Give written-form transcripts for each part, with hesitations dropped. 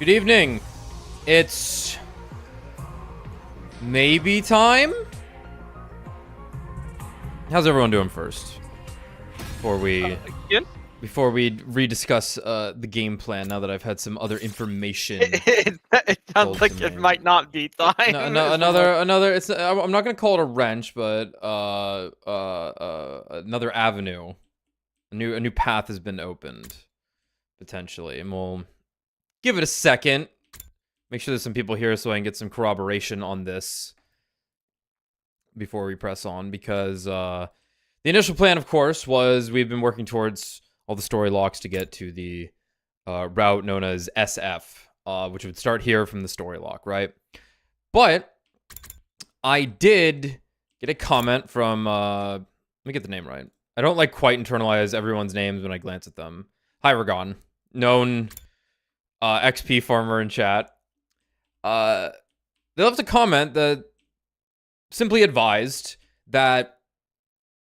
Good evening. It's maybe time? How's everyone doing first? Before we Good. rediscuss the game plan now that I've had some other information. It sounds told like to it me. might not be time. Another. It's. I'm not gonna call it a wrench, but another avenue, a new path has been opened, potentially, and we'll give it a second. Make sure there's some people here so I can get some corroboration on this before we press on, because the initial plan, of course, was we've been working towards all the story locks to get to the route known as SF, which would start here from the story lock, right? But I did get a comment from, let me get the name right. I don't like quite internalize everyone's names when I glance at them. Hi, Ragon, known XP farmer in chat. They left a comment that simply advised that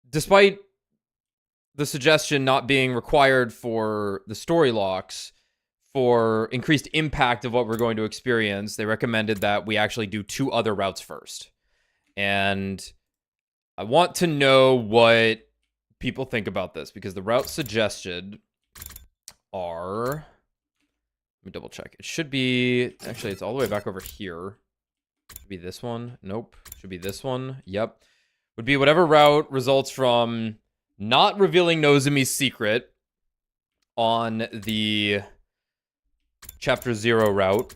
despite the suggestion not being required for the story locks, for increased impact of what we're going to experience, they recommended that we actually do 2 other routes first. And I want to know what people think about this, because the routes suggested are... Let me double check. It should be... Actually, it's all the way back over here. Should be this one. Nope. Should be this one. Yep. Would be whatever route results from not revealing Nozomi's secret on the Chapter 0 route,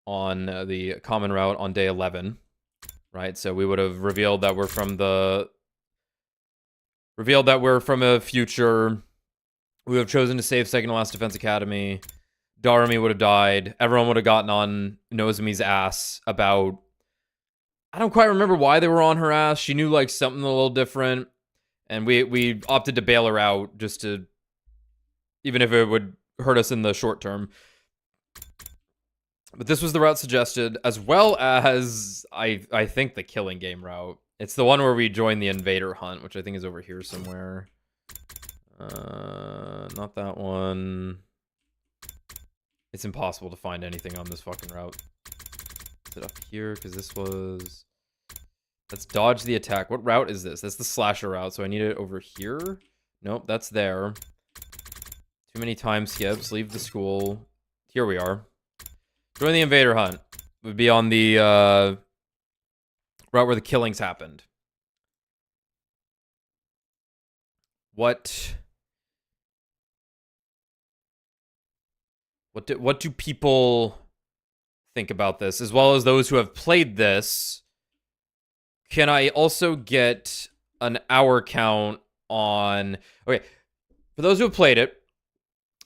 on the common route on day 11. Right? So we would have revealed that we're from the... Revealed that we're from a future. We would have chosen to save Second to Last Defense Academy. Daram would have died. Everyone would have gotten on Nozomi's ass about... I don't quite remember why they were on her ass. She knew, like, something a little different. And we opted to bail her out just to... Even if it would hurt us in the short term. But this was the route suggested, as well as, I think, the killing game route. It's the one where we join the invader hunt, which I think is over here somewhere. Not that one... It's impossible to find anything on this fucking route. Is it up here? Because this was... Let's dodge the attack. What route is this? That's the slasher route, so I need it over here? Nope, that's there. Too many time skips. Leave the school. Here we are. Join the invader hunt. Would be on the route where the killings happened. What do people think about this, as well as those who have played this? Can I also get an hour count on... Okay, for those who have played it,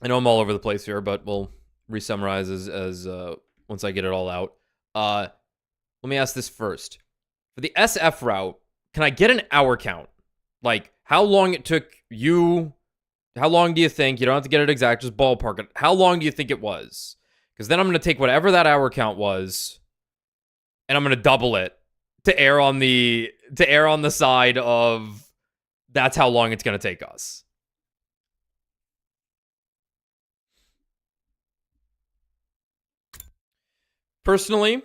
I know I'm all over the place here, but we'll re-summarize as once I get it all out. Let me ask this first. For the SF route, can I get an hour count? Like, how long it took you... How long do you think? You don't have to get it exact, just ballpark it. How long do you think it was? Because then I'm going to take whatever that hour count was, and I'm going to double it to err on the side of that's how long it's going to take us. Personally,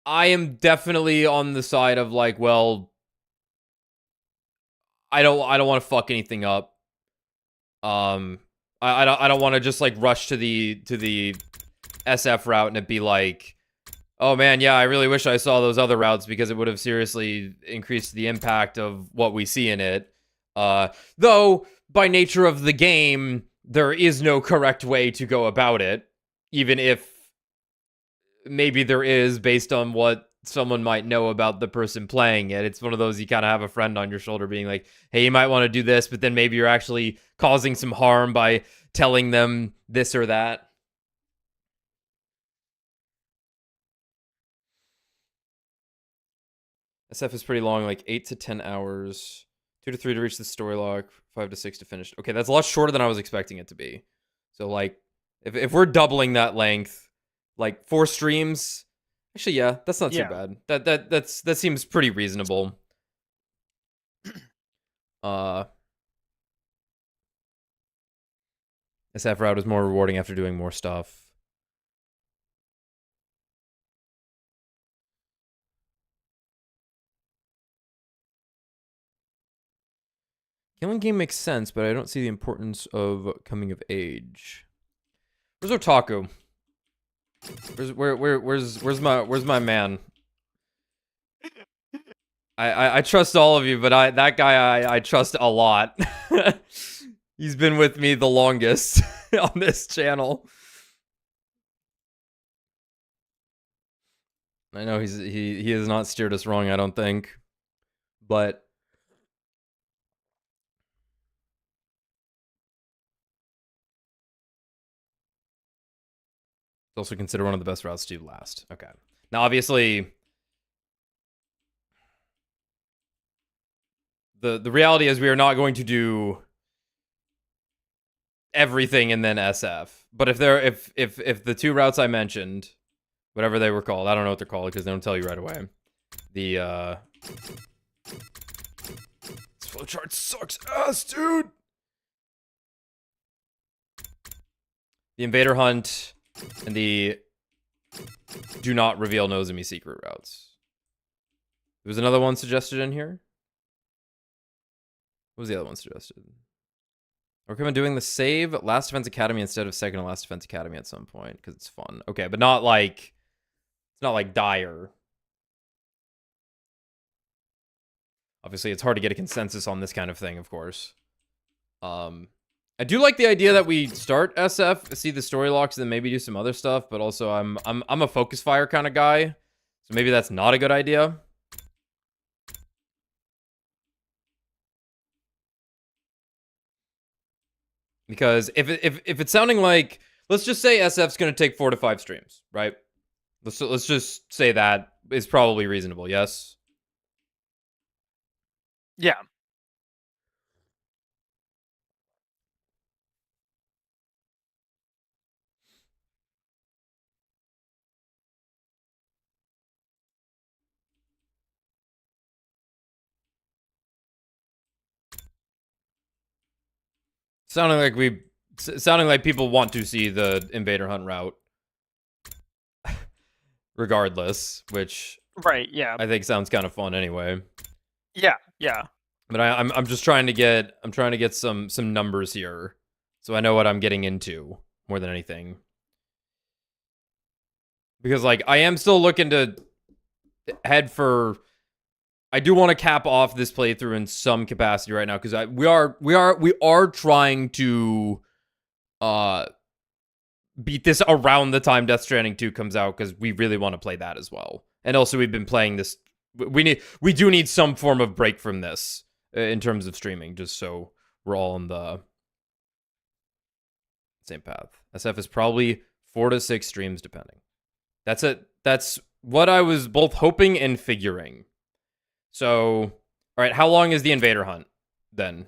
I am definitely on the side of, like, well, I don't want to fuck anything up. I don't want to just, like, rush to the SF route and it be like, oh man, yeah, I really wish I saw those other routes because it would have seriously increased the impact of what we see in it. Though, by nature of the game, there is no correct way to go about it, even if maybe there is based on what someone might know about the person playing it. It's one of those, you kind of have a friend on your shoulder being like, hey, you might want to do this, but then maybe you're actually causing some harm by telling them this or that. SF is pretty long, like 8 to 10 hours. 2 to 3 to reach the story lock, 5 to 6 to finish. Okay, that's a lot shorter than I was expecting it to be. So, like, if we're doubling that length, like 4 streams... Actually, yeah, that's not too bad. That seems pretty reasonable. SF route is more rewarding after doing more stuff. Killing game makes sense, but I don't see the importance of coming of age. Where's Otaku? Where's my man? I trust all of you, but that guy I trust a lot. He's been with me the longest on this channel. I know he has not steered us wrong, I don't think. But it's also considered one of the best routes to do last. Okay. Now obviously the reality is we are not going to do everything and then SF. But if the two routes I mentioned, whatever they were called, I don't know what they're called because they don't tell you right away. The this flowchart sucks ass, dude. The invader hunt and the do not reveal Nozomi secret routes. There was another one suggested in here. What was the other one suggested? I recommend doing the save Last Defense Academy instead of second to Last Defense Academy at some point because it's fun. Okay, but not like it's not like dire. Obviously, it's hard to get a consensus on this kind of thing, of course. I do like the idea that we start SF, see the story locks, and then maybe do some other stuff. But also, I'm a focus fire kind of guy, so maybe that's not a good idea. Because if it's sounding like, let's just say SF's going to take 4 to 5 streams, right? Let's just say that is probably reasonable. Yes. Yeah. Sounding like people want to see the invader hunt route, regardless, which Right. Yeah. I think sounds kind of fun anyway. Yeah. Yeah. But I'm just trying to get some numbers here, so I know what I'm getting into more than anything. Because like I am still looking to head for. I do want to cap off this playthrough in some capacity right now because we are trying to beat this around the time Death Stranding 2 comes out because we really want to play that as well. And also we've been playing this. We do need some form of break from this in terms of streaming, just so we're all on the same path. SF is probably 4 to 6 streams depending. That's it. That's what I was both hoping and figuring. So, all right, how long is the invader hunt then?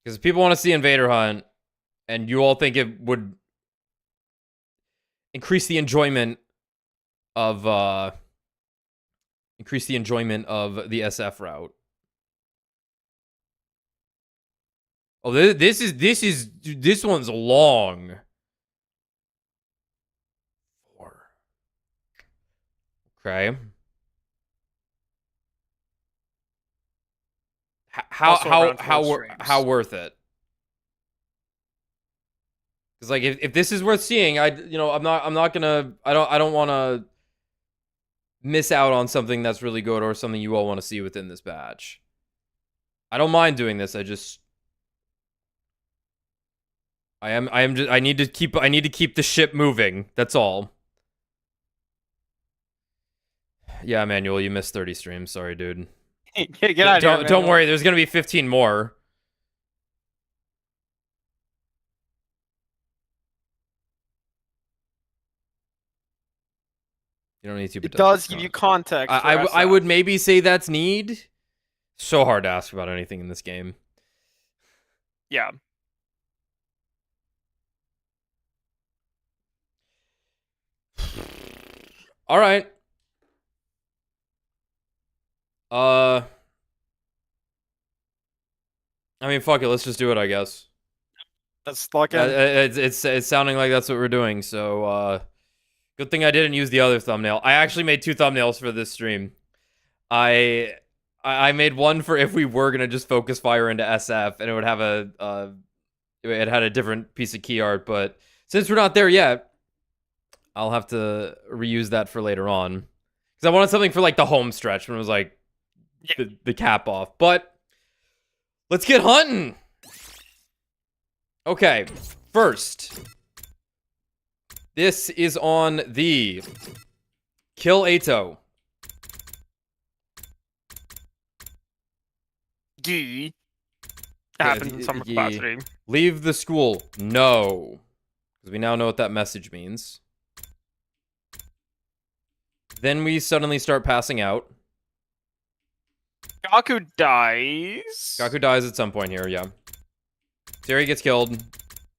Because people want to see invader hunt, and you all think it would increase the enjoyment of the SF route. Oh, this one's long. 4. Okay. How worth it? Because like if this is worth seeing, I'm not gonna I don't want to miss out on something that's really good or something you all want to see within this batch. I don't mind doing this. I need to keep the ship moving. That's all. Yeah, Emmanuel, you missed 30 streams. Sorry, dude. Get out of here, Don't worry. There's gonna be 15 more. You don't need to. But it does give you context. I would maybe say that's need. So hard to ask about anything in this game. Yeah. All right. I mean, fuck it. Let's just do it, I guess. Let's lock in. It's sounding like that's what we're doing. So, good thing I didn't use the other thumbnail. I actually made 2 thumbnails for this stream. I made one for if we were gonna just focus fire into SF, and it would have it had a different piece of key art. But since we're not there yet, I'll have to reuse that for later on because I wanted something for like the home stretch when it was like the cap off. But let's get hunting. Okay, first, this is on the Kill Ato. Gee. Happened in some capacity. Leave the school. No. Because we now know what that message means. Then we suddenly start passing out. Gaku dies. Gaku dies at some point here, yeah. Siri gets killed.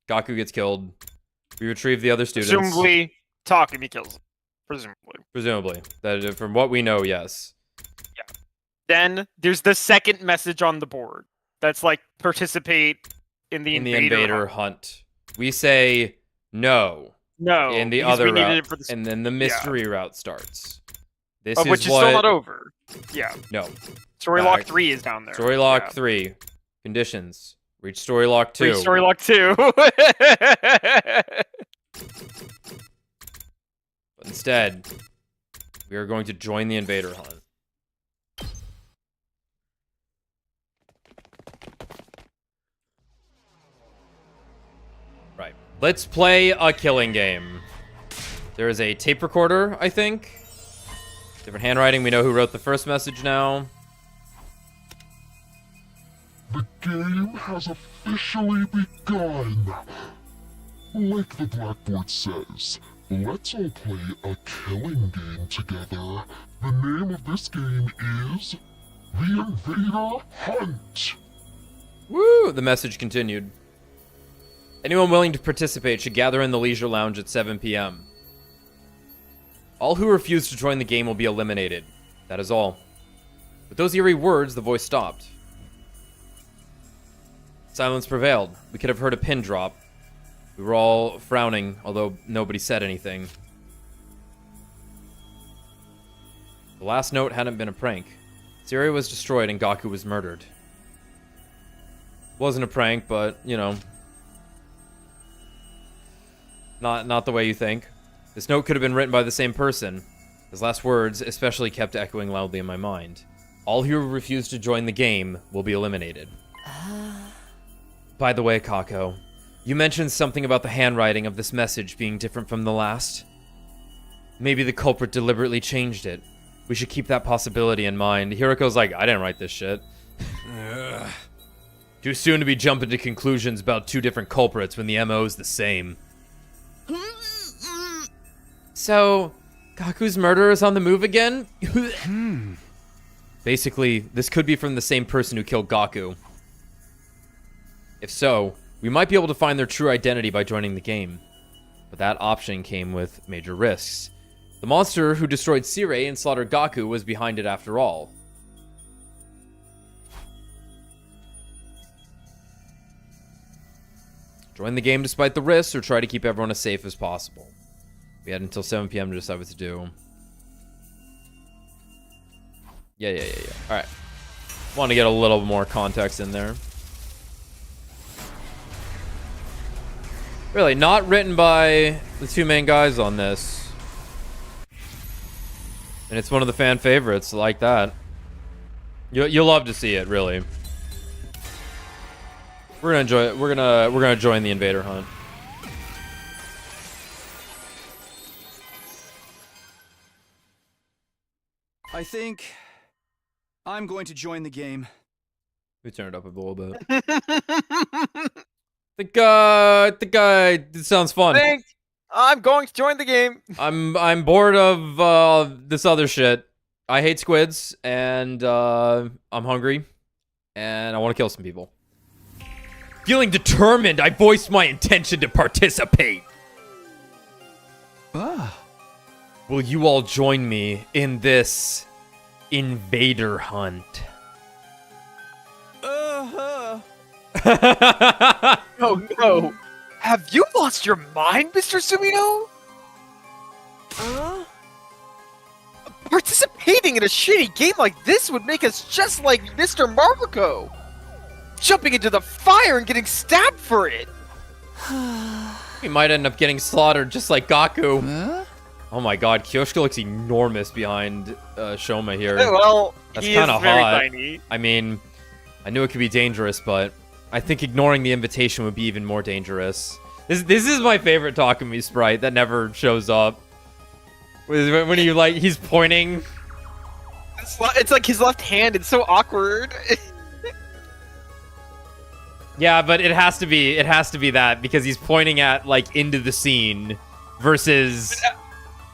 Gaku gets killed. We retrieve the other students. Presumably, Takemi kills him. Presumably. That, from what we know, yes. Yeah. Then there's the second message on the board. That's like, participate in the invader hunt. We say no. No. In the other route. And then the mystery route starts. This is which is still not over. Yeah. No. Story lock 3 is down there. Story lock 3. Conditions. Reach story lock 2. Reach story lock 2. But instead, we are going to join the invader hunt. Right. Let's play a killing game. There is a tape recorder, I think. Different handwriting. We know who wrote the first message now. The game has officially begun. Like the blackboard says, let's all play a killing game together. The name of this game is The Invader Hunt. Woo! The message continued. Anyone willing to participate should gather in the leisure lounge at 7 p.m. All who refuse to join the game will be eliminated. That is all. With those eerie words, the voice stopped. Silence prevailed. We could have heard a pin drop. We were all frowning, although nobody said anything. The last note hadn't been a prank. Syria was destroyed and Gaku was murdered. Wasn't a prank, but, you know. Not the way you think. This note could have been written by the same person. His last words especially kept echoing loudly in my mind. All who refuse to join the game will be eliminated. By the way, Kako, you mentioned something about the handwriting of this message being different from the last. Maybe the culprit deliberately changed it. We should keep that possibility in mind. Hiroko's like, I didn't write this shit. Too soon to be jumping to conclusions about 2 different culprits when the MO is the same. So, Gaku's murderer is on the move again? Basically, this could be from the same person who killed Gaku. If so, we might be able to find their true identity by joining the game. But that option came with major risks. The monster who destroyed Sirei and slaughtered Gaku was behind it after all. Join the game despite the risks, or try to keep everyone as safe as possible. We had until 7 p.m. to decide what to do. Yeah. Alright. Want to get a little more context in there. Really, not written by the 2 main guys on this. And it's one of the fan favorites, like that. You'll love to see it, really. We're gonna enjoy it. We're gonna join the invader hunt. I think I'm going to join the game. We turn it up a little bit. The guy. It sounds fun. I'm going to join the game. I'm bored of this other shit. I hate squids, and I'm hungry, and I want to kill some people. Feeling determined, I voiced my intention to participate. Will you all join me in this invader hunt? Oh no! Have you lost your mind, Mr. Sumino? Participating in a shitty game like this would make us just like Mr. Marco! Jumping into the fire and getting stabbed for it! We might end up getting slaughtered just like Gaku. Oh my god, Kyoshiko looks enormous behind Shoma here. Well, That's he kinda is very hot. tiny. I mean, I knew it could be dangerous, but I think ignoring the invitation would be even more dangerous. This is my favorite Takemi sprite that never shows up. When he he's pointing. It's like his left hand. It's so awkward. Yeah, but it has to be that because he's pointing at like into the scene versus.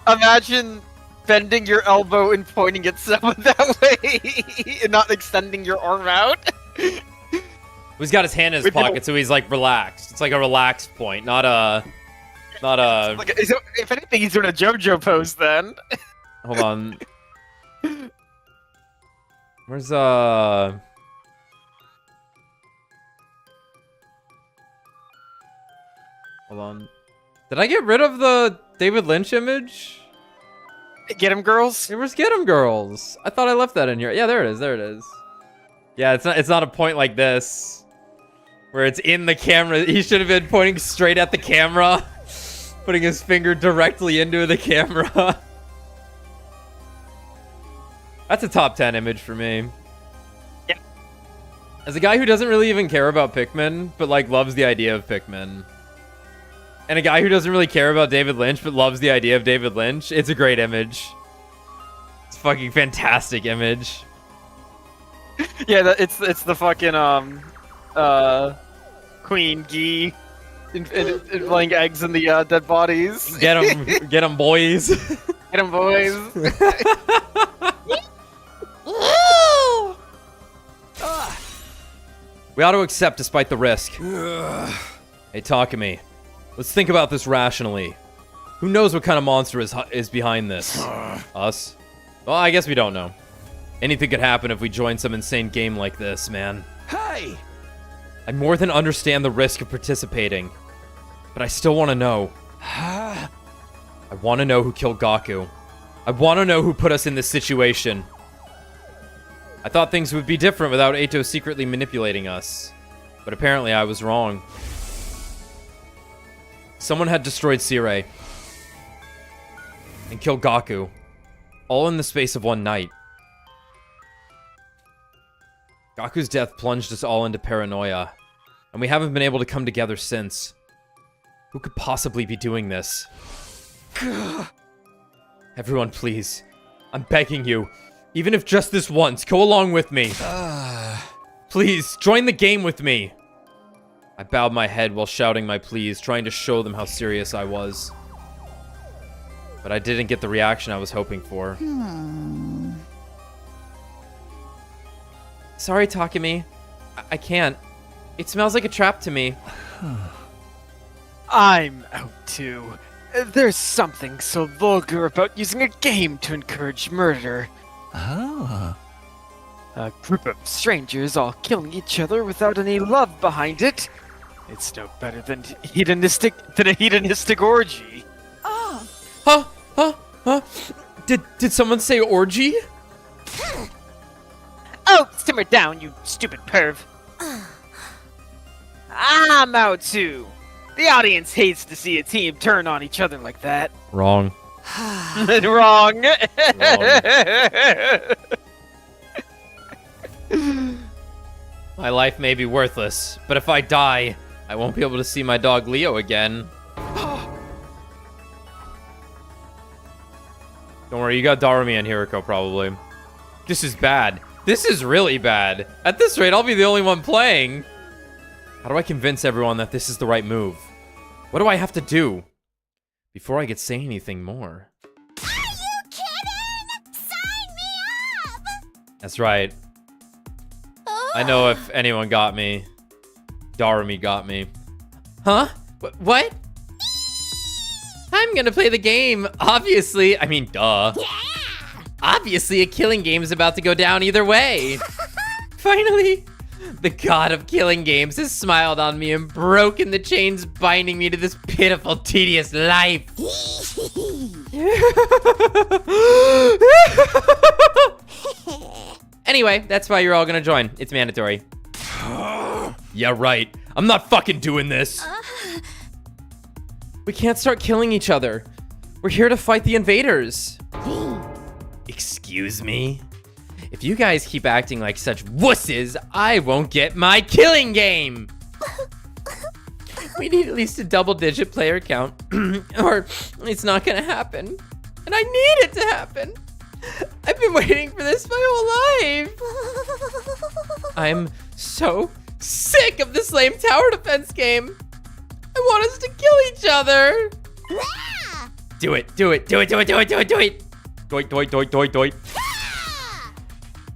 Imagine bending your elbow and pointing at someone that way and not extending your arm out. He's got his hand in his pocket, so he's like relaxed. It's like a relaxed point, not a. Like, if anything, he's doing a JoJo pose then. Hold on. Where's Hold on. Did I get rid of the David Lynch image? Get him, girls. Hey, where's Get 'em Girls? I thought I left that in here. Yeah, there it is. There it is. Yeah, it's not a point like this where it's in the camera. He should have been pointing straight at the camera, putting his finger directly into the camera. That's a top 10 image for me. Yeah. As a guy who doesn't really even care about Pikmin, but like loves the idea of Pikmin. And a guy who doesn't really care about David Lynch, but loves the idea of David Lynch. It's a great image. It's a fucking fantastic image. Yeah, it's the fucking Queen Gi and laying eggs in the dead bodies. Get 'em, boys. Get 'em, boys. We ought to accept despite the risk. Hey, Takemi. Let's think about this rationally. Who knows what kind of monster is behind this? Us? Well, I guess we don't know. Anything could happen if we join some insane game like this, man. Hey! I more than understand the risk of participating, but I still want to know. I want to know who killed Gaku. I want to know who put us in this situation. I thought things would be different without Eito secretly manipulating us, but apparently I was wrong. Someone had destroyed Sirei and killed Gaku, all in the space of one night. Gaku's death plunged us all into paranoia, and we haven't been able to come together since. Who could possibly be doing this? Everyone, please. I'm begging you. Even if just this once, go along with me. Please, join the game with me. I bowed my head while shouting my pleas, trying to show them how serious I was. But I didn't get the reaction I was hoping for. Sorry, Takemi. I can't. It smells like a trap to me. I'm out too. There's something so vulgar about using a game to encourage murder. A group of strangers all killing each other without any love behind it. It's no better than a hedonistic orgy. Huh? Did someone say orgy? Oh, simmer down, you stupid perv. I'm out too. The audience hates to see a team turn on each other like that. Wrong. Wrong. My life may be worthless, but if I die, I won't be able to see my dog Leo again. Don't worry, you got Darami and Hiriko probably. This is bad. This is really bad. At this rate, I'll be the only one playing. How do I convince everyone that this is the right move? What do I have to do before I could say anything more? Are you kidding? Sign me up! That's right. I know if anyone got me. Darami got me. Huh? What? I'm gonna play the game, obviously. I mean, duh. Yeah! Obviously, a killing game is about to go down either way. Finally, The god of killing games has smiled on me and broken the chains binding me to this pitiful, tedious life. Anyway, that's why you're all gonna join. It's mandatory. Yeah, right. I'm not fucking doing this. We can't start killing each other. We're here to fight the invaders. Excuse me? If you guys keep acting like such wusses, I won't get my killing game. We need at least a double-digit player count, or it's not gonna happen. And I need it to happen. I've been waiting for this my whole life. I'm so sick of this lame tower defense game. I want us to kill each other. Do it, do it, do it, do it, do it, do it, do it. Doit, doit, doit, doit, doit.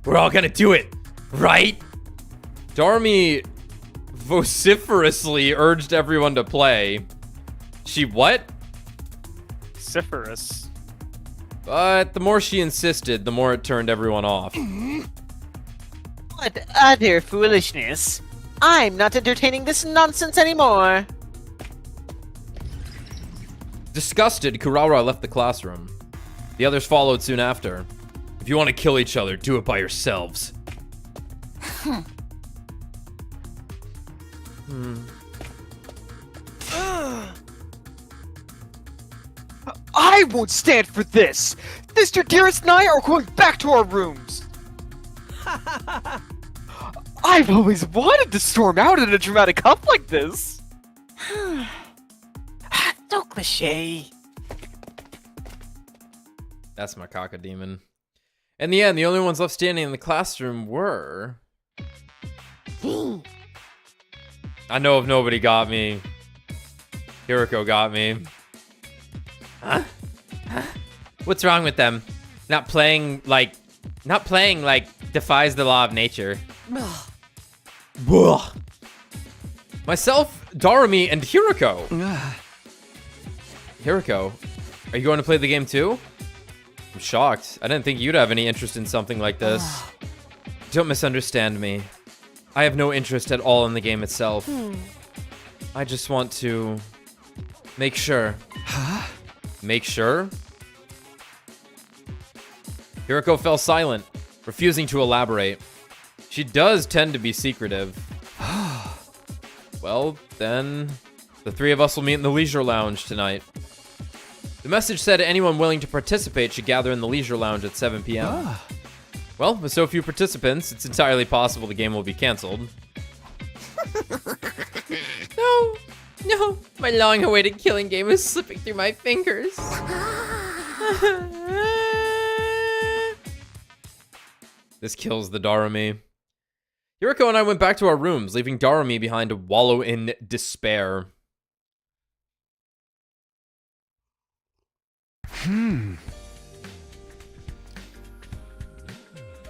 We're all gonna do it, right? Darmy vociferously urged everyone to play. She what? Vociferous. But the more she insisted, the more it turned everyone off. What utter foolishness. I'm not entertaining this nonsense anymore. Disgusted, Kurara left the classroom. The others followed soon after. If you want to kill each other, do it by yourselves. I won't stand for this! Mr. Dearest and I are going back to our rooms! I've always wanted to storm out in a dramatic huff like this! So cliche. That's my Demon. In the end, the only ones left standing in the classroom were... I know if nobody got me. Hiroko got me. Huh? What's wrong with them? Not playing like defies the law of nature. Myself, Darami, and Hiroko. Hiroko, are you going to play the game too? I'm shocked. I didn't think you'd have any interest in something like this. Don't misunderstand me. I have no interest at all in the game itself. I just want to make sure. Make sure? Hiroko fell silent, refusing to elaborate. She does tend to be secretive. Well, then, the three of us will meet in the leisure lounge tonight. The message said anyone willing to participate should gather in the leisure lounge at 7 p.m. Well, with so few participants, it's entirely possible the game will be canceled. No, my long-awaited killing game is slipping through my fingers. This kills the Darami. Hiroko and I went back to our rooms, leaving Darami behind to wallow in despair. An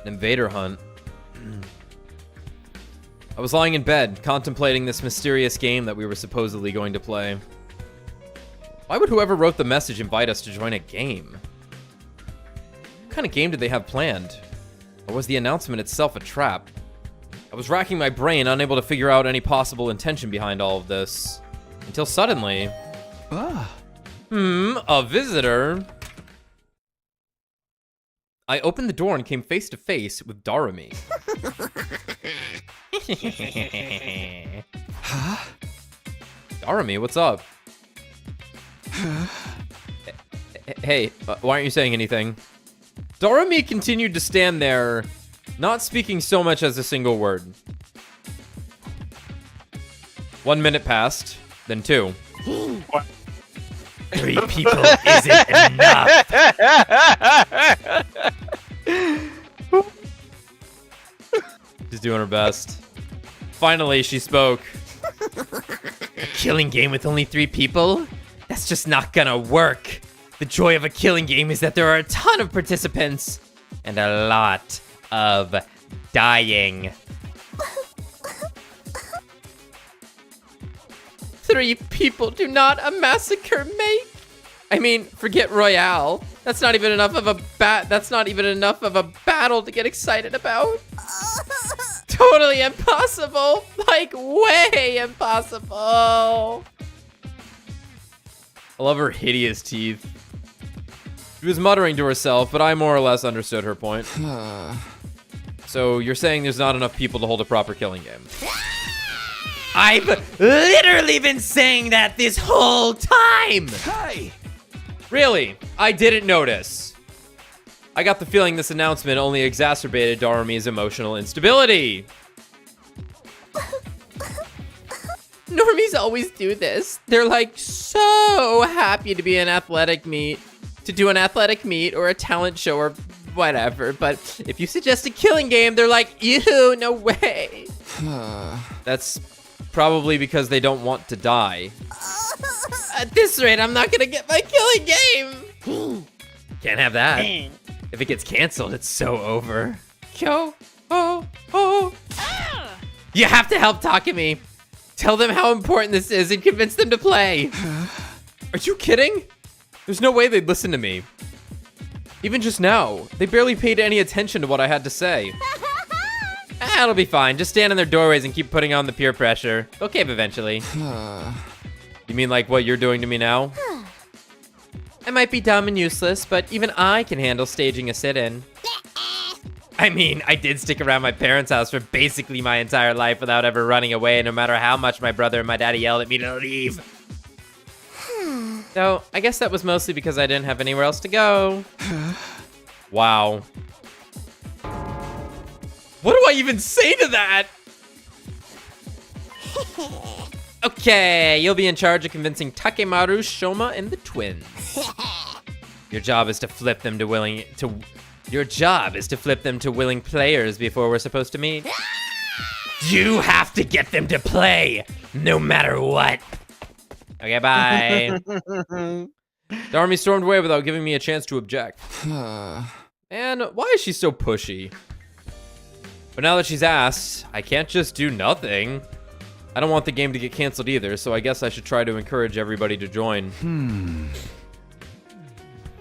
invader hunt. I was lying in bed, contemplating this mysterious game that we were supposedly going to play. Why would whoever wrote the message invite us to join a game? What kind of game did they have planned? Or was the announcement itself a trap? I was racking my brain, unable to figure out any possible intention behind all of this. Until suddenly... a visitor? I opened the door and came face to face with Darami. Darami, what's up? Hey, why aren't you saying anything? Darami continued to stand there, not speaking so much as a single word. 1 minute passed, then 2. What? 3 people isn't enough. She's doing her best. Finally, she spoke. A killing game with only 3 people? That's just not gonna work. The joy of a killing game is that there are a ton of participants and a lot of dying. 3 people do not a massacre make. I mean, forget Royale. That's not even enough of a battle to get excited about. totally impossible. Like, way impossible. I love her hideous teeth. She was muttering to herself, but I more or less understood her point. So you're saying there's not enough people to hold a proper killing game? I've literally been saying that this whole time! Hey! Really? I didn't notice. I got the feeling this announcement only exacerbated Darumi's emotional instability. Normies always do this. They're like so happy to be an athletic meet, to do an athletic meet or a talent show or whatever. But if you suggest a killing game, they're like, ew, no way. That's probably because they don't want to die. At this rate, I'm not gonna get my killing game. Can't have that. If it gets canceled, it's so over. Kyo, oh, oh. You have to help Takemi. Tell them how important this is and convince them to play. Are you kidding? There's no way they'd listen to me. Even just now, they barely paid any attention to what I had to say. It'll be fine. Just stand in their doorways and keep putting on the peer pressure. They'll cave eventually. You mean like what you're doing to me now? I might be dumb and useless, but even I can handle staging a sit-in. I mean, I did stick around my parents' house for basically my entire life without ever running away, no matter how much my brother and my daddy yelled at me to leave. So, I guess that was mostly because I didn't have anywhere else to go. Wow. What do I even say to that? Okay, you'll be in charge of convincing Takemaru, Shoma, and the twins. Your job is to flip them to willing players before we're supposed to meet. You have to get them to play, no matter what. Okay, bye. Darumi stormed away without giving me a chance to object. And why is she so pushy? But now that she's asked, I can't just do nothing. I don't want the game to get canceled either, so I guess I should try to encourage everybody to join. I'm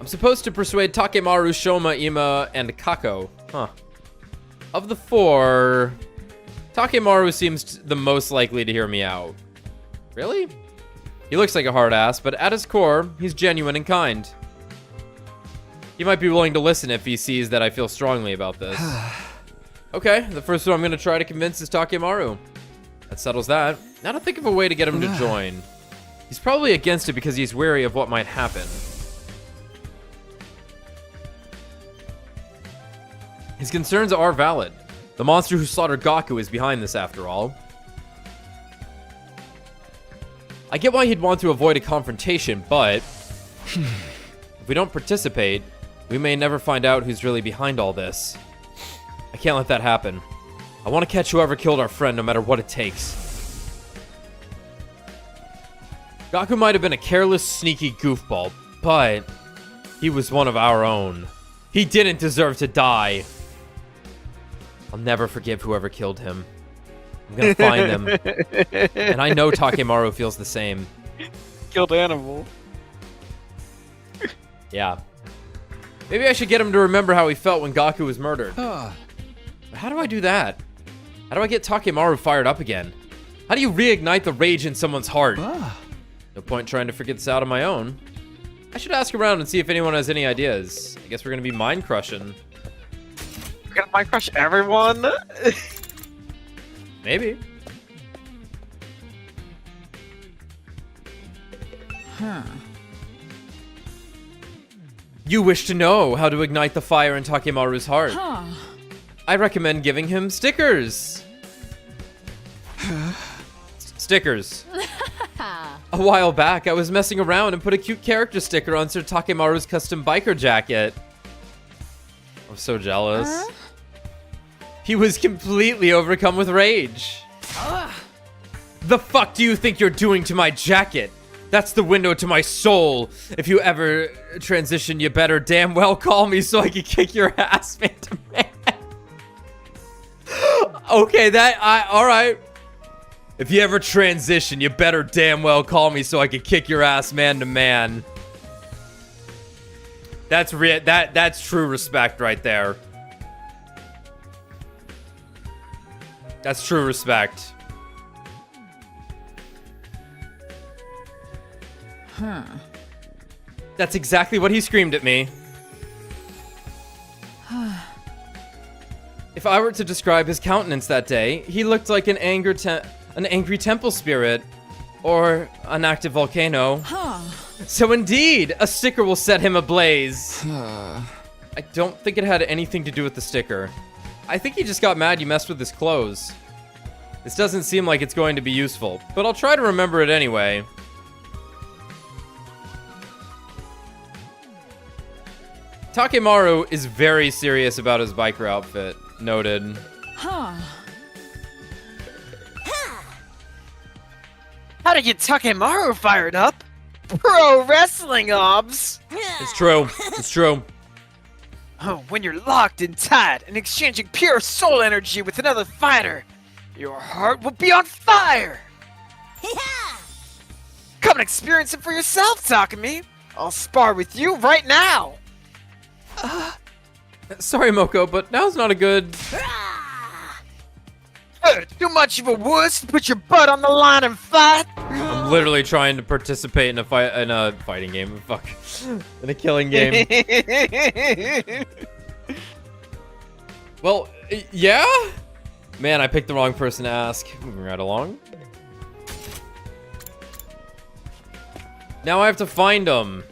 supposed to persuade Takemaru, Shoma, Ima, and Kako. Huh. Of the four, Takemaru seems the most likely to hear me out. Really? He looks like a hard ass, but at his core, he's genuine and kind. He might be willing to listen if he sees that I feel strongly about this. Okay, the first one I'm going to try to convince is Takemaru. That settles that. Now to think of a way to get him to join. He's probably against it because he's wary of what might happen. His concerns are valid. The monster who slaughtered Gaku is behind this after all. I get why he'd want to avoid a confrontation, but if we don't participate, we may never find out who's really behind all this. I can't let that happen. I want to catch whoever killed our friend no matter what it takes. Gaku might have been a careless, sneaky goofball, but he was one of our own. He didn't deserve to die. I'll never forgive whoever killed him. I'm gonna find them. And I know Takemaru feels the same. Killed animal. Yeah. Maybe I should get him to remember how he felt when Gaku was murdered. But how do I do that? How do I get Takemaru fired up again? How do you reignite the rage in someone's heart? No point trying to figure this out on my own. I should ask around and see if anyone has any ideas. I guess we're gonna be mind crushing. We're gonna mind crush everyone? Maybe. You wish to know how to ignite the fire in Takemaru's heart. I recommend giving him stickers. Stickers. A while back, I was messing around and put a cute character sticker on Sir Takemaru's custom biker jacket. I'm so jealous. He was completely overcome with rage. The fuck do you think you're doing to my jacket? That's the window to my soul. If you ever transition, you better damn well call me so I can kick your ass, man to man. Okay, all right. If you ever transition, you better damn well call me so I can kick your ass man to man. That's true respect right there. That's true respect. That's exactly what he screamed at me. If I were to describe his countenance that day, he looked like an angry temple spirit. Or an active volcano. So indeed, a sticker will set him ablaze. I don't think it had anything to do with the sticker. I think he just got mad you messed with his clothes. This doesn't seem like it's going to be useful, but I'll try to remember it anyway. Takemaru is very serious about his biker outfit. Noted. How to get Takemaru fired up? Pro wrestling obs! It's true. It's true. Oh, when you're locked and tied and exchanging pure soul energy with another fighter, your heart will be on fire! Come and experience it for yourself, Takemi! I'll spar with you right now! Sorry, Moko, but now's not a good... Too much of a wuss to put your butt on the line and fight! I'm literally trying to participate in a fighting game. Fuck. In a killing game. Well, yeah? Man, I picked the wrong person to ask. Moving right along. Now I have to find him.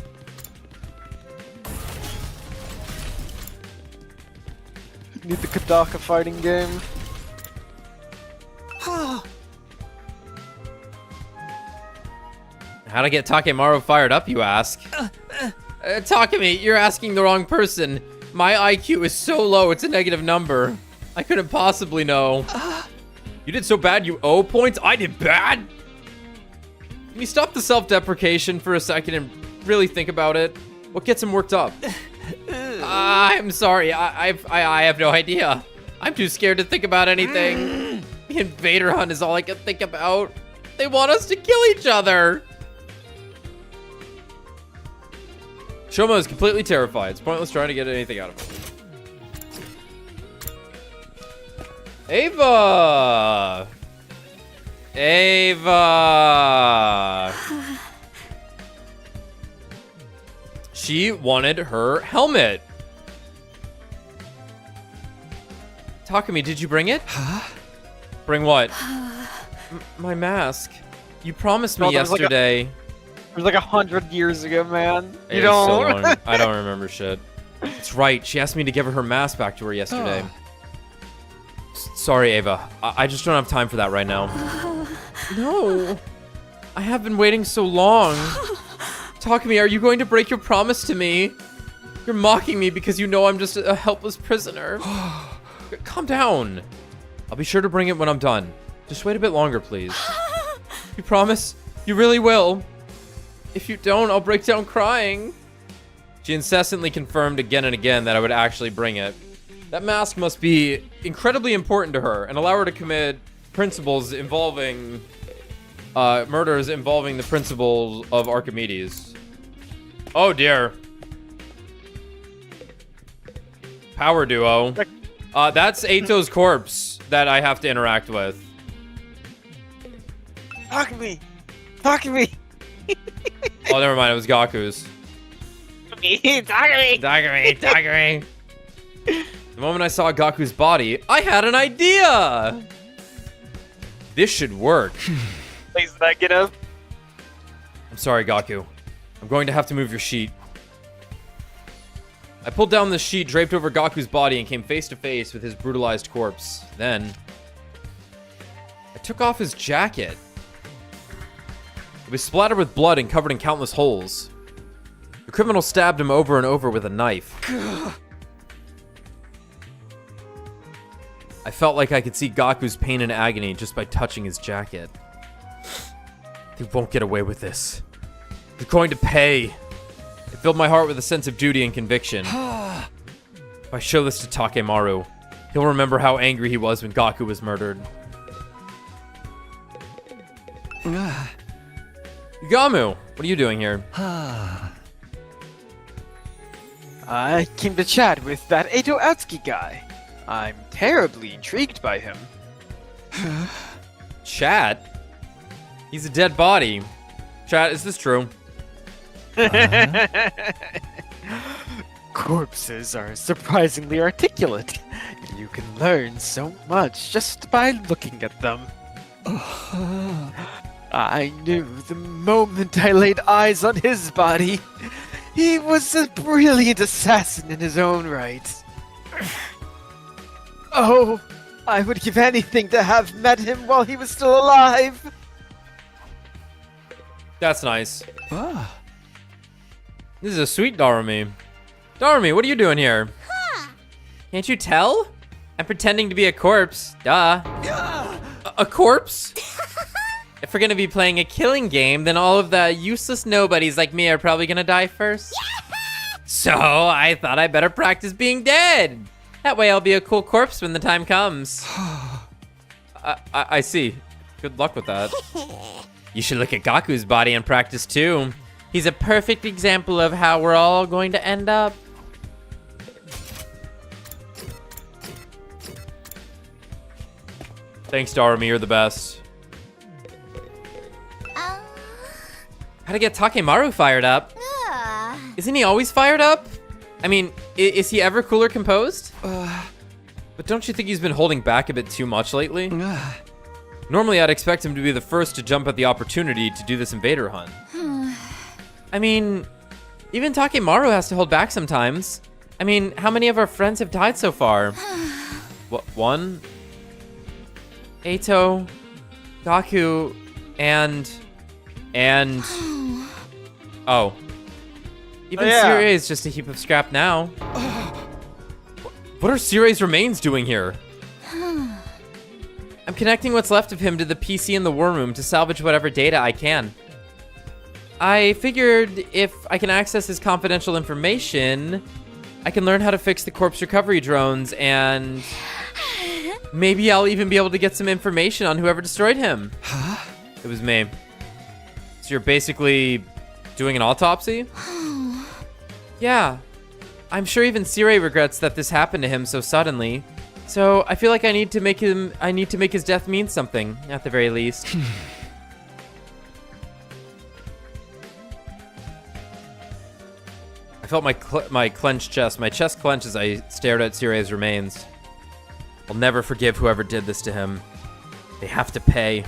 Need the Kadaka fighting game. How to get Takemaru fired up, you ask? Takemi, you're asking the wrong person. My IQ is so low, it's a negative number. I couldn't possibly know. You did so bad you owe points? I did bad? Can you stop the self-deprecation for a second and really think about it? What gets him worked up? I'm sorry, I have no idea. I'm too scared to think about anything. The invader hunt is all I can think about. They want us to kill each other. Shoma is completely terrified. It's pointless trying to get anything out of him. Ava! Ava! She wanted her helmet. Takemi, did you bring it? Bring what? My mask. You promised me yesterday. It was like 100 years ago, man. You don't. So long. I don't remember shit. That's right. She asked me to give her mask back to her yesterday. Sorry, Ava. I just don't have time for that right now. No. I have been waiting so long. Takemi, are you going to break your promise to me? You're mocking me because you know I'm just a helpless prisoner. Calm down. I'll be sure to bring it when I'm done. Just wait a bit longer, please. You promise? You really will? If you don't, I'll break down crying. She incessantly confirmed again and again that I would actually bring it. That mask must be incredibly important to her and allow her to commit principles involving murders involving the principles of Archimedes. Oh dear. Power duo. That's Eito's corpse that I have to interact with. Takemi! Takemi! Oh, never mind. It was Gaku's. Takemi! Takemi. The moment I saw Gaku's body, I had an idea. This should work. Please, not get up. I'm sorry, Gaku. I'm going to have to move your sheet. I pulled down the sheet draped over Gaku's body and came face to face with his brutalized corpse. Then, I took off his jacket. It was splattered with blood and covered in countless holes. The criminal stabbed him over and over with a knife. I felt like I could see Gaku's pain and agony just by touching his jacket. They won't get away with this. They're going to pay. It filled my heart with a sense of duty and conviction. If I show this to Takemaru, he'll remember how angry he was when Gaku was murdered. Yugamu, what are you doing here? I came to chat with that Eito Atsuki guy. I'm terribly intrigued by him. Chat? He's a dead body. Chat, is this true? Corpses are surprisingly articulate. You can learn so much just by looking at them. I knew the moment I laid eyes on his body. He was a brilliant assassin in his own right. Oh, I would give anything to have met him while he was still alive. That's nice. This is a sweet Darami. Darami, what are you doing here? Can't you tell? I'm pretending to be a corpse. Duh. A corpse? If we're gonna be playing a killing game, then all of the useless nobodies like me are probably gonna die first. So I thought I better practice being dead. That way I'll be a cool corpse when the time comes. I see. Good luck with that. You should look at Gaku's body and practice too. He's a perfect example of how we're all going to end up. Thanks, Darami, you're the best. How to get Takemaru fired up? Isn't he always fired up? I mean, is he ever cooler composed? But don't you think he's been holding back a bit too much lately? Normally, I'd expect him to be the first to jump at the opportunity to do this invader hunt. I mean, even Takemaru has to hold back sometimes. I mean, how many of our friends have died so far? What, one? Eito, Gaku, and... Oh. Even Sirei is just a heap of scrap now. What are Sirei's remains doing here? I'm connecting what's left of him to the PC in the war room to salvage whatever data I can. I figured if I can access his confidential information, I can learn how to fix the corpse recovery drones, and maybe I'll even be able to get some information on whoever destroyed him. It was me. So you're basically doing an autopsy? Yeah. I'm sure even Sirei regrets that this happened to him so suddenly. So I feel like I need to make his death mean something, at the very least. I felt my clenched chest. My chest clenched as I stared at Sirei's remains. I'll never forgive whoever did this to him. They have to pay.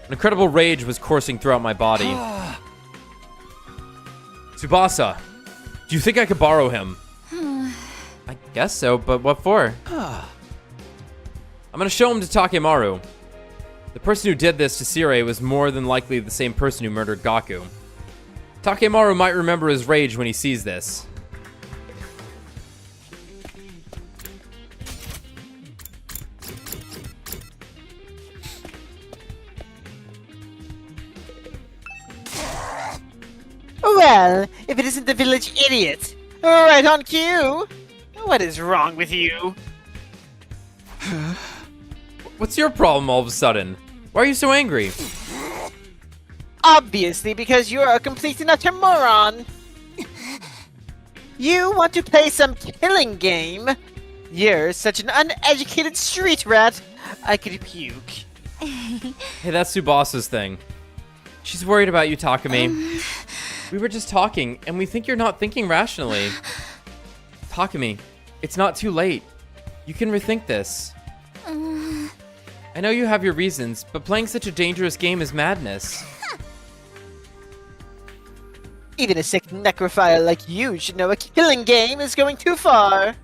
An incredible rage was coursing throughout my body. Subasa, do you think I could borrow him? I guess so, but what for? I'm gonna show him to Takemaru. The person who did this to Sirei was more than likely the same person who murdered Gaku. Takemaru might remember his rage when he sees this. Well, if it isn't the village idiot. Right on cue. What is wrong with you? What's your problem all of a sudden? Why are you so angry? Obviously, because you're a complete and utter moron. You want to play some killing game? You're such an uneducated street rat. I could puke. Hey, that's Subasa's thing. She's worried about you, Takemi. We were just talking, and we think you're not thinking rationally. Takemi, it's not too late. You can rethink this. I know you have your reasons, but playing such a dangerous game is madness. Even a sick necrophile like you should know a killing game is going too far.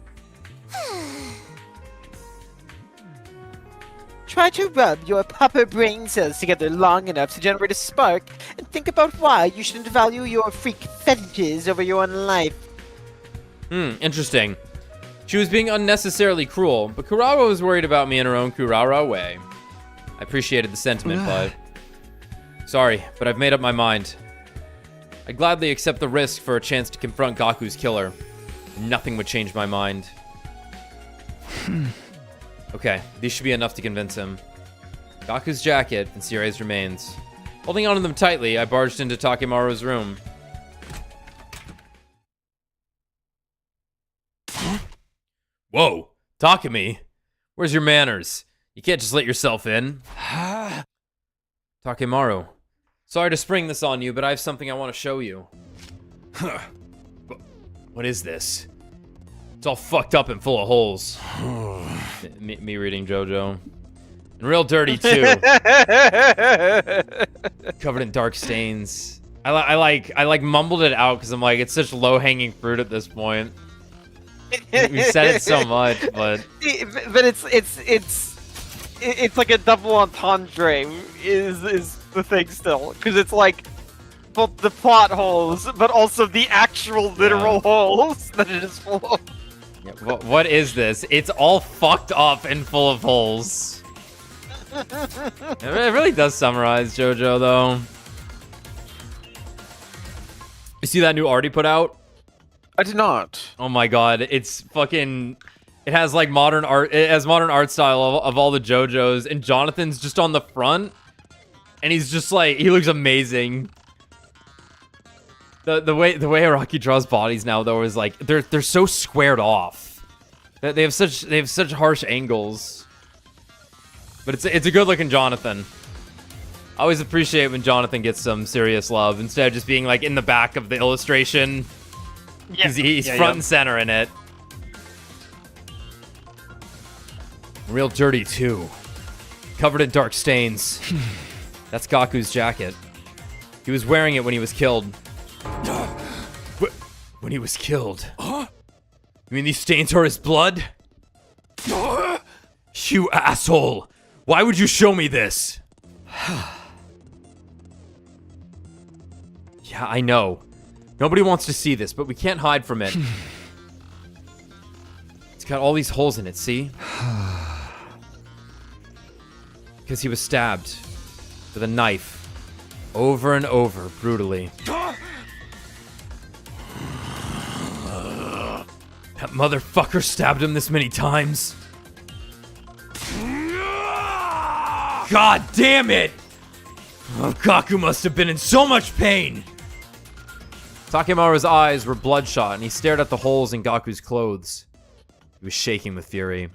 Try to rub your proper brain cells together long enough to generate a spark, and think about why you shouldn't value your freak fetishes over your own life. Interesting. She was being unnecessarily cruel, but Kurara was worried about me in her own Kurara way. I appreciated the sentiment, but... Sorry, but I've made up my mind. I'd gladly accept the risk for a chance to confront Gaku's killer. Nothing would change my mind. Okay, these should be enough to convince him. Gaku's jacket and Sirei's remains. Holding onto them tightly, I barged into Takemaru's room. Whoa, Takemi, where's your manners? You can't just let yourself in. Takemaru, sorry to spring this on you, but I have something I want to show you. What is this? It's all fucked up and full of holes. me reading JoJo. And real dirty, too. Covered in dark stains. I like mumbled it out because I'm like, it's such low-hanging fruit at this point. We said it so much, but it's like a double entendre is the thing still, because it's like both the plot holes but also the actual literal holes that it is full of. Yeah, what is this? It's all fucked up and full of holes. It really does summarize JoJo, though. You see that new art he put out? I did not. Oh my god, it's fucking... It has like modern art. It has modern art style of all the JoJos, and Jonathan's just on the front, and he's just like, he looks amazing. The way Araki draws bodies now, though, is like they're so squared off. They have such harsh angles. But it's a good looking Jonathan. I always appreciate when Jonathan gets some serious love instead of just being like in the back of the illustration. Yeah, He's front and center in it. Real dirty, too. Covered in dark stains. That's Gaku's jacket. He was wearing it when he was killed. When he was killed? You mean these stains are his blood? You asshole! Why would you show me this? Yeah, I know. Nobody wants to see this, but we can't hide from it. It's got all these holes in it, see? Because he was stabbed with a knife over and over, brutally. That motherfucker stabbed him this many times. God damn it! Oh, Gaku must have been in so much pain! Takemaru's eyes were bloodshot, and he stared at the holes in Gaku's clothes. He was shaking with fury.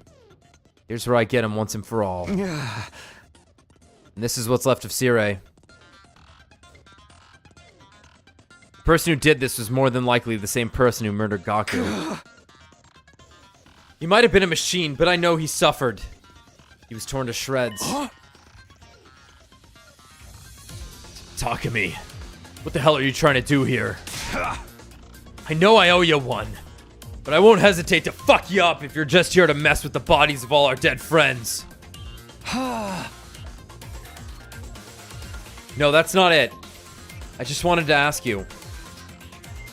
Here's where I get him once and for all. And this is what's left of Sirei. The person who did this was more than likely the same person who murdered Gaku. He might have been a machine, but I know he suffered. He was torn to shreds. Takemi, what the hell are you trying to do here? I know I owe you one, but I won't hesitate to fuck you up if you're just here to mess with the bodies of all our dead friends. No, that's not it. I just wanted to ask you.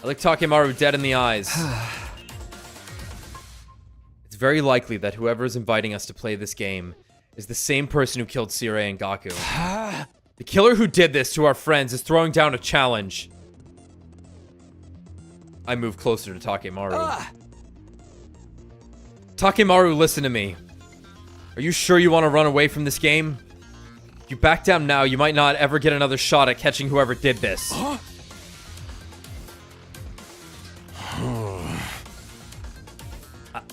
I look Takemaru dead in the eyes. It's very likely that whoever is inviting us to play this game is the same person who killed Sirei and Gaku. The killer who did this to our friends is throwing down a challenge. I move closer to Takemaru. Takemaru, listen to me. Are you sure you want to run away from this game? If you back down now, you might not ever get another shot at catching whoever did this.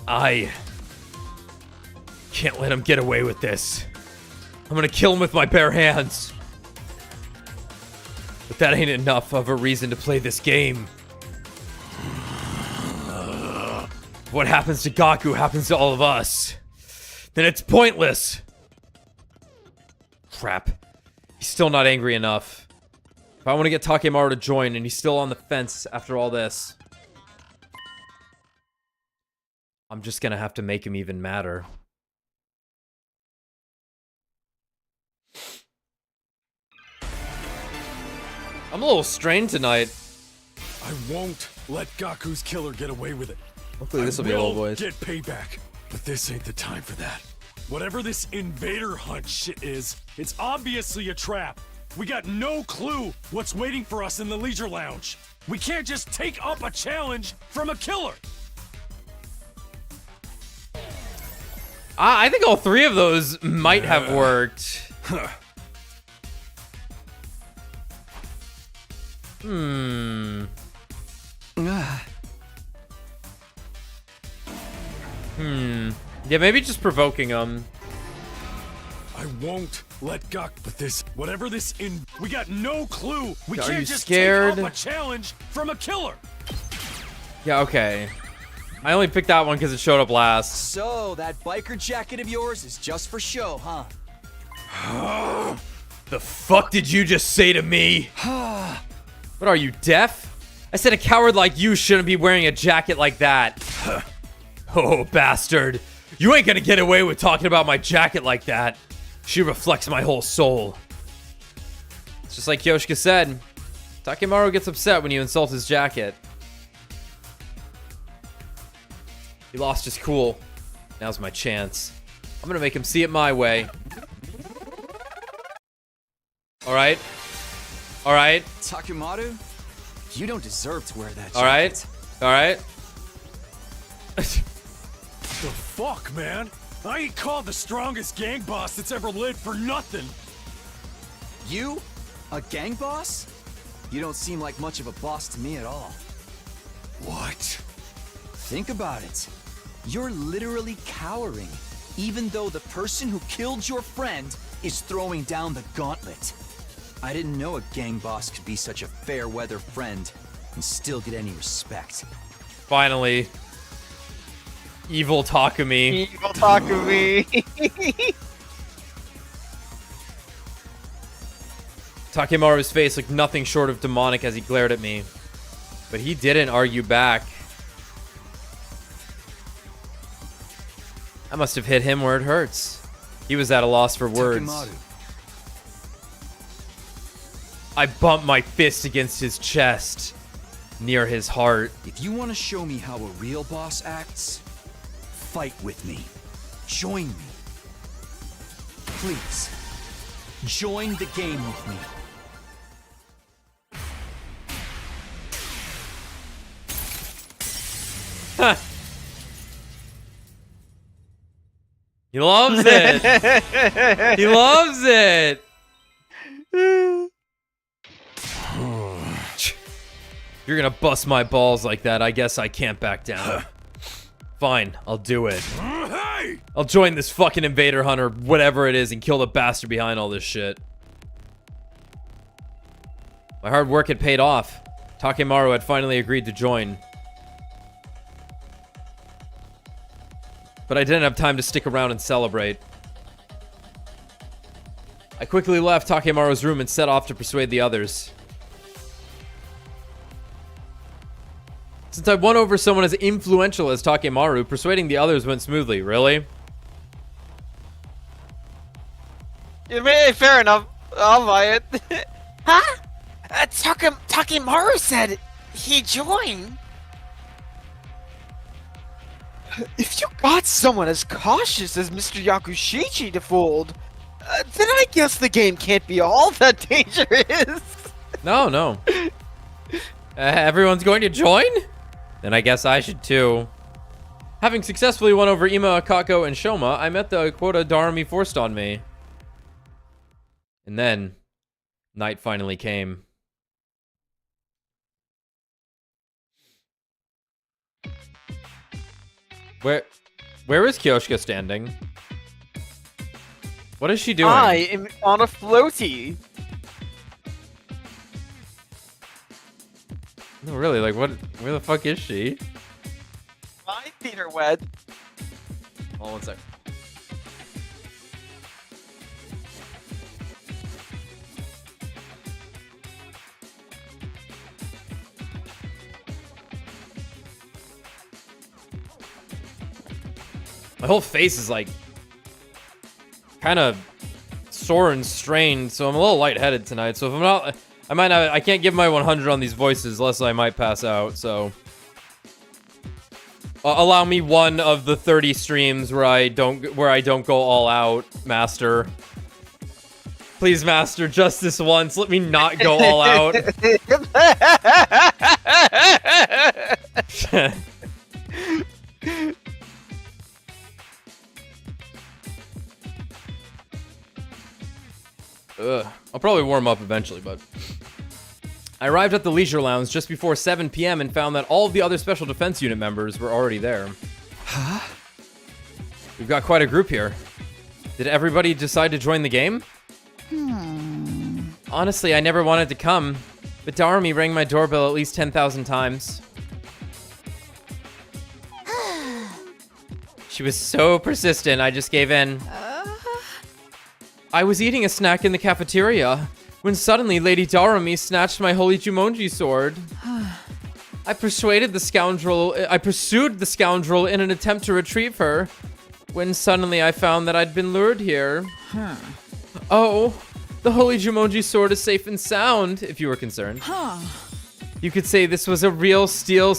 I can't let him get away with this. I'm gonna kill him with my bare hands. But that ain't enough of a reason to play this game. What happens to Gaku happens to all of us. Then it's pointless. Crap. He's still not angry enough. If I want to get Takemaru to join and he's still on the fence after all this, I'm just gonna have to make him even madder. I'm a little strained tonight. I won't let Gaku's killer get away with it. Hopefully this will be a little voice. Get payback, but this ain't the time for that. Whatever this invader hunt shit is, it's obviously a trap. We got no clue what's waiting for us in the leisure lounge. We can't just take up a challenge from a killer. I think all three of those might have worked. Yeah, maybe just provoking him. I won't let Gaku with this. Whatever this we got no clue. We Are can't you just scared? take up a challenge from a killer. Yeah, okay. I only picked that one because it showed up last. So, that biker jacket of yours is just for show, huh? The fuck did you just say to me? What are you, deaf? I said a coward like you shouldn't be wearing a jacket like that. Oh, bastard. You ain't gonna get away with talking about my jacket like that. She reflects my whole soul. It's just like Yoshika said. Takemaru gets upset when you insult his jacket. He lost his cool. Now's my chance. I'm gonna make him see it my way. Alright. Alright. Takemaru, you don't deserve to wear that jacket. Alright. Alright. The fuck, man? I ain't called the strongest gang boss that's ever lived for nothing. You? A gang boss? You don't seem like much of a boss to me at all. What? Think about it. You're literally cowering, even though the person who killed your friend is throwing down the gauntlet. I didn't know a gang boss could be such a fair-weather friend and still get any respect. Finally. Evil Takumi. Evil Takumi. Takemaru's face looked nothing short of demonic as he glared at me. But he didn't argue back. I must have hit him where it hurts. He was at a loss for words. Takemaru. I bumped my fist against his chest, near his heart. If you want to show me how a real boss acts, fight with me. Join me. Please. Join the game with me. He loves it. He loves it. You're gonna bust my balls like that. I guess I can't back down. Fine, I'll do it. Hey! I'll join this fucking invader hunter, whatever it is, and kill the bastard behind all this shit. My hard work had paid off. Takemaru had finally agreed to join. But I didn't have time to stick around and celebrate. I quickly left Takemaru's room and set off to persuade the others. Since I won over someone as influential as Takemaru, persuading the others went smoothly. Really? Fair enough. I'll buy it. Huh? Takemaru said he joined. If you got someone as cautious as Mr. Yakushichi to fold, then I guess the game can't be all that dangerous. No. Everyone's going to join? Then I guess I should too. Having successfully won over Ima, Kako, and Shoma, I met the quota Daram forced on me. And then, night finally came. Where is Kyoshika standing? What is she doing? I am on a floaty. No, really, like, what? Where the fuck is she? My feet are wet. Hold on one sec. My whole face is like kind of sore and strained, so I'm a little lightheaded tonight. So if I'm not, I can't give my 100 on these voices, lest I might pass out. So allow me one of the 30 streams where I don't go all out, Master. Please, Master, just this once. Let me not go all out. I'll probably warm up eventually, but... I arrived at the Leisure Lounge just before 7 p.m. and found that all of the other Special Defense Unit members were already there. Huh? We've got quite a group here. Did everybody decide to join the game? Honestly, I never wanted to come, but Darami rang my doorbell at least 10,000 times. She was so persistent, I just gave in. I was eating a snack in the cafeteria when suddenly Lady Darami snatched my holy Jumonji sword. I pursued the scoundrel in an attempt to retrieve her, when suddenly I found that I'd been lured here. Oh, the holy Jumonji sword is safe and sound, if you were concerned. You could say this was a real steal.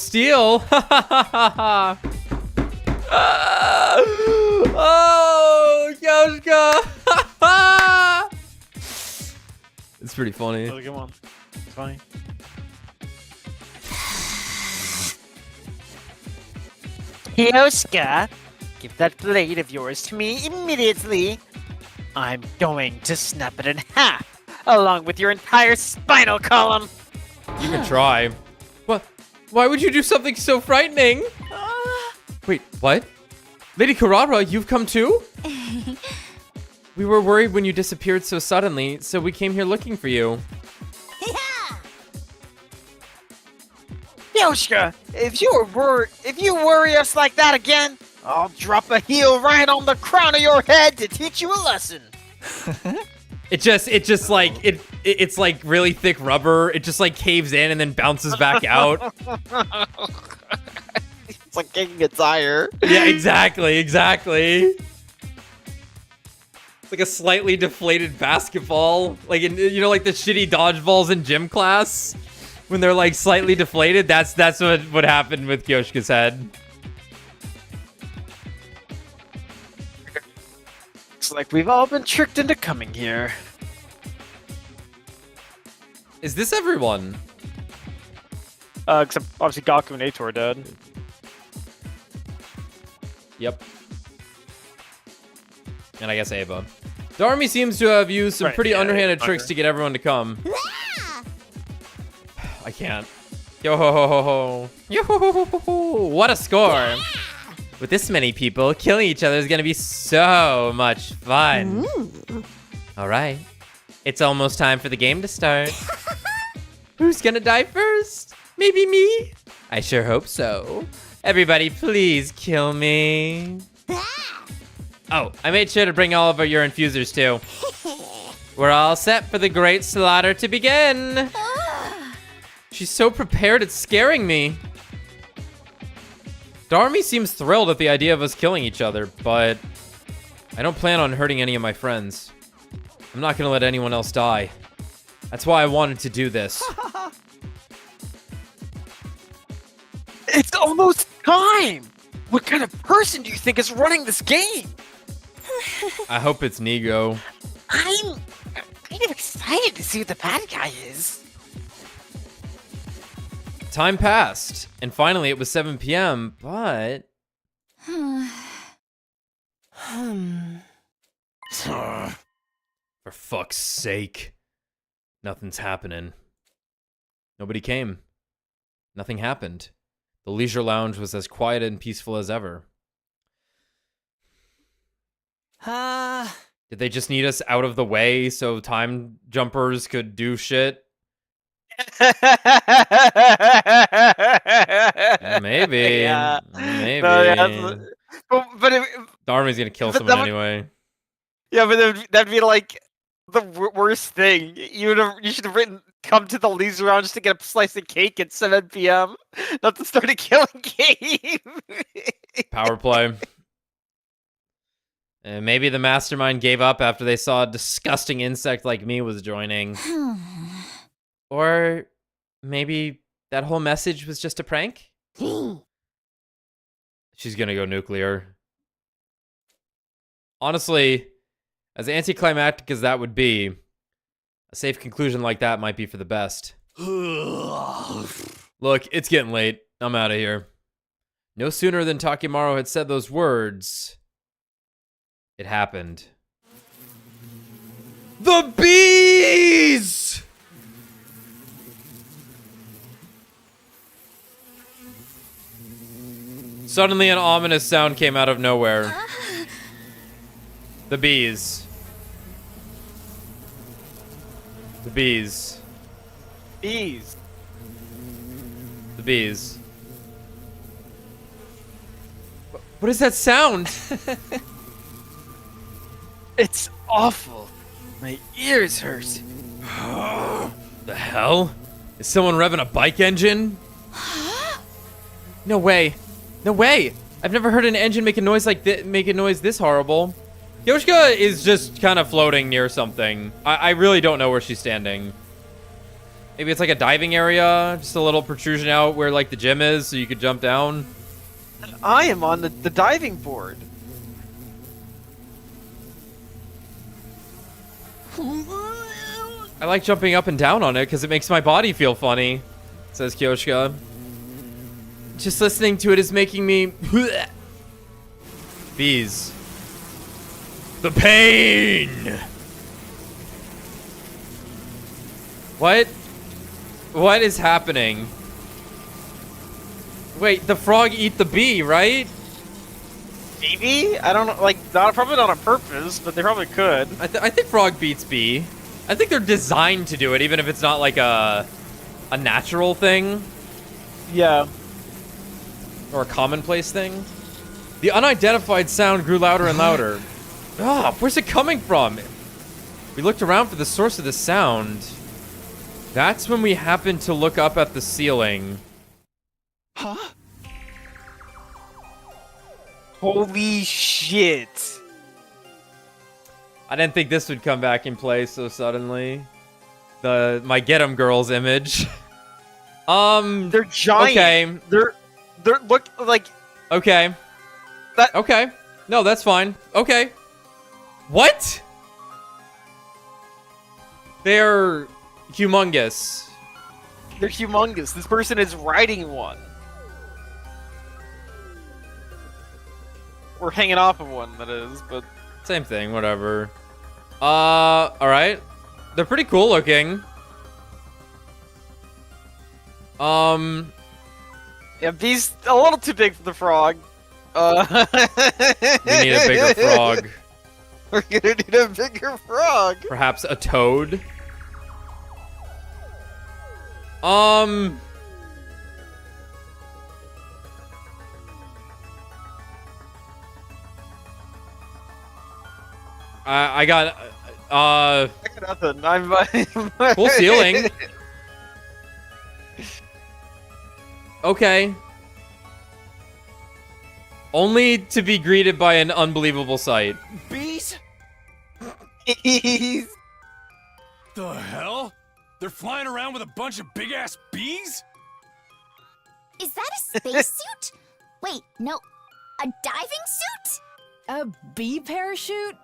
Oh, Yoshka! It's pretty funny. That was a good one. It's funny. Yoshka, give that blade of yours to me immediately. I'm going to snap it in half, along with your entire spinal column. You can try. What? Why would you do something so frightening? Wait, what? Lady Kurara, you've come too? We were worried when you disappeared so suddenly, so we came here looking for you. Yoshka, if you worry us like that again, I'll drop a heel right on the crown of your head to teach you a lesson. It's like really thick rubber. It just like caves in and then bounces back out. It's like kicking a tire. Yeah, exactly. It's like a slightly deflated basketball. Like in, like the shitty dodgeballs in gym class when they're like slightly deflated. That's what happened with Yoshika's head. Looks like we've all been tricked into coming here. Is this everyone? Except obviously Gaku and Ator are dead. Yep. And I guess Ava. The army seems to have used some pretty underhanded tricks to get everyone to come. I can't. Yo ho ho ho ho. Yo ho ho ho ho ho. What a score. With this many people, killing each other is gonna be so much fun. Alright. It's almost time for the game to start. Who's gonna die first? Maybe me? I sure hope so. Everybody, please kill me. Oh, I made sure to bring all of your infusers too. We're all set for the great slaughter to begin. She's so prepared, it's scaring me. Darami seems thrilled at the idea of us killing each other, but I don't plan on hurting any of my friends. I'm not gonna let anyone else die. That's why I wanted to do this. It's almost time! What kind of person do you think is running this game? I hope it's Nigo. I'm kind of excited to see what the bad guy is. Time passed, and finally it was 7 p.m., but... For fuck's sake. Nothing's happening. Nobody came. Nothing happened. The leisure lounge was as quiet and peaceful as ever. Did they just need us out of the way so time jumpers could do shit? Maybe. Yeah. Maybe. No, yeah, but Darmi's gonna kill but someone that would- anyway. yeah, but that'd be like the worst thing. You should have written come to the leisure lounge to get a slice of cake at 7 p.m. Not to start a killing game. Power play. And maybe the mastermind gave up after they saw a disgusting insect like me was joining. Or maybe that whole message was just a prank? She's gonna go nuclear. Honestly, as anticlimactic as that would be, a safe conclusion like that might be for the best. Look, it's getting late. I'm out of here. No sooner than Takemaru had said those words, it happened. The bees! Suddenly an ominous sound came out of nowhere. The bees. The bees. Bees. The bees. What is that sound? It's awful. My ears hurt. The hell? Is someone revving a bike engine? No way. No way. I've never heard an engine make a noise like this, make a noise this horrible. Yoshika is just kind of floating near something. I really don't know where she's standing. Maybe it's like a diving area, just a little protrusion out where like the gym is, so you could jump down. I am on the diving board. I like jumping up and down on it because it makes my body feel funny, says Kyoshika. Just listening to it is making me... Bees. The pain! What? What is happening? Wait, the frog eat the bee, right? Maybe? I don't know, like, probably not on purpose, but they probably could. I think frog beats bee. I think they're designed to do it, even if it's not like a natural thing. Yeah. Or a commonplace thing. The unidentified sound grew louder and louder. Ah, where's it coming from? We looked around for the source of the sound. That's when we happened to look up at the ceiling. Huh? Holy shit. I didn't think this would come back in play so suddenly. My Get 'em Girls image. They're giant. Okay. They're look like Okay. that. Okay. No, that's fine. Okay. What? They're humongous. They're humongous. This person is riding one. Or hanging off of one, that is, but... Same thing, whatever. Alright. They're pretty cool looking. Yeah, bees a little too big for the frog. We need a bigger frog. We're gonna need a bigger frog. Perhaps a toad? I got, I got nothing. I'm cool ceiling. Okay. Only to be greeted by an unbelievable sight. Bees? Bees. The hell? They're flying around with a bunch of big-ass bees? Is that a spacesuit? Wait, no. A diving suit? A bee parachute?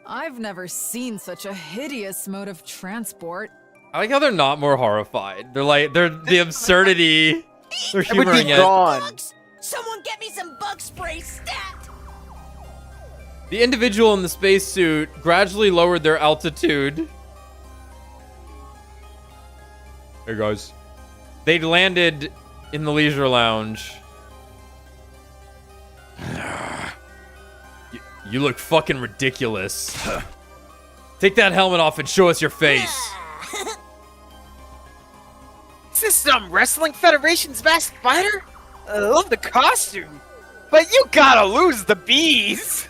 I've never seen such a hideous mode of transport. I like how they're not more horrified. They're the absurdity. They're I would be humoring it. gone. Bugs! Someone get me some bug spray stat! The individual in the spacesuit gradually lowered their altitude. Hey guys. They'd landed in the leisure lounge. You look fucking ridiculous. Take that helmet off and show us your face. Is this some Wrestling Federation's masked fighter? I love the costume. But you gotta lose the bees.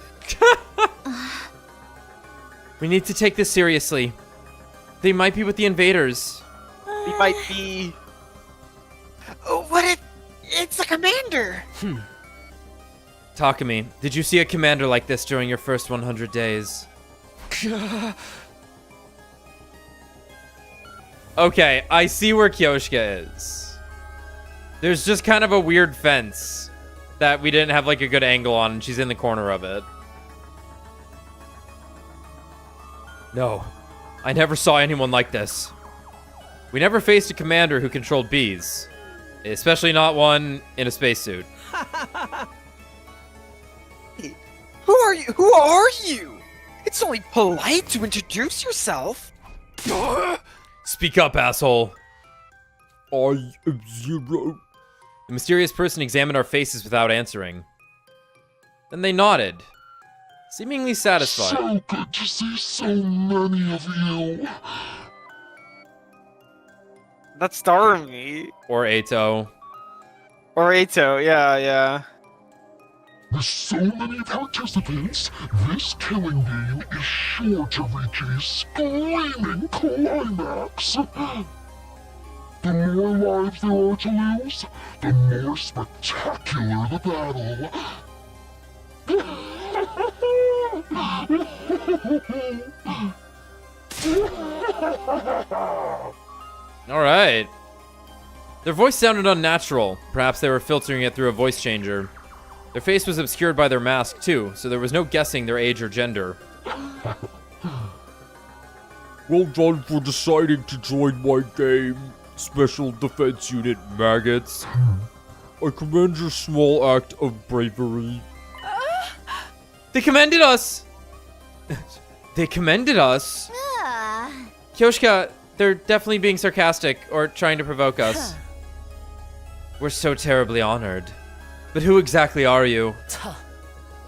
We need to take this seriously. They might be with the invaders. He might be. Oh, what if it's a commander? Takemi, did you see a commander like this during your first 100 days? Okay, I see where Kyoshika is. There's just kind of a weird fence that we didn't have like a good angle on, and she's in the corner of it. No, I never saw anyone like this. We never faced a commander who controlled bees, especially not one in a spacesuit. Who are you? Who are you? It's only polite to introduce yourself. Speak up, asshole. I am Zero. The mysterious person examined our faces without answering. Then they nodded. Seemingly satisfied. So good to see so many of you. That's Darmy. Or Ato. Or Ato, yeah. With so many participants, this killing game is sure to reach a screaming climax. The more lives there are to lose, the more spectacular the battle. Alright. Their voice sounded unnatural. Perhaps they were filtering it through a voice changer. Their face was obscured by their mask, too, so there was no guessing their age or gender. Well done for deciding to join my game, Special Defense Unit maggots. I commend your small act of bravery. They commended us! They commended us? Kyoshika, they're definitely being sarcastic or trying to provoke us. We're so terribly honored. But who exactly are you?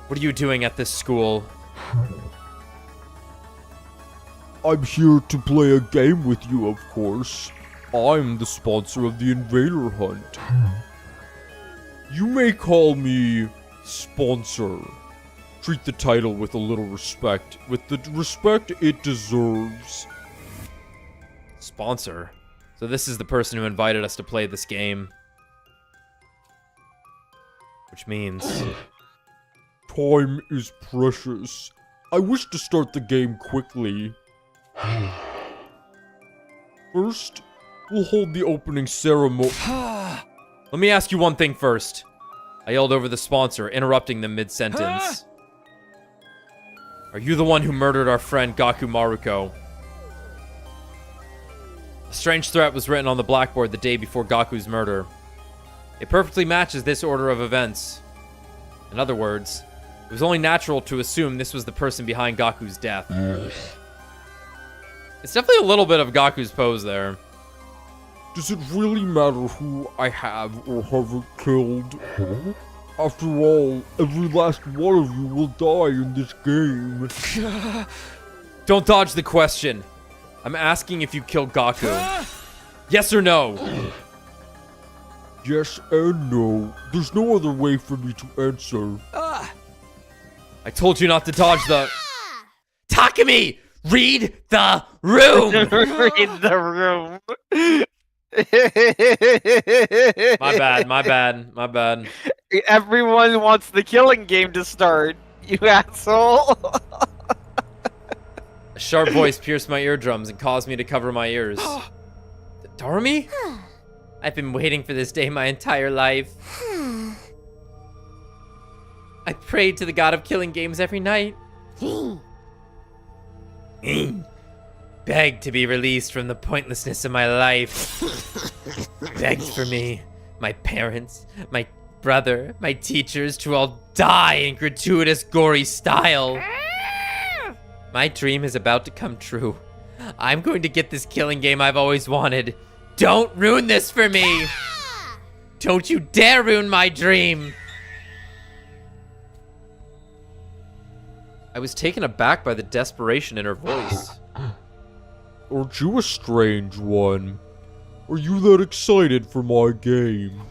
What are you doing at this school? I'm here to play a game with you, of course. I'm the sponsor of the Invader Hunt. You may call me sponsor. Treat the title with a little respect, with the respect it deserves. Sponsor? So this is the person who invited us to play this game. Which means... Time is precious. I wish to start the game quickly. First, we'll hold the opening ceremony. Let me ask you one thing first. I yelled over the sponsor, interrupting them mid-sentence. Are you the one who murdered our friend Gaku Maruko? A strange threat was written on the blackboard the day before Gaku's murder. It perfectly matches this order of events. In other words, it was only natural to assume this was the person behind Gaku's death. It's definitely a little bit of Gaku's pose there. Does it really matter who I have or haven't killed? After all, every last one of you will die in this game. Don't dodge the question. I'm asking if you killed Gaku. Yes or no? Yes and no. There's no other way for me to answer. I told you not to dodge the... Takemi! Read the room! Read the room. My bad. Everyone wants the killing game to start, you asshole. A sharp voice pierced my eardrums and caused me to cover my ears. Darami? I've been waiting for this day my entire life. I prayed to the god of killing games every night. Begged to be released from the pointlessness of my life. Begged for me, my parents, my brother, my teachers to all die in gratuitous, gory style. My dream is about to come true. I'm going to get this killing game I've always wanted. Don't ruin this for me! Don't you dare ruin my dream! I was taken aback by the desperation in her voice. Aren't you a strange one? Are you that excited for my game?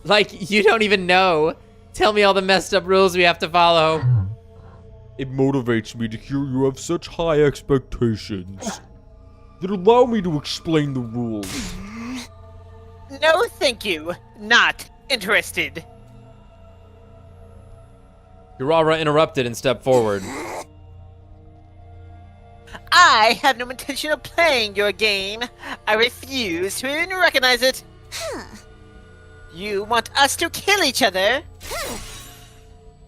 Like, you don't even know. Tell me all the messed up rules we have to follow. It motivates me to hear you have such high expectations. Then allow me to explain the rules. No, thank you. Not interested. Kurara interrupted and stepped forward. I have no intention of playing your game. I refuse to even recognize it. You want us to kill each other?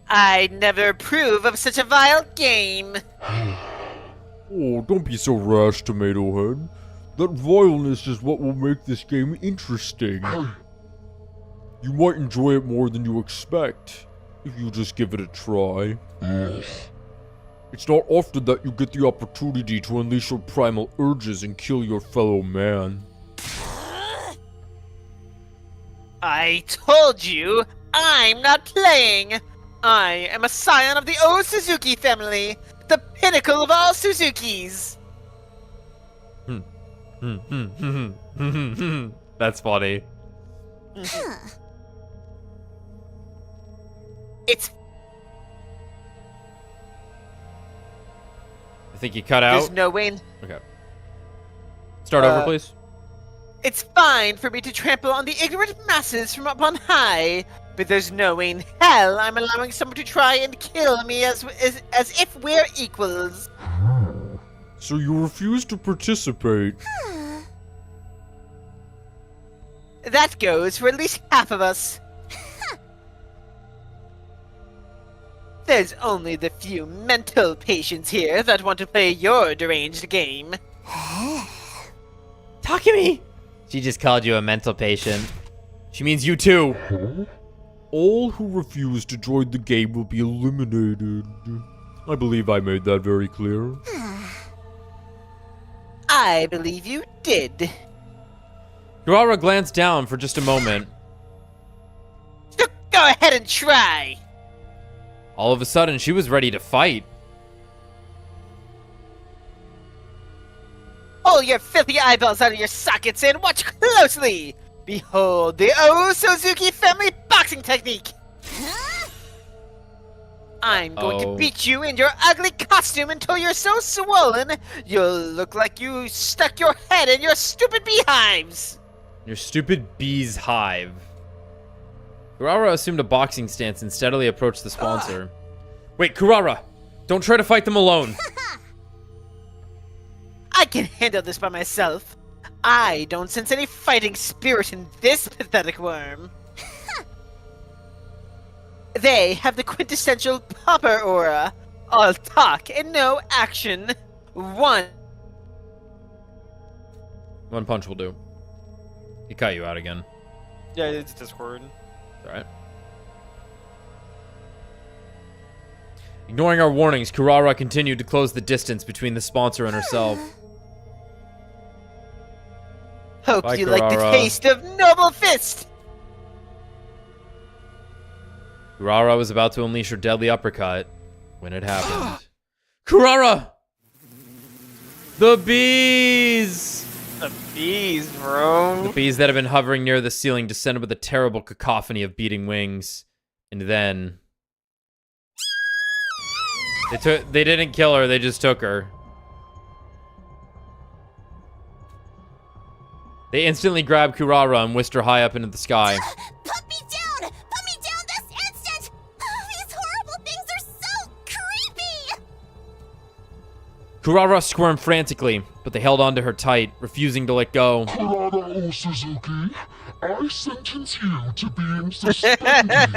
I'd never approve of such a vile game. Oh, don't be so rash, Tomato Head. That vileness is what will make this game interesting. You might enjoy it more than you expect, if you just give it a try. It's not often that you get the opportunity to unleash your primal urges and kill your fellow man. I told you, I'm not playing. I am a scion of the O Suzuki family, the pinnacle of all Suzukis. That's funny. It's I think you cut out. There's no way. Okay. Start over, please. It's fine for me to trample on the ignorant masses from up on high, but there's no way in hell I'm allowing someone to try and kill me as if we're equals. So you refuse to participate? That goes for at least half of us. There's only the few mental patients here that want to play your deranged game. Takemi! She just called you a mental patient. She means you too. Huh? All who refuse to join the game will be eliminated. I believe I made that very clear. I believe you did. Kurara glanced down for just a moment. So go ahead and try. All of a sudden, she was ready to fight. Pull your filthy eyeballs out of your sockets and watch closely! Behold the O Suzuki family boxing technique! I'm going to beat you in your ugly costume until you're so swollen, you'll look like you stuck your head in your stupid beehives! Your stupid bee's hive. Kurara assumed a boxing stance and steadily approached the sponsor. Wait, Kurara! Don't try to fight them alone! I can handle this by myself. I don't sense any fighting spirit in this pathetic worm. They have the quintessential popper aura. All talk and no action. One punch will do. He cut you out again. Yeah, it's Discord. Alright. Ignoring our warnings, Kurara continued to close the distance between the sponsor and herself. Hope Bye, you like the Kurara. taste of Noble Fist! Kurara was about to unleash her deadly uppercut when it happened. Kurara! The bees! The bees, bro. The bees that have been hovering near the ceiling descended with a terrible cacophony of beating wings. And then... They didn't kill her, they just took her. They instantly grabbed Kurara and whisked her high up into the sky. Put me down! Put me down this instant! These horrible things are so creepy! Kurara squirmed frantically, but they held onto her tight, refusing to let go. Kurara O Suzuki, I sentence you to being suspended.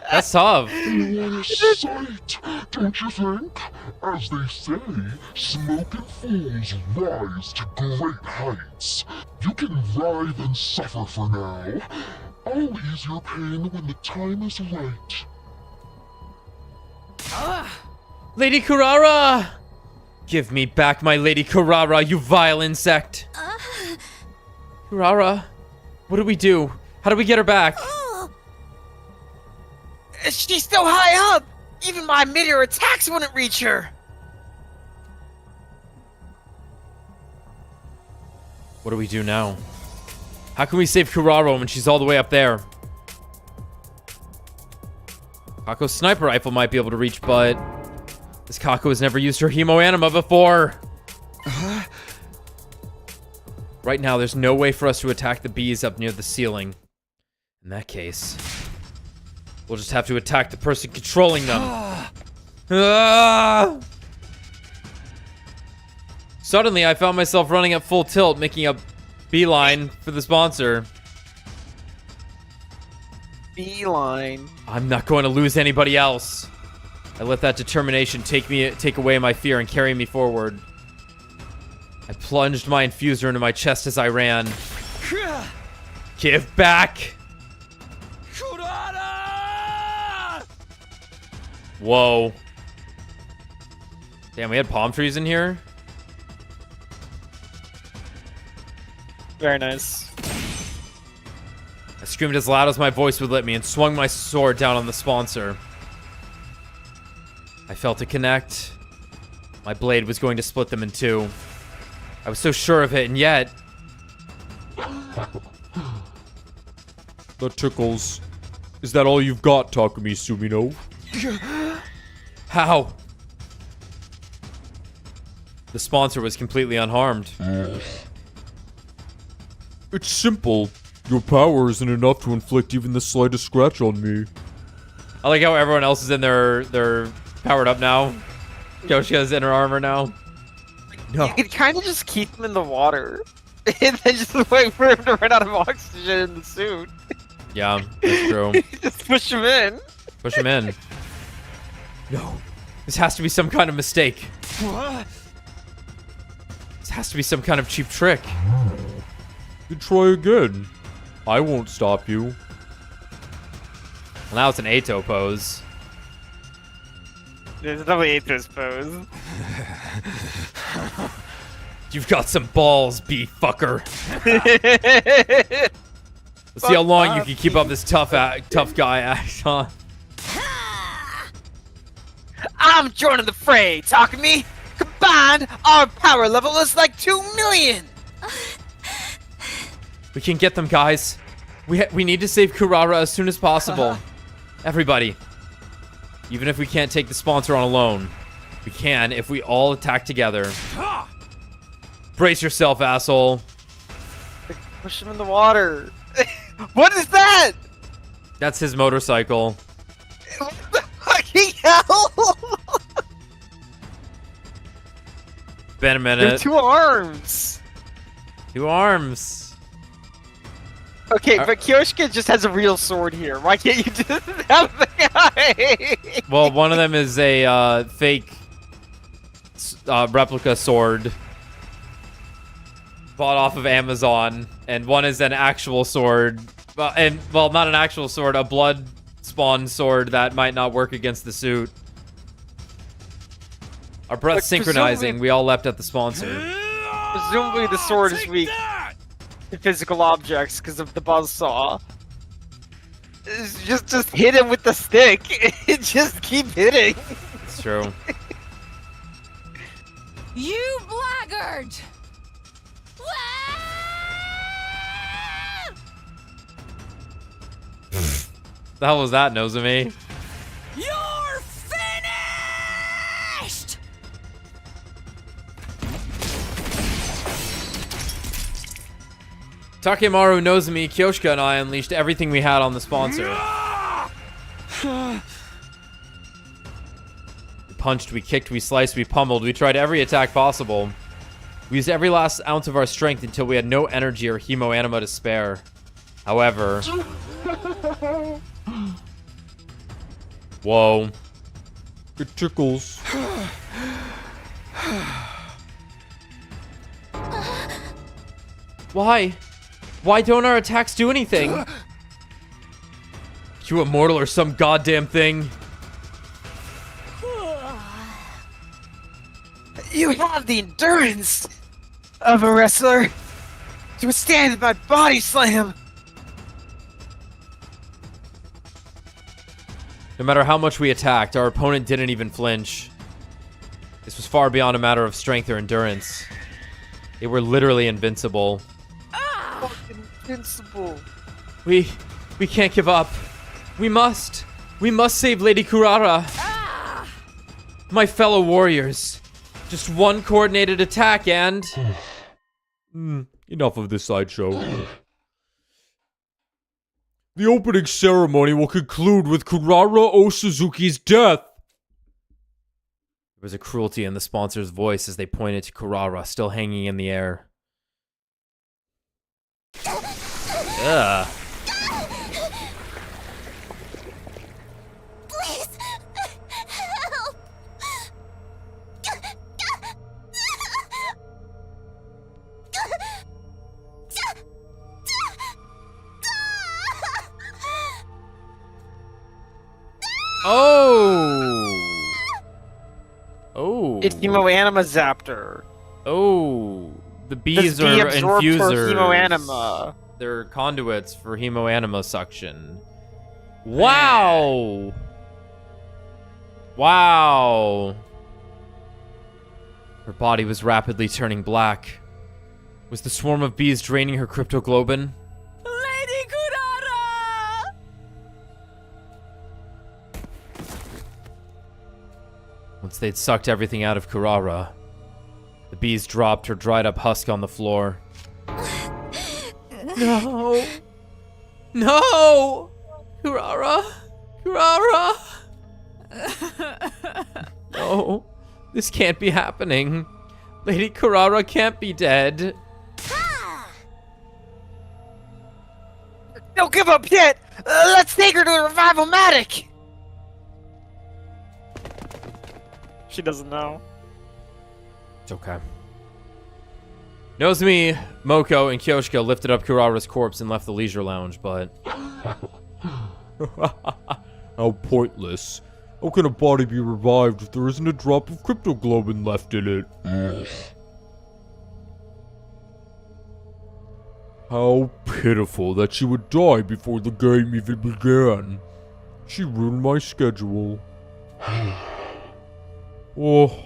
That's tough. What a sight, don't you think? As they say, smoke and fools rise to great heights. You can writhe and suffer for now. I'll ease your pain when the time is right. Lady Kurara! Give me back my Lady Kurara, you vile insect! Kurara, what do we do? How do we get her back? She's so high up! Even my mid-air attacks wouldn't reach her! What do we do now? How can we save Kurara when she's all the way up there? Kako's sniper rifle might be able to reach, but... this Kako has never used her Hemo Anima before! Right now, there's no way for us to attack the bees up near the ceiling. In that case, we'll just have to attack the person controlling them. Ah! Suddenly, I found myself running at full tilt, making a beeline for the sponsor. Beeline. I'm not going to lose anybody else. I let that determination take away my fear and carry me forward. I plunged my infuser into my chest as I ran. Give back! Kurara! Whoa. Damn, we had palm trees in here? Very nice. I screamed as loud as my voice would let me and swung my sword down on the sponsor. I felt it connect. My blade was going to split them in two. I was so sure of it, and yet... That tickles. Is that all you've got, Takumi Sumino? How? The sponsor was completely unharmed. It's simple. Your power isn't enough to inflict even the slightest scratch on me. I like how everyone else is in their powered up now. Yoshika's in her armor now. No. You could kind of just keep him in the water. And then just wait for him to run out of oxygen in the suit. Yeah, that's true. Just push him in. Push him in. No. This has to be some kind of mistake. This has to be some kind of cheap trick. You try again. I won't stop you. Well, now it's an Ato pose. There's definitely Aeto's pose. You've got some balls, beef fucker. Let's see how long you can keep up this tough guy act, huh? I'm joining the fray, Takumi! Combined, our power level is like 2 million! We can get them, guys. We need to save Kurara as soon as possible. Everybody. Even if we can't take the sponsor on alone, we can if we all attack together. Brace yourself, asshole. Push him in the water. What is that? That's his motorcycle. What the fucking hell? Been a There are minute. 2 arms. 2 arms. Okay, but Kyoshika just has a real sword here. Why can't you just have the guy? Well, one of them is a fake replica sword bought off of Amazon, and one is an actual sword. Well, not an actual sword, a blood spawn sword that might not work against the suit. Our breath Like, synchronizing, presumably- we all leapt at the sponsor. Presumably the sword is weak to physical objects because of the buzzsaw. Just hit him with the stick. Just keep hitting. It's true. You blackguard! The hell was that, Nozomi? You're finished! Takemaru, Nozomi, Kyoshika, and I unleashed everything we had on the sponsor. We punched, we kicked, we sliced, we pummeled, we tried every attack possible. We used every last ounce of our strength until we had no energy or hemoanima to spare. However... Whoa. It tickles. Why? Why don't our attacks do anything? You immortal or some goddamn thing? You have the endurance of a wrestler to withstand my body slam. No matter how much we attacked, our opponent didn't even flinch. This was far beyond a matter of strength or endurance. They were literally invincible. Invincible. We can't give up. We must save Lady Kurara. My fellow warriors. Just one coordinated attack and... Enough of this sideshow. The opening ceremony will conclude with Kurara Osuzuki's death. There was a cruelty in the sponsor's voice as they pointed to Kurara, still hanging in the air. Ugh. Please, help! Oh! Oh. It's Hemoanima Zaptor. Oh. The This bees bee are absorbs her infusers. Hemoanima. They're conduits for hemoanima suction. Wow! Wow. Her body was rapidly turning black. Was the swarm of bees draining her cryptoglobin? Lady Kurara! Once they'd sucked everything out of Kurara, the bees dropped her dried up husk on the floor. No! No! Kurara! Kurara! No, this can't be happening. Lady Kurara can't be dead. Don't give up yet! Let's take her to the revival-matic! She doesn't know. It's okay. Nozomi, Moko, and Kyoshiko lifted up Kurara's corpse and left the leisure lounge, but... How pointless. How can a body be revived if there isn't a drop of cryptoglobin left in it? How pitiful that she would die before the game even began. She ruined my schedule. Oh,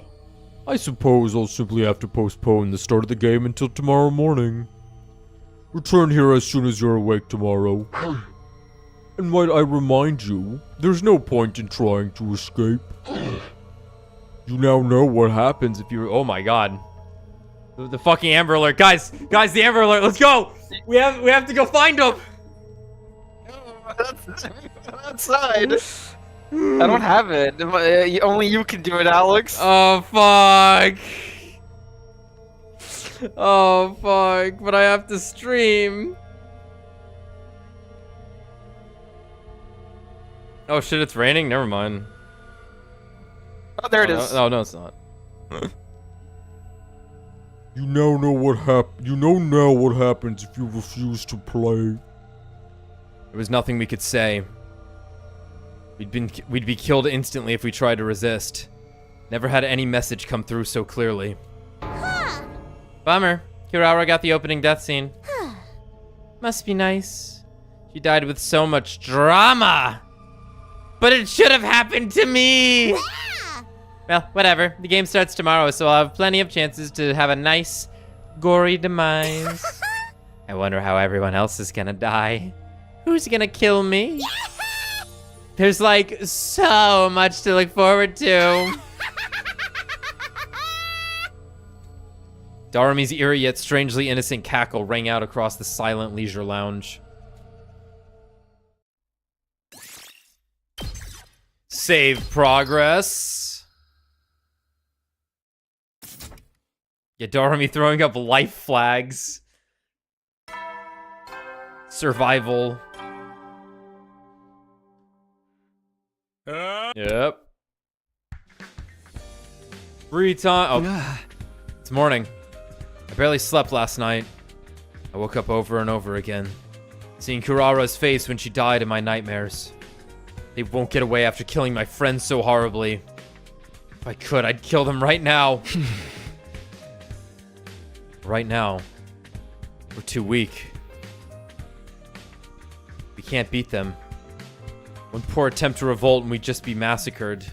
I suppose I'll simply have to postpone the start of the game until tomorrow morning. Return here as soon as you're awake tomorrow. And might I remind you, there's no point in trying to escape. You now know what happens if you're... Oh my god. The fucking Amber Alert. Guys, the Amber Alert, let's go! We have to go find him! Outside. I don't have it. Only you can do it, Alex. Oh, fuck. Oh, fuck. But I have to stream. Oh, shit, it's raining? Never mind. Oh, there it is. No, it's not. You now know what happens if you refuse to play. There was nothing we could say. We'd be killed instantly if we tried to resist. Never had any message come through so clearly. Huh. Bummer. Kurara got the opening death scene. Must be nice. She died with so much drama. But it should have happened to me. Yeah. Well, whatever. The game starts tomorrow, so I'll have plenty of chances to have a nice, gory demise. I wonder how everyone else is gonna die. Who's gonna kill me? There's like so much to look forward to. Darami's eerie yet strangely innocent cackle rang out across the silent leisure lounge. Save progress. Yeah, Darami throwing up life flags. Survival. Yep. Free time. Oh, it's morning. I barely slept last night. I woke up over and over again, seeing Kurara's face when she died in my nightmares. They won't get away after killing my friends so horribly. If I could, I'd kill them right now. Right now, we're too weak. We can't beat them. One poor attempt to revolt and we'd just be massacred.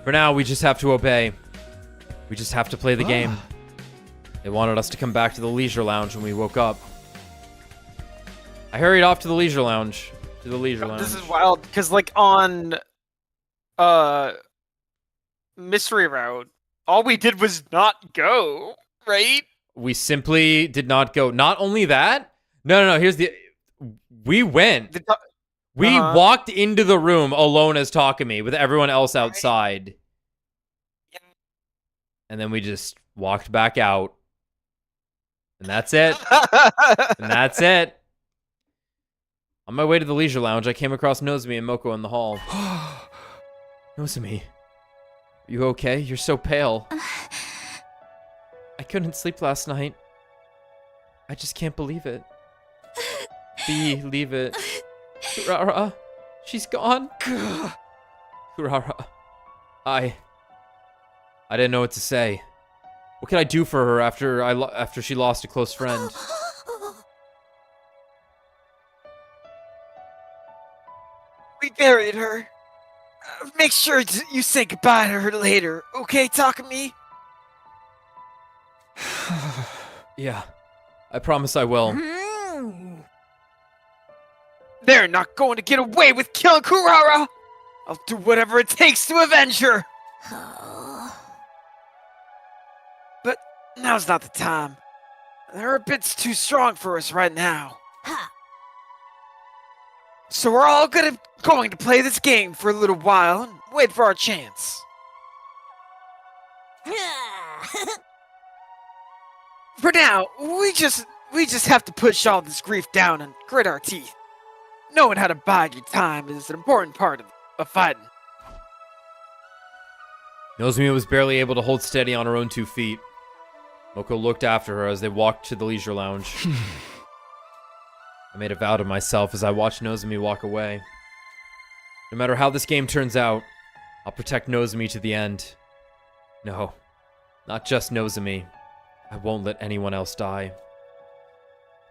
For now, we just have to obey. We just have to play the game. They wanted us to come back to the leisure lounge when we woke up. I hurried off to the leisure lounge. This is wild, because like on Mystery Route, all we did was not go, right? We simply did not go. Not only that, no. Here's the. We went. We walked into the room alone as Takemi with everyone else outside, and then we just walked back out, and that's it. And that's it. On my way to the leisure lounge, I came across Nozomi and Moko in the hall. Nozomi, are you okay? You're so pale. I couldn't sleep last night. I just can't believe it. Believe it. Kurara, she's gone. Kurara, I didn't know what to say. What can I do for her after she lost a close friend? buried her. Make sure you say goodbye to her later, okay, Takemi? Yeah, I promise I will. They're not going to get away with killing Kurara! I'll do whatever it takes to avenge her! But now's not the time. They're a bit too strong for us right now. So we're all going to play this game for a little while and wait for our chance. For now, we just have to push all this grief down and grit our teeth. Knowing how to bide your time is an important part of fighting. Nozomi was barely able to hold steady on her own 2 feet. Moko looked after her as they walked to the leisure lounge. I made a vow to myself as I watched Nozomi walk away. No matter how this game turns out, I'll protect Nozomi to the end. No, not just Nozomi. I won't let anyone else die.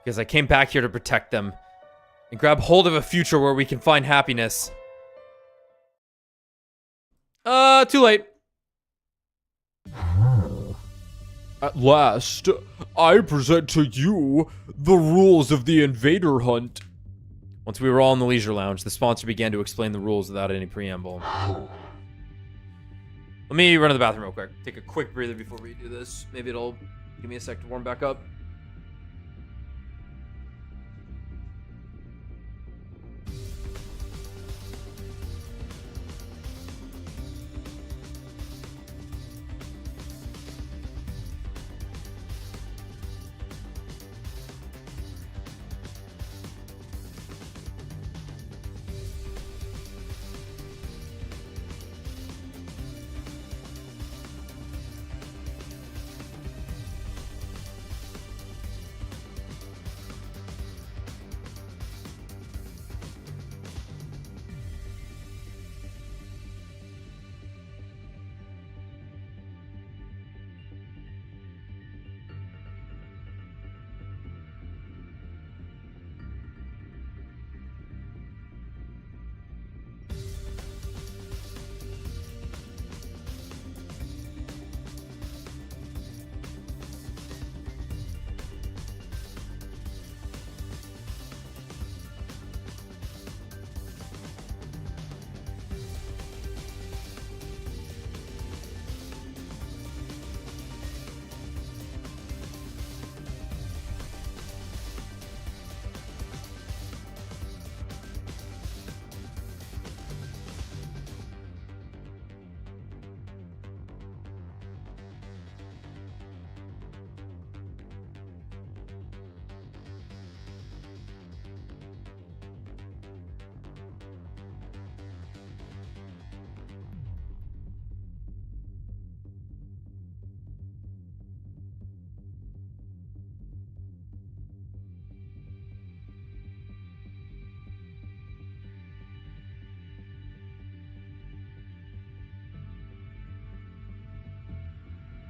Because I came back here to protect them and grab hold of a future where we can find happiness. Too late. At last, I present to you the rules of the invader hunt. Once we were all in the leisure lounge, the sponsor began to explain the rules without any preamble. Let me run to the bathroom real quick. Take a quick breather before we do this. Maybe it'll give me a sec to warm back up.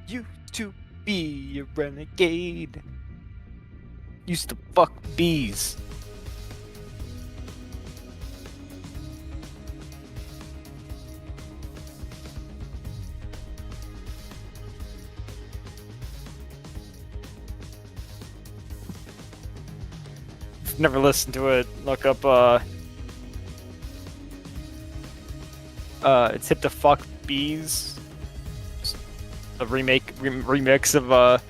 Used to be a renegade. Used to fuck bees. Never listened to it. Look up it's Hip to Fuck Bees. A remix of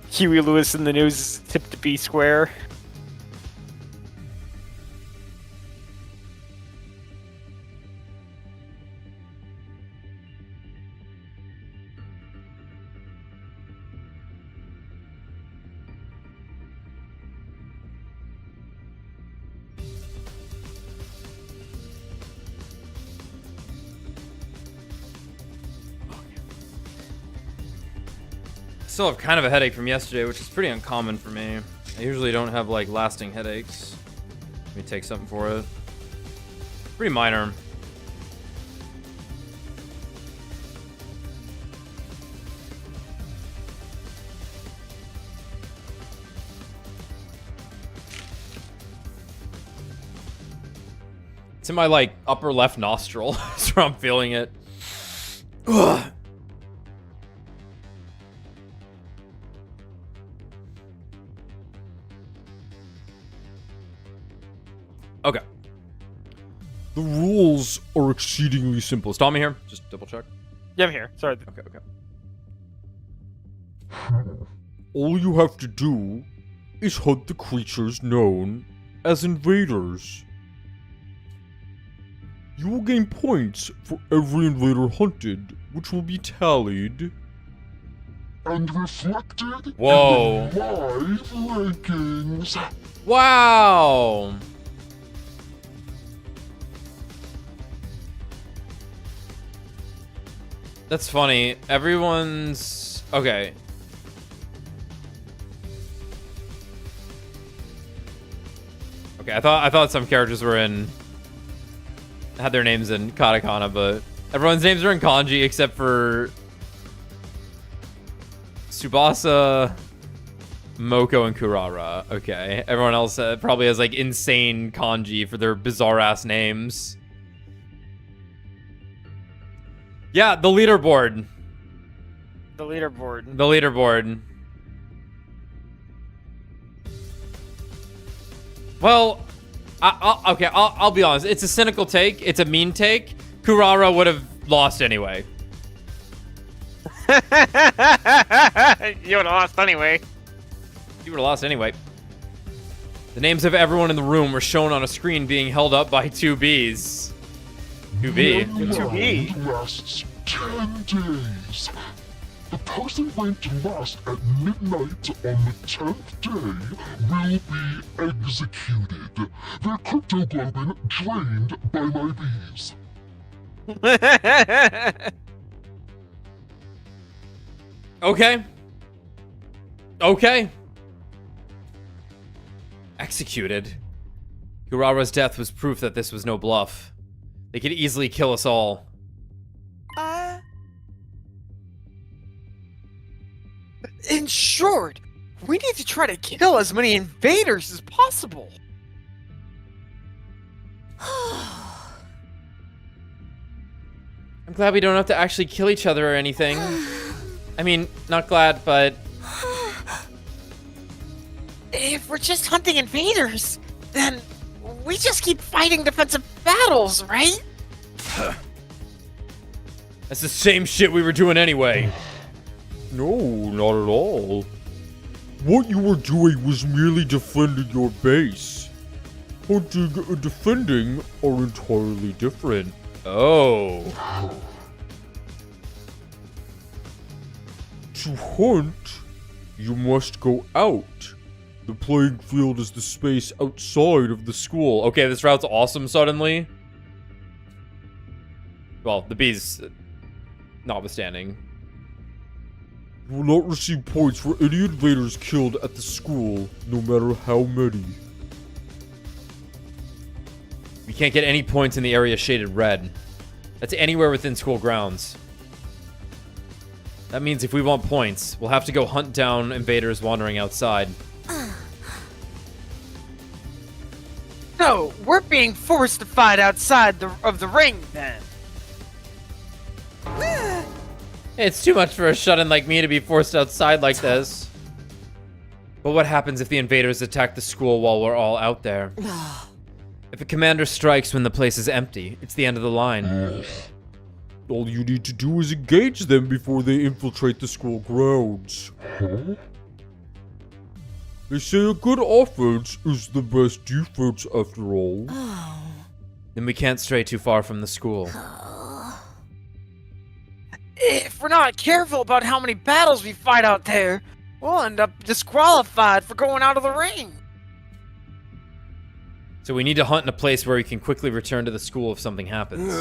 Huey Lewis in the News' Tip to Be Square. Still have kind of a headache from yesterday, which is pretty uncommon for me. I usually don't have like lasting headaches. Let me take something for it. Pretty minor. It's in my, like, upper left nostril. That's where I'm feeling it. Ugh. Okay. The rules are exceedingly simple. Is Tommy here? Just double check. Yeah, I'm here. Sorry. Okay, okay. All you have to do is hunt the creatures known as invaders. You will gain points for every invader hunted, which will be tallied And reflected Whoa. in the live rankings. Wow. That's funny. Everyone's okay. Okay, I thought some characters were had their names in katakana, but everyone's names are in kanji except for Subasa, Moko, and Kurara. Okay, everyone else probably has like insane kanji for their bizarre ass names. Yeah, the leaderboard. The leaderboard. The leaderboard. Well, I'll be honest. It's a cynical take. It's a mean take. Kurara would have lost anyway. You would have lost anyway. You would have lost anyway. The names of everyone in the room were shown on a screen being held up by two Bs. 2B. The 2B. round lasts 10 days. The person ranked last at midnight on the 10th day will be executed. Their cryptoglobin drained by my bees. Okay. Okay. Executed. Kurara's death was proof that this was no bluff. They could easily kill us all. In short, we need to try to kill as many invaders as possible. I'm glad we don't have to actually kill each other or anything. I mean, not glad, but... If we're just hunting invaders, then we just keep fighting defensive battles, right? That's the same shit we were doing anyway. No, not at all. What you were doing was merely defending your base. Hunting and defending are entirely different. Oh. To hunt, you must go out. The playing field is the space outside of the school. Okay, this route's awesome suddenly. Well, the bees notwithstanding. You will not receive points for any invaders killed at the school, no matter how many. We can't get any points in the area shaded red. That's anywhere within school grounds. That means if we want points, we'll have to go hunt down invaders wandering outside. So, we're being forced to fight outside of the ring, then. It's too much for a shut-in like me to be forced outside like this. But what happens if the invaders attack the school while we're all out there? If a commander strikes when the place is empty, it's the end of the line. All you need to do is engage them before they infiltrate the school grounds. Huh? They say a good offense is the best defense after all. Then we can't stray too far from the school. If we're not careful about how many battles we fight out there, we'll end up disqualified for going out of the ring. So we need to hunt in a place where we can quickly return to the school if something happens.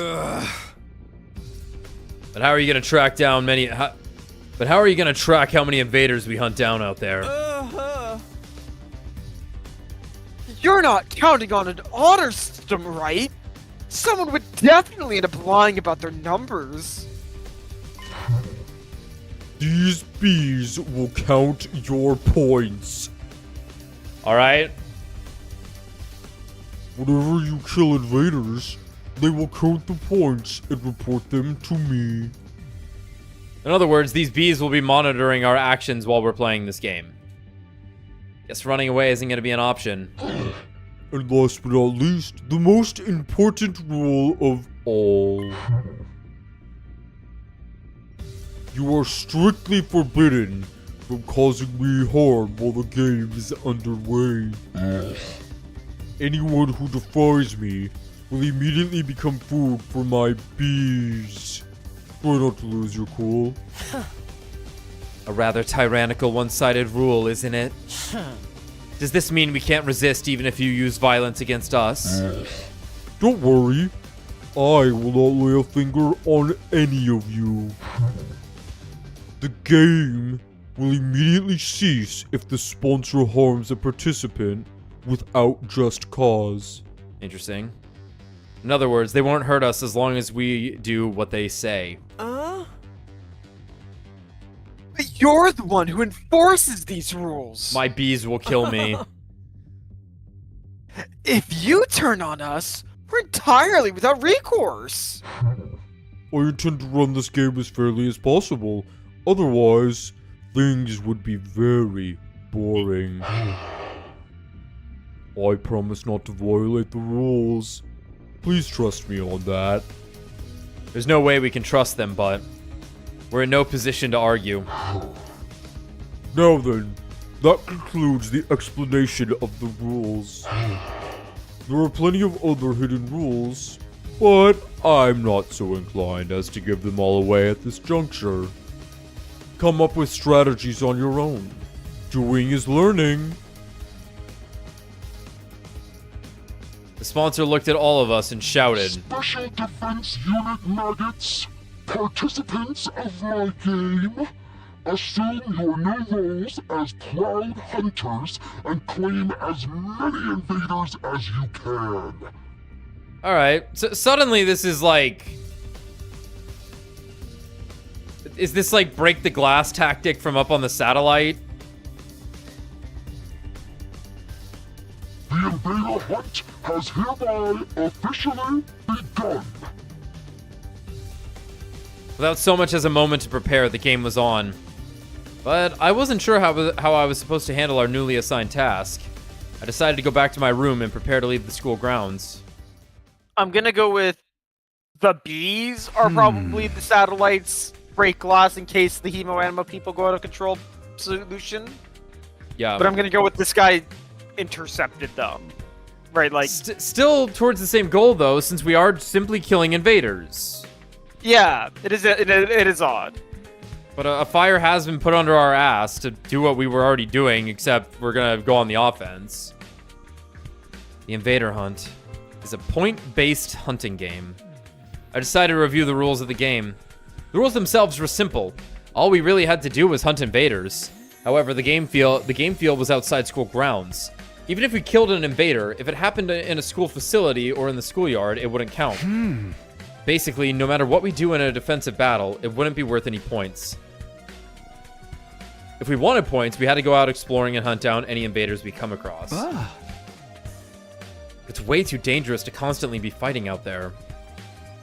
But how are you gonna track down But how are you gonna track how many invaders we hunt down out there? You're not counting on an honor system, right? Someone would definitely end up lying about their numbers. These bees will count your points. All right. Whenever you kill invaders, they will count the points and report them to me. In other words, these bees will be monitoring our actions while we're playing this game. Guess running away isn't going to be an option. And last but not least, the most important rule of all. You are strictly forbidden from causing me harm while the game is underway. Anyone who defies me will immediately become food for my bees. Try not to lose your cool. A rather tyrannical, one-sided rule, isn't it? Does this mean we can't resist even if you use violence against us? Don't worry. I will not lay a finger on any of you. The game will immediately cease if the sponsor harms a participant without just cause. Interesting. In other words, they won't hurt us as long as we do what they say. But you're the one who enforces these rules. My bees will kill me. If you turn on us, we're entirely without recourse. I intend to run this game as fairly as possible. Otherwise, things would be very boring. I promise not to violate the rules. Please trust me on that. There's no way we can trust them, but we're in no position to argue. Now then, that concludes the explanation of the rules. There are plenty of other hidden rules, but I'm not so inclined as to give them all away at this juncture. Come up with strategies on your own. Doing is learning. The sponsor looked at all of us and shouted, Special Defense Unit maggots, participants of my game, assume your new roles as proud hunters and claim as many invaders as you can. Alright, so suddenly this is like... Is this like break the glass tactic from up on the satellite? The invader hunt has hereby officially begun. Without so much as a moment to prepare, the game was on. But I wasn't sure how I was supposed to handle our newly assigned task. I decided to go back to my room and prepare to leave the school grounds. I'm gonna go with the bees are probably the satellites break glass in case the hemo-anima people go out of control solution. Yeah. But I'm gonna go with this guy intercepted them. Right, like... Still towards the same goal, though, since we are simply killing invaders. Yeah, it is odd. But a fire has been put under our ass to do what we were already doing, except we're gonna go on the offense. The Invader Hunt is a point-based hunting game. I decided to review the rules of the game. The rules themselves were simple. All we really had to do was hunt invaders. However, the game field was outside school grounds. Even if we killed an invader, if it happened in a school facility or in the schoolyard, it wouldn't count. Basically, no matter what we do in a defensive battle, it wouldn't be worth any points. If we wanted points, we had to go out exploring and hunt down any invaders we come across. It's way too dangerous to constantly be fighting out there.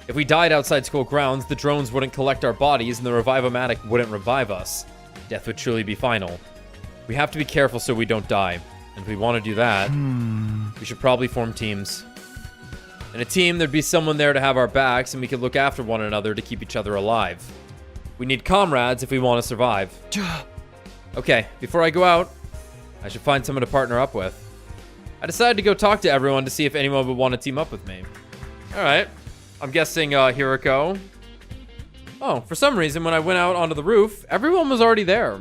If we died outside school grounds, the drones wouldn't collect our bodies and the Revive-O-Matic wouldn't revive us. Death would truly be final. We have to be careful so we don't die. And if we want to do that, we should probably form teams. In a team, there'd be someone there to have our backs, and we could look after one another to keep each other alive. We need comrades if we want to survive. Okay, before I go out, I should find someone to partner up with. I decided to go talk to everyone to see if anyone would want to team up with me. Alright, I'm guessing Hiroko. Oh, for some reason, when I went out onto the roof, everyone was already there.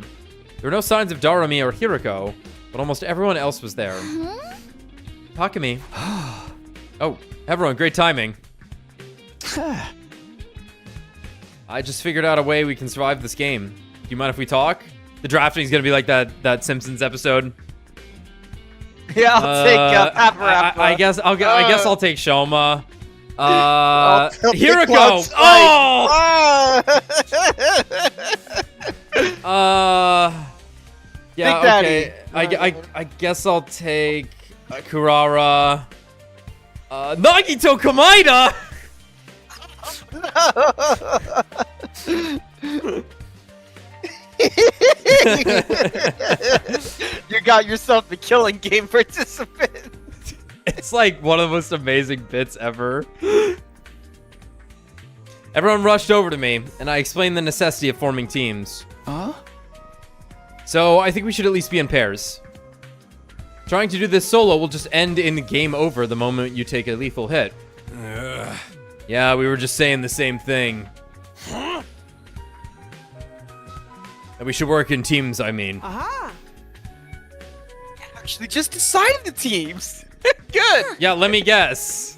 There were no signs of Darami or Hiroko, but almost everyone else was there. Takemi. Oh, everyone, great timing. I just figured out a way we can survive this game. Do you mind if we talk? The drafting is gonna be like that Simpsons episode. Yeah, I'll take Paparappa. I guess I'll take Shoma. Hiroko! Yeah, Big okay. I guess I'll take Kurara. Nagito Kamaida! You got yourself a killing game participant. It's like one of the most amazing bits ever. Everyone rushed over to me, and I explained the necessity of forming teams. Huh? So I think we should at least be in pairs. Trying to do this solo will just end in game over the moment you take a lethal hit. Yeah, we were just saying the same thing. That we should work in teams, I mean. Aha! Actually, just decided the teams. Good. Yeah, let me guess.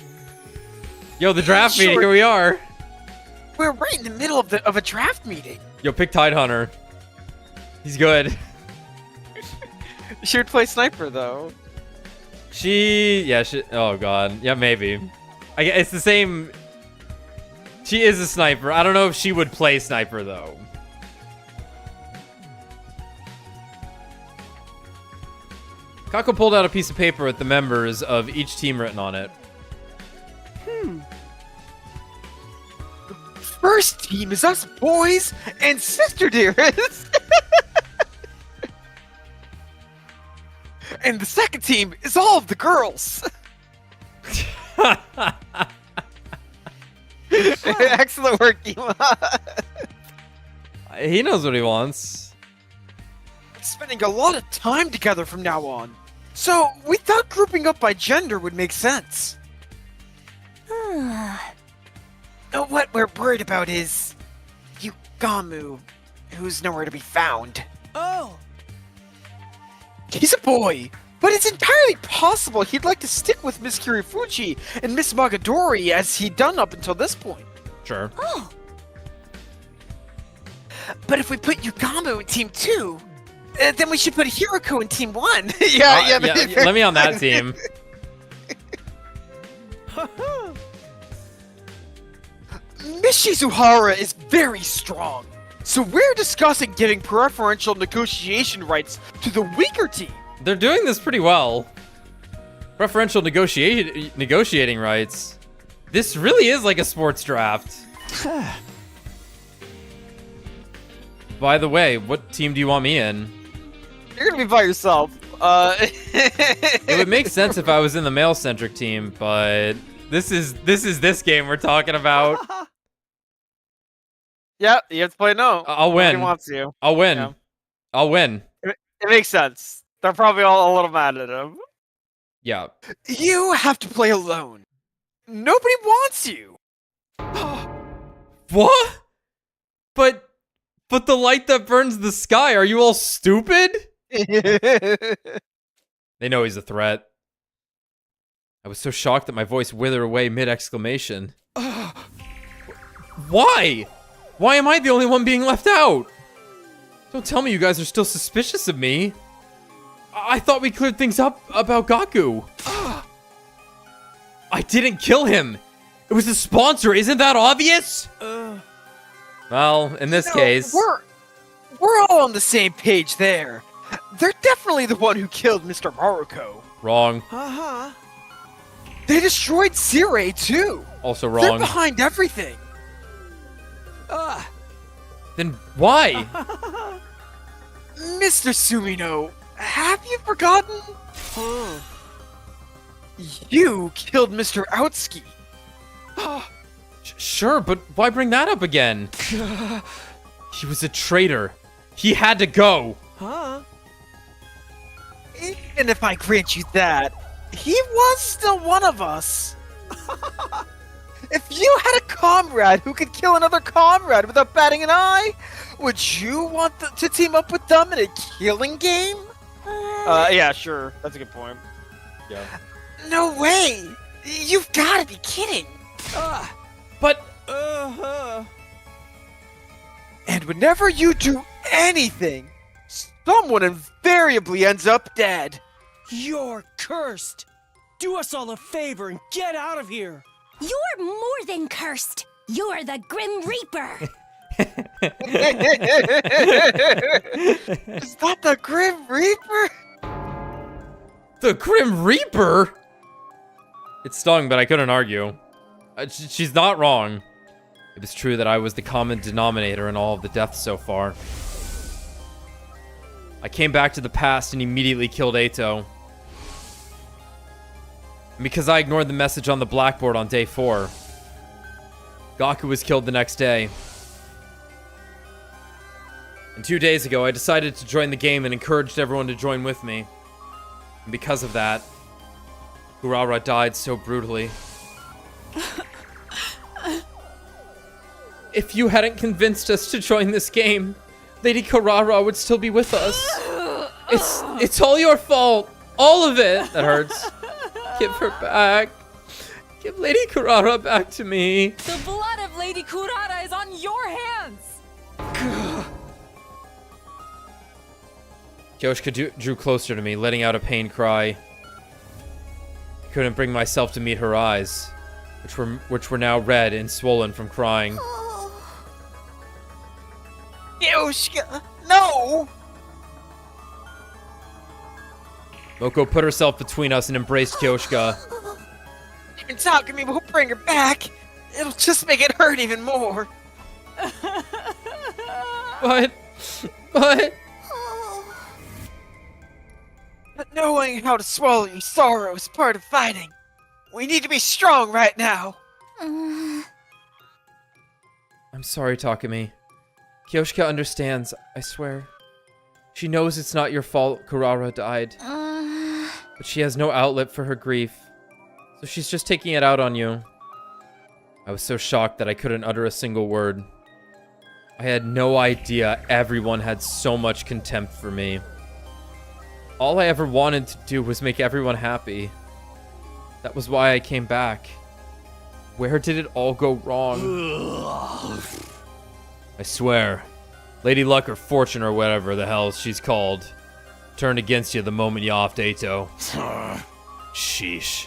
Yo, the draft Sure. meeting, here we are. We're right in the middle of a draft meeting. Yo, pick Tidehunter. He's good. She would play sniper though. Oh god, yeah, maybe. It's the same. She is a sniper. I don't know if she would play sniper though. Gaku pulled out a piece of paper with the members of each team written on it. First team is us boys and sister dearest. And the second team is all of the girls. Excellent work, Ema. He knows what he wants. Spending a lot of time together from now on. So, we thought grouping up by gender would make sense. What we're worried about is Yugamu, who's nowhere to be found. Oh! He's a boy, but it's entirely possible he'd like to stick with Miss Kirifuchi and Miss Magadori as he'd done up until this point. Sure. Oh! But if we put Yugamu in Team 2, then we should put Hiroko in Team 1. Yeah, let me on that team. Miss Shizuhara is very strong, so we're discussing giving preferential negotiation rights to the weaker team. They're doing this pretty well. Preferential negotiating rights. This really is like a sports draft. By the way, what team do you want me in? You're gonna be by yourself. It would make sense if I was in the male-centric team, but this is this game we're talking about. Yeah, you have to play no. I'll win. Nobody wants you. I'll win. Yeah. I'll win. It makes sense. They're probably all a little mad at him. Yeah. You have to play alone. Nobody wants you. What? But the light that burns the sky, are you all stupid? They know he's a threat. I was so shocked that my voice withered away mid-exclamation. Why? Why am I the only one being left out? Don't tell me you guys are still suspicious of me. I thought we cleared things up about Gaku. I didn't kill him. It was the sponsor. Isn't that obvious? Well, in this case... We're all on the same page there. They're definitely the one who killed Mr. Maruko. Wrong. Uh-huh. They destroyed Sirei, too. Also They're wrong. behind everything. Then why? Mr. Sumino, have you forgotten? You killed Mr. Outski. Sure, but why bring that up again? He was a traitor. He had to go. Huh? Even if I grant you that, he was still one of us. If you had a comrade who could kill another comrade without batting an eye, would you want to team up with them in a killing game? Yeah, sure. That's a good point. Yeah. No way! You've got to be kidding! But... And whenever you do anything, someone invariably ends up dead. You're cursed. Do us all a favor and get out of here. You're more than cursed. You're the Grim Reaper. Is that the Grim Reaper? The Grim Reaper? It stung, but I couldn't argue. She's not wrong. It was true that I was the common denominator in all of the deaths so far. I came back to the past and immediately killed Ato. And because I ignored the message on the blackboard on day 4, Gaku was killed the next day. And 2 days ago, I decided to join the game and encouraged everyone to join with me. And because of that, Kurara died so brutally. If you hadn't convinced us to join this game, Lady Kurara would still be with us. It's all your fault. All of it. That hurts. Give her back. Give Lady Kurara back to me. The blood of Lady Kurara is on your hands! Kyoshika drew closer to me, letting out a pained cry. I couldn't bring myself to meet her eyes, which were now red and swollen from crying. Yoshika, no! Moko put herself between us and embraced Kyoshika. Even Takemi won't bring her back. It'll just make it hurt even more. But... Oh. But knowing how to swallow your sorrow is part of fighting. We need to be strong right now. I'm sorry, Takemi. Kyoshika understands, I swear. She knows it's not your fault Kurara died. But she has no outlet for her grief. So she's just taking it out on you. I was so shocked that I couldn't utter a single word. I had no idea everyone had so much contempt for me. All I ever wanted to do was make everyone happy. That was why I came back. Where did it all go wrong? I swear, Lady Luck or Fortune or whatever the hell she's called turned against you the moment you offed Ato. Sheesh.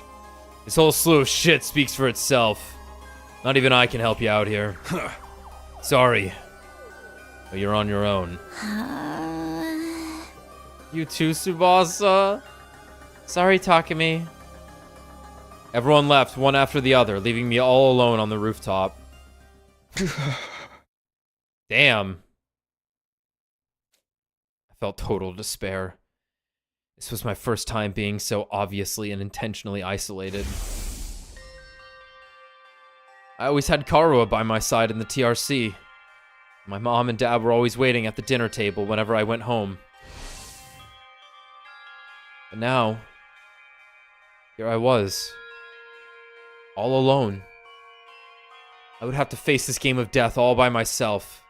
This whole slew of shit speaks for itself. Not even I can help you out here. Sorry. But you're on your own. You too, Subasa? Sorry, Takemi. Everyone left, one after the other, leaving me all alone on the rooftop. Damn. I felt total despair. This was my first time being so obviously and intentionally isolated. I always had Karua by my side in the TRC. My mom and dad were always waiting at the dinner table whenever I went home. But now, here I was, all alone. I would have to face this game of death all by myself.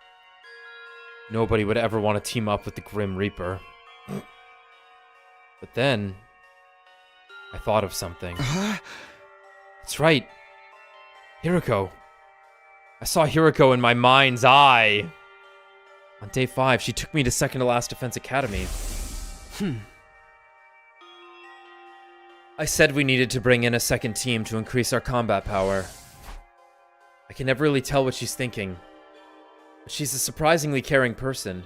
Nobody would ever want to team up with the Grim Reaper. But then, I thought of something. That's right. Hiroko. I saw Hiroko in my mind's eye. On day 5, she took me to second to last Defense Academy. I said we needed to bring in a second team to increase our combat power. I can never really tell what she's thinking. But she's a surprisingly caring person.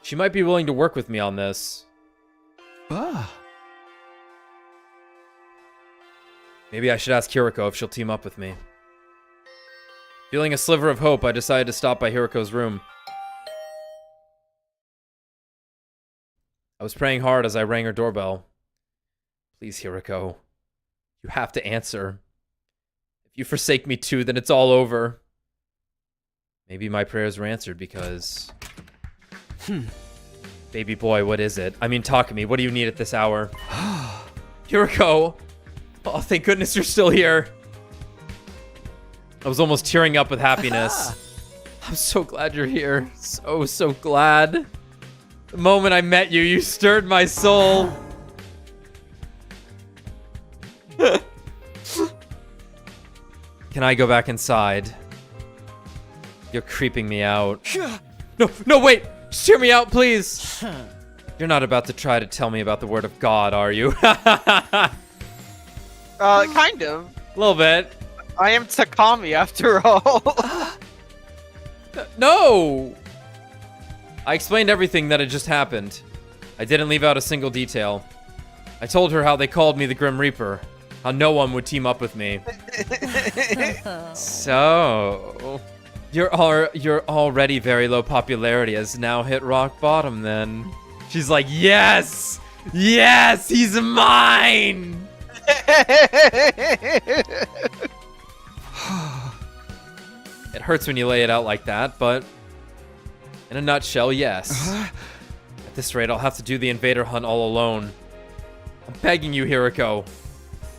She might be willing to work with me on this. Maybe I should ask Hiroko if she'll team up with me. Feeling a sliver of hope, I decided to stop by Hiroko's room. I was praying hard as I rang her doorbell. Please, Hiroko. You have to answer. If you forsake me too, then it's all over. Maybe my prayers were answered because... Baby boy, what is it? I mean, Takemi, what do you need at this hour? Hiroko! Oh, thank goodness you're still here. I was almost tearing up with happiness. I'm so glad you're here. So glad. The moment I met you, you stirred my soul. Can I go back inside? You're creeping me out. No, wait! Just hear me out, please! You're not about to try to tell me about the word of God, are you? Kind of. A little bit. I am Takami after all. No! I explained everything that had just happened. I didn't leave out a single detail. I told her how they called me the Grim Reaper, how no one would team up with me. So, your already very low popularity has now hit rock bottom then. She's like, yes! Yes, he's mine! It hurts when you lay it out like that, but in a nutshell, yes. At this rate, I'll have to do the invader hunt all alone. I'm begging you, Hiriko.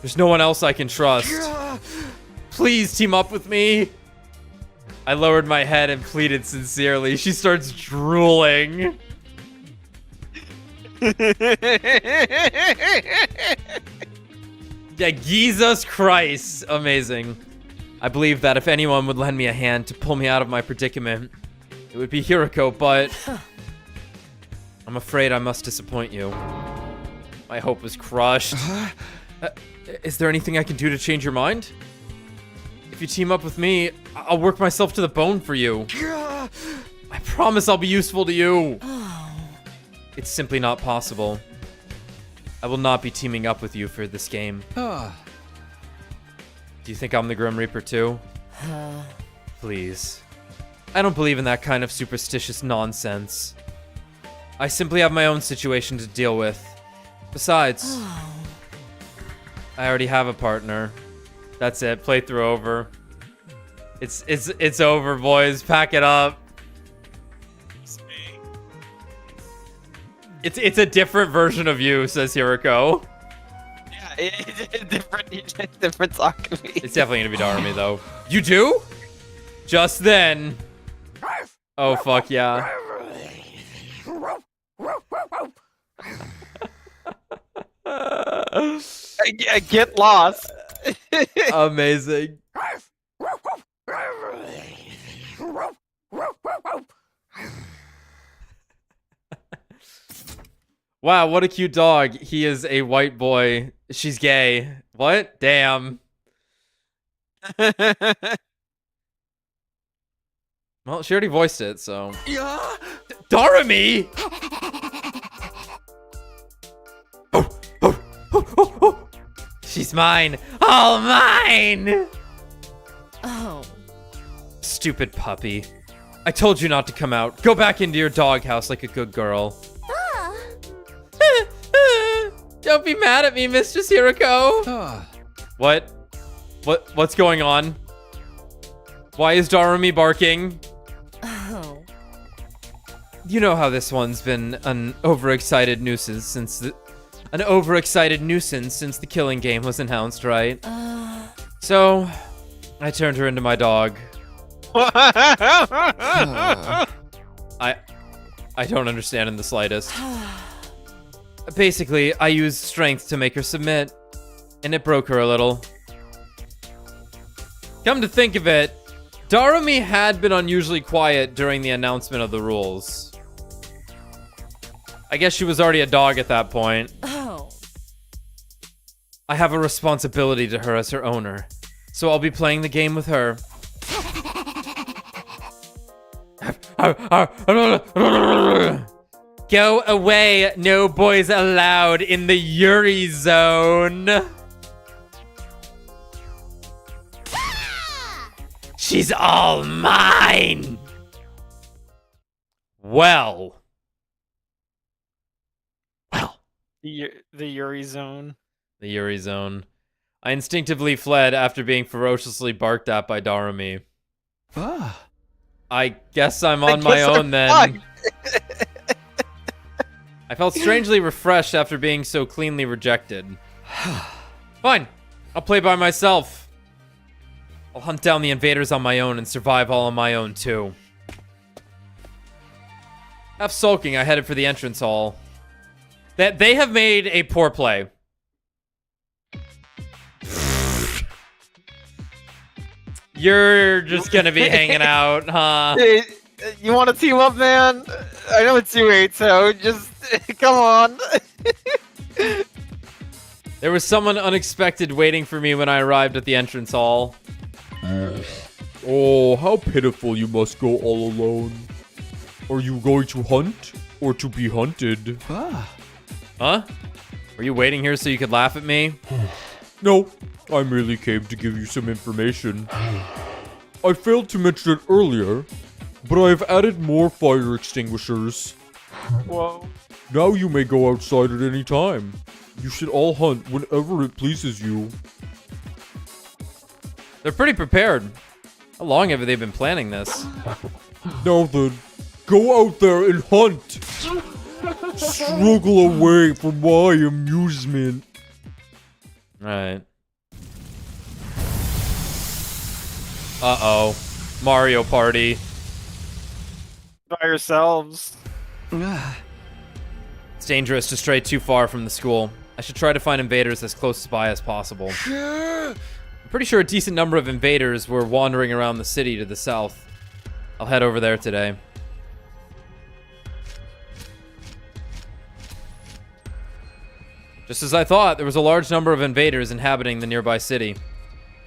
There's no one else I can trust. Please team up with me. I lowered my head and pleaded sincerely. She starts drooling. Yeah, Jesus Christ. Amazing. I believe that if anyone would lend me a hand to pull me out of my predicament, it would be Hiriko, but I'm afraid I must disappoint you. My hope was crushed. Is there anything I can do to change your mind? If you team up with me, I'll work myself to the bone for you. I promise I'll be useful to you. It's simply not possible. I will not be teaming up with you for this game. Do you think I'm the Grim Reaper too? Please. I don't believe in that kind of superstitious nonsense. I simply have my own situation to deal with. Besides, I already have a partner. That's it. Playthrough over. It's over, boys. Pack it up. It's a different version of you, says Hiriko. Yeah, it's different Takemi. It's definitely gonna be Darami though. You do? Just then. Oh fuck yeah. I get lost. Amazing. Wow, what a cute dog. He is a white boy. She's gay. What? Damn. Well, she already voiced it, so. Yeah. Darami! She's mine. All mine! Oh. Stupid puppy. I told you not to come out. Go back into your doghouse like a good girl. Don't be mad at me, Mistress Hiriko. What's going on? Why is Darami barking? Oh. You know how this one's been an overexcited nuisance since the killing game was announced, right? So, I turned her into my dog. I don't understand in the slightest. Basically, I used strength to make her submit, and it broke her a little. Come to think of it, Darami had been unusually quiet during the announcement of the rules. I guess she was already a dog at that point. Oh. I have a responsibility to her as her owner, so I'll be playing the game with her. Go away, no boys allowed in the Yuri zone. She's all mine. Well. The Yuri zone. The Yuri zone. I instinctively fled after being ferociously barked at by Darami. I guess I'm on my own then. I felt strangely refreshed after being so cleanly rejected. Fine. I'll play by myself. I'll hunt down the invaders on my own and survive all on my own too. Half sulking, I headed for the entrance hall. They have made a poor play. You're just gonna be hanging out, huh? Hey, you want to team up, man? I know it's you 8, so just come on. There was someone unexpected waiting for me when I arrived at the entrance hall. Oh, how pitiful you must go all alone. Are you going to hunt or to be hunted? Huh? Were you waiting here so you could laugh at me? No, I merely came to give you some information. I failed to mention it earlier, but I have added more fire extinguishers. Whoa. Now you may go outside at any time. You should all hunt whenever it pleases you. They're pretty prepared. How long have they been planning this? Now then, go out there and hunt! Struggle away for my amusement. Alright. Uh-oh. Mario Party. By yourselves. It's dangerous to stray too far from the school. I should try to find invaders as close by as possible. I'm pretty sure a decent number of invaders were wandering around the city to the south. I'll head over there today. Just as I thought, there was a large number of invaders inhabiting the nearby city.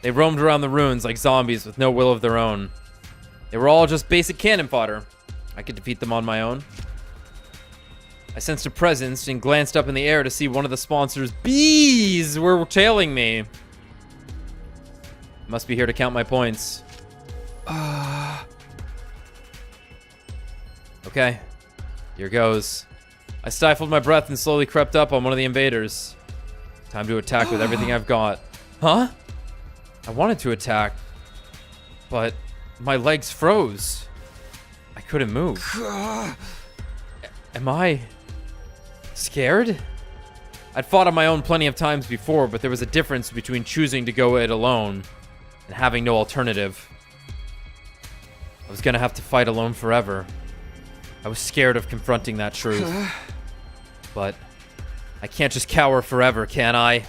They roamed around the ruins like zombies with no will of their own. They were all just basic cannon fodder. I could defeat them on my own. I sensed a presence and glanced up in the air to see one of the sponsors' bees were tailing me. Must be here to count my points. Okay, here goes. I stifled my breath and slowly crept up on one of the invaders. Time to attack with everything I've got. Huh? I wanted to attack, but my legs froze. I couldn't move. Am I scared? I'd fought on my own plenty of times before, but there was a difference between choosing to go it alone and having no alternative. I was gonna have to fight alone forever. I was scared of confronting that truth. But I can't just cower forever, can I?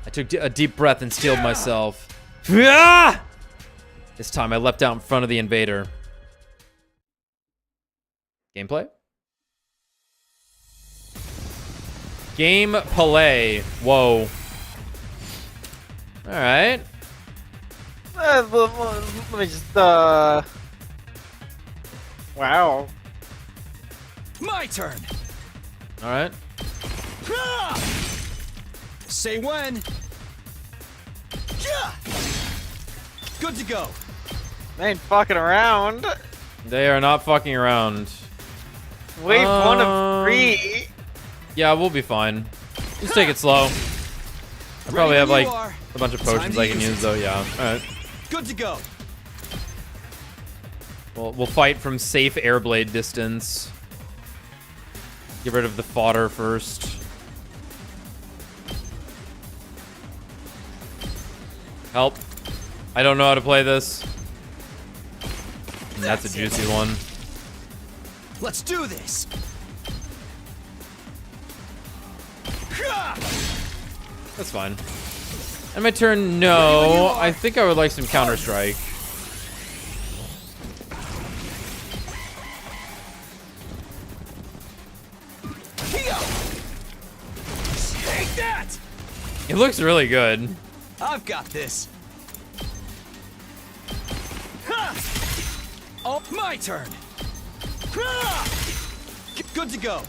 I took a deep breath and steeled myself. This time I leapt out in front of the invader. Gameplay? Gameplay. Whoa. Alright. Let me just, Wow. My turn. Alright. Say when. Good to go. They ain't fucking around. They are not fucking around. Wave 1 of 3. Yeah, we'll be fine. Just take it slow. I probably have like a bunch of potions I can use though, yeah. Alright. Good to go. We'll fight from safe airblade distance. Get rid of the fodder first. Help. I don't know how to play this. And that's a juicy one. Let's do this. That's fine. And my turn, no. I think I would like some Counter-Strike. Take that! It looks really good. I've got this. Oh, my turn. Good to go.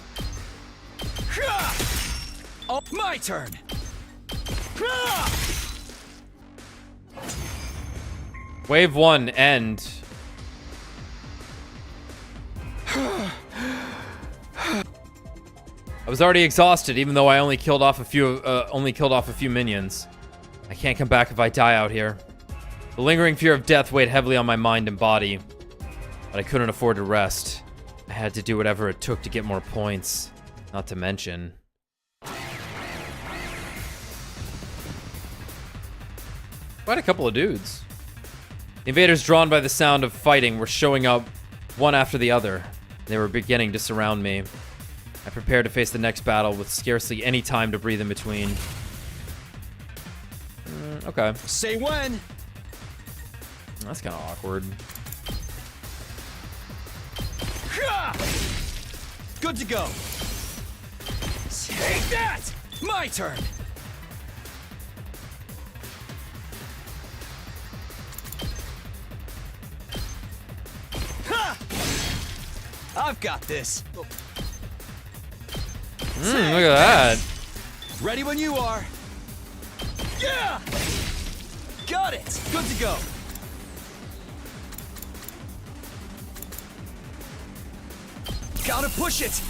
Oh, my turn. Wave 1, end. I was already exhausted, even though I only killed off a few minions. I can't come back if I die out here. The lingering fear of death weighed heavily on my mind and body, but I couldn't afford to rest. I had to do whatever it took to get more points, not to mention. Quite a couple of dudes. The invaders, drawn by the sound of fighting, were showing up one after the other. They were beginning to surround me. I prepared to face the next battle with scarcely any time to breathe in between. Okay. Say when. That's kind of awkward. Good to go. Take that! My turn. I've got this. Look at that. Ready when you are. Yeah! Got it! Good to go. Gotta push it!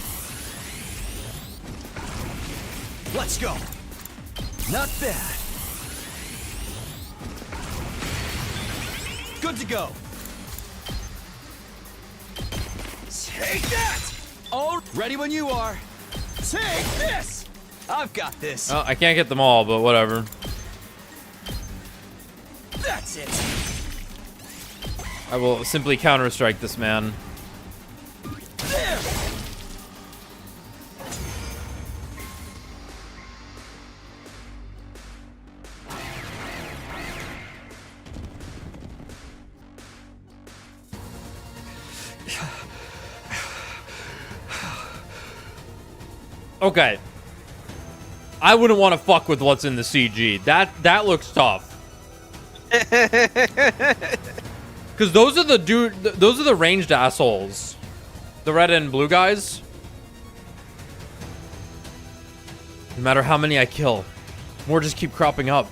Let's go! Not bad. Good to go. Take that! Oh, ready when you are. Take this! I've got this. Oh, I can't get them all, but whatever. That's it. I will simply counter-strike this man. There! Okay. I wouldn't want to fuck with what's in the CG. That looks tough. Because those are the ranged assholes. The red and blue guys. No matter how many I kill, more just keep cropping up.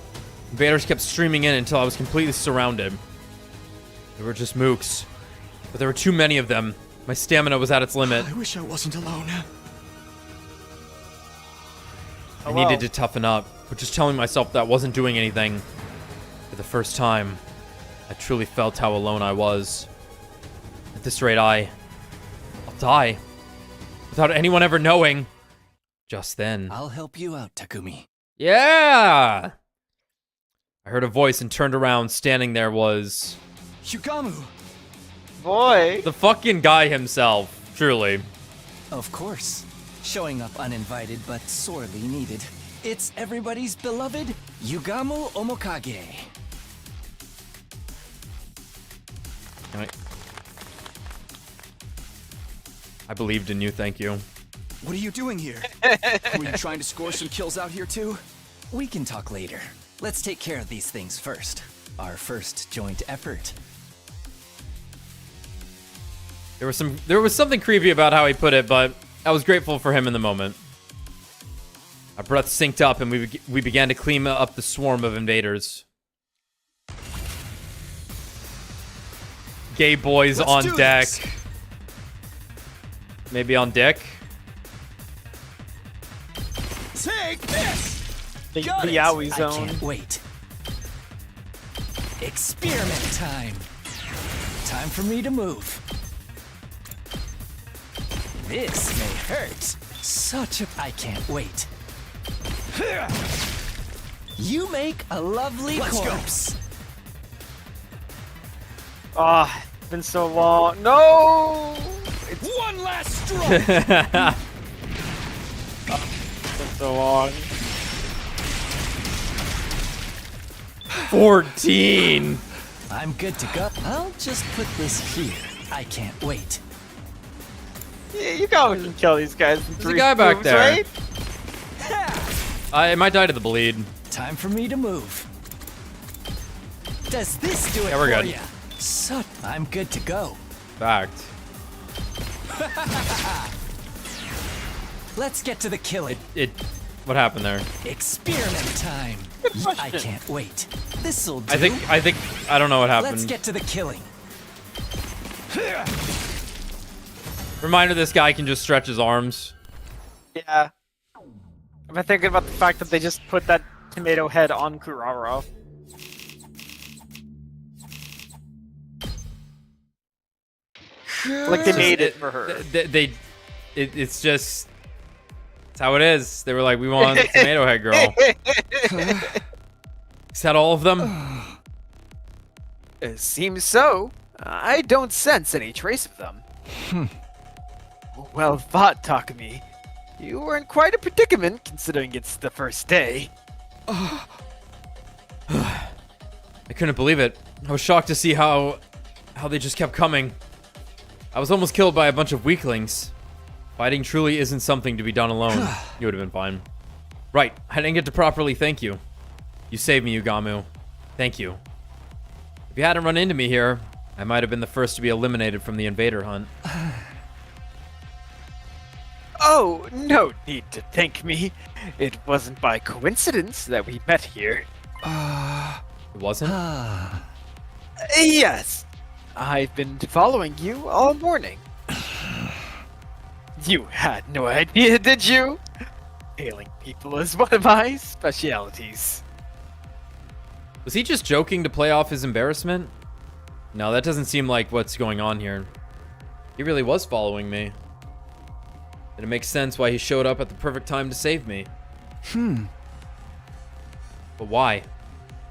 Invaders kept streaming in until I was completely surrounded. They were just mooks. But there were too many of them. My stamina was at its limit. I wish I wasn't alone. I needed to toughen up, but just telling myself that wasn't doing anything. For the first time, I truly felt how alone I was. At this rate, I'll die. Without anyone ever knowing. Just then. I'll help you out, Takumi. Yeah! I heard a voice and turned around. Standing there was... Yugamu! Boy. the fucking guy himself, truly. Of course. Showing up uninvited but sorely needed. It's everybody's beloved Yugamu Omokage. I believed in you, thank you. What are you doing here? Were you trying to score some kills out here too? We can talk later. Let's take care of these things first. Our first joint effort. There was something creepy about how he put it, but I was grateful for him in the moment. Our breath synced up and we began to clean up the swarm of invaders. Gay boys on deck. This. Maybe on deck. Take this! The Got it. Yaoi I zone. can't wait. Experiment time. Time for me to move. This may hurt. Such a... I can't wait. You make a lovely corpse. Ah, it's been so long. No! It's One last stroke. been so long. 14! I'm good to go. I'll just put this here. I can't wait. Yeah, you guys can kill these guys in There's a three guy back moves, there. right? I might die to the bleed. Time for me to move. Does this do it Yeah, we're for good. ya? So, I'm good to go. Fact. Let's get to the killing. What happened there? Experiment time. I can't wait. This'll do. I don't know what happened. Let's get to the killing. Reminder, this guy can just stretch his arms. Yeah. I've been thinking about the fact that they just put that tomato head on Kurara. Like they made it for her. It's just... It's how it is. They were like, we want the tomato head girl. Is that all of them? It seems so. I don't sense any trace of them. Well thought, Takumi. You were in quite a predicament, considering it's the first day. I couldn't believe it. I was shocked to see how they just kept coming. I was almost killed by a bunch of weaklings. Fighting truly isn't something to be done alone. You would have been fine. Right, I didn't get to properly thank you. You saved me, Yugamu. Thank you. If you hadn't run into me here, I might have been the first to be eliminated from the invader hunt. Oh, no need to thank me. It wasn't by coincidence that we met here. It wasn't? Yes, I've been following you all morning. You had no idea, did you? Hailing people is one of my specialities. Was he just joking to play off his embarrassment? No, that doesn't seem like what's going on here. He really was following me. And it makes sense why he showed up at the perfect time to save me. But why?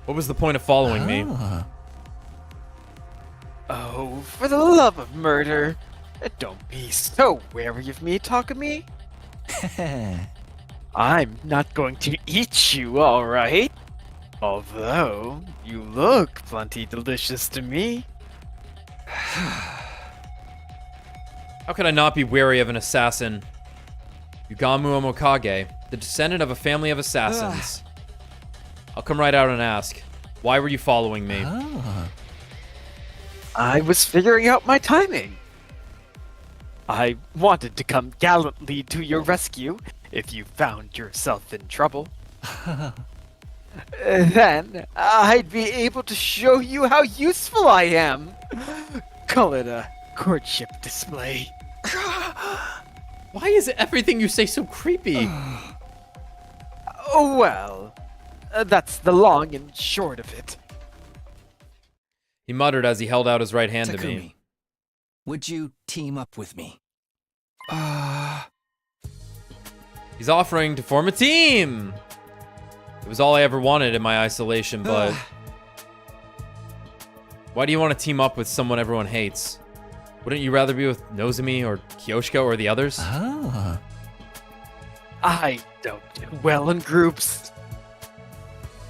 What was the point of following me? Oh, for the love of murder. Don't be so wary of me, Takemi. I'm not going to eat you, alright? Although, you look plenty delicious to me. How could I not be wary of an assassin? Yugamu Omokage, the descendant of a family of assassins. I'll come right out and ask, why were you following me? I was figuring out my timing. I wanted to come gallantly to your rescue if you found yourself in trouble. Then I'd be able to show you how useful I am. Call it a courtship display. Why is everything you say so creepy? Oh, well, that's the long and short of it. He muttered as he held out his right hand to me. Takumi, would you team up with me? He's offering to form a team! It was all I ever wanted in my isolation, but... Why do you want to team up with someone everyone hates? Wouldn't you rather be with Nozomi or Kyoshika or the others? I don't do well in groups.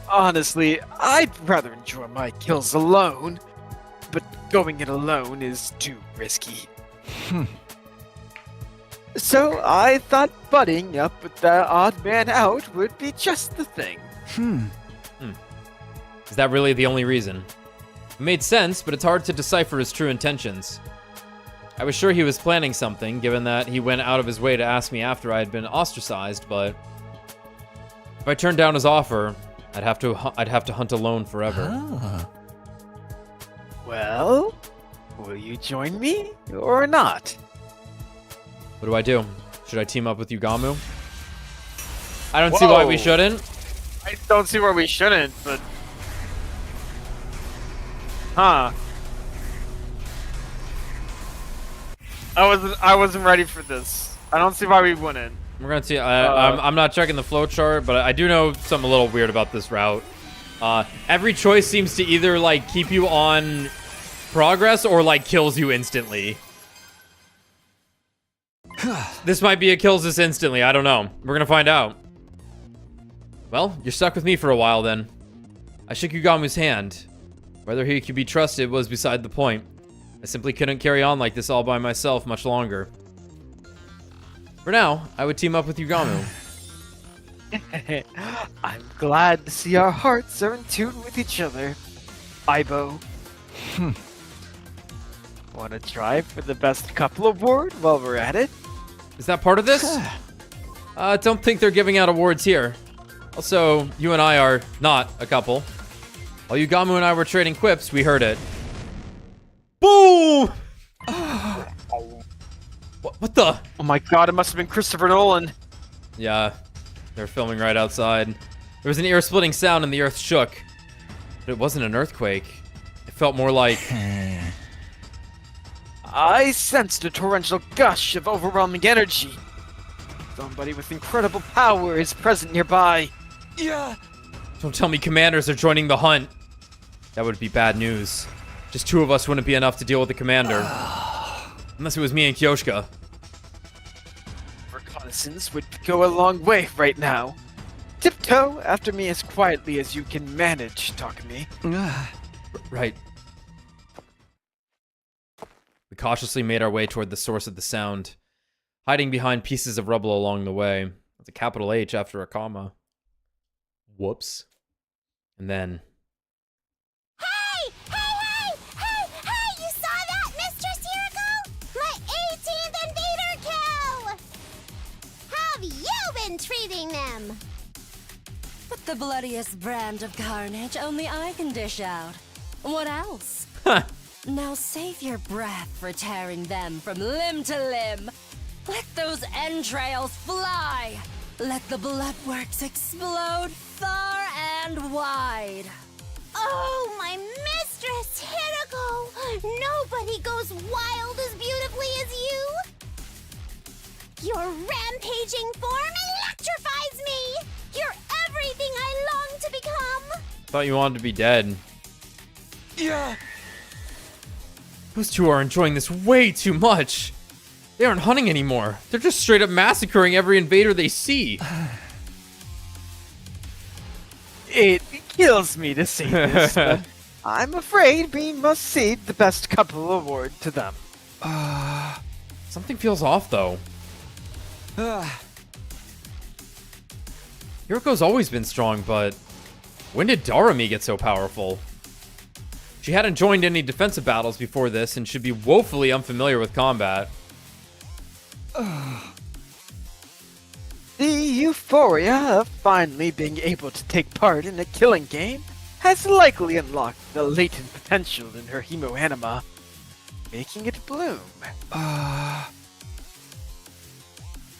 Honestly, I'd rather enjoy my kills alone, but going it alone is too risky. So I thought butting up with the odd man out would be just the thing. Is that really the only reason? It made sense, but it's hard to decipher his true intentions. I was sure he was planning something, given that he went out of his way to ask me after I had been ostracized, but... If I turned down his offer, I'd have to hunt alone forever. Well, will you join me or not? What do I do? Should I team up with Yugamu? I don't see why we shouldn't. I don't see why we shouldn't, but... Huh. I wasn't ready for this. I don't see why we wouldn't. We're gonna see. I'm not checking the flowchart, but I do know something a little weird about this route. Every choice seems to either like keep you on progress or like kills you instantly. This might be a kills us instantly. I don't know. We're gonna find out. Well, you're stuck with me for a while then. I shook Yugamu's hand. Whether he could be trusted was beside the point. I simply couldn't carry on like this all by myself much longer. For now, I would team up with Yugamu. I'm glad to see our hearts are in tune with each other. Aibo. Want to try for the best couple award while we're at it? Is that part of this? Don't think they're giving out awards here. Also, you and I are not a couple. While Yugamu and I were trading quips, we heard it. Boom! What the? Oh my god, it must have been Christopher Nolan. Yeah, they're filming right outside. There was an ear-splitting sound and the earth shook. But it wasn't an earthquake. It felt more like... I sensed a torrential gush of overwhelming energy. Somebody with incredible power is present nearby. Yeah. Don't tell me commanders are joining the hunt. That would be bad news. Just two of us wouldn't be enough to deal with the commander. Unless it was me and Kyoshika. Reconnaissance would go a long way right now. Tiptoe after me as quietly as you can manage, Takemi. Right. We cautiously made our way toward the source of the sound, hiding behind pieces of rubble along the way. With a capital H after a comma. Whoops. And then... Hey! You saw that, Mistress Hiroko? My 18th invader kill! How have you been treating them? What The bloodiest brand of carnage only I can dish out. What else? Now save your breath for tearing them from limb to limb. Let those entrails fly. Let the bloodworks explode far and wide. Oh, my mistress, Hirako! Nobody goes wild as beautifully as you! Your rampaging form electrifies me! You're everything I long to become! Thought you wanted to be dead. Yeah. Those two are enjoying this way too much. They aren't hunting anymore. They're just straight up massacring every invader they see. It kills me to say this, but I'm afraid we must cede the best couple award to them. Something feels off, though. Hiroko's always been strong, but when did Daram get so powerful? She hadn't joined any defensive battles before this and should be woefully unfamiliar with combat. The euphoria of finally being able to take part in a killing game has likely unlocked the latent potential in her hemoanima, making it bloom.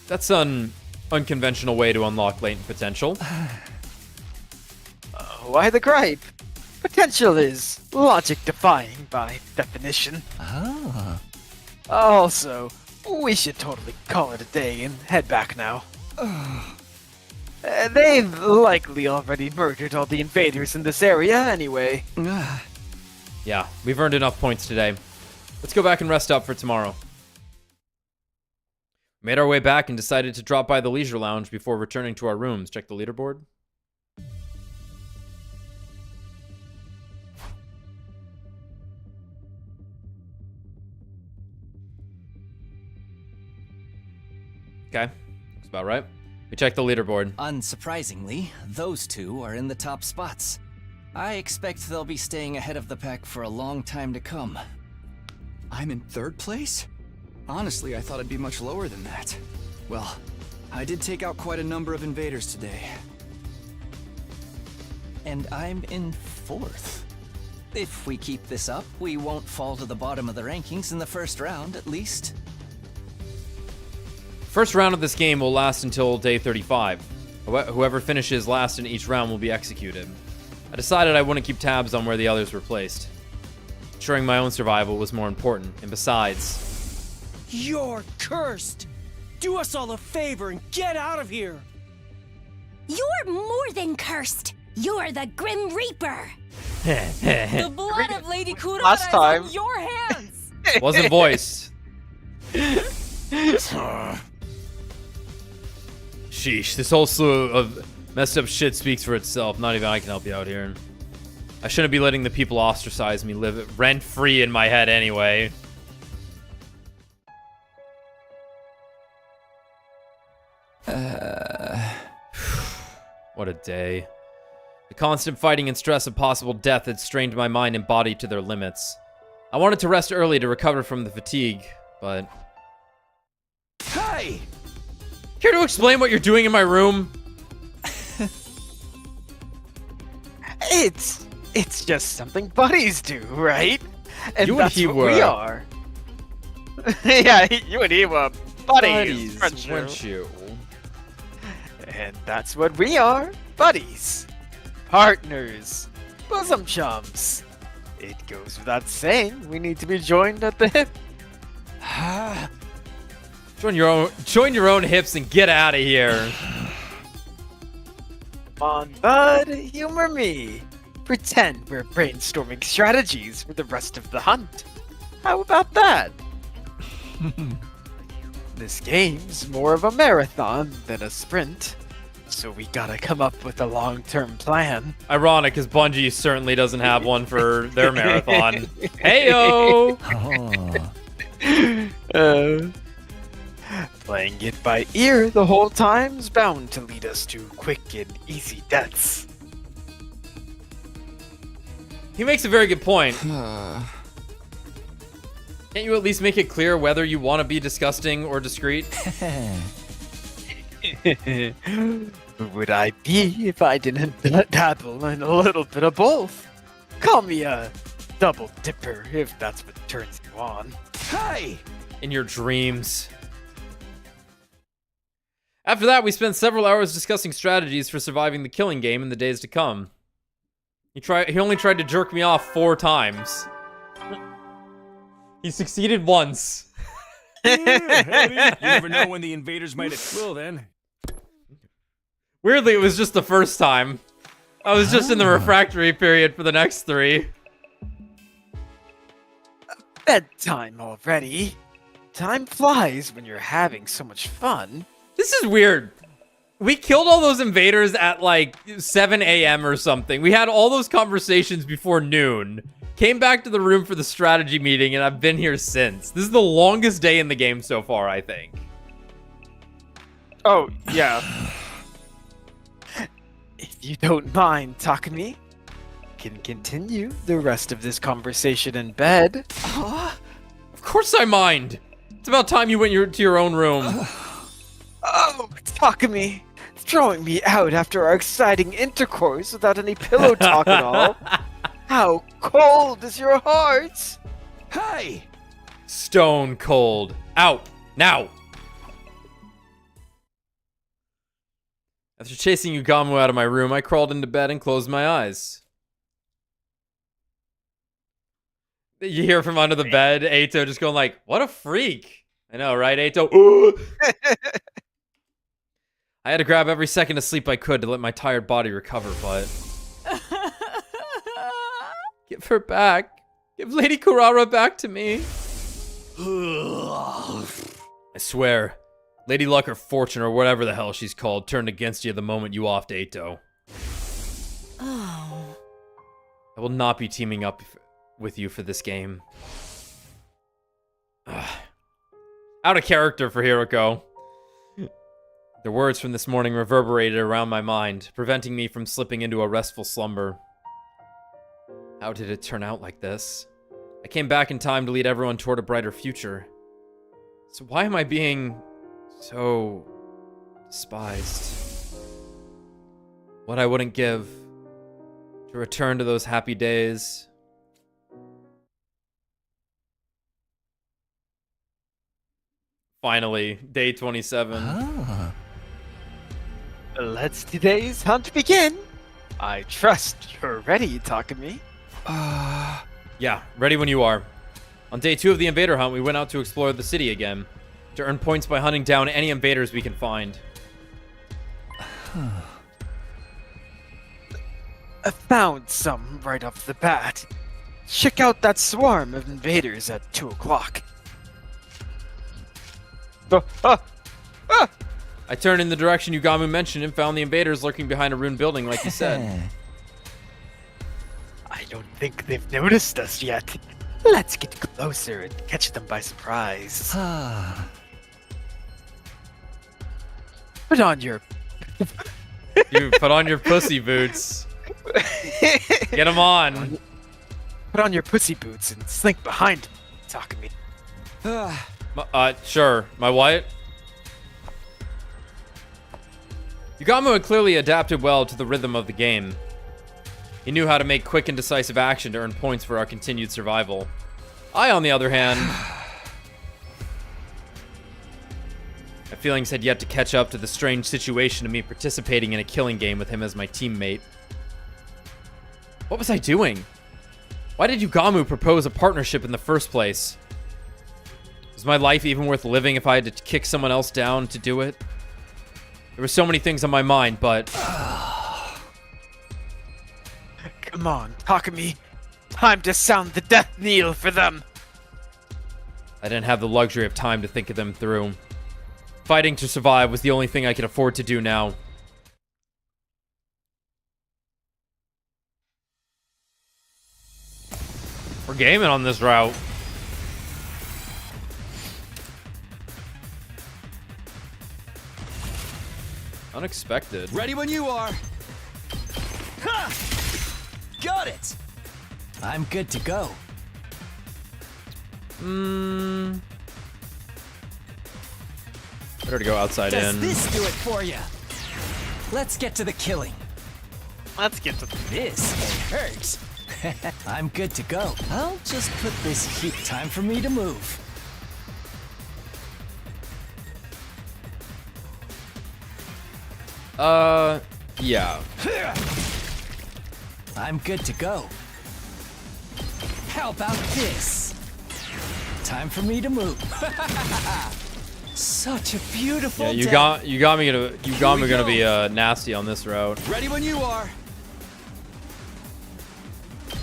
That's an unconventional way to unlock latent potential. Why the gripe? Potential is logic-defying by definition. Also, we should totally call it a day and head back now. They've likely already murdered all the invaders in this area anyway. Yeah, we've earned enough points today. Let's go back and rest up for tomorrow. Made our way back and decided to drop by the leisure lounge before returning to our rooms. Check the leaderboard. Okay, looks about right. We checked the leaderboard. Unsurprisingly, those two are in the top spots. I expect they'll be staying ahead of the pack for a long time to come. I'm in third place? Honestly, I thought I'd be much lower than that. Well, I did take out quite a number of invaders today. And I'm in fourth. If we keep this up, we won't fall to the bottom of the rankings in the first round, at least. First round of this game will last until day 35. Whoever finishes last in each round will be executed. I decided I wouldn't keep tabs on where the others were placed. Ensuring my own survival was more important, and besides... You're cursed! Do us all a favor and get out of here! You're more than cursed! You're the Grim Reaper! The blood of Lady Kurara Last is time. on your hands! Wasn't voiced. Sheesh, this whole slew of messed up shit speaks for itself. Not even I can help you out here. I shouldn't be letting the people ostracize me live rent-free in my head anyway. What a day. The constant fighting and stress of possible death had strained my mind and body to their limits. I wanted to rest early to recover from the fatigue, but... Hey! Care to explain what you're doing in my room? It's just something buddies do, right? And You and that's he what were. we are. Yeah, you and he were buddies, weren't you? And that's what we are, buddies. Partners. Bosom chums. It goes without saying, we need to be joined at the hip. Join your own hips and get out of here. Come on, bud, humor me. Pretend we're brainstorming strategies for the rest of the hunt. How about that? This game's more of a marathon than a sprint, so we gotta come up with a long-term plan. Ironic, because Bungie certainly doesn't have one for their marathon. Heyo! Playing it by ear the whole time's bound to lead us to quick and easy deaths. He makes a very good point. Can't you at least make it clear whether you want to be disgusting or discreet? Who would I be if I didn't dabble in a little bit of both? Call me a double dipper if that's what turns you on. Hey! In your dreams. After that, we spent several hours discussing strategies for surviving the killing game in the days to come. He only tried to jerk me off 4 times. He succeeded once. You never know when the invaders might explode then. Weirdly, it was just the first time. I was just in the refractory period for the next 3. Bedtime already. Time flies when you're having so much fun. This is weird. We killed all those invaders at like 7 a.m. or something. We had all those conversations before noon. Came back to the room for the strategy meeting, and I've been here since. This is the longest day in the game so far, I think. Oh, yeah. If you don't mind, Takemi, can continue the rest of this conversation in bed. Of course I mind. It's about time you went to your own room. Oh, Takemi, throwing me out after our exciting intercourse without any pillow talk at all. How cold is your heart? Hey! Stone cold. Out. Now. After chasing Ugamu out of my room, I crawled into bed and closed my eyes. You hear from under the bed, Eito just going like, what a freak. I know, right, Eito? I had to grab every second of sleep I could to let my tired body recover, but... Give her back. Give Lady Kurara back to me. I swear, Lady Luck or Fortune or whatever the hell she's called turned against you the moment you offed Eito. Oh. I will not be teaming up with you for this game. Out of character for Hiroko. The words from this morning reverberated around my mind, preventing me from slipping into a restful slumber. How did it turn out like this? I came back in time to lead everyone toward a brighter future. So why am I being so despised? What I wouldn't give to return to those happy days. Finally, day 27. Let today's hunt begin. I trust you're ready, Takemi. Yeah, ready when you are. On day 2 of the invader hunt, we went out to explore the city again, to earn points by hunting down any invaders we can find. I found some right off the bat. Check out that swarm of invaders at 2 o'clock. I turned in the direction Ugamu mentioned and found the invaders lurking behind a ruined building like you said. I don't think they've noticed us yet. Let's get closer and catch them by surprise. Put on your... You put on your pussy boots. Get them on. Put on your pussy boots and slink behind them, Takemi. Sure. My what? Ugamu had clearly adapted well to the rhythm of the game. He knew how to make quick and decisive action to earn points for our continued survival. I, on the other hand... my feelings had yet to catch up to the strange situation of me participating in a killing game with him as my teammate. What was I doing? Why did Ugamu propose a partnership in the first place? Was my life even worth living if I had to kick someone else down to do it? There were so many things on my mind, but... Come on, Takemi. Time to sound the death knell for them. I didn't have the luxury of time to think of them through. Fighting to survive was the only thing I could afford to do now. We're gaming on this route. Unexpected. Ready when you are. Ha! Got it. I'm good to go. Better to go outside Does in. this do it for you? Let's get to the killing. Let's get to This may hurt. I'm good to go. I'll just put this heat. Time for me to move. Yeah. I'm good to go. How about this? Time for me to move. Such a beautiful Yeah, day. you got me gonna be nasty on this route. Ready when you are.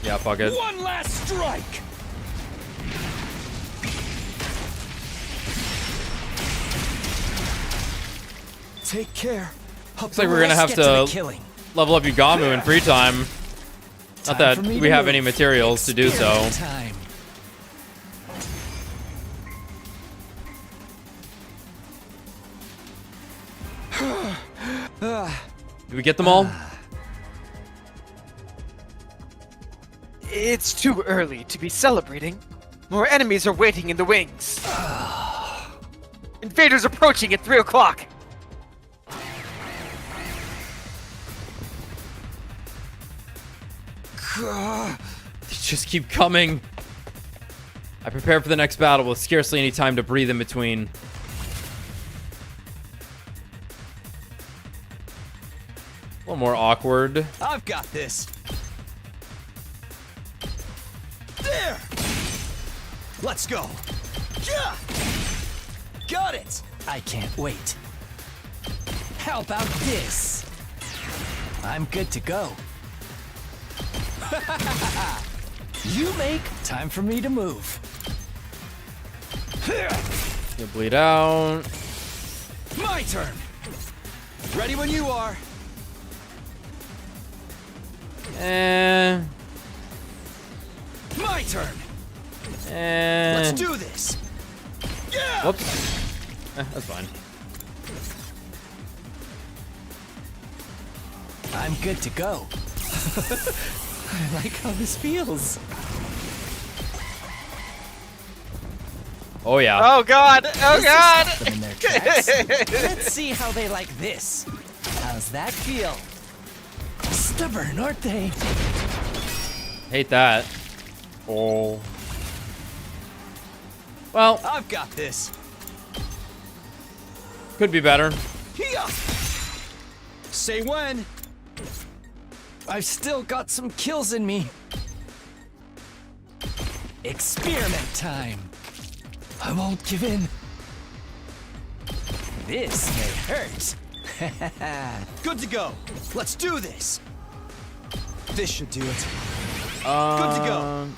Yeah, fuck it. One last strike! Take care. Looks like we're gonna have to level up Yugamu in free time. Not that we have any materials to do so. Time. Did we get them all? It's too early to be celebrating. More enemies are waiting in the wings. Invaders approaching at 3 o'clock. They just keep coming. I prepare for the next battle with scarcely any time to breathe in between. A little more awkward. I've got this. There. Let's go. Yeah. Got it. I can't wait. How about this? I'm good to go. You make time for me to move. You bleed out. My turn. Ready when you are. Eh. My turn. Eh. Let's do this. Yeah. Whoops. That's fine. I'm good to go. I like how this feels. Oh yeah. Oh god! Oh god! Stop them in their tracks. Let's see how they like this. How's that feel? Stubborn, aren't they? Hate that. Oh. Well, I've got this. could be better. Here. Say when. I've still got some kills in me. Experiment time. I won't give in. This may hurt. Good to go. Let's do this. This should do it. Good to go.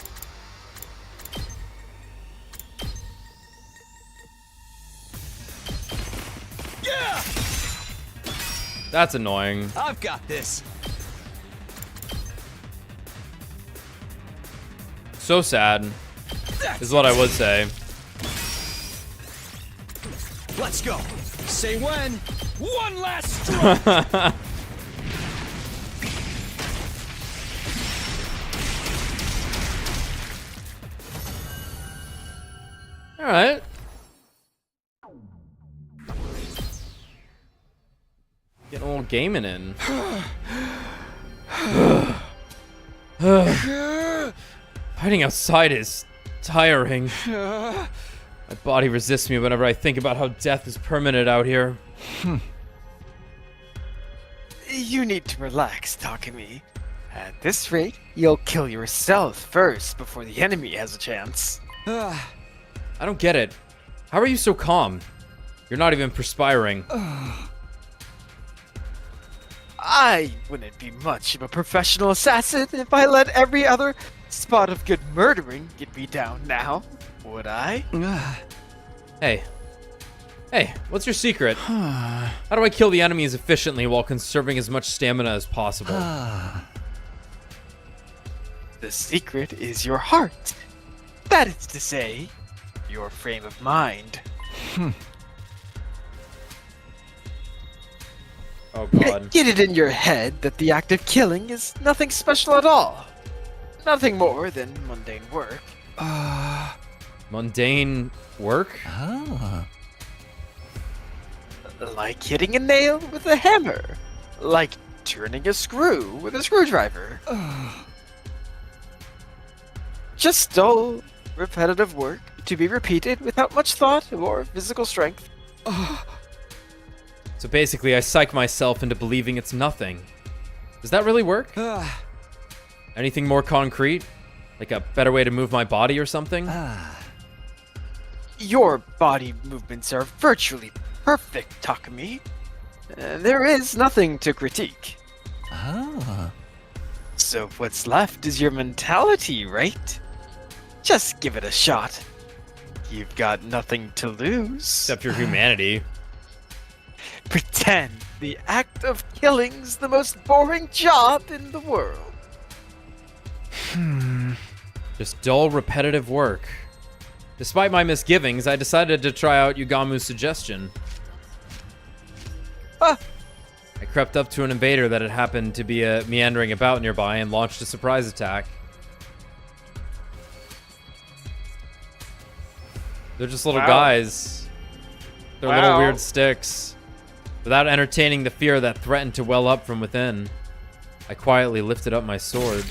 Yeah! That's annoying. I've got this. So sad, is what I would say. Let's go. Say when. One last strike. All right. Getting a little gaming in. Hiding outside is tiring. My body resists me whenever I think about how death is permanent out here. You need to relax, Takemi. At this rate, you'll kill yourself first before the enemy has a chance. I don't get it. How are you so calm? You're not even perspiring. I wouldn't be much of a professional assassin if I let every other spot of good murdering get me down now, would I? Hey. Hey, what's your secret? How do I kill the enemies efficiently while conserving as much stamina as possible? The secret is your heart. That is to say, your frame of mind. Oh god. Get it in your head that the act of killing is nothing special at all. Nothing more than mundane work. Mundane work? Like hitting a nail with a hammer. Like turning a screw with a screwdriver. Just dull, repetitive work to be repeated without much thought or physical strength. So basically, I psych myself into believing it's nothing. Does that really work? Anything more concrete? Like a better way to move my body or something? Your body movements are virtually perfect, Takemi. There is nothing to critique. So what's left is your mentality, right? Just give it a shot. You've got nothing to lose. Except your humanity. Pretend the act of killing's the most boring job in the world. Just dull, repetitive work. Despite my misgivings, I decided to try out Yugamu's suggestion. I crept up to an invader that had happened to be meandering about nearby and launched a surprise attack. They're just little guys. They're little weird sticks. Without entertaining the fear that threatened to well up from within, I quietly lifted up my sword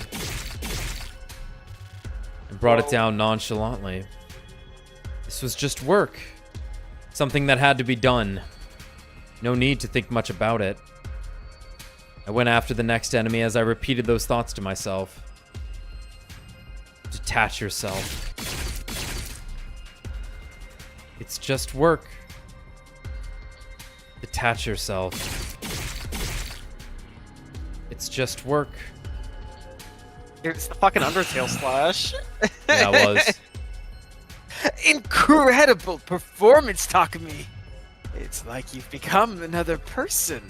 and brought it down nonchalantly. This was just work. Something that had to be done. No need to think much about it. I went after the next enemy as I repeated those thoughts to myself. Detach yourself. It's just work. Detach yourself. It's just work. It's the fucking Undertale slash. Yeah, it was. Incredible performance, Takemi. It's like you've become another person.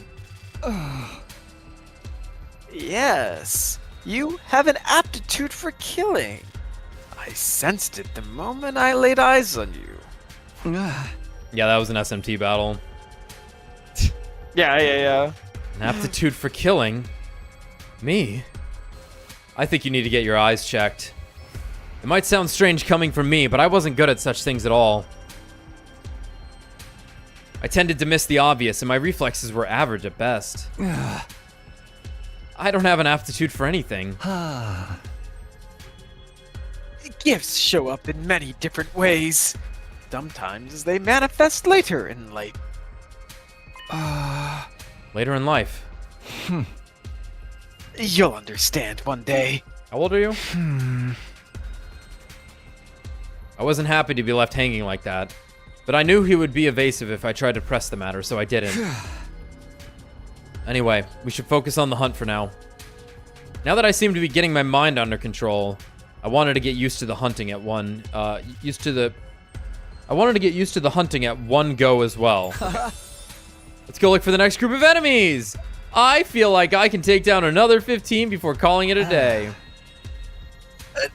Yes, you have an aptitude for killing. I sensed it the moment I laid eyes on you. Yeah, that was an SMT battle. Yeah. An aptitude for killing? Me? I think you need to get your eyes checked. It might sound strange coming from me, but I wasn't good at such things at all. I tended to miss the obvious, and my reflexes were average at best. I don't have an aptitude for anything. Gifts show up in many different ways. Sometimes they manifest later in life. Later in life. You'll understand one day. How old are you? I wasn't happy to be left hanging like that, but I knew he would be evasive if I tried to press the matter, so I didn't. Anyway, we should focus on the hunt for now. Now that I seem to be getting my mind under control, I wanted to get used to the hunting at one go as well. Let's go look for the next group of enemies. I feel like I can take down another 15 before calling it a day.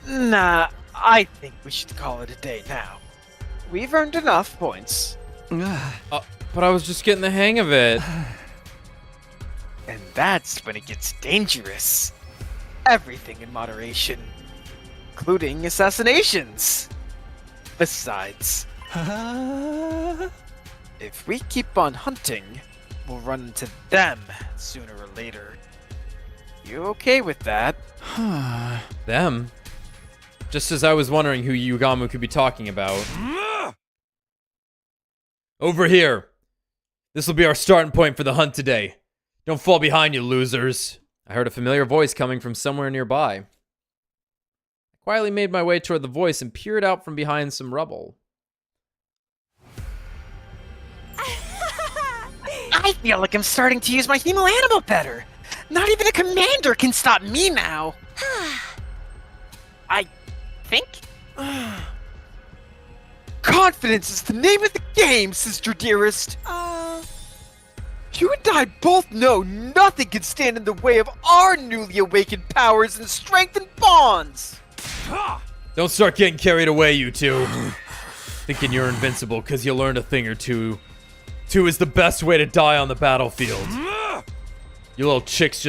Nah, I think we should call it a day now. We've earned enough points. But I was just getting the hang of it. And that's when it gets dangerous. Everything in moderation, including assassinations. Besides, if we keep on hunting, we'll run into them sooner or later. You okay with that? Them? Just as I was wondering who Yugamu could be talking about. Over here. This will be our starting point for the hunt today. Don't fall behind, you losers. I heard a familiar voice coming from somewhere nearby. I quietly made my way toward the voice and peered out from behind some rubble. I feel like I'm starting to use my hemo animal better. Not even a commander can stop me now. I think. Confidence is the name of the game, sister dearest. You and I both know nothing can stand in the way of our newly awakened powers and strengthened bonds. Don't start getting carried away, you two. Thinking you're invincible because you learned a thing or two. Two is the best way to die on the battlefield. You little chicks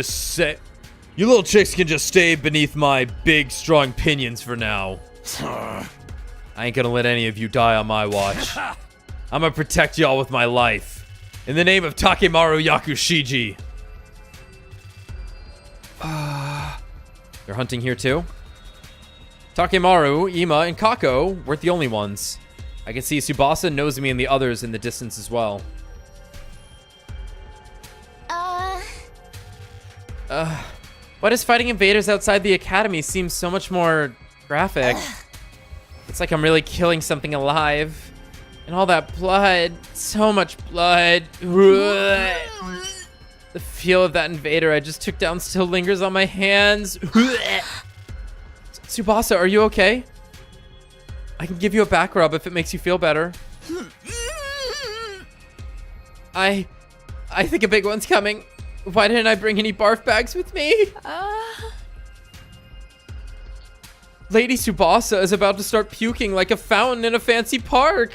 can just stay beneath my big, strong pinions for now. I ain't gonna let any of you die on my watch. I'm gonna protect y'all with my life. In the name of Takemaru Yakushiji. They're hunting here too? Takemaru, Ima, and Kako weren't the only ones. I can see Subasa, Nozomi, and the others in the distance as well. Why does fighting invaders outside the academy seem so much more graphic? It's like I'm really killing something alive. And all that blood. So much blood. The feel of that invader I just took down still lingers on my hands. Subasa, are you okay? I can give you a back rub if it makes you feel better. I think a big one's coming. Why didn't I bring any barf bags with me? Lady Subasa is about to start puking like a fountain in a fancy park.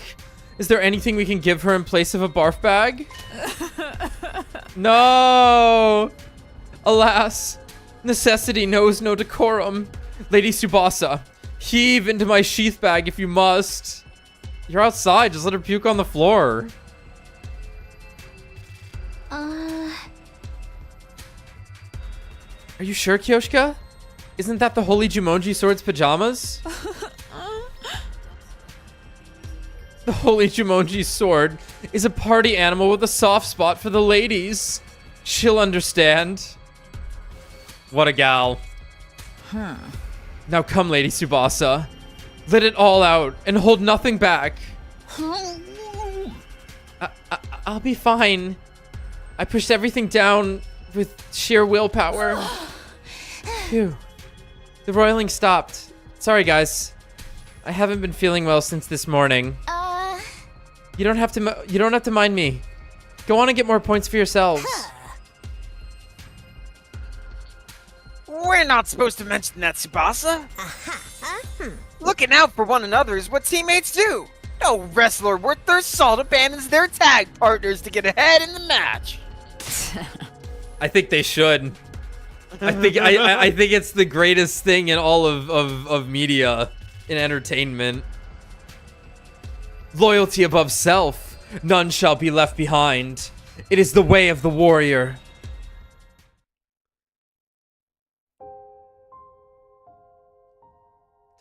Is there anything we can give her in place of a barf bag? No! Alas, necessity knows no decorum. Lady Subasa, heave into my sheath bag if you must. You're outside, just let her puke on the floor. Uh... Are you sure, Kyoshika? Isn't that the Holy Jumonji Sword's pajamas? The Holy Jumonji Sword is a party animal with a soft spot for the ladies. She'll understand. What a gal. Now come, Lady Subasa. Let it all out and hold nothing back. I'll be fine. I pushed everything down with sheer willpower. Phew. The roiling stopped. Sorry, guys. I haven't been feeling well since this morning. You don't have to mind me. Go on and get more points for yourselves. We're not supposed to mention that, Subasa. Looking out for one another is what teammates do. No wrestler worth their salt abandons their tag partners to get ahead in the match. I think they should. I think it's the greatest thing in all of media, in entertainment. Loyalty above self. None shall be left behind. It is the way of the warrior.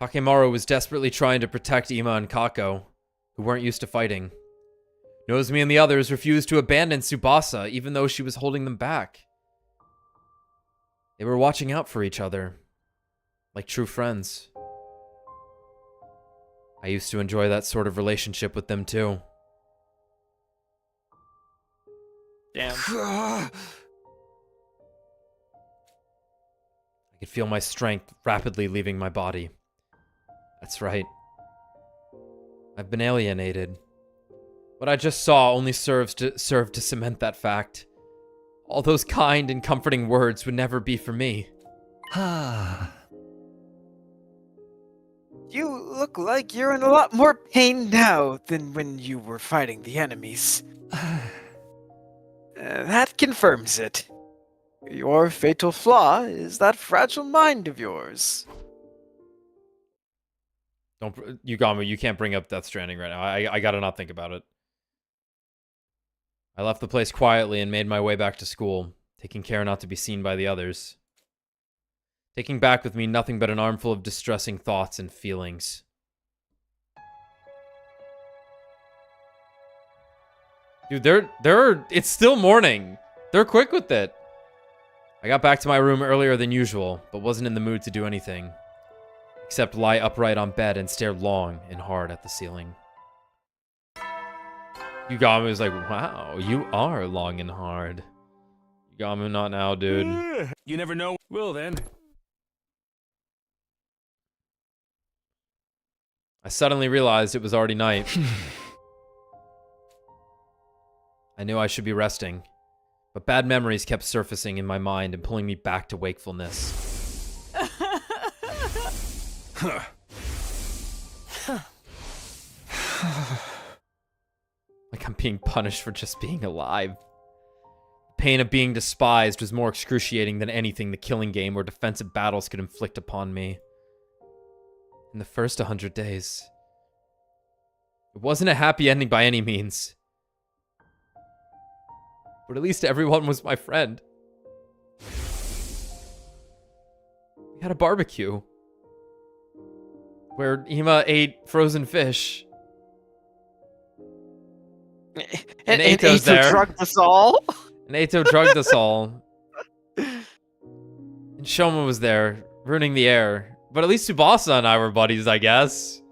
Takemaru was desperately trying to protect Ima and Kako, who weren't used to fighting. Nozomi and the others refused to abandon Subasa, even though she was holding them back. They were watching out for each other, like true friends. I used to enjoy that sort of relationship with them too. Damn. I could feel my strength rapidly leaving my body. That's right. I've been alienated. What I just saw only served to cement that fact. All those kind and comforting words would never be for me. You look like you're in a lot more pain now than when you were fighting the enemies. That confirms it. Your fatal flaw is that fragile mind of yours. You got me. You can't bring up Death Stranding right now. I gotta not think about it. I left the place quietly and made my way back to school, taking care not to be seen by the others. Taking back with me nothing but an armful of distressing thoughts and feelings. Dude, it's still morning. They're quick with it. I got back to my room earlier than usual, but wasn't in the mood to do anything. Except lie upright on bed and stare long and hard at the ceiling. Yugami was like, wow, you are long and hard. Yugami, not now, dude. You never know. Well then. I suddenly realized it was already night. I knew I should be resting, but bad memories kept surfacing in my mind and pulling me back to wakefulness. Like I'm being punished for just being alive. The pain of being despised was more excruciating than anything the killing game or defensive battles could inflict upon me. In the first 100 days. It wasn't a happy ending by any means. But at least everyone was my friend. We had a barbecue where Ima ate frozen fish. And Ato's there. drugged us all. And Ato drugged us all. And Shoma was there, ruining the air. But at least Subasa and I were buddies, I guess.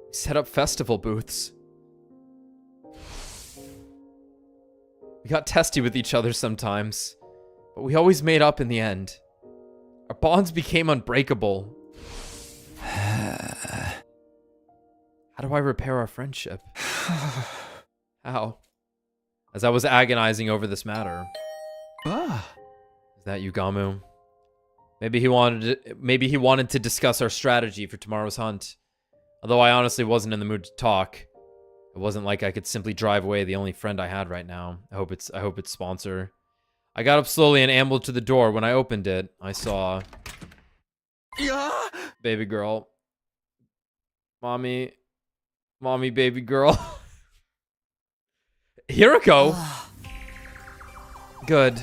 We set up festival booths. We got testy with each other sometimes, but we always made up in the end. Our bonds became unbreakable. How do I repair our friendship? How? As I was agonizing over this matter. Is that you, Gamu? Maybe he wanted to discuss our strategy for tomorrow's hunt. Although I honestly wasn't in the mood to talk. It wasn't like I could simply drive away the only friend I had right now. I hope it's sponsor. I got up slowly and ambled to the door. When I opened it, I saw baby girl. Mommy, baby girl. Hiroko. Good.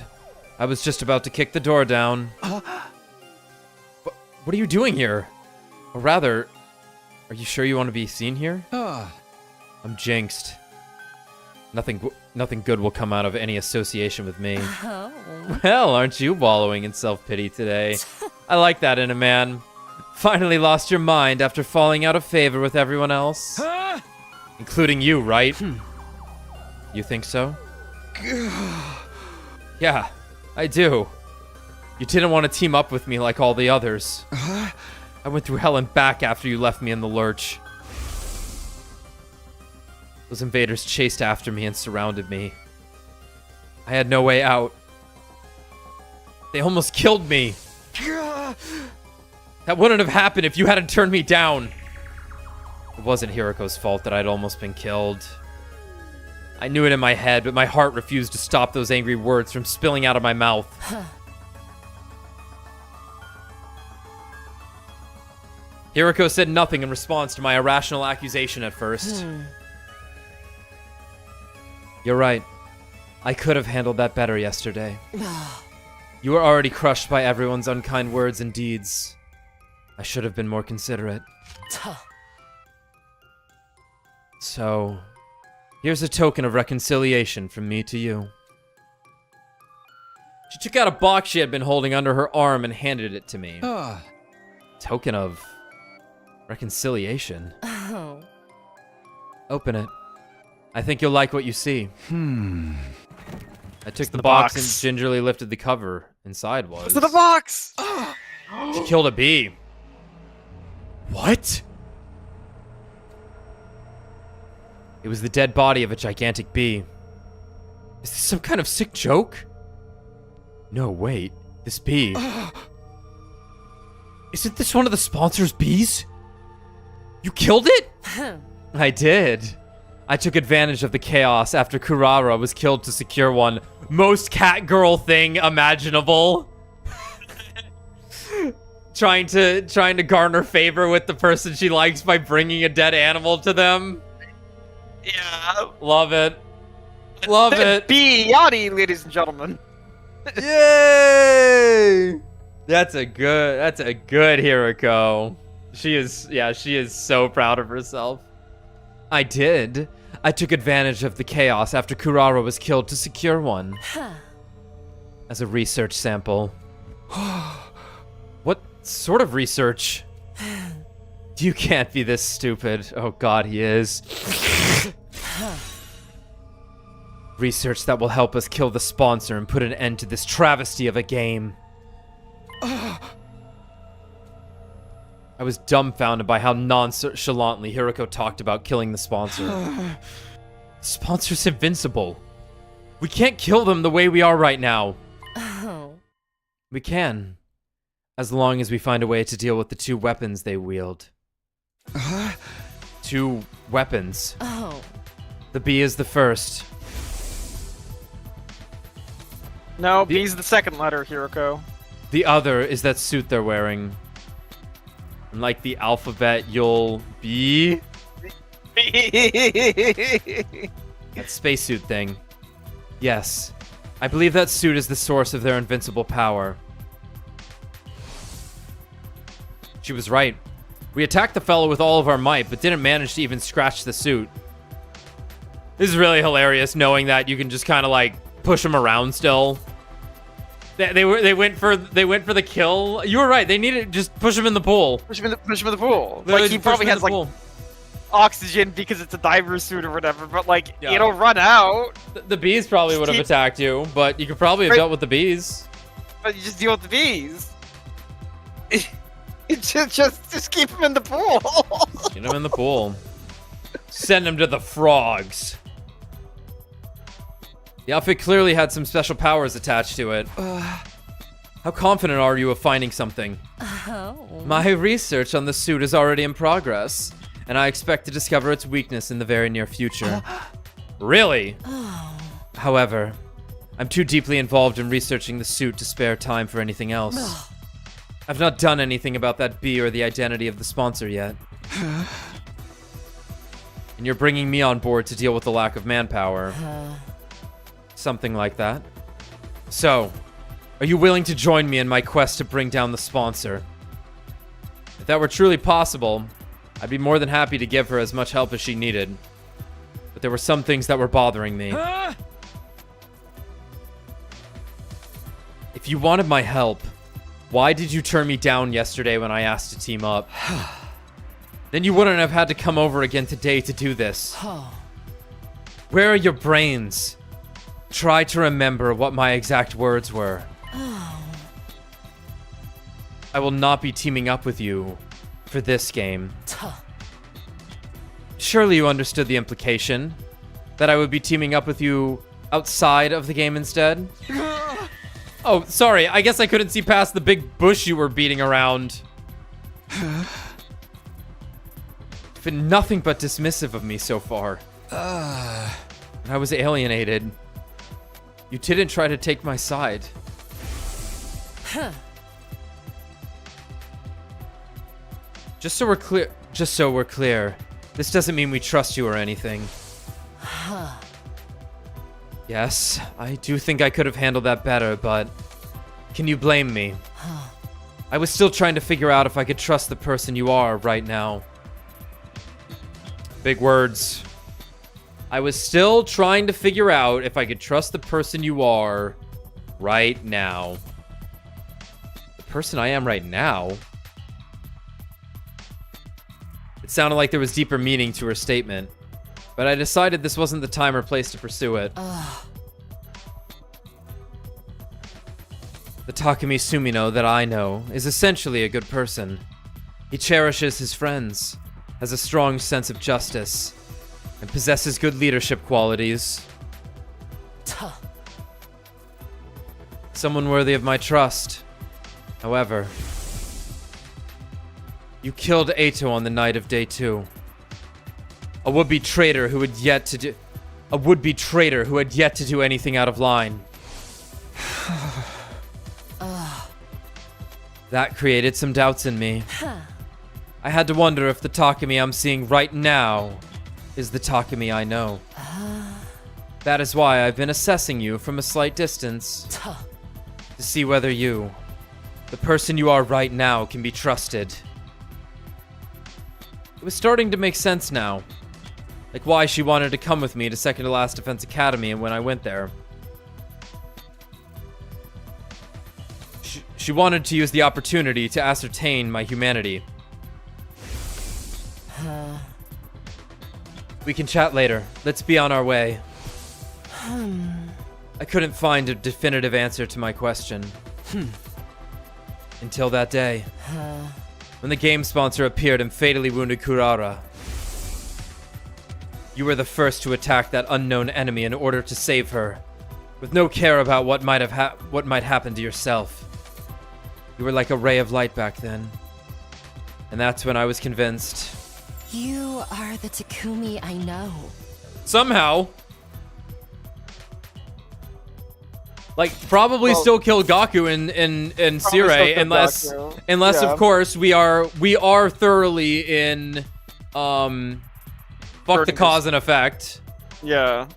I was just about to kick the door down. What are you doing here? Or rather, are you sure you want to be seen here? I'm jinxed. Nothing good will come out of any association with me. Oh. Well, aren't you wallowing in self-pity today? I like that in a man. Finally lost your mind after falling out of favor with everyone else. Including you, right? You think so? Yeah, I do. You didn't want to team up with me like all the others. I went through hell and back after you left me in the lurch. Those invaders chased after me and surrounded me. I had no way out. They almost killed me. That wouldn't have happened if you hadn't turned me down. It wasn't Hiroko's fault that I'd almost been killed. I knew it in my head, but my heart refused to stop those angry words from spilling out of my mouth. Hiroko said nothing in response to my irrational accusation at first. You're right. I could have handled that better yesterday. You were already crushed by everyone's unkind words and deeds. I should have been more considerate. So, here's a token of reconciliation from me to you. She took out a box she had been holding under her arm and handed it to me. Token of reconciliation. Oh. Open it. I think you'll like what you see. I took the box. box and gingerly lifted the cover. Inside was... To the box! She killed a bee. What? It was the dead body of a gigantic bee. Is this some kind of sick joke? No, wait. This bee... Isn't this one of the sponsor's bees? You killed it? I did. I took advantage of the chaos after Kurara was killed to secure one. Most cat girl thing imaginable. trying to garner favor with the person she likes by bringing a dead animal to them. Yeah. Love it. Love it. Biotti, ladies and gentlemen. Yay! That's a good Hiroko. She is so proud of herself. I did. I took advantage of the chaos after Kurara was killed to secure one. As a research sample. What sort of research? You can't be this stupid. Oh god, he is. Research that will help us kill the sponsor and put an end to this travesty of a game. I was dumbfounded by how nonchalantly Hiroko talked about killing the sponsor. The sponsor's invincible. We can't kill them the way we are right now. Oh. We can. As long as we find a way to deal with the two weapons they wield. Two weapons. Oh. The bee is the first. No, B's the second letter, Hiroko. The other is that suit they're wearing. And like the alphabet, you'll be... That spacesuit thing. Yes. I believe that suit is the source of their invincible power. She was right. We attacked the fellow with all of our might, but didn't manage to even scratch the suit. This is really hilarious, knowing that you can just kind of like push him around still. They went for the kill. You were right. They needed to just push him in the pool. Push him in the pool. Literally Like he just push probably him in has the like pool. oxygen because it's a diver suit or whatever. But like Yeah. it'll run out. The bees probably would have attacked you, but you could probably have Right. dealt with the bees. But you just deal with the bees. just keep him in the pool. Get him in the pool. Send him to the frogs. The outfit clearly had some special powers attached to it. How confident are you of finding something? Oh. My research on the suit is already in progress, and I expect to discover its weakness in the very near future. Really? However, I'm too deeply involved in researching the suit to spare time for anything else. I've not done anything about that bee or the identity of the sponsor yet. And you're bringing me on board to deal with the lack of manpower. Something like that. So, are you willing to join me in my quest to bring down the sponsor? If that were truly possible, I'd be more than happy to give her as much help as she needed. But there were some things that were bothering me. If you wanted my help, why did you turn me down yesterday when I asked to team up? Then you wouldn't have had to come over again today to do this. Where are your brains? Try to remember what my exact words were. I will not be teaming up with you for this game. Surely you understood the implication that I would be teaming up with you outside of the game instead? Oh, sorry. I guess I couldn't see past the big bush you were beating around. You've been nothing but dismissive of me so far. And I was alienated. You didn't try to take my side. Just so we're clear, this doesn't mean we trust you or anything. Yes, I do think I could have handled that better, but can you blame me? I was still trying to figure out if I could trust the person you are right now. Big words. I was still trying to figure out if I could trust the person you are right now. The person I am right now? It sounded like there was deeper meaning to her statement, but I decided this wasn't the time or place to pursue it. The Takemi Sumino that I know is essentially a good person. He cherishes his friends, has a strong sense of justice, and possesses good leadership qualities. Someone worthy of my trust. However, you killed Eito on the night of day 2. A would-be traitor who had yet to do anything out of line. That created some doubts in me. I had to wonder if the Takemi I'm seeing right now is the Takemi I know. That is why I've been assessing you from a slight distance to see whether you, the person you are right now, can be trusted. It was starting to make sense now. Like why she wanted to come with me to Second to Last Defense Academy and when I went there. She wanted to use the opportunity to ascertain my humanity. We can chat later. Let's be on our way. I couldn't find a definitive answer to my question. Until that day. When the game sponsor appeared and fatally wounded Kurara. You were the first to attack that unknown enemy in order to save her, with no care about what might happen to yourself. You were like a ray of light back then. And that's when I was convinced. You are the Takumi I know. Somehow. Like, probably still kill Gaku in Sirei, unless Yeah. of course we are thoroughly in Fuck the burning cause and effect. Yeah.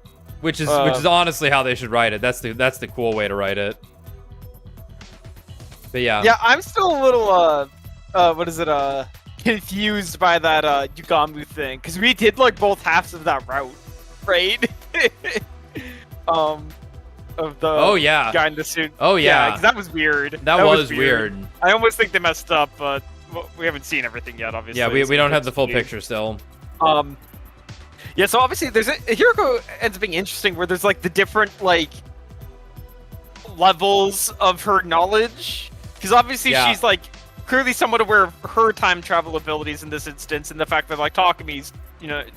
Which is honestly how they should write it. That's the cool way to write it. But yeah. Yeah, I'm still a little confused by that Yugamu thing, because we did like both halves of that route, right? Of the guy in the suit. Oh yeah, because that was weird. That was weird. I almost think they messed up, but we haven't seen everything yet, obviously. Yeah, we don't have the full picture still. Yeah, so obviously there's Hiroko ends up being interesting, where there's like the different like levels of her knowledge, because obviously she's like clearly somewhat aware of her time travel abilities in this instance, and the fact that like Takemi's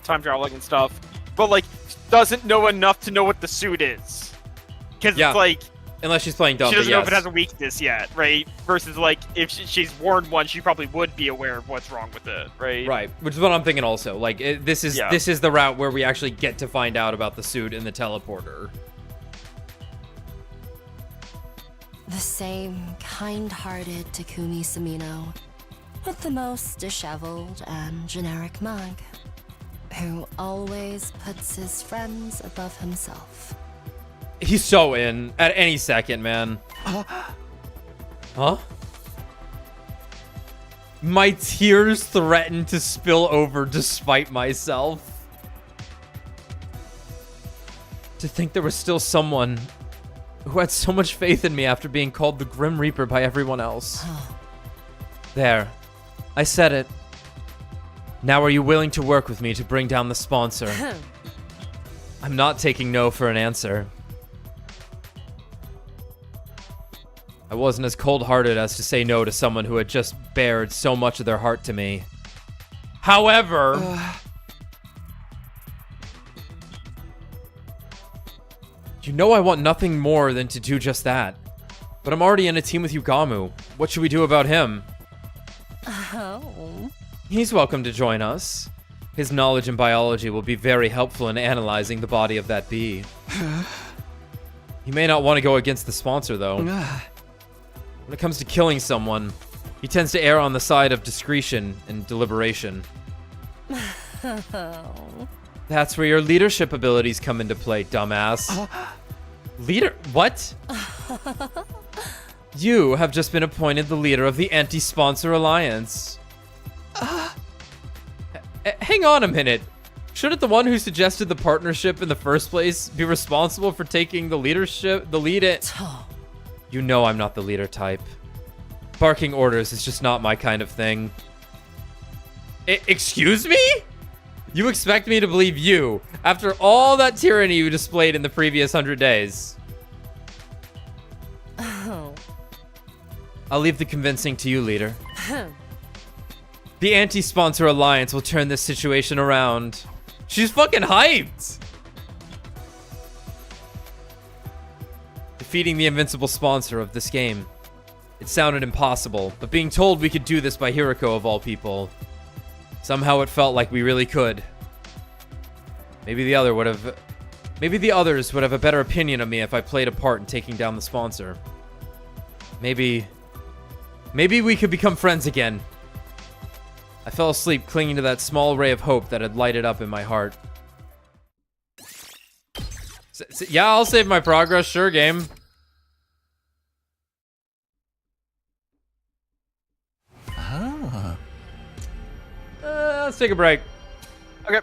time traveling and stuff, but like doesn't know enough to know what the suit is. Because it's like, unless she's playing dumb, she doesn't know if it has a weakness yet, right? Versus like, if she's worn one, she probably would be aware of what's wrong with it, right? Right, which is what I'm thinking also. Like, this is the route where we actually get to find out about the suit and the teleporter. The same kind-hearted Takumi Samino, with the most disheveled and generic mug, who always puts his friends above himself. He's so in at any second, man. Huh? My tears threaten to spill over despite myself. To think there was still someone who had so much faith in me after being called the Grim Reaper by everyone else. There. I said it. Now are you willing to work with me to bring down the sponsor? I'm not taking no for an answer. I wasn't as cold-hearted as to say no to someone who had just bared so much of their heart to me. However... You know I want nothing more than to do just that. But I'm already in a team with Yugamu. What should we do about him? Oh. He's welcome to join us. His knowledge in biology will be very helpful in analyzing the body of that bee. He may not want to go against the sponsor, though. When it comes to killing someone, he tends to err on the side of discretion and deliberation. That's where your leadership abilities come into play, dumbass. Leader? What? You have just been appointed the leader of the Anti-Sponsor Alliance. Hang on a minute. Shouldn't the one who suggested the partnership in the first place be responsible for taking the lead it? You know I'm not the leader type. Barking orders is just not my kind of thing. Excuse me? You expect me to believe you after all that tyranny you displayed in the previous 100 days? Oh. I'll leave the convincing to you, leader. The Anti-Sponsor Alliance will turn this situation around. She's fucking hyped! Defeating the invincible sponsor of this game. It sounded impossible, but being told we could do this by Hiroko of all people, somehow it felt like we really could. Maybe the others would have a better opinion of me if I played a part in taking down the sponsor. Maybe we could become friends again. I fell asleep clinging to that small ray of hope that had lighted up in my heart. Yeah, I'll save my progress. Sure, game. Let's take a break. Okay.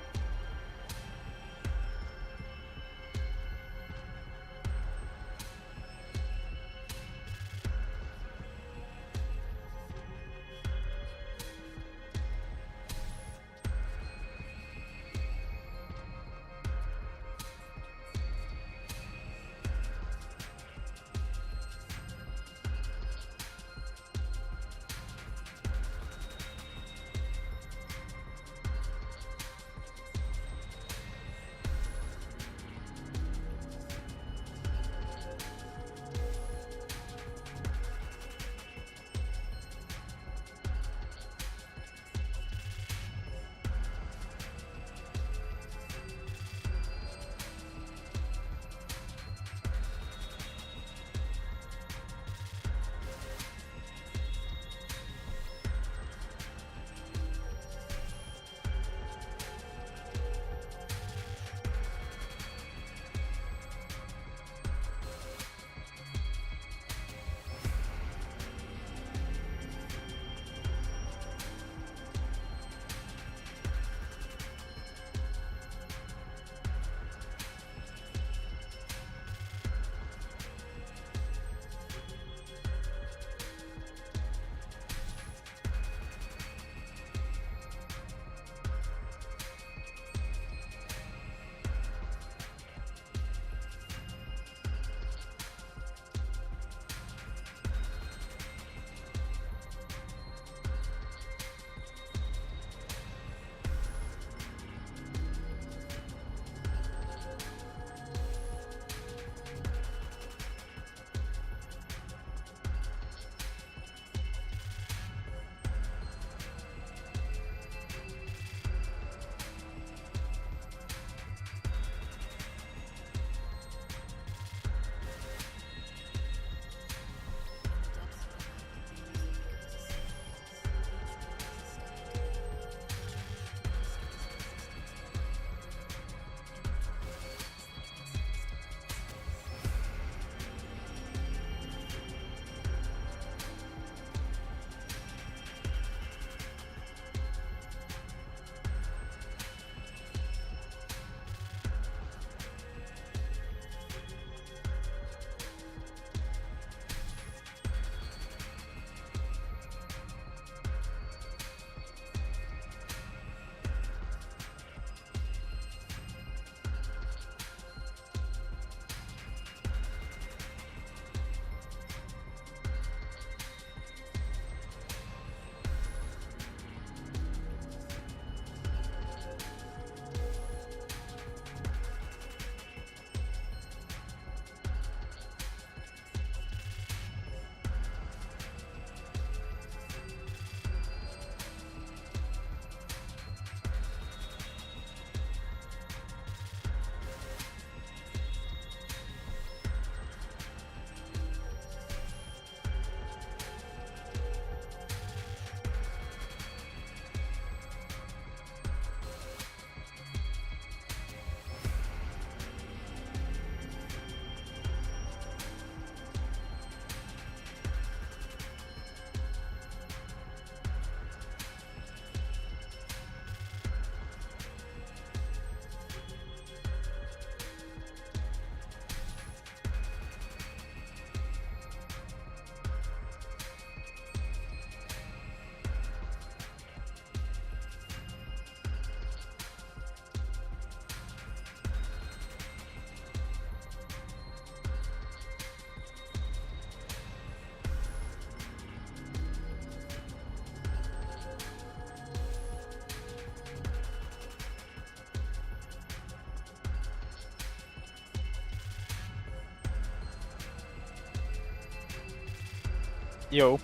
Yo.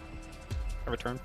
I return.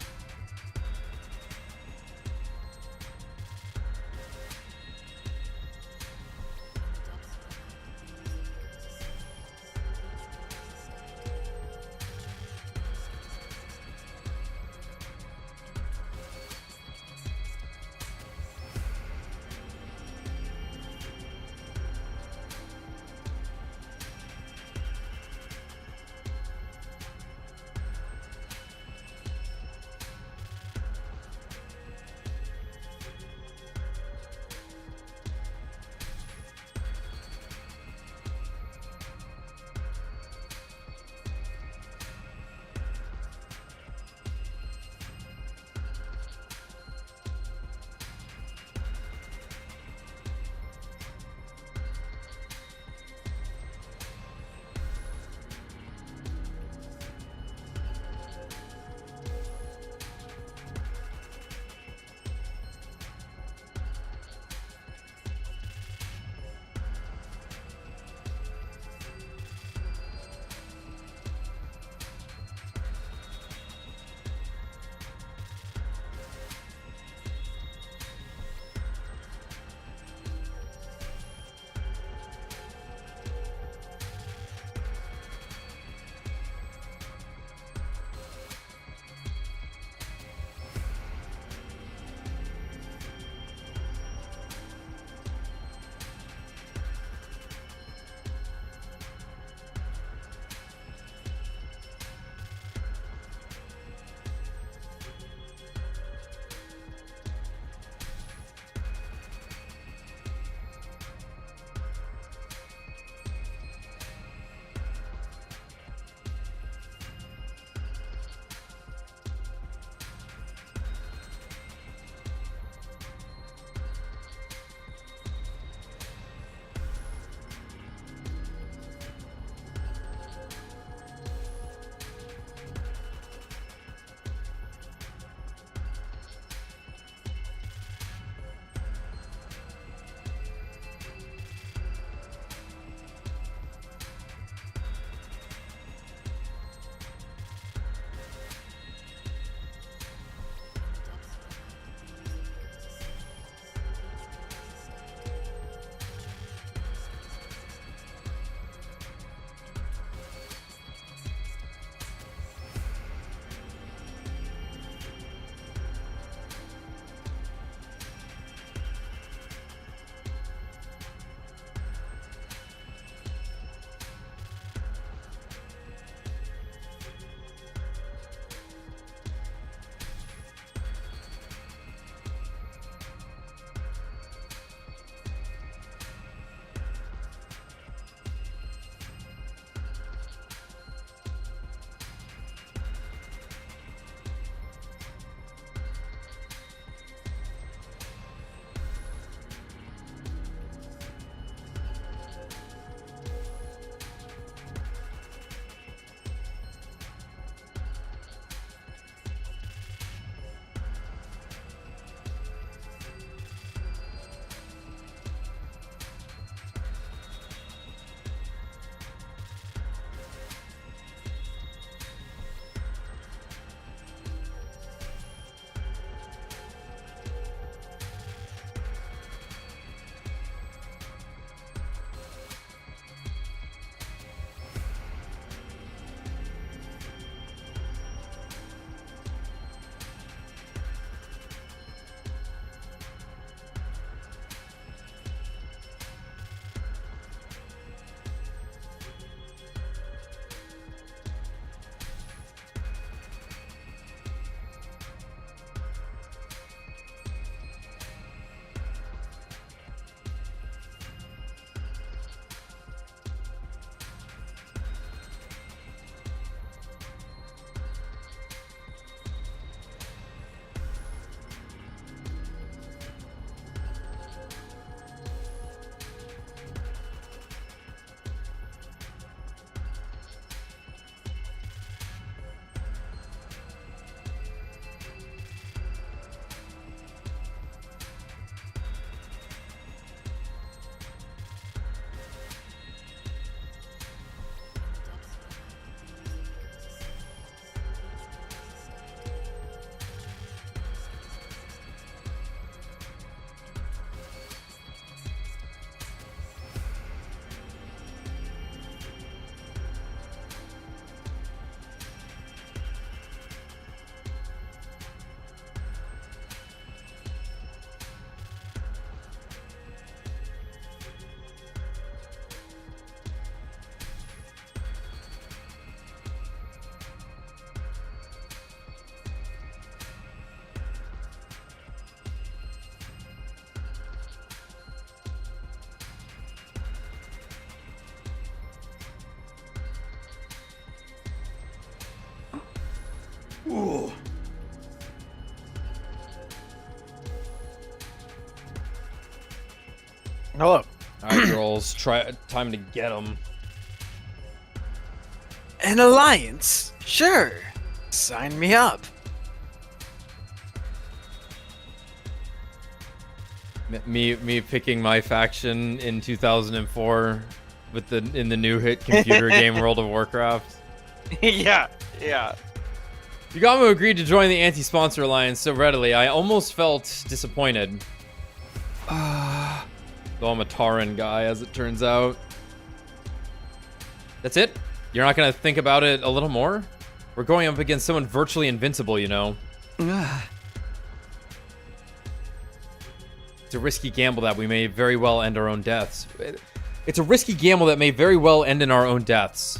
Hello. Alright, girls. Time to get them. An alliance? Sure. Sign me up. Me picking my faction in 2004 in the new hit computer game World of Warcraft. yeah. Yugamo agreed to join the anti-sponsor alliance so readily, I almost felt disappointed. Though I'm a Taran guy, as it turns out. That's it? You're not gonna think about it a little more? We're going up against someone virtually invincible, you know. It's a risky gamble that we may very well end our own deaths. It's a risky gamble that may very well end in our own deaths.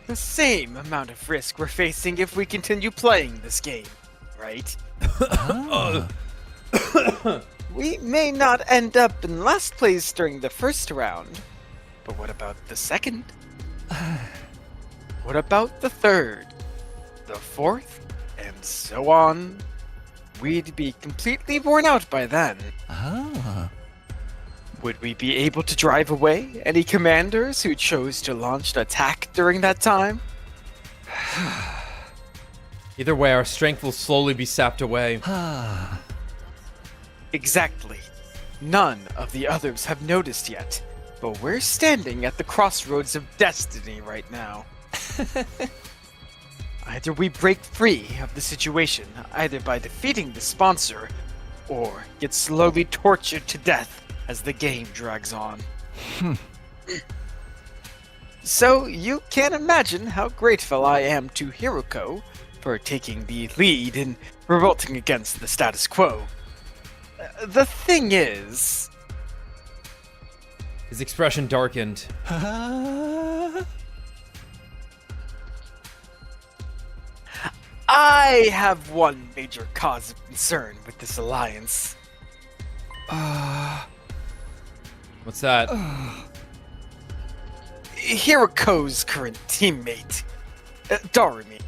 The same amount of risk we're facing if we continue playing this game, right? We may not end up in last place during the first round, but what about the second? What about the third? The fourth? And so on? We'd be completely worn out by then. Would we be able to drive away any commanders who chose to launch an attack during that time? Either way, our strength will slowly be sapped away. Exactly. None of the others have noticed yet, but we're standing at the crossroads of destiny right now. Either we break free of the situation, either by defeating the sponsor, or get slowly tortured to death as the game drags on. So you can imagine how grateful I am to Hiroko for taking the lead in revolting against the status quo. The thing is... His expression darkened. I have one major cause of concern with this alliance. What's that? Hiroko's current teammate, Darami.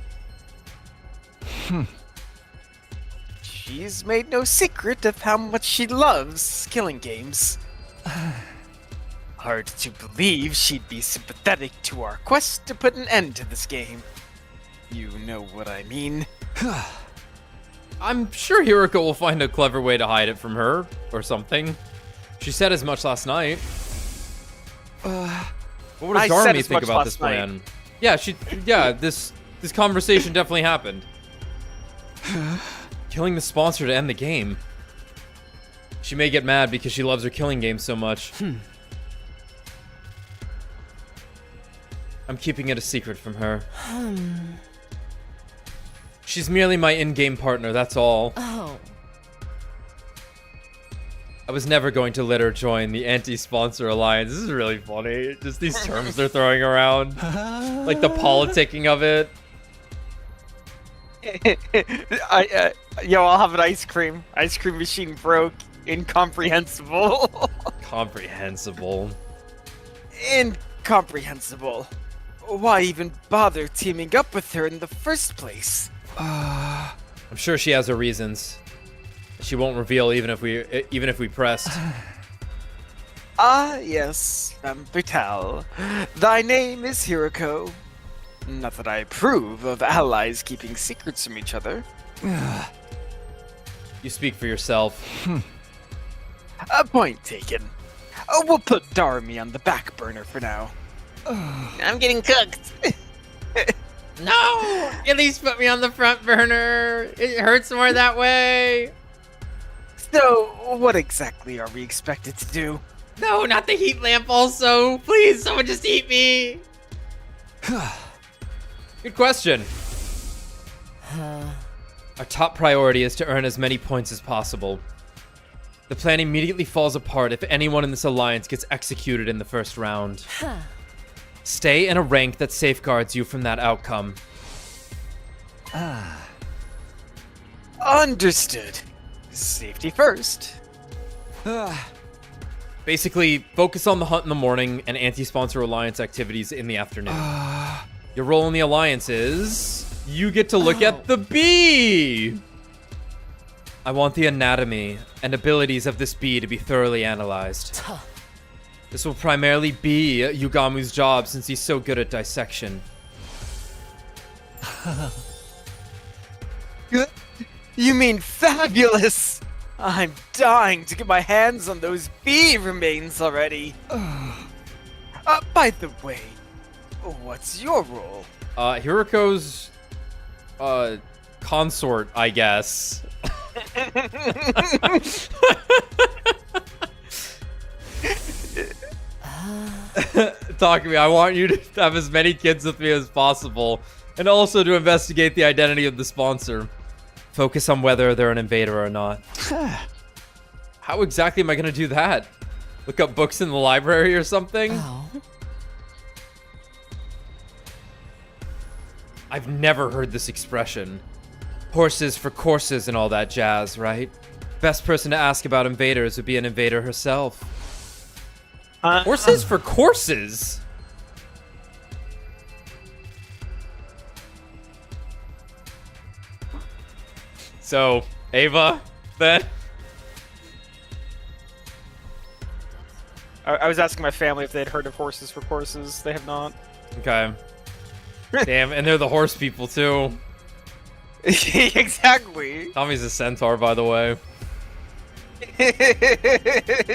She's made no secret of how much she loves killing games. Hard to believe she'd be sympathetic to our quest to put an end to this game. You know what I mean. I'm sure Hiroko will find a clever way to hide it from her, or something. She said as much last night. What does Darami think about this plan? Yeah, this conversation definitely happened. Killing the sponsor to end the game. She may get mad because she loves her killing game so much. I'm keeping it a secret from her. She's merely my in-game partner, that's all. Oh. I was never going to let her join the anti-sponsor alliance. This is really funny. Just these terms they're throwing around. Like the politicking of it. Yo, I'll have an ice cream. Ice cream machine broke. Incomprehensible. Comprehensible. Incomprehensible. Why even bother teaming up with her in the first place? I'm sure she has her reasons. She won't reveal even if we pressed. Ah, yes, Vital. Thy name is Hiroko. Not that I approve of allies keeping secrets from each other. You speak for yourself. A point taken. We'll put Darami on the back burner for now. I'm getting cooked. No! At least put me on the front burner. It hurts more that way. So, what exactly are we expected to do? No, not the heat lamp also. Please, someone just eat me. Good question. Our top priority is to earn as many points as possible. The plan immediately falls apart if anyone in this alliance gets executed in the first round. Stay in a rank that safeguards you from that outcome. Understood. Safety first. Basically, focus on the hunt in the morning and anti-sponsor alliance activities in the afternoon. Your role in the alliance is... you get to look at the bee! I want the anatomy and abilities of this bee to be thoroughly analyzed. This will primarily be Yugamu's job since he's so good at dissection. You mean fabulous? I'm dying to get my hands on those bee remains already. By the way, what's your role? Hiriko's consort, I guess. Talk to me. I want you to have as many kids with me as possible, and also to investigate the identity of the sponsor. Focus on whether they're an invader or not. How exactly am I going to do that? Look up books in the library or something? Oh. I've never heard this expression. Horses for courses and all that jazz, right? Best person to ask about invaders would be an invader herself. Horses for courses? So, Ava, then? I was asking my family if they'd heard of horses for courses. They have not. Okay. Damn, and they're the horse people too. Exactly. Tommy's a centaur, by the way.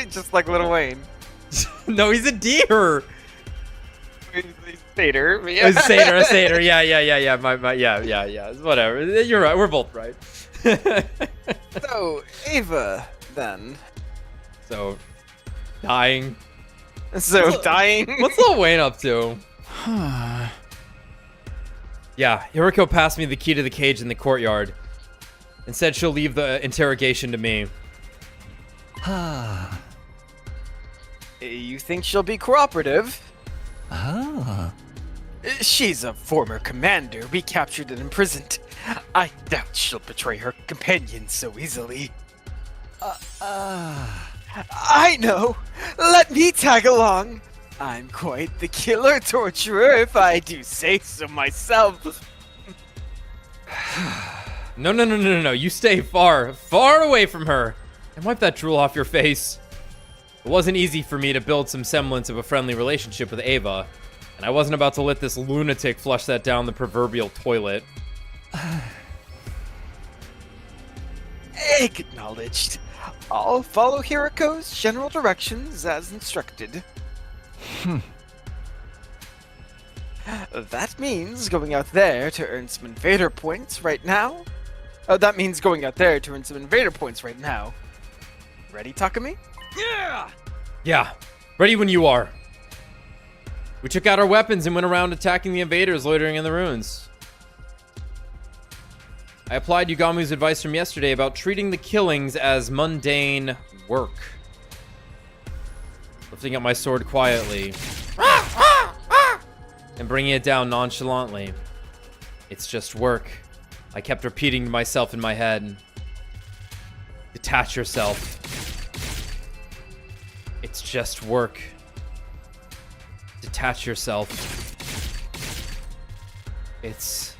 Just like Lil Wayne. No, he's a deer. He's satyr. A satyr. Yeah. Yeah. Whatever. You're right. We're both right. So, Ava, then. So, dying. Dying? What's Lil Wayne up to? Yeah, Hiriko passed me the key to the cage in the courtyard and said she'll leave the interrogation to me. You think she'll be cooperative? Ah. She's a former commander we captured and imprisoned. I doubt she'll betray her companion so easily. I know! Let me tag along! I'm quite the killer torturer if I do say so myself. No. You stay far away from her and wipe that drool off your face. It wasn't easy for me to build some semblance of a friendly relationship with Ava, and I wasn't about to let this lunatic flush that down the proverbial toilet. Acknowledged. I'll follow Hiriko's general directions as instructed. That means going out there to earn some invader points right now. Ready, Takemi? Yeah, ready when you are. We took out our weapons and went around attacking the invaders loitering in the ruins. I applied Yugamu's advice from yesterday about treating the killings as mundane work. Lifting up my sword quietly and bringing it down nonchalantly. It's just work. I kept repeating to myself in my head. Detach yourself. It's just work. Detach yourself. It's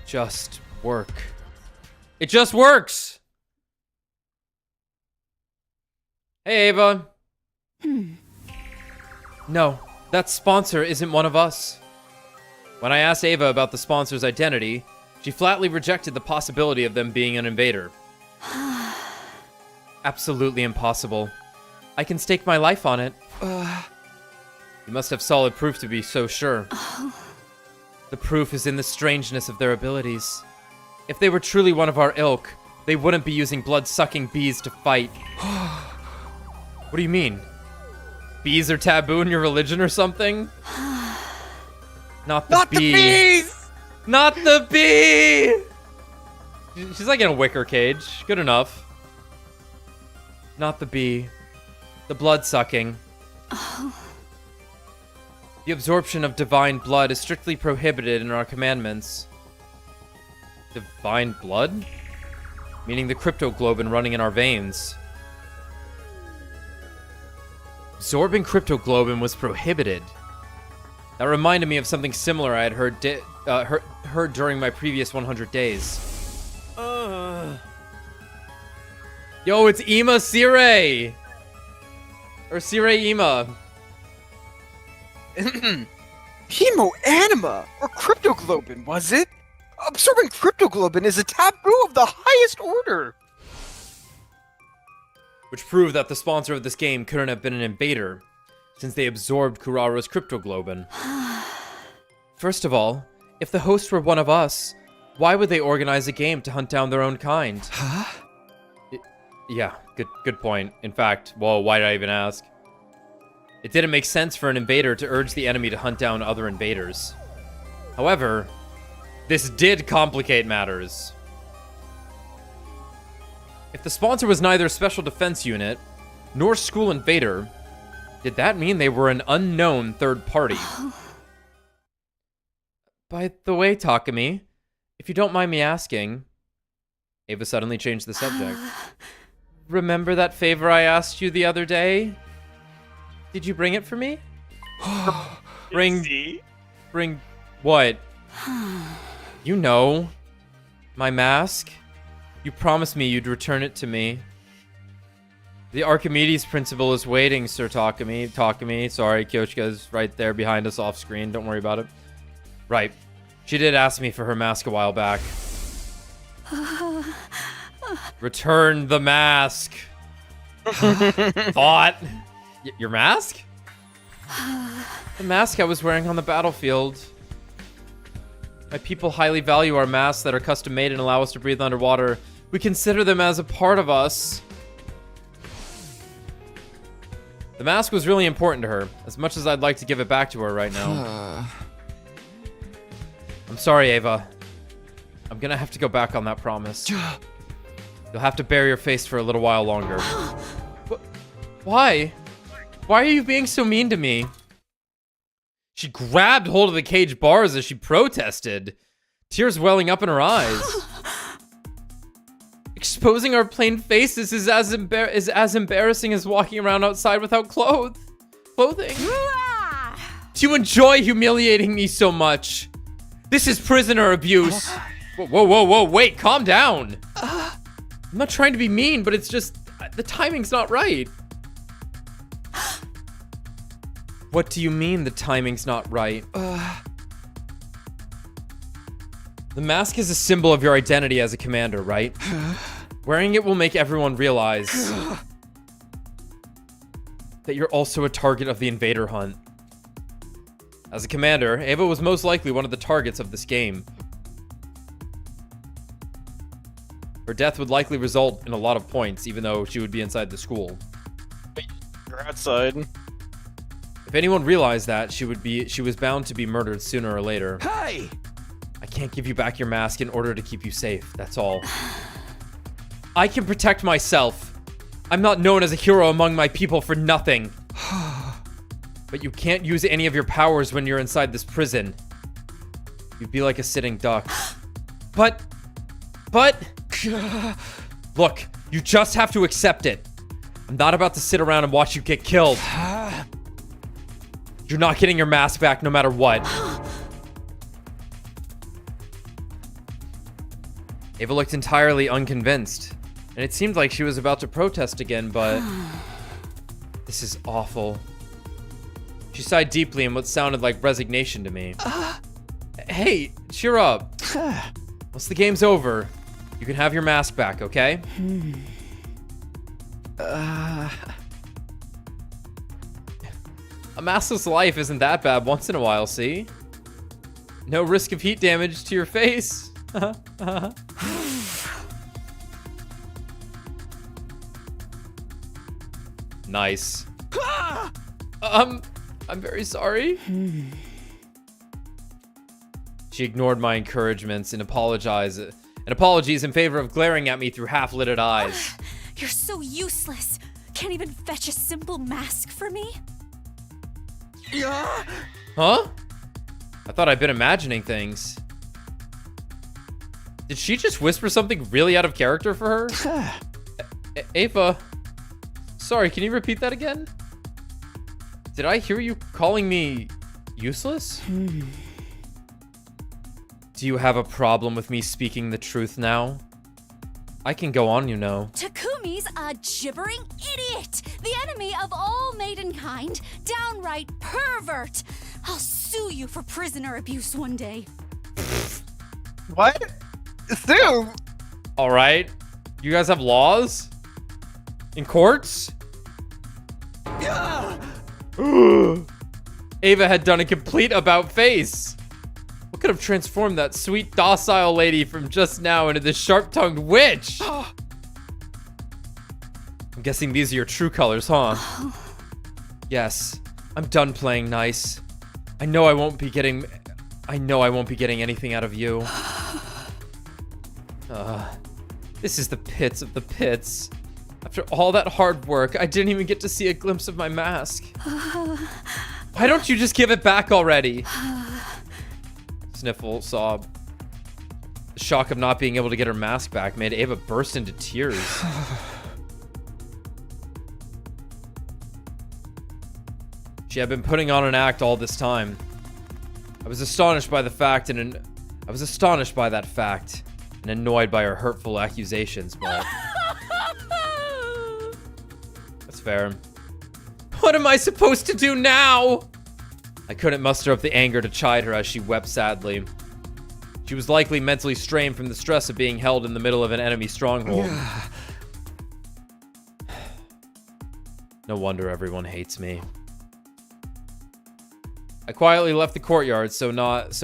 just work. It just works! Hey, Ava. No, that sponsor isn't one of us. When I asked Ava about the sponsor's identity, she flatly rejected the possibility of them being an invader. Absolutely impossible. I can stake my life on it. You must have solid proof to be so sure. The proof is in the strangeness of their abilities. If they were truly one of our ilk, they wouldn't be using blood-sucking bees to fight. What do you mean? Bees are taboo in your religion or something? Not the bees! Not the bee! She's like in a wicker cage. Good enough. Not the bee. The blood-sucking. The absorption of divine blood is strictly prohibited in our commandments. Divine blood? Meaning the cryptoglobin running in our veins. Absorbing cryptoglobin was prohibited. That reminded me of something similar I had heard during my previous 100 days. Yo, it's Ima Sire! Or Sire Ima. Hemoanima, or cryptoglobin, was it? Absorbing cryptoglobin is a taboo of the highest order. Which proved that the sponsor of this game couldn't have been an invader, since they absorbed Kurara's cryptoglobin. First of all, if the hosts were one of us, why would they organize a game to hunt down their own kind? Huh? Yeah, good point. In fact, well, why did I even ask? It didn't make sense for an invader to urge the enemy to hunt down other invaders. However, this did complicate matters. If the sponsor was neither Special Defense Unit nor School Invader, did that mean they were an unknown third party? By the way, Takemi, if you don't mind me asking... Ava suddenly changed the subject. Remember that favor I asked you the other day? Did you bring it for me? Bring what? You know, my mask. You promised me you'd return it to me. The Archimedes principle is waiting, Sir Takemi. Sorry, Kyoshika's right there behind us off screen. Don't worry about it. Right. She did ask me for her mask a while back. Return the mask. Thought. Your mask? The mask I was wearing on the battlefield. My people highly value our masks that are custom made and allow us to breathe underwater. We consider them as a part of us. The mask was really important to her, as much as I'd like to give it back to her right now. I'm sorry, Ava. I'm gonna have to go back on that promise. You'll have to bury your face for a little while longer. Why? Why are you being so mean to me? She grabbed hold of the cage bars as she protested, tears welling up in her eyes. Exposing our plain faces is as embarrassing as walking around outside without clothing. Do you enjoy humiliating me so much? This is prisoner abuse. Whoa, wait, calm down. I'm not trying to be mean, but it's just, the timing's not right. What do you mean the timing's not right? The mask is a symbol of your identity as a commander, right? Wearing it will make everyone realize that you're also a target of the invader hunt. As a commander, Ava was most likely one of the targets of this game. Her death would likely result in a lot of points, even though she would be inside the school. You're outside. If anyone realized that, she was bound to be murdered sooner or later. Hey! I can't give you back your mask in order to keep you safe, that's all. I can protect myself. I'm not known as a hero among my people for nothing. But you can't use any of your powers when you're inside this prison. You'd be like a sitting duck. But... Look, you just have to accept it. I'm not about to sit around and watch you get killed. You're not getting your mask back no matter what. Ava looked entirely unconvinced, and it seemed like she was about to protest again, but... This is awful. She sighed deeply in what sounded like resignation to me. Hey, cheer up. Once the game's over, you can have your mask back, okay? A maskless life isn't that bad once in a while, see? No risk of heat damage to your face. Nice. I'm very sorry. She ignored my encouragements and apologies in favor of glaring at me through half-lidded eyes. You're so useless. Can't even fetch a simple mask for me? Huh? I thought I'd been imagining things. Did she just whisper something really out of character for her? Ava. Sorry, can you repeat that again? Did I hear you calling me useless? Do you have a problem with me speaking the truth now? I can go on, you know. Takumi's a gibbering idiot, the enemy of all maidenkind, downright pervert. I'll sue you for prisoner abuse one day. What? Sue? All right. You guys have laws? In courts? Ava had done a complete about-face. What could have transformed that sweet, docile lady from just now into this sharp-tongued witch? I'm guessing these are your true colors, huh? Yes. I'm done playing nice. I know I won't be getting anything out of you. This is the pits of the pits. After all that hard work, I didn't even get to see a glimpse of my mask. Why don't you just give it back already? Sniffle, sob. The shock of not being able to get her mask back made Ava burst into tears. She had been putting on an act all this time. I was astonished by the fact and annoyed by her hurtful accusations, but that's fair. What am I supposed to do now? I couldn't muster up the anger to chide her as she wept sadly. She was likely mentally strained from the stress of being held in the middle of an enemy stronghold. No wonder everyone hates me. I quietly left the courtyard so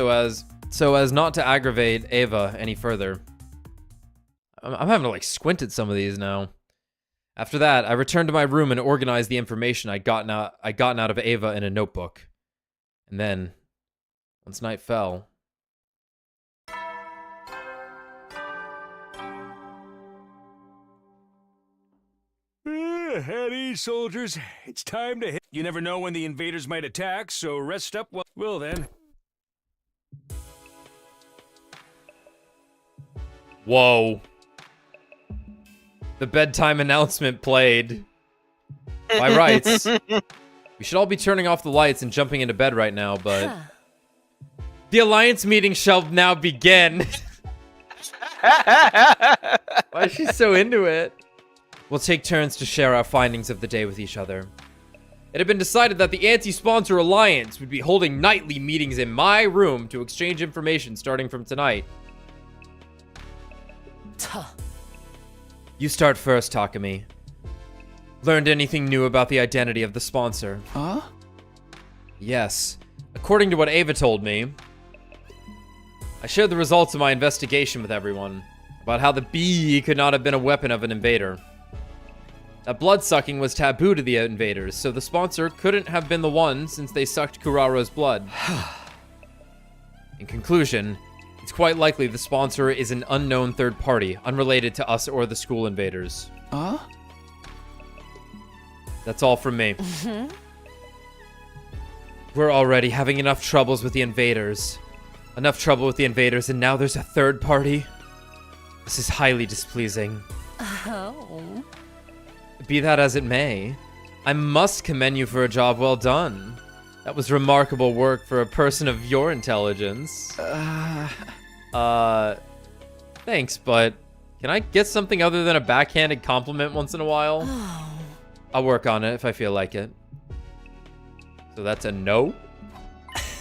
as not to aggravate Ava any further. I'm having to like squint at some of these now. After that, I returned to my room and organized the information I'd gotten out of Ava in a notebook. And then, once night fell, At ease, soldiers. It's time to hit. You never know when the invaders might attack, so rest up. Well then. whoa. The bedtime announcement played. By rights, we should all be turning off the lights and jumping into bed right now, but the alliance meeting shall now begin. Why is she so into it? We'll take turns to share our findings of the day with each other. It had been decided that the anti-sponsor alliance would be holding nightly meetings in my room to exchange information starting from tonight. You start first, Takemi. Learned anything new about the identity of the sponsor? Huh? Yes. According to what Ava told me, I shared the results of my investigation with everyone about how the bee could not have been a weapon of an invader. That blood-sucking was taboo to the invaders, so the sponsor couldn't have been the one since they sucked Kurara's blood. In conclusion, it's quite likely the sponsor is an unknown third party, unrelated to us or the school invaders. Huh? That's all from me. We're already having enough troubles with the invaders. Enough trouble with the invaders, and now there's a third party? This is highly displeasing. Oh. Be that as it may, I must commend you for a job well done. That was remarkable work for a person of your intelligence. Thanks, but can I get something other than a backhanded compliment once in a while? I'll work on it if I feel like it. So that's a no?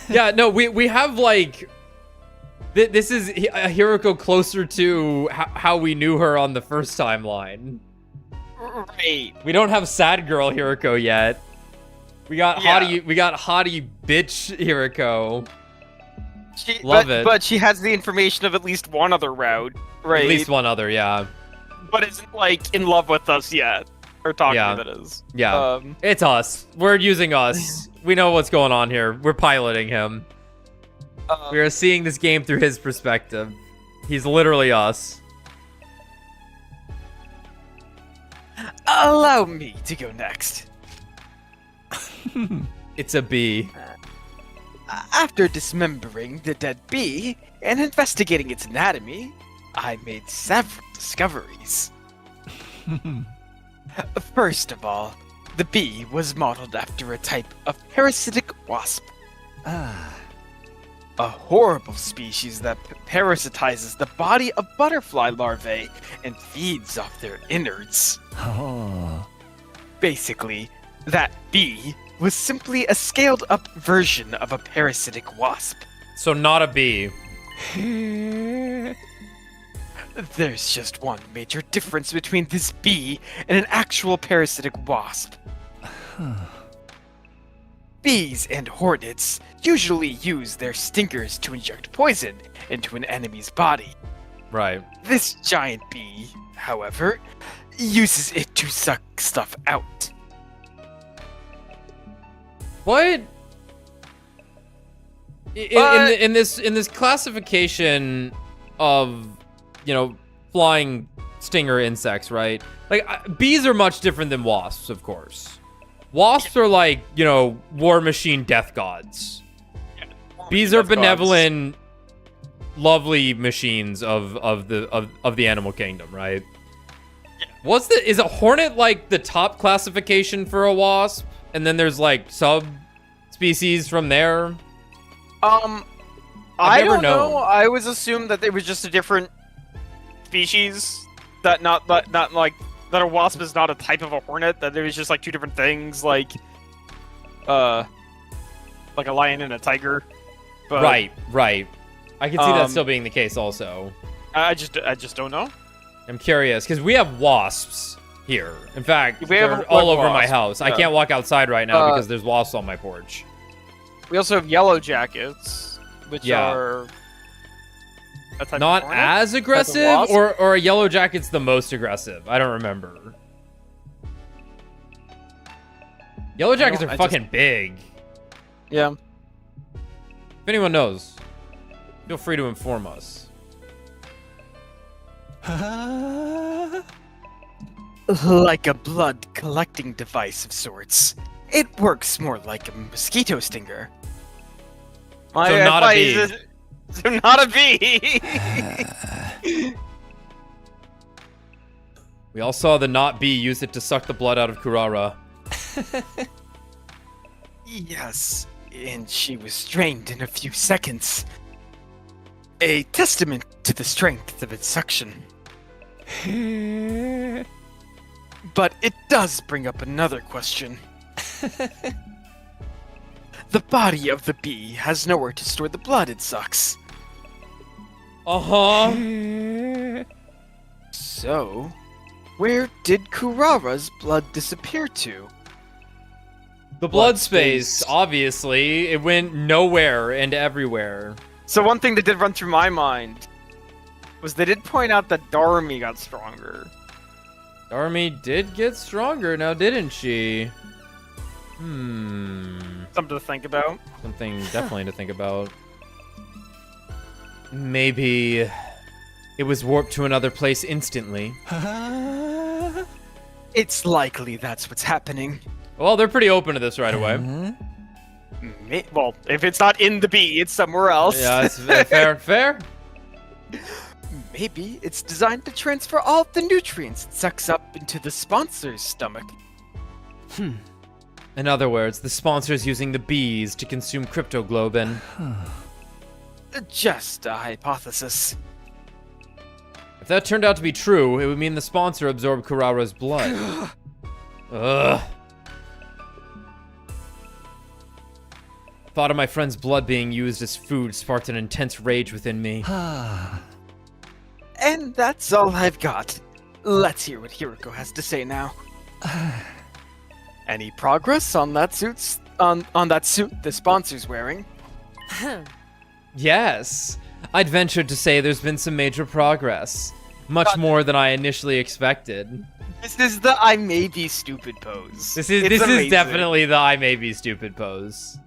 Yeah, no, we have like... This is a Hiroko closer to how we knew her on the first timeline. Right. We don't have sad girl Hiroko yet. We got hottie bitch Hiroko. Love it. But she has the information of at least one other route, right? At least one other, yeah. But isn't like in love with us yet. Or talking, Yeah. that is. Yeah. It's us. We're using us. We know what's going on here. We're piloting him. We are seeing this game through his perspective. He's literally us. Allow me to go next. It's a bee. After dismembering the dead bee and investigating its anatomy, I made several discoveries. First of all, the bee was modeled after a type of parasitic wasp. A horrible species that parasitizes the body of butterfly larvae and feeds off their innards. Oh. Basically, that bee was simply a scaled-up version of a parasitic wasp. So not a bee. There's just one major difference between this bee and an actual parasitic wasp. Bees and hornets usually use their stinkers to inject poison into an enemy's body. Right. This giant bee, however, uses it to suck stuff out. What? In this classification of, you know, flying stinger insects, right? Like, bees are much different than wasps, of course. Wasps are like, you know, war machine death gods. Bees are benevolent, lovely machines of the animal kingdom, right? Is a hornet like the top classification for a wasp? And then there's like sub-species from there? I don't know. I always assumed that it was just a different species. That a wasp is not a type of a hornet. That there was just like two different things, like a lion and a tiger. But, Right. I can see that still being the case also. I just don't know. I'm curious, because we have wasps here. In fact, We have they're all over my wasp, house. I yeah. can't walk outside right now because there's wasps on my porch. We also have yellow jackets, which Yeah. are a type Not of hornet? as aggressive, wasp? or a yellow jacket's the most aggressive. I don't remember. Yellow jackets are fucking big. Yeah. If anyone knows, feel free to inform us. Like a blood collecting device of sorts. It works more like a mosquito stinger. So not a bee. So not a bee. We all saw the not bee use it to suck the blood out of Kurara. Yes, and she was drained in a few seconds. A testament to the strength of its suction. But it does bring up another question. The body of the bee has nowhere to store the blood it sucks. Uh-huh. So, where did Kurara's blood disappear to? The blood space, obviously. It went nowhere and everywhere. So one thing that did run through my mind was they did point out that Darami got stronger. Darami did get stronger now, didn't she? Something to think about. Something definitely to think about. Maybe it was warped to another place instantly. It's likely that's what's happening. Well, they're pretty open to this right away. Well, if it's not in the bee, it's somewhere else. Yeah, it's fair. Maybe it's designed to transfer all of the nutrients it sucks up into the sponsor's stomach. In other words, the sponsor's using the bees to consume cryptoglobin. Just a hypothesis. If that turned out to be true, it would mean the sponsor absorbed Kurara's blood. Ugh. Thought of my friend's blood being used as food sparked an intense rage within me. And that's all I've got. Let's hear what Hiroko has to say now. Any progress on that suit the sponsor's wearing? Yes, I'd venture to say there's been some major progress. Much more than I initially expected. This is the I may be stupid pose. This is definitely the I may be stupid pose.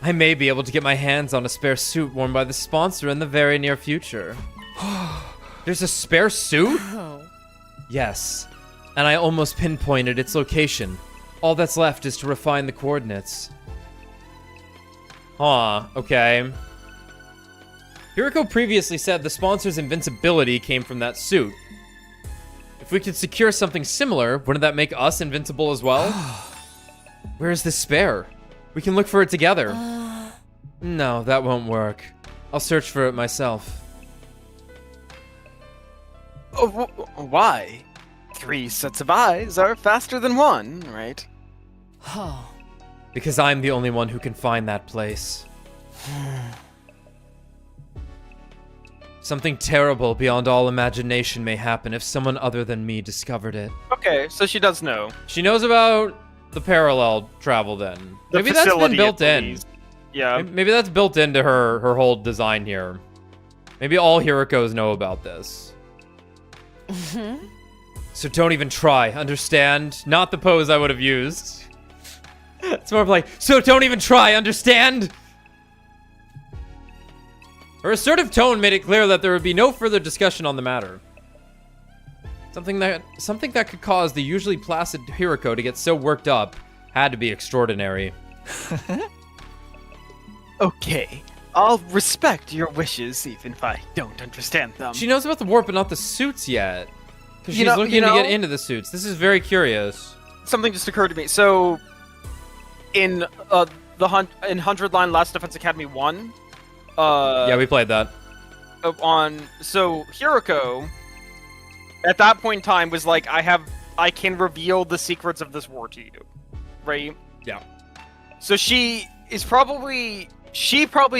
I may be able to get my hands on a spare suit worn by the sponsor in the very near future. There's a spare suit? Yes, and I almost pinpointed its location. All that's left is to refine the coordinates. Huh, okay. Hiroko previously said the sponsor's invincibility came from that suit. If we could secure something similar, wouldn't that make us invincible as well? Where is this spare? We can look for it together. No, that won't work. I'll search for it myself. Oh, why? 3 sets of eyes are faster than 1, right? Because I'm the only one who can find that place. Something terrible beyond all imagination may happen if someone other than me discovered it. Okay, so she does know. She knows about the parallel travel then. Maybe that's been built in. Yeah. Maybe that's built into her whole design here. Maybe all Hirokos know about this. So don't even try, understand? Not the pose I would have used. It's more of like, so don't even try, understand? Her assertive tone made it clear that there would be no further discussion on the matter. Something that could cause the usually placid Hiroko to get so worked up had to be extraordinary. Okay, I'll respect your wishes even if I don't understand them. She knows about the warp but not the suits yet. Because she's looking to get into the suits. This is very curious. Something just occurred to me. So, in 100 Line Last Defense Academy 1... yeah, we played that. So, Hiroko, at that point in time, was like, I can reveal the secrets of this war to you. Right? Yeah. So she probably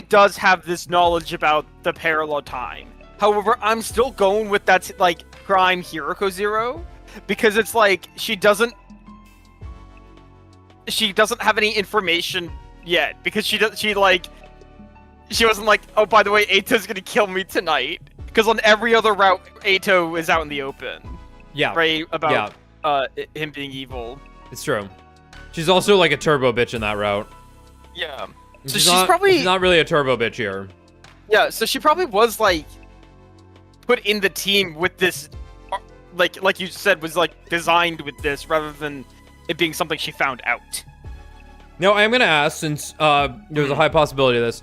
does have this knowledge about the parallel time. However, I'm still going with that, like, Prime Hiroko Zero, because it's like, she doesn't have any information yet, because she wasn't like, oh, by the way, Eito's gonna kill me tonight, because on every other route, Eito is out in the open. Yeah. Right? About him being evil. It's true. She's also like a turbo bitch in that route. Yeah. So she's not really a turbo bitch here. Yeah, so she probably was like put in the team with this, like you said, was like designed with this rather than it being something she found out. Now I am gonna ask, since there's a high possibility of this.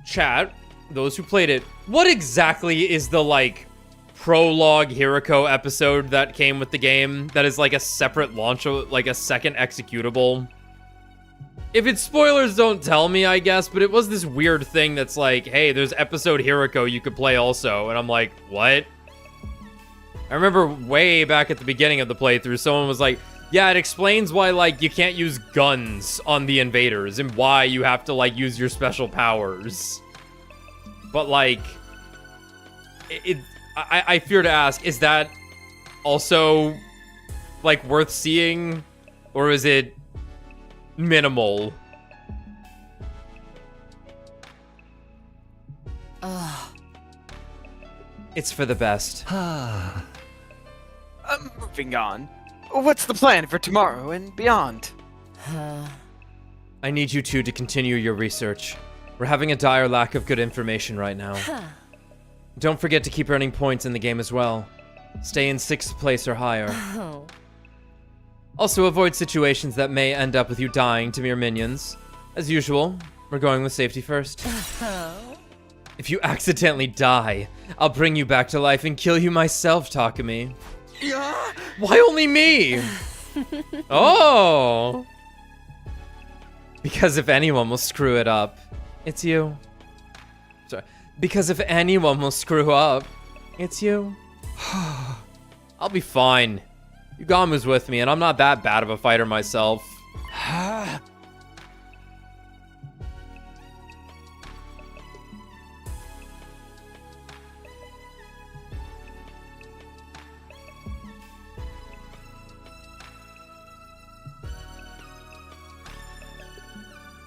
Chat, those who played it, what exactly is the like prologue Hiroko episode that came with the game that is like a separate launch, like a second executable? If it's spoilers, don't tell me, I guess, but it was this weird thing that's like, hey, there's episode Hiroko you could play also, and I'm like, what? I remember way back at the beginning of the playthrough, someone was like, yeah, it explains why, like, you can't use guns on the invaders, and why you have to, like, use your special powers. But, like, I fear to ask, is that also, like, worth seeing? Or is it minimal? It's for the best. Moving on. What's the plan for tomorrow and beyond? I need you two to continue your research. We're having a dire lack of good information right now. Don't forget to keep earning points in the game as well. Stay in 6th place or higher. Also avoid situations that may end up with you dying to mere minions. As usual, we're going with safety first. If you accidentally die, I'll bring you back to life and kill you myself, Takemi. Why only me? Oh! Because if anyone will screw it up, it's you. Sorry. Because if anyone will screw up, it's you. I'll be fine. Yugamu's with me, and I'm not that bad of a fighter myself.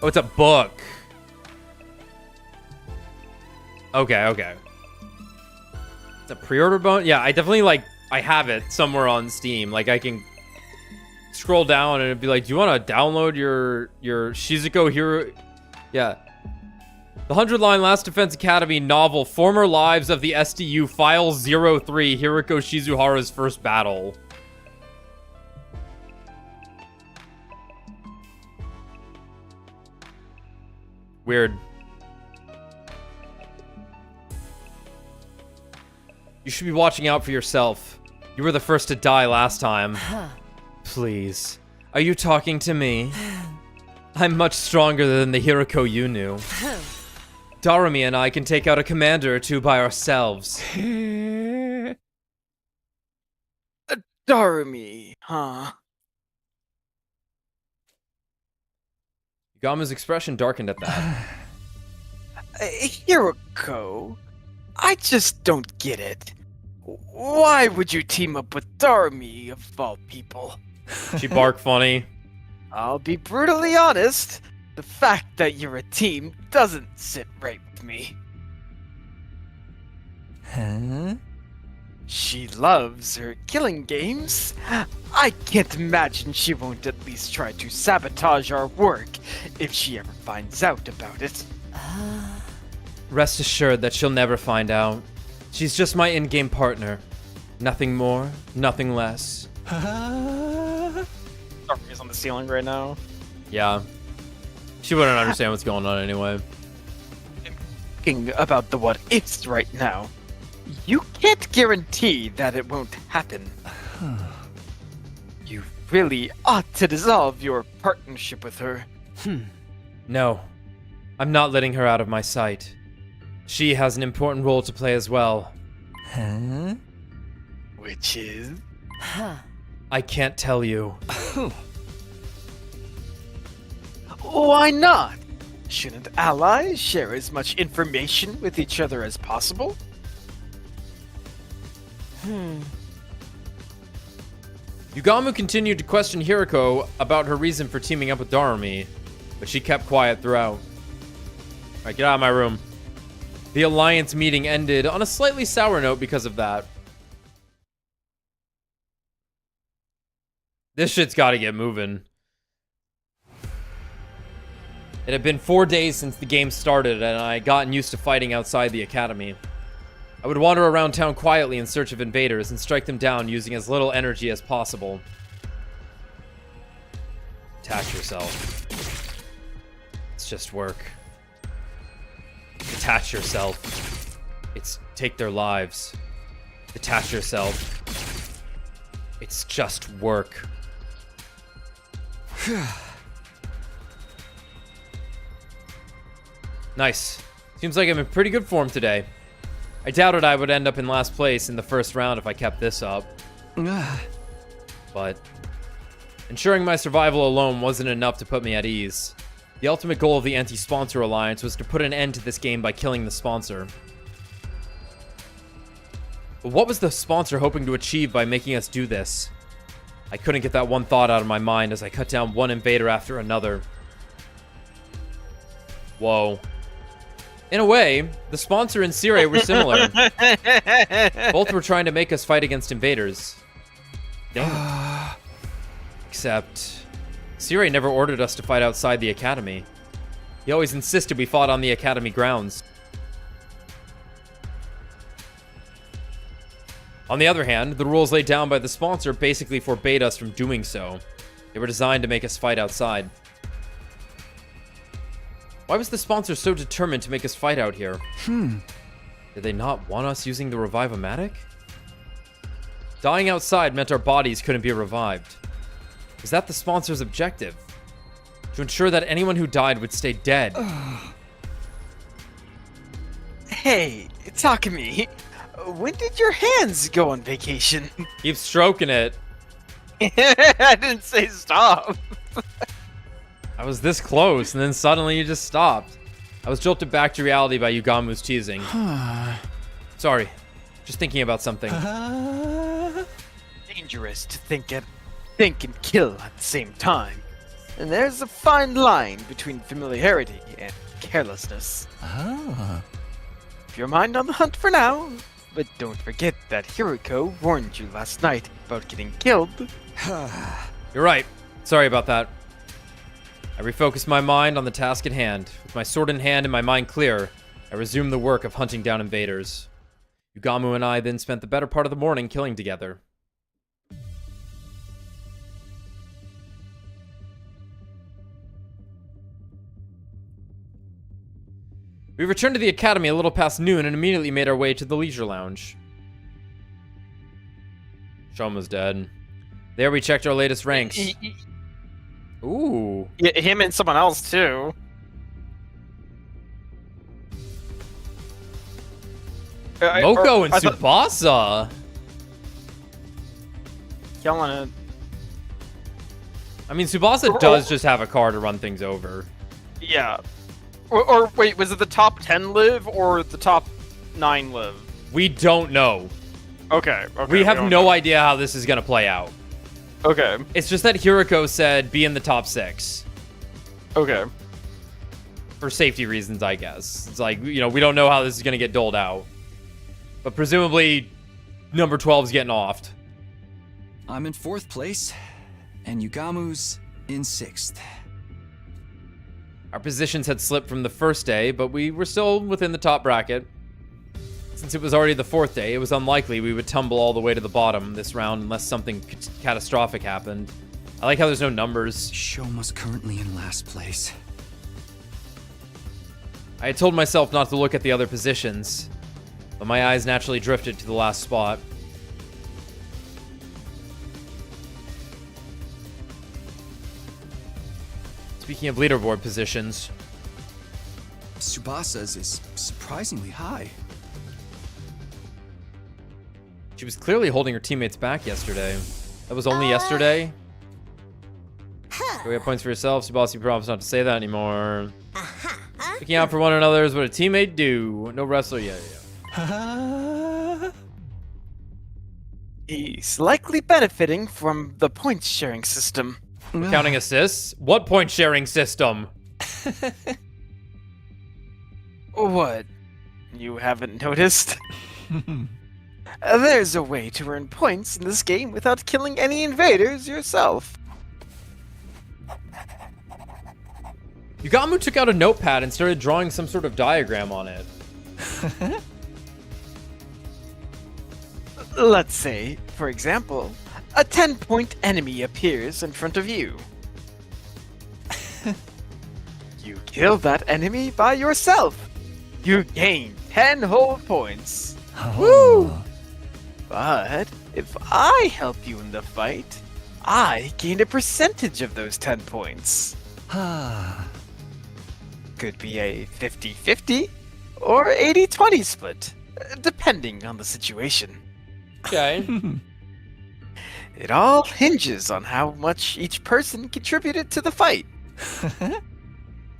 Oh, it's a book. Okay. It's a pre-order bonus? Yeah, I definitely, like, I have it somewhere on Steam. Like, I can scroll down and it'd be like, do you want to download your Shizuko Hero? Yeah. The 100-line Last Defense Academy novel, Former Lives of the SDU, File 03, Hiroko Shizuhara's First Battle. Weird. You should be watching out for yourself. You were the first to die last time. Please. Are you talking to me? I'm much stronger than the Hiroko you knew. Darami and I can take out a commander or two by ourselves. Darami, huh? Gamu's expression darkened at that. Hiroko, I just don't get it. Why would you team up with Darami, of all people? She barked funny. I'll be brutally honest. The fact that you're a team doesn't sit right with me. Huh? She loves her killing games. I can't imagine she won't at least try to sabotage our work if she ever finds out about it. Rest assured that she'll never find out. She's just my in-game partner. Nothing more, nothing less. Darami's on the ceiling right now. Yeah. She wouldn't understand what's going on anyway. Thinking about the what ifs right now. You can't guarantee that it won't happen. You really ought to dissolve your partnership with her. No. I'm not letting her out of my sight. She has an important role to play as well. Huh? Which is? I can't tell you. Why not? Shouldn't allies share as much information with each other as possible? Yugamu continued to question Hiroko about her reason for teaming up with Darami, but she kept quiet throughout. Alright, get out of my room. The Alliance meeting ended on a slightly sour note because of that. This shit's gotta get moving. It had been 4 days since the game started, and I had gotten used to fighting outside the academy. I would wander around town quietly in search of invaders and strike them down using as little energy as possible. Detach yourself. It's just work. Detach yourself. It's take their lives. Detach yourself. It's just work. Nice. Seems like I'm in pretty good form today. I doubted I would end up in last place in the first round if I kept this up. But ensuring my survival alone wasn't enough to put me at ease. The ultimate goal of the Anti-Sponsor Alliance was to put an end to this game by killing the sponsor. But what was the sponsor hoping to achieve by making us do this? I couldn't get that one thought out of my mind as I cut down one invader after another. Whoa. In a way, the sponsor and Sire were similar. Both were trying to make us fight against invaders. Damn. Except, Sire never ordered us to fight outside the academy. He always insisted we fought on the academy grounds. On the other hand, the rules laid down by the sponsor basically forbade us from doing so. They were designed to make us fight outside. Why was the sponsor so determined to make us fight out here? Did they not want us using the Revive-O-Matic? Dying outside meant our bodies couldn't be revived. Was that the sponsor's objective? To ensure that anyone who died would stay dead? Hey, Takemi, when did your hands go on vacation? Keep stroking it. I didn't say stop. I was this close, and then suddenly you just stopped. I was jolted back to reality by Yugamu's teasing. Sorry, just thinking about something. Dangerous to think and kill at the same time. And there's a fine line between familiarity and carelessness. Keep your mind on the hunt for now, but don't forget that Hiroko warned you last night about getting killed. You're right. Sorry about that. I refocused my mind on the task at hand. With my sword in hand and my mind clear, I resumed the work of hunting down invaders. Yugamu and I then spent the better part of the morning killing together. We returned to the academy a little past noon and immediately made our way to the leisure lounge. Shoma's dead. There we checked our latest ranks. Ooh. Yeah, him and someone else too. Moko and Subasa. Killing it. I mean, Subasa does just have a car to run things over. Yeah. Or wait, was it the top 10 live or the top 9 live? We don't know. Okay. We have no idea how this is going to play out. Okay. It's just that Hiroko said be in the top 6. Okay. For safety reasons, I guess. It's like, you know, we don't know how this is going to get doled out. But presumably, number 12's getting offed. I'm in 4th place, and Yugamu's in 6th. Our positions had slipped from the first day, but we were still within the top bracket. Since it was already the 4th day, it was unlikely we would tumble all the way to the bottom this round unless something catastrophic happened. I like how there's no numbers. Shoma's currently in last place. I had told myself not to look at the other positions, but my eyes naturally drifted to the last spot. Speaking of leaderboard positions, Subasa's is surprisingly high. she was clearly holding her teammates back yesterday. That was only yesterday. Do we have points for yourself? Subasa, you promise not to say that anymore. Looking out for one another is what a teammate do. No wrestler, yeah. He's likely benefiting from the points sharing system. Counting assists? What point sharing system? What? You haven't noticed? There's a way to earn points in this game without killing any invaders yourself. Yugamu took out a notepad and started drawing some sort of diagram on it. Let's say, for example, a 10-point enemy appears in front of you. You kill that enemy by yourself. You gain 10 whole points. Woo! But if I help you in the fight, I gain a percentage of those 10 points. Could be a 50-50 or 80-20 split, depending on the situation. Okay. It all hinges on how much each person contributed to the fight.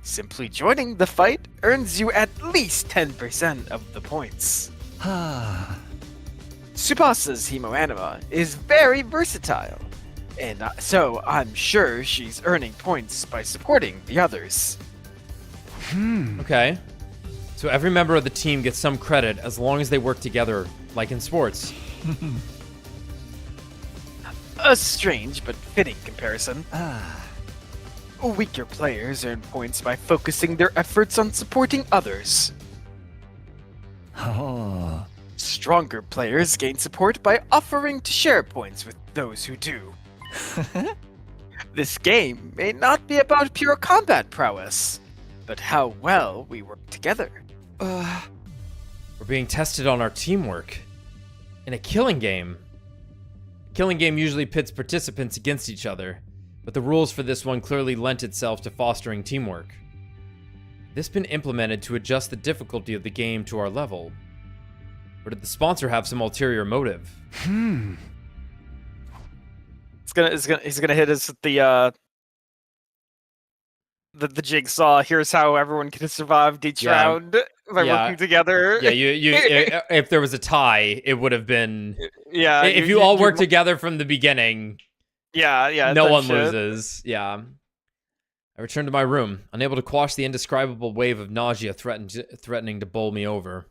Simply joining the fight earns you at least 10% of the points. Subasa's Hemoanima is very versatile, and so I'm sure she's earning points by supporting the others. Okay. So every member of the team gets some credit as long as they work together, like in sports. A strange but fitting comparison. Weaker players earn points by focusing their efforts on supporting others. Stronger players gain support by offering to share points with those who do. This game may not be about pure combat prowess, but how well we work together. We're being tested on our teamwork. In a killing game. A killing game usually pits participants against each other, but the rules for this one clearly lent itself to fostering teamwork. This been implemented to adjust the difficulty of the game to our level. Or did the sponsor have some ulterior motive? He's gonna hit us with the jigsaw. Here's how everyone could have survived each round by working together. Yeah, you if there was a tie, it would have been. Yeah, if you all work together from the beginning. Yeah. No one loses. Yeah. I returned to my room, unable to quash the indescribable wave of nausea threatening to bowl me over.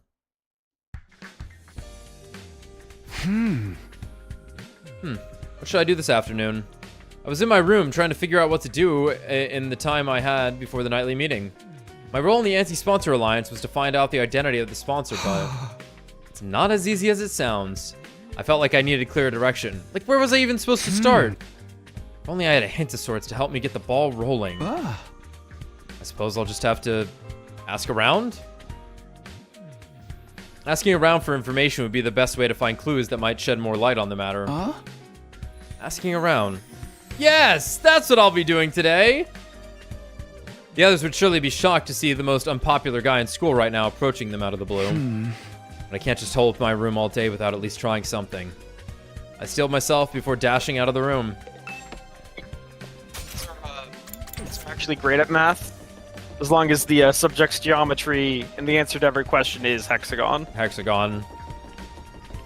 What should I do this afternoon? I was in my room trying to figure out what to do in the time I had before the nightly meeting. My role in the Anti-Sponsor Alliance was to find out the identity of the sponsor, but it's not as easy as it sounds. I felt like I needed clear direction. Like, where was I even supposed to start? If only I had a hint of sorts to help me get the ball rolling. I suppose I'll just have to ask around? Asking around for information would be the best way to find clues that might shed more light on the matter. Asking around. Yes, that's what I'll be doing today. The others would surely be shocked to see the most unpopular guy in school right now approaching them out of the blue. But I can't just hold my room all day without at least trying something. I steeled myself before dashing out of the room. It's actually great at math. As long as the subject's geometry and the answer to every question is hexagon. Hexagon.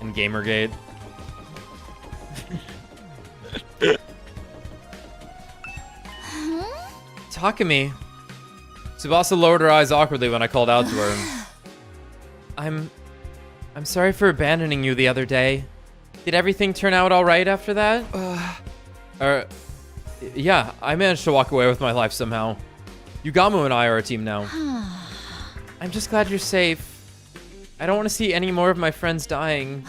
And Gamergate. Takemi. Subasa lowered her eyes awkwardly when I called out to her. I'm sorry for abandoning you the other day. Did everything turn out all right after that? Yeah, I managed to walk away with my life somehow. Yugamu and I are a team now. I'm just glad you're safe. I don't want to see any more of my friends dying.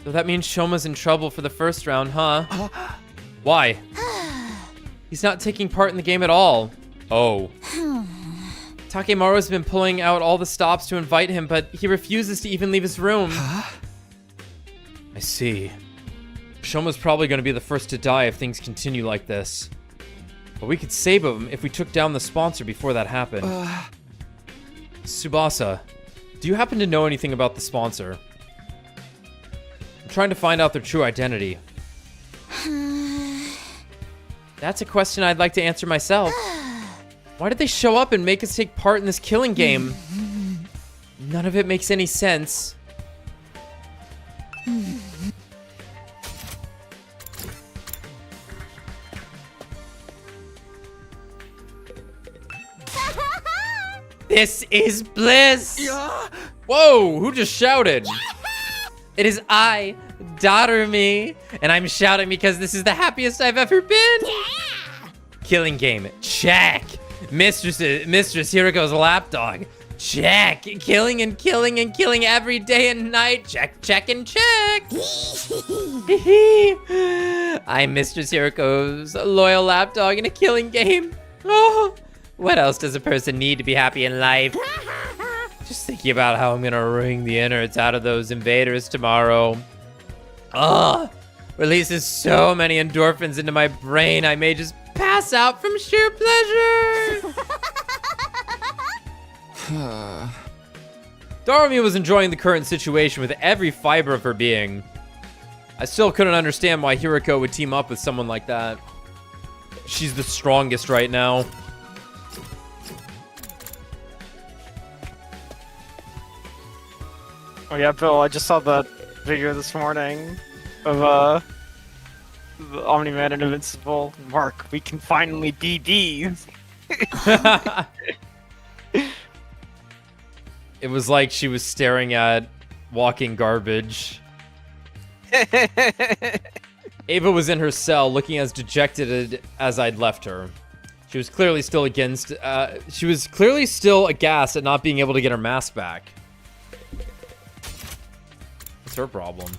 So that means Shoma's in trouble for the first round, huh? Why? He's not taking part in the game at all. Oh. Takemaru's been pulling out all the stops to invite him, but he refuses to even leave his room. I see. Shoma's probably going to be the first to die if things continue like this. But we could save him if we took down the sponsor before that happened. Subasa, do you happen to know anything about the sponsor? I'm trying to find out their true identity. That's a question I'd like to answer myself. Why did they show up and make us take part in this killing game? None of it makes any sense. This is bliss! Yeah. Whoa, who just shouted? It is I, Daram, and I'm shouting because this is the happiest I've ever been. Yeah! Killing game, check. Mistress Hiroko's lapdog, check. Killing and killing and killing every day and night, check, check, and check. I'm Mistress Hiroko's loyal lapdog in a killing game. Oh, what else does a person need to be happy in life? Just thinking about how I'm gonna wring the innards out of those invaders tomorrow. Ugh, releases so many endorphins into my brain I may just pass out from sheer pleasure. Daram was enjoying the current situation with every fiber of her being. I still couldn't understand why Hiroko would team up with someone like that. She's the strongest right now. Oh yeah, Bill, I just saw that video this morning of the Omni-Man and Invincible. Mark, we can finally be these. It was like she was staring at walking garbage. Ava was in her cell, looking as dejected as I'd left her. She was clearly still aghast at not being able to get her mask back. What's her problem?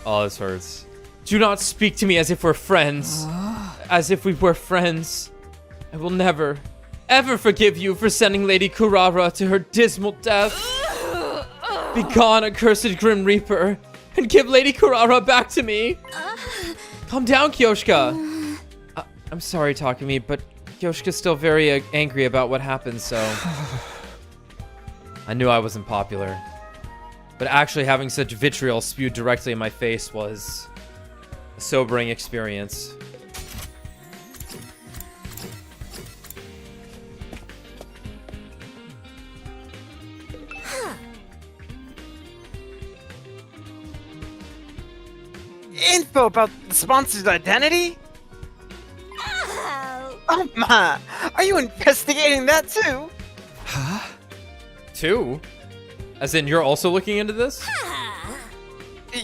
Oh, this hurts. Do not speak to me as if we're friends. As if we were friends. I will never, ever forgive you for sending Lady Kurara to her dismal death. Begone, accursed Grim Reaper, and give Lady Kurara back to me. Calm down, Kyoshka. I'm sorry, Takemi, but Kyoshka's still very angry about what happened, so... I knew I wasn't popular. But actually having such vitriol spewed directly in my face was a sobering experience. Info about the sponsor's identity? Oh my! Are you investigating that too? Huh? Two? As in, you're also looking into this?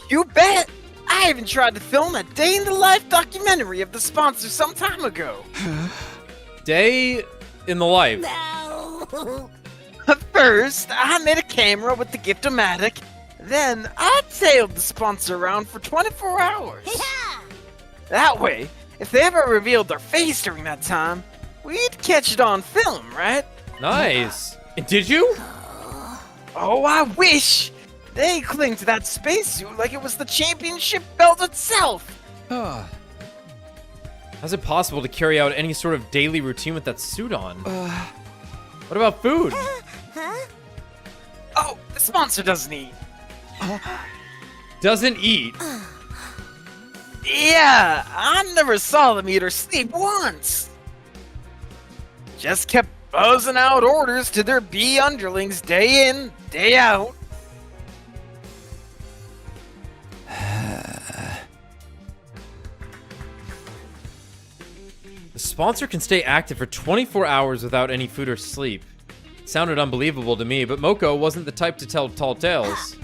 You bet! I even tried to film a day-in-the-life documentary of the sponsor some time ago. Day in the life? No! First, I made a camera with the Gift-O-Matic. Then, I tailed the sponsor around for 24 hours. Yeah! That way, if they ever revealed their face during that time, we'd catch it on film, right? Nice. And did you? Oh, I wish! They cling to that spacesuit like it was the championship belt itself! How's it possible to carry out any sort of daily routine with that suit on? What about food? Huh? Oh, the sponsor doesn't eat. Doesn't eat. Yeah, I never saw them eat or sleep once. Just kept buzzing out orders to their bee underlings day in, day out. The sponsor can stay active for 24 hours without any food or sleep. It sounded unbelievable to me, but Moko wasn't the type to tell tall tales.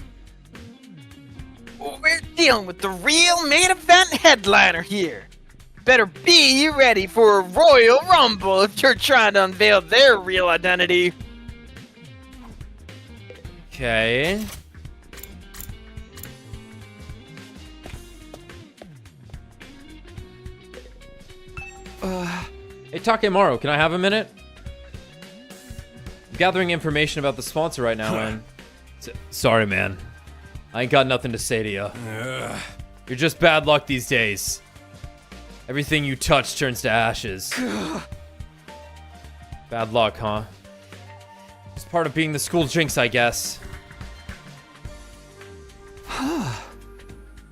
We're dealing with the real main event headliner here. Better be ready for a Royal Rumble if you're trying to unveil their real identity. Okay. Hey, Takemaru, can I have a minute? I'm gathering information about the sponsor right now, and... Sorry, man. I ain't got nothing to say to you. You're just bad luck these days. Everything you touch turns to ashes. Bad luck, huh? It's part of being the school jinx, I guess.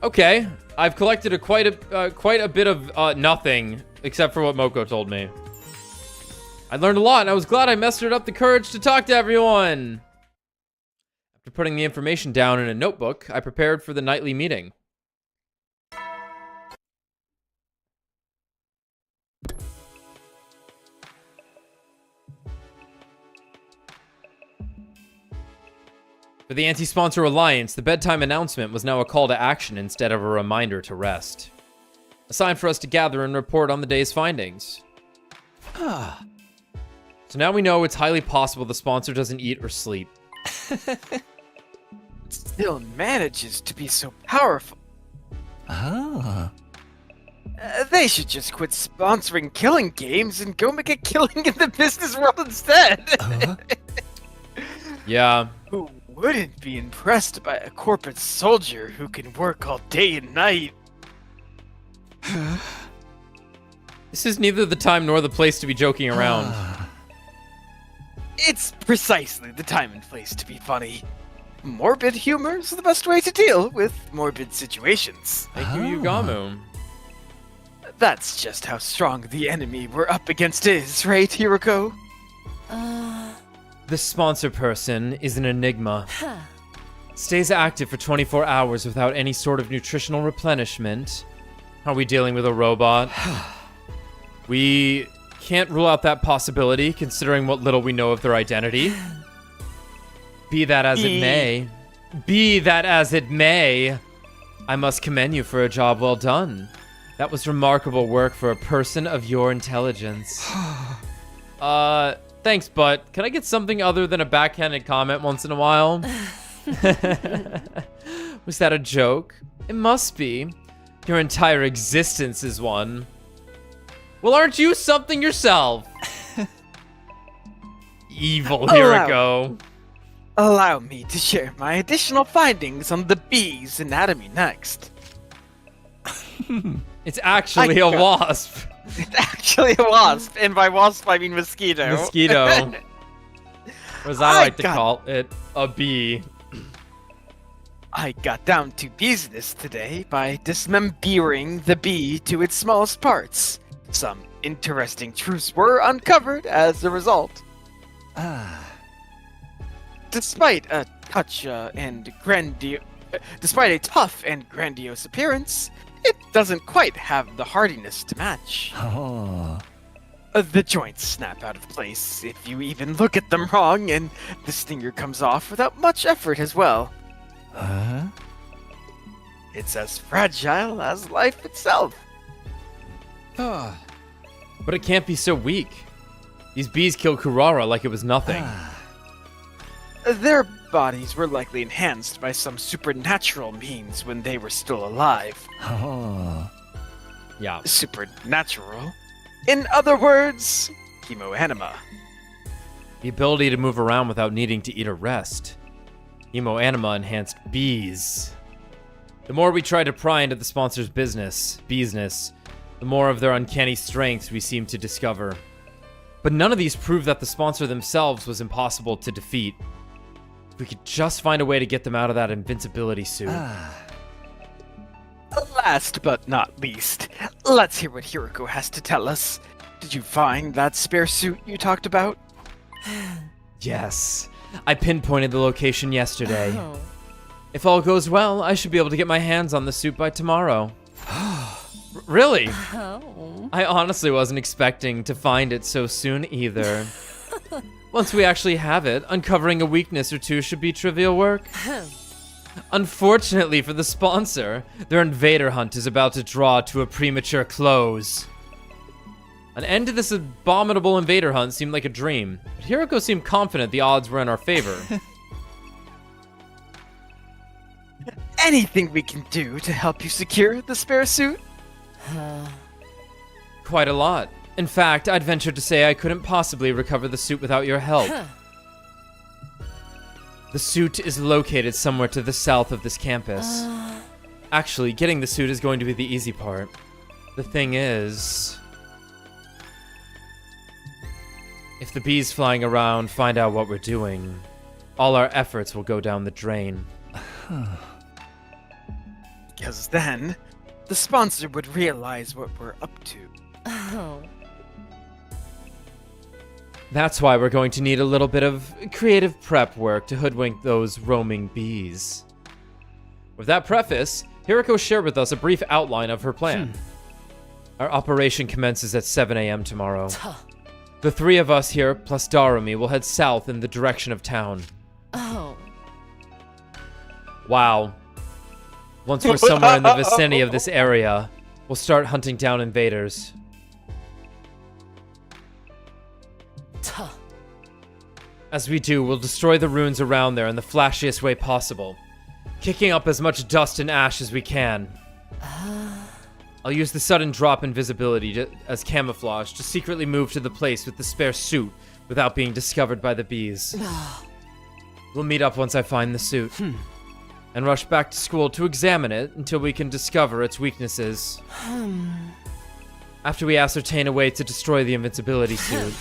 Okay, I've collected quite a bit of nothing, except for what Moko told me. I learned a lot, and I was glad I mustered up the courage to talk to everyone. After putting the information down in a notebook, I prepared for the nightly meeting. For the Anti-Sponsor Alliance, the bedtime announcement was now a call to action instead of a reminder to rest. A sign for us to gather and report on the day's findings. So now we know it's highly possible the sponsor doesn't eat or sleep. Still manages to be so powerful. They should just quit sponsoring killing games and go make a killing in the business world instead. Yeah. Who wouldn't be impressed by a corporate soldier who can work all day and night? This is neither the time nor the place to be joking around. It's precisely the time and place to be funny. Morbid humor is the best way to deal with morbid situations. Thank you, Yugamu. That's just how strong the enemy we're up against is, right, Hiroko? This sponsor person is an enigma. Stays active for 24 hours without any sort of nutritional replenishment. Are we dealing with a robot? We can't rule out that possibility, considering what little we know of their identity. Be that as it may, I must commend you for a job well done. That was remarkable work for a person of your intelligence. Thanks, but can I get something other than a backhanded comment once in a while? Was that a joke? It must be. Your entire existence is one. Well, aren't you something yourself? Evil Hiroko. Allow me to share my additional findings on the bee's anatomy next. It's actually a wasp. It's actually a wasp, and by wasp I mean mosquito. Mosquito. Or as I like to call it, a bee. I got down to business today by dismembering the bee to its smallest parts. Some interesting truths were uncovered as a result. Despite a tough and grandiose appearance, it doesn't quite have the hardiness to match. The joints snap out of place if you even look at them wrong, and the stinger comes off without much effort as well. It's as fragile as life itself. But it can't be so weak. These bees killed Kurara like it was nothing. Their bodies were likely enhanced by some supernatural means when they were still alive. Yeah. Supernatural? In other words, chemoanima. The ability to move around without needing to eat or rest. Emo Anima enhanced bees. The more we try to pry into the sponsor's business, the more of their uncanny strengths we seem to discover. But none of these prove that the sponsor themselves was impossible to defeat. If we could just find a way to get them out of that invincibility suit. Last but not least, let's hear what Hiroko has to tell us. Did you find that spare suit you talked about? Yes, I pinpointed the location yesterday. Oh. If all goes well, I should be able to get my hands on the suit by tomorrow. Really? Oh. I honestly wasn't expecting to find it so soon either. Once we actually have it, uncovering a weakness or two should be trivial work. Unfortunately for the sponsor, their invader hunt is about to draw to a premature close. An end to this abominable invader hunt seemed like a dream, but Hiroko seemed confident the odds were in our favor. Anything we can do to help you secure the spare suit? Quite a lot. In fact, I'd venture to say I couldn't possibly recover the suit without your help. The suit is located somewhere to the south of this campus. Actually, getting the suit is going to be the easy part. The thing is, if the bees flying around find out what we're doing, all our efforts will go down the drain. Because then, the sponsor would realize what we're up to. Oh. That's why we're going to need a little bit of creative prep work to hoodwink those roaming bees. With that preface, Hiroko shared with us a brief outline of her plan. Our operation commences at 7 a.m. tomorrow. The three of us here, plus Darami, will head south in the direction of town. Oh. Wow. Once we're somewhere in the vicinity of this area, we'll start hunting down invaders. As we do, we'll destroy the ruins around there in the flashiest way possible, kicking up as much dust and ash as we can. I'll use the sudden drop invisibility as camouflage to secretly move to the place with the spare suit without being discovered by the bees. We'll meet up once I find the suit, and rush back to school to examine it until we can discover its weaknesses. After we ascertain a way to destroy the invincibility suit,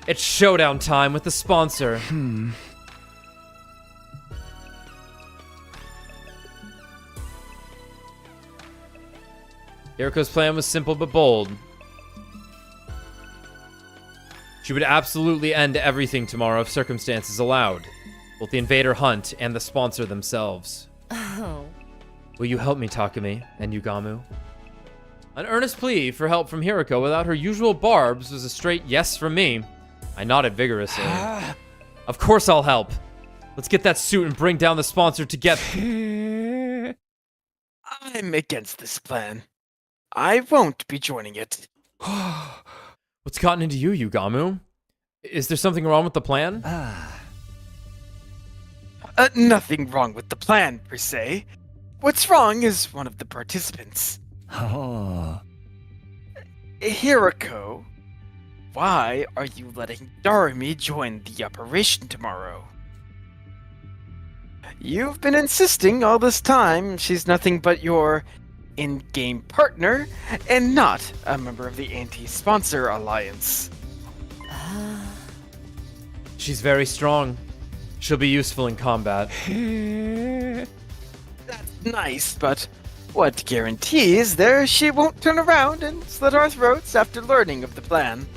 it's showdown time with the sponsor. Hiroko's plan was simple but bold. She would absolutely end everything tomorrow if circumstances allowed, both the invader hunt and the sponsor themselves. Oh. Will you help me, Takemi and Yugamu? An earnest plea for help from Hiroko without her usual barbs was a straight yes from me. I nodded vigorously. Of course I'll help. Let's get that suit and bring down the sponsor together. I'm against this plan. I won't be joining it. What's gotten into you, Yugamu? Is there something wrong with the plan? Nothing wrong with the plan, per se. What's wrong is one of the participants. Hiroko, why are you letting Darami join the operation tomorrow? You've been insisting all this time she's nothing but your in-game partner and not a member of the anti-sponsor alliance. She's very strong. She'll be useful in combat. That's nice, but what guarantees there she won't turn around and slit our throats after learning of the plan?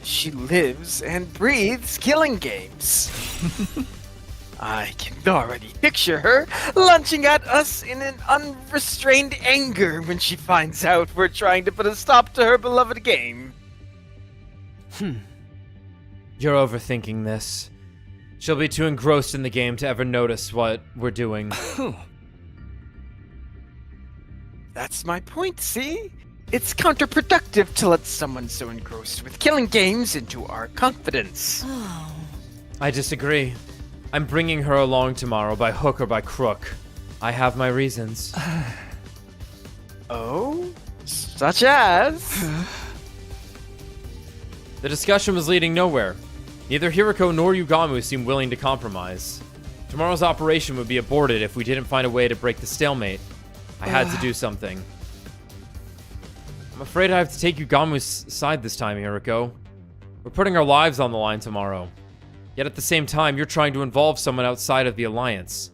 She lives and breathes killing games. I can already picture her lunging at us in an unrestrained anger when she finds out we're trying to put a stop to her beloved game. You're overthinking this. She'll be too engrossed in the game to ever notice what we're doing. That's my point, see? It's counterproductive to let someone so engrossed with killing games into our confidence. I disagree. I'm bringing her along tomorrow by hook or by crook. I have my reasons. Oh? Such as? The discussion was leading nowhere. Neither Hiroko nor Yugamu seem willing to compromise. Tomorrow's operation would be aborted if we didn't find a way to break the stalemate. I had to do something. I'm afraid I have to take Yugamu's side this time, Hiroko. We're putting our lives on the line tomorrow. Yet at the same time, you're trying to involve someone outside of the Alliance.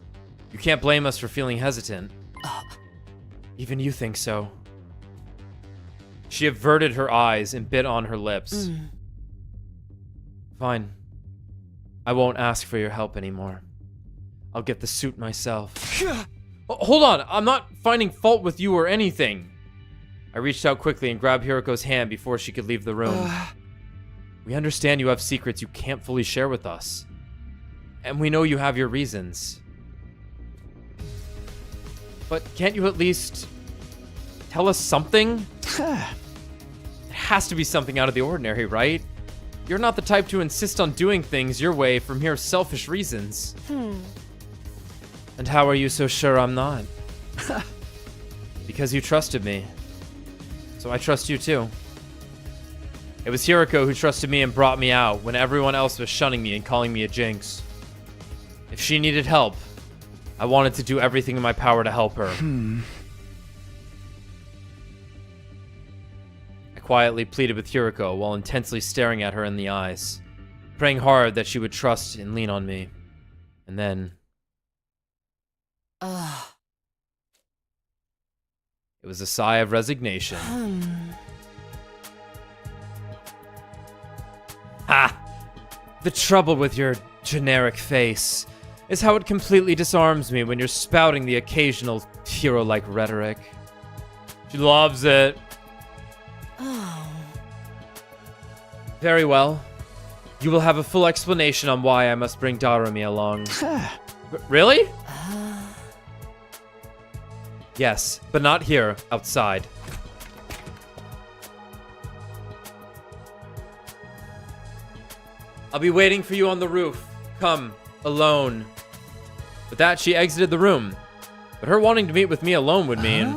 You can't blame us for feeling hesitant. Even you think so. She averted her eyes and bit on her lips. Fine. I won't ask for your help anymore. I'll get the suit myself. Hold on, I'm not finding fault with you or anything. I reached out quickly and grabbed Hiroko's hand before she could leave the room. We understand you have secrets you can't fully share with us. And we know you have your reasons. But can't you at least tell us something? It has to be something out of the ordinary, right? You're not the type to insist on doing things your way for mere selfish reasons. And how are you so sure I'm not? Because you trusted me. So I trust you too. It was Hiroko who trusted me and brought me out when everyone else was shunning me and calling me a jinx. If she needed help, I wanted to do everything in my power to help her. I quietly pleaded with Hiroko while intensely staring at her in the eyes, praying hard that she would trust and lean on me. And then... it was a sigh of resignation. Ha! The trouble with your generic face is how it completely disarms me when you're spouting the occasional hero-like rhetoric. She loves it. Very well. You will have a full explanation on why I must bring Darami along. Really? Yes, but not here, outside. I'll be waiting for you on the roof. Come, alone. With that, she exited the room. But her wanting to meet with me alone would mean...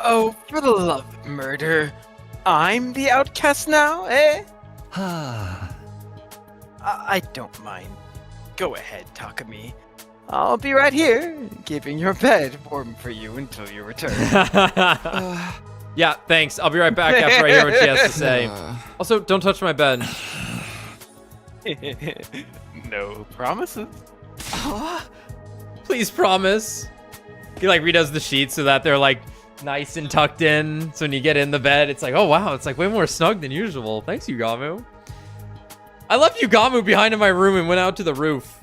Oh, for the love of murder. I'm the outcast now, eh? I don't mind. Go ahead, Takemi. I'll be right here, keeping your bed warm for you until you return. Yeah, thanks. I'll be right back after I hear what she has to say. Also, don't touch my bed. No promises. Please promise. He like redoes the sheets so that they're like nice and tucked in. So when you get in the bed, it's like, oh wow, it's like way more snug than usual. Thanks, Yugamu. I left Yugamu behind in my room and went out to the roof.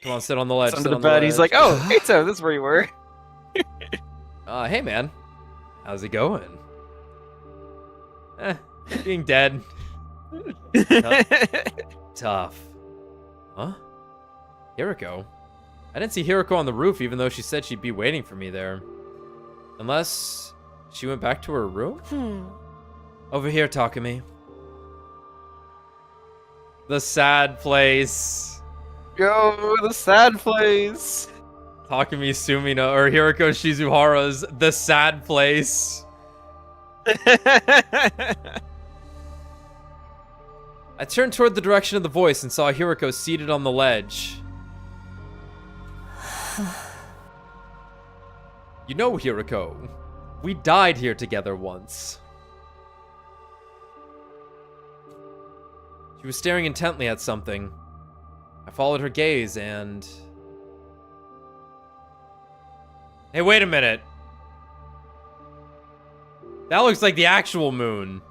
Come on, sit on the ledge. Under the bed, he's like, oh, hey, so this is where you were. Hey man, how's it going? Being dead. Tough. Huh? Hiroko? I didn't see Hiroko on the roof even though she said she'd be waiting for me there. Unless she went back to her room? Over here, Takemi. The sad place. Go, the sad place. Takemi Sumino, or Hiroko Shizuhara's The Sad Place. I turned toward the direction of the voice and saw Hiroko seated on the ledge. You know, Hiroko, we died here together once. She was staring intently at something. I followed her gaze and... Hey, wait a minute. That looks like the actual moon.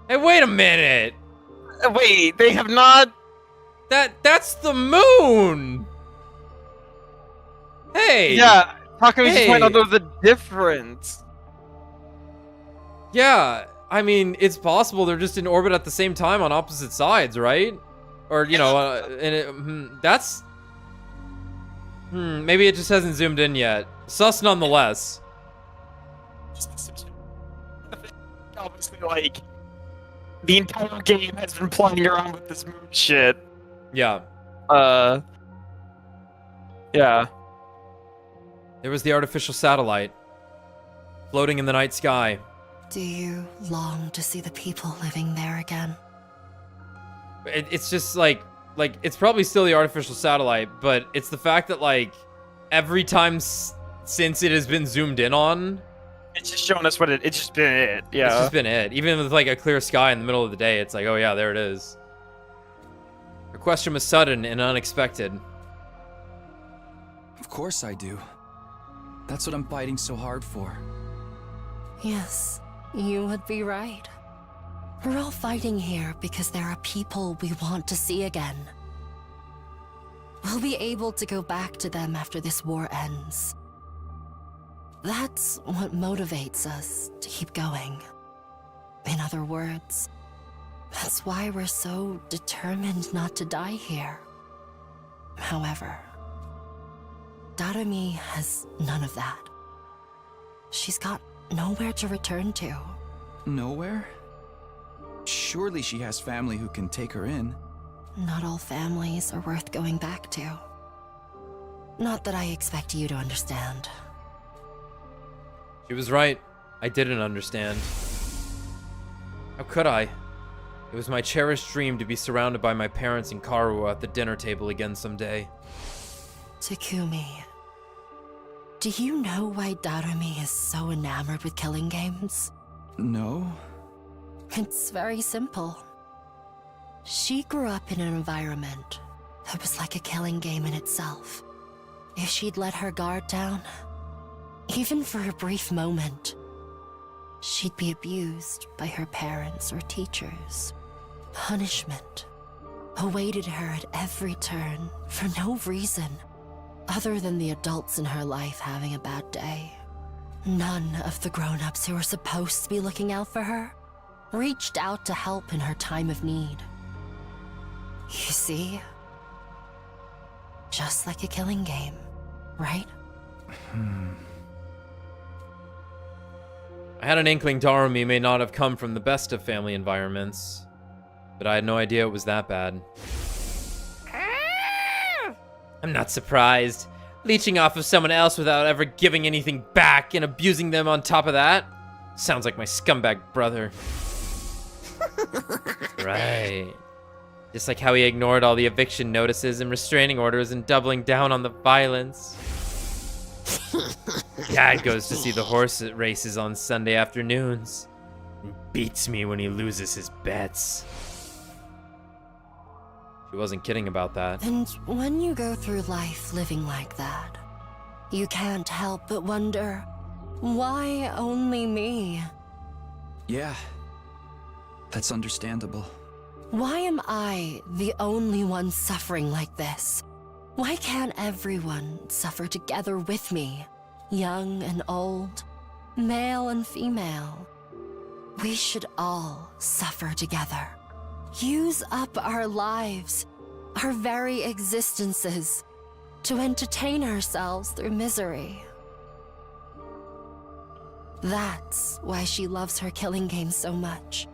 Hey, wait a minute. Wait, they have not... That's the moon! Hey! Yeah, Takemi hey. just might not know the difference. Yeah, I mean, it's possible they're just in orbit at the same time on opposite sides, right? Or, you know, and that's... maybe it just hasn't zoomed in yet. Sus nonetheless. Obviously, like, the entire game has been playing around with this moon shit. Yeah. Yeah. There was the artificial satellite, floating in the night sky. Do you long to see the people living there again? It's just like it's probably still the artificial satellite, but it's the fact that like every time since it has been zoomed in on, It's just showing us what it's just been it. Yeah. it's just been it. Even with like a clear sky in the middle of the day, it's like, oh yeah, there it is. Her question was sudden and unexpected. Of course I do. That's what I'm fighting so hard for. Yes, you would be right. We're all fighting here because there are people we want to see again. We'll be able to go back to them after this war ends. That's what motivates us to keep going. In other words, that's why we're so determined not to die here. However, Darami has none of that. She's got nowhere to return to. Nowhere? Surely she has family who can take her in. Not all families are worth going back to. Not that I expect you to understand. She was right. I didn't understand. How could I? It was my cherished dream to be surrounded by my parents and Karu at the dinner table again someday. Takumi, do you know why Darami is so enamored with killing games? No? It's very simple. She grew up in an environment that was like a killing game in itself. If she'd let her guard down, even for a brief moment, she'd be abused by her parents or teachers. Punishment awaited her at every turn for no reason other than the adults in her life having a bad day. None of the grown-ups who were supposed to be looking out for her reached out to help in her time of need. You see? Just like a killing game, right? I had an inkling Darami may not have come from the best of family environments, but I had no idea it was that bad. I'm not surprised. Leeching off of someone else without ever giving anything back and abusing them on top of that? Sounds like my scumbag brother. Right. Just like how he ignored all the eviction notices and restraining orders and doubling down on the violence. Dad goes to see the horse races on Sunday afternoons and beats me when he loses his bets. She wasn't kidding about that. And when you go through life living like that, you can't help but wonder, why only me? Yeah. That's understandable. Why am I the only one suffering like this? Why can't everyone suffer together with me? Young and old, male and female. We should all suffer together. Use up our lives, our very existences, to entertain ourselves through misery. That's why she loves her killing game so much.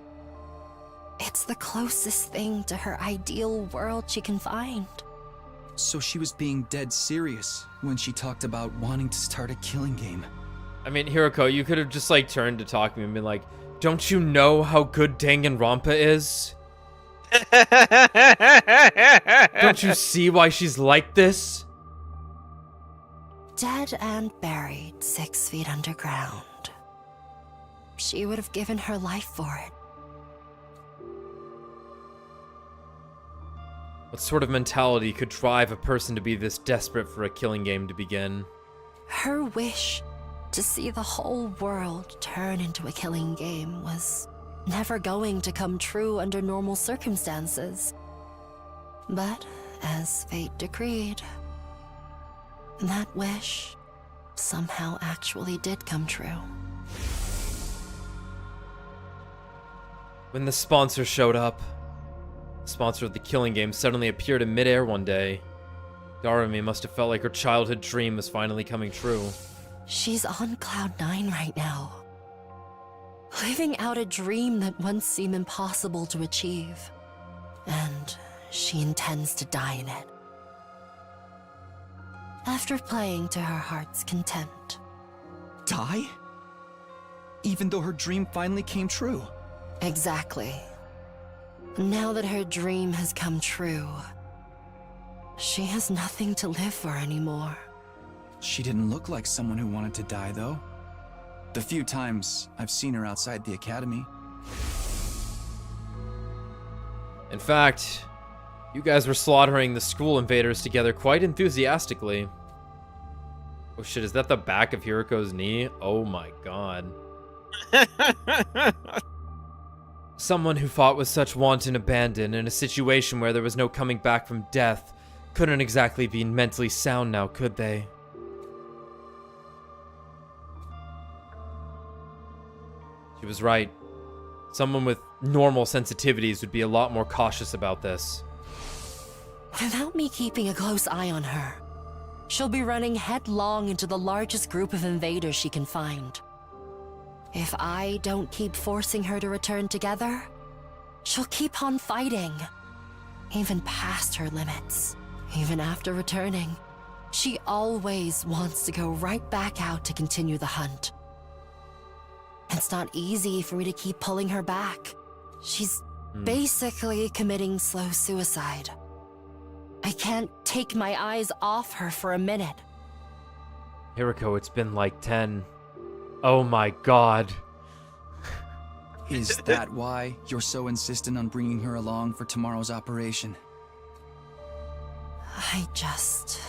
It's the closest thing to her ideal world she can find. So she was being dead serious when she talked about wanting to start a killing game. I mean, Hiroko, you could have just like turned to Takumi and been like, don't you know how good Danganronpa is? Don't you see why she's like this? Dead and buried 6 feet underground. She would have given her life for it. What sort of mentality could drive a person to be this desperate for a killing game to begin? Her wish to see the whole world turn into a killing game was never going to come true under normal circumstances. But as fate decreed, that wish somehow actually did come true. When the sponsor showed up, the sponsor of the killing game suddenly appeared in midair one day. Darami must have felt like her childhood dream was finally coming true. She's on Cloud 9 right now, living out a dream that once seemed impossible to achieve, and she intends to die in it. After playing to her heart's content. Die? even though her dream finally came true. Exactly. Now that her dream has come true, she has nothing to live for anymore. She didn't look like someone who wanted to die, though. The few times I've seen her outside the academy. In fact, you guys were slaughtering the school invaders together quite enthusiastically. Oh shit, is that the back of Hiroko's knee? Oh my god. Someone who fought with such wanton abandon in a situation where there was no coming back from death couldn't exactly be mentally sound now, could they? She was right. Someone with normal sensitivities would be a lot more cautious about this. Without me keeping a close eye on her, she'll be running headlong into the largest group of invaders she can find. If I don't keep forcing her to return together, she'll keep on fighting, even past her limits. Even after returning, she always wants to go right back out to continue the hunt. It's not easy for me to keep pulling her back. She's basically committing slow suicide. I can't take my eyes off her for a minute. Hiroko, it's been like 10. Oh my god. Is that why you're so insistent on bringing her along for tomorrow's operation? I just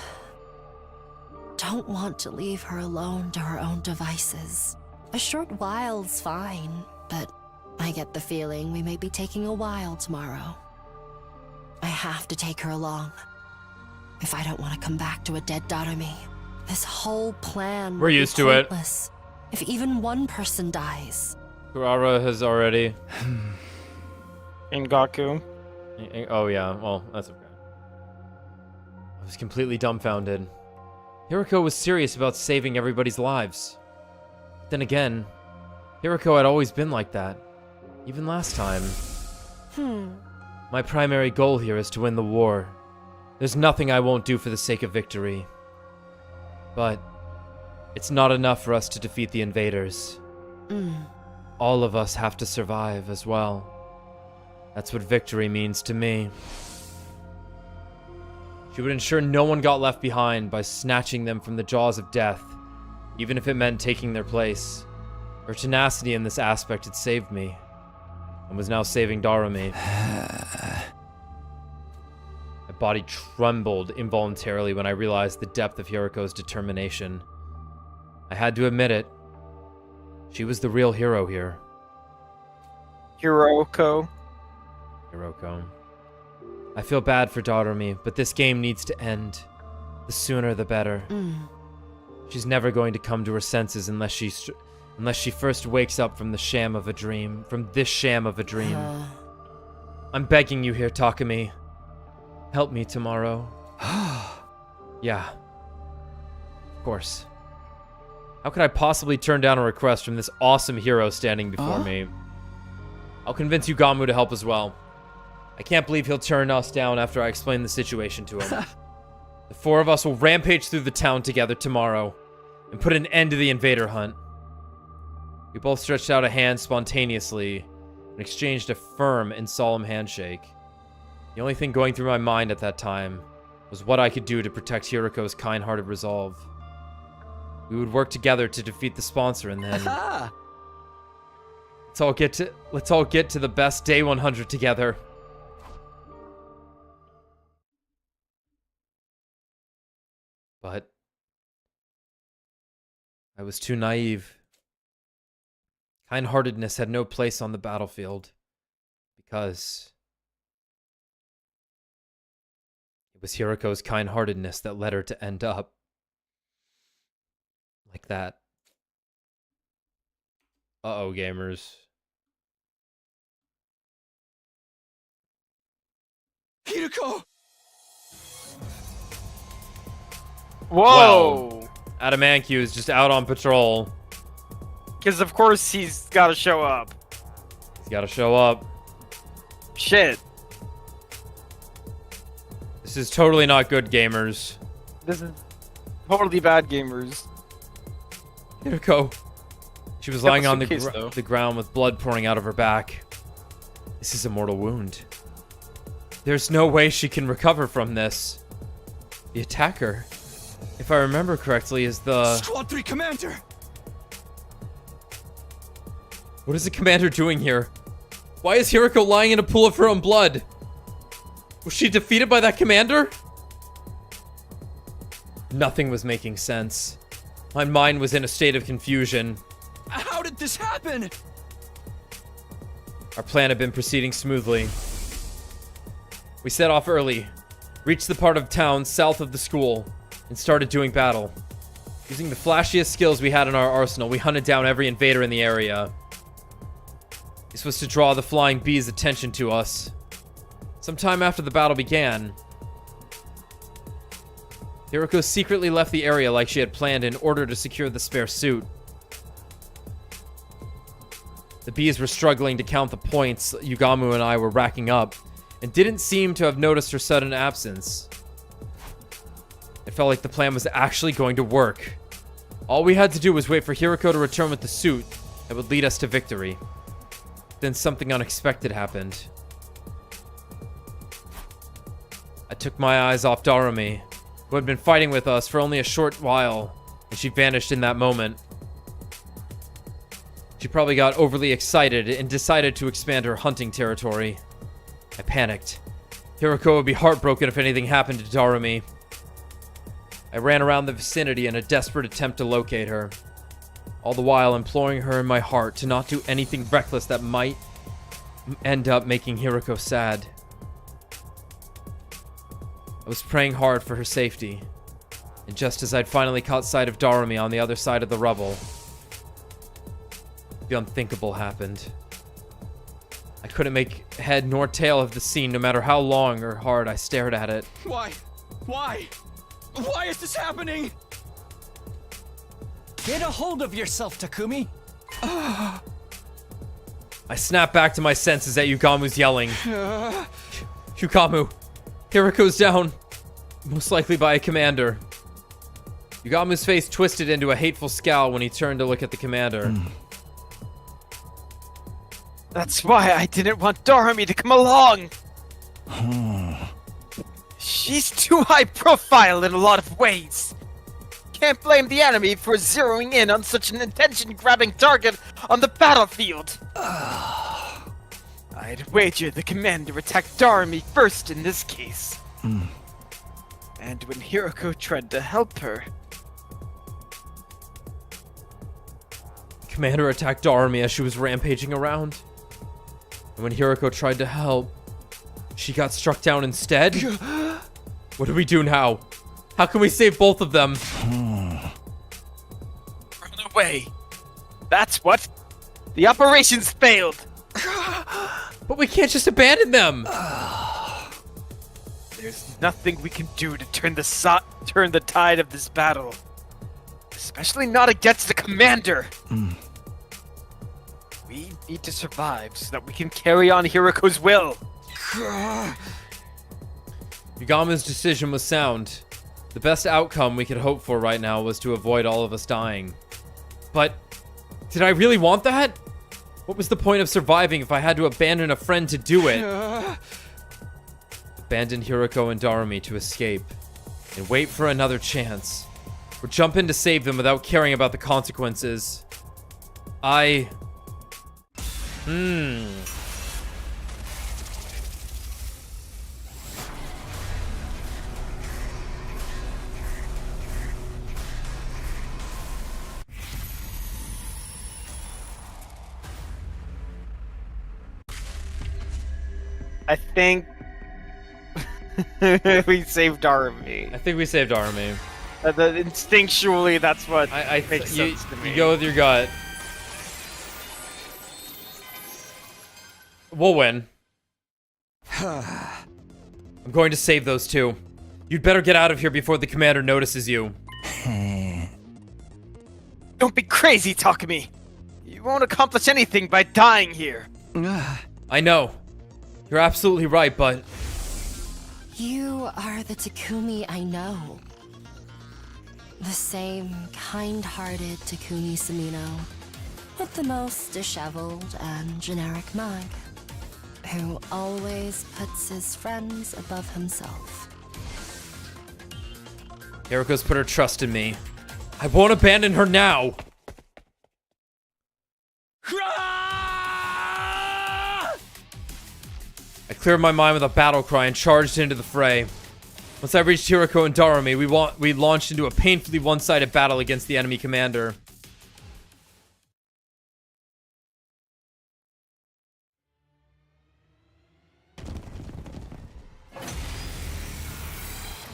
don't want to leave her alone to her own devices. A short while's fine, but I get the feeling we may be taking a while tomorrow. I have to take her along. If I don't want to come back to a dead Darami, this whole plan We're used to it. If even one person dies. Kurara has already... And Gaku. Oh yeah, well, that's okay. I was completely dumbfounded. Hiroko was serious about saving everybody's lives. Then again, Hiroko had always been like that. Even last time. My primary goal here is to win the war. There's nothing I won't do for the sake of victory. But it's not enough for us to defeat the invaders. All of us have to survive as well. That's what victory means to me. She would ensure no one got left behind by snatching them from the jaws of death, even if it meant taking their place. Her tenacity in this aspect had saved me, and was now saving Darami. My body trembled involuntarily when I realized the depth of Hiroko's determination. I had to admit it. She was the real hero here. Hiroko. I feel bad for Darami, but this game needs to end. The sooner the better. She's never going to come to her senses unless she first wakes up from the sham of a dream. From this sham of a dream. I'm begging you here, Takemi. Help me tomorrow. Yeah. Of course. How could I possibly turn down a request from this awesome hero standing before me? I'll convince Ugamu to help as well. I can't believe he'll turn us down after I explain the situation to him. The four of us will rampage through the town together tomorrow and put an end to the invader hunt. We both stretched out a hand spontaneously and exchanged a firm and solemn handshake. The only thing going through my mind at that time was what I could do to protect Hiroko's kind-hearted resolve. We would work together to defeat the sponsor, and then let's all get to the best day 100 together. But I was too naive. Kind-heartedness had no place on the battlefield because it was Hiroko's kind-heartedness that led her to end up like that. Uh-oh, gamers. Hiroko! Whoa! Adamancu is just out on patrol. Because of course he's got to show up. He's got to show up. Shit. This is totally not good, gamers. This is totally bad, gamers. Hiroko. She was lying on suitcase, the ground with blood pouring out of her back. This is a mortal wound. There's no way she can recover from this. The attacker, if I remember correctly, is the... Squad 3 Commander! What is the commander doing here? Why is Hiroko lying in a pool of her own blood? Was she defeated by that commander? Nothing was making sense. My mind was in a state of confusion. How did this happen? Our plan had been proceeding smoothly. We set off early, reached the part of town south of the school, and started doing battle. Using the flashiest skills we had in our arsenal, we hunted down every invader in the area. This was to draw the flying bees' attention to us. Sometime after the battle began, Hiroko secretly left the area like she had planned in order to secure the spare suit. The bees were struggling to count the points Yugamu and I were racking up, and didn't seem to have noticed her sudden absence. It felt like the plan was actually going to work. All we had to do was wait for Hiroko to return with the suit that would lead us to victory. Then something unexpected happened. I took my eyes off Darami, who had been fighting with us for only a short while, and she vanished in that moment. She probably got overly excited and decided to expand her hunting territory. I panicked. Hiroko would be heartbroken if anything happened to Darami. I ran around the vicinity in a desperate attempt to locate her, all the while imploring her in my heart to not do anything reckless that might end up making Hiroko sad. I was praying hard for her safety, and just as I'd finally caught sight of Darami on the other side of the rubble, the unthinkable happened. I couldn't make head nor tail of the scene no matter how long or hard I stared at it. Why? Why? Why is this happening? Get a hold of yourself, Takumi. I snapped back to my senses at Yugamu's yelling. Yugamu, Hiroko's down. Most likely by a commander. Yugamu's face twisted into a hateful scowl when he turned to look at the commander. That's why I didn't want Darami to come along! She's too high profile in a lot of ways! Can't blame the enemy for zeroing in on such an attention-grabbing target on the battlefield! I'd wager the commander attacked Darami first in this case. And when Hiroko tried to help her... Commander attacked Darami as she was rampaging around. And when Hiroko tried to help, she got struck down instead? What do we do now? How can we save both of them? Run away. That's what. The operation's failed. But we can't just abandon them. There's nothing we can do to turn the tide of this battle. Especially not against the commander. We need to survive so that we can carry on Hiroko's will. Yugamu's decision was sound. The best outcome we could hope for right now was to avoid all of us dying. But did I really want that? What was the point of surviving if I had to abandon a friend to do it? Abandon Hiroko and Darami to escape and wait for another chance. Or jump in to save them without caring about the consequences. I think we saved Darami. I think we saved Darami. Instinctually, that's what makes you, sense to me. You go with your gut. We'll win. I'm going to save those two. You'd better get out of here before the commander notices you. Don't be crazy, Takumi. You won't accomplish anything by dying here. I know. You're absolutely right, but... You are the Takumi I know. The same kind-hearted Takumi Sumino. with the most disheveled and generic mug, who always puts his friends above himself. Hiriko's put her trust in me. I won't abandon her now. I cleared my mind with a battle cry and charged into the fray. Once I reached Hiriko and Darami, we launched into a painfully one-sided battle against the enemy commander.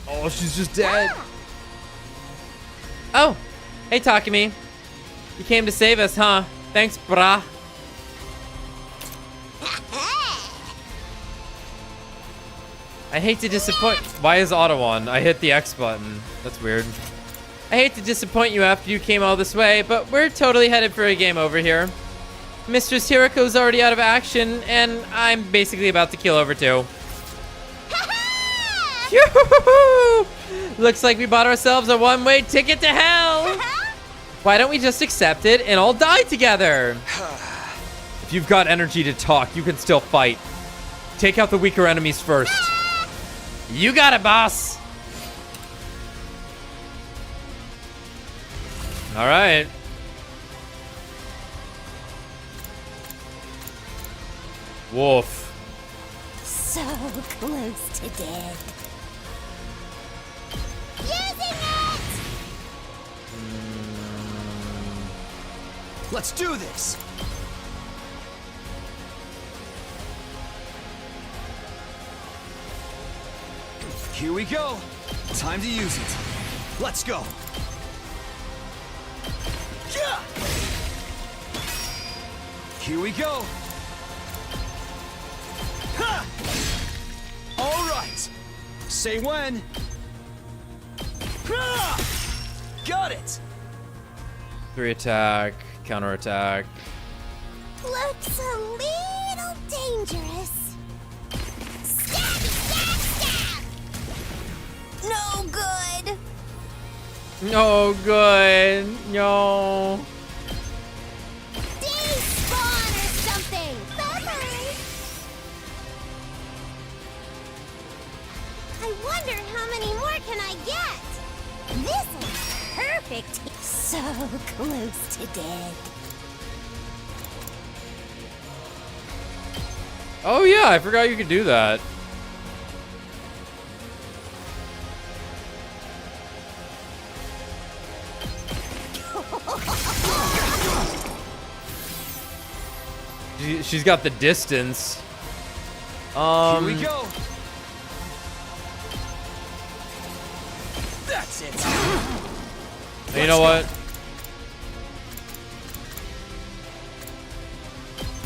Oh, she's just dead. Oh, hey Takemi. You came to save us, huh? Thanks, brah. I hate to disappoint. Why is auto on? I hit the X button. That's weird. I hate to disappoint you after you came all this way, but we're totally headed for a game over here. Mistress Hiriko's already out of action, and I'm basically about to kill over too. Yoo-hoo-hoo-hoo! Looks like we bought ourselves a one-way ticket to hell. Why don't we just accept it and all die together? If you've got energy to talk, you can still fight. Take out the weaker enemies first. You got it, boss. All right. Wolf. So close to dead. Using it! Let's do this! Here we go. Time to use it. Let's go. Yeah! Here we go. Ha! All right. Say when. Ha! Got it. 3 attack, counter attack. Looks a little dangerous. Stab, stab, stab! No good. No good. No. Despawn or something. Bye-bye. I wonder how many more can I get? This is perfect. So close to dead. Oh yeah, I forgot you could do that. She's got the distance. Here we go. That's it. You know what?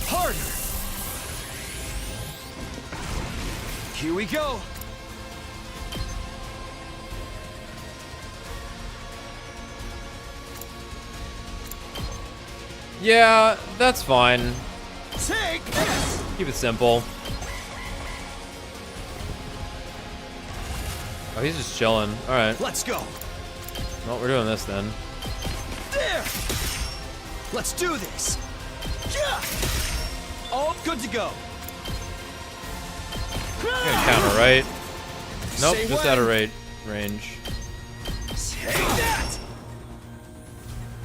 Harder. Here we go. Yeah, that's fine. Take this. Keep it simple. Oh, he's just chilling. All right. Let's go. Well, we're doing this then. There. Let's do this. Yeah. All good to go. Gonna counter, right? Nope, Say just when. out of range. Take that.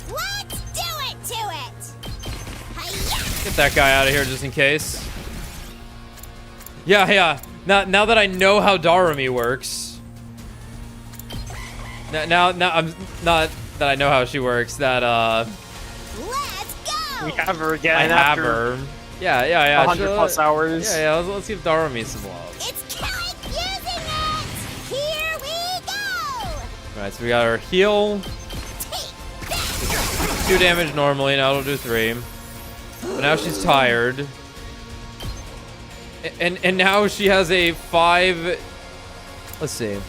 Let's do it to it. Hi-ya! Get that guy out of here just in case. Yeah. Now that I know how Darami works. Now I'm not that I know how she works. That Let's go! We have her again. I have after her. Yeah. 100+ hours. Yeah. Let's give Darami some love. It's killing using it! Here we go! Alright, so we got our heal. 2 damage normally, now it'll do 3. But now she's tired. And now she has a 5. Let's see.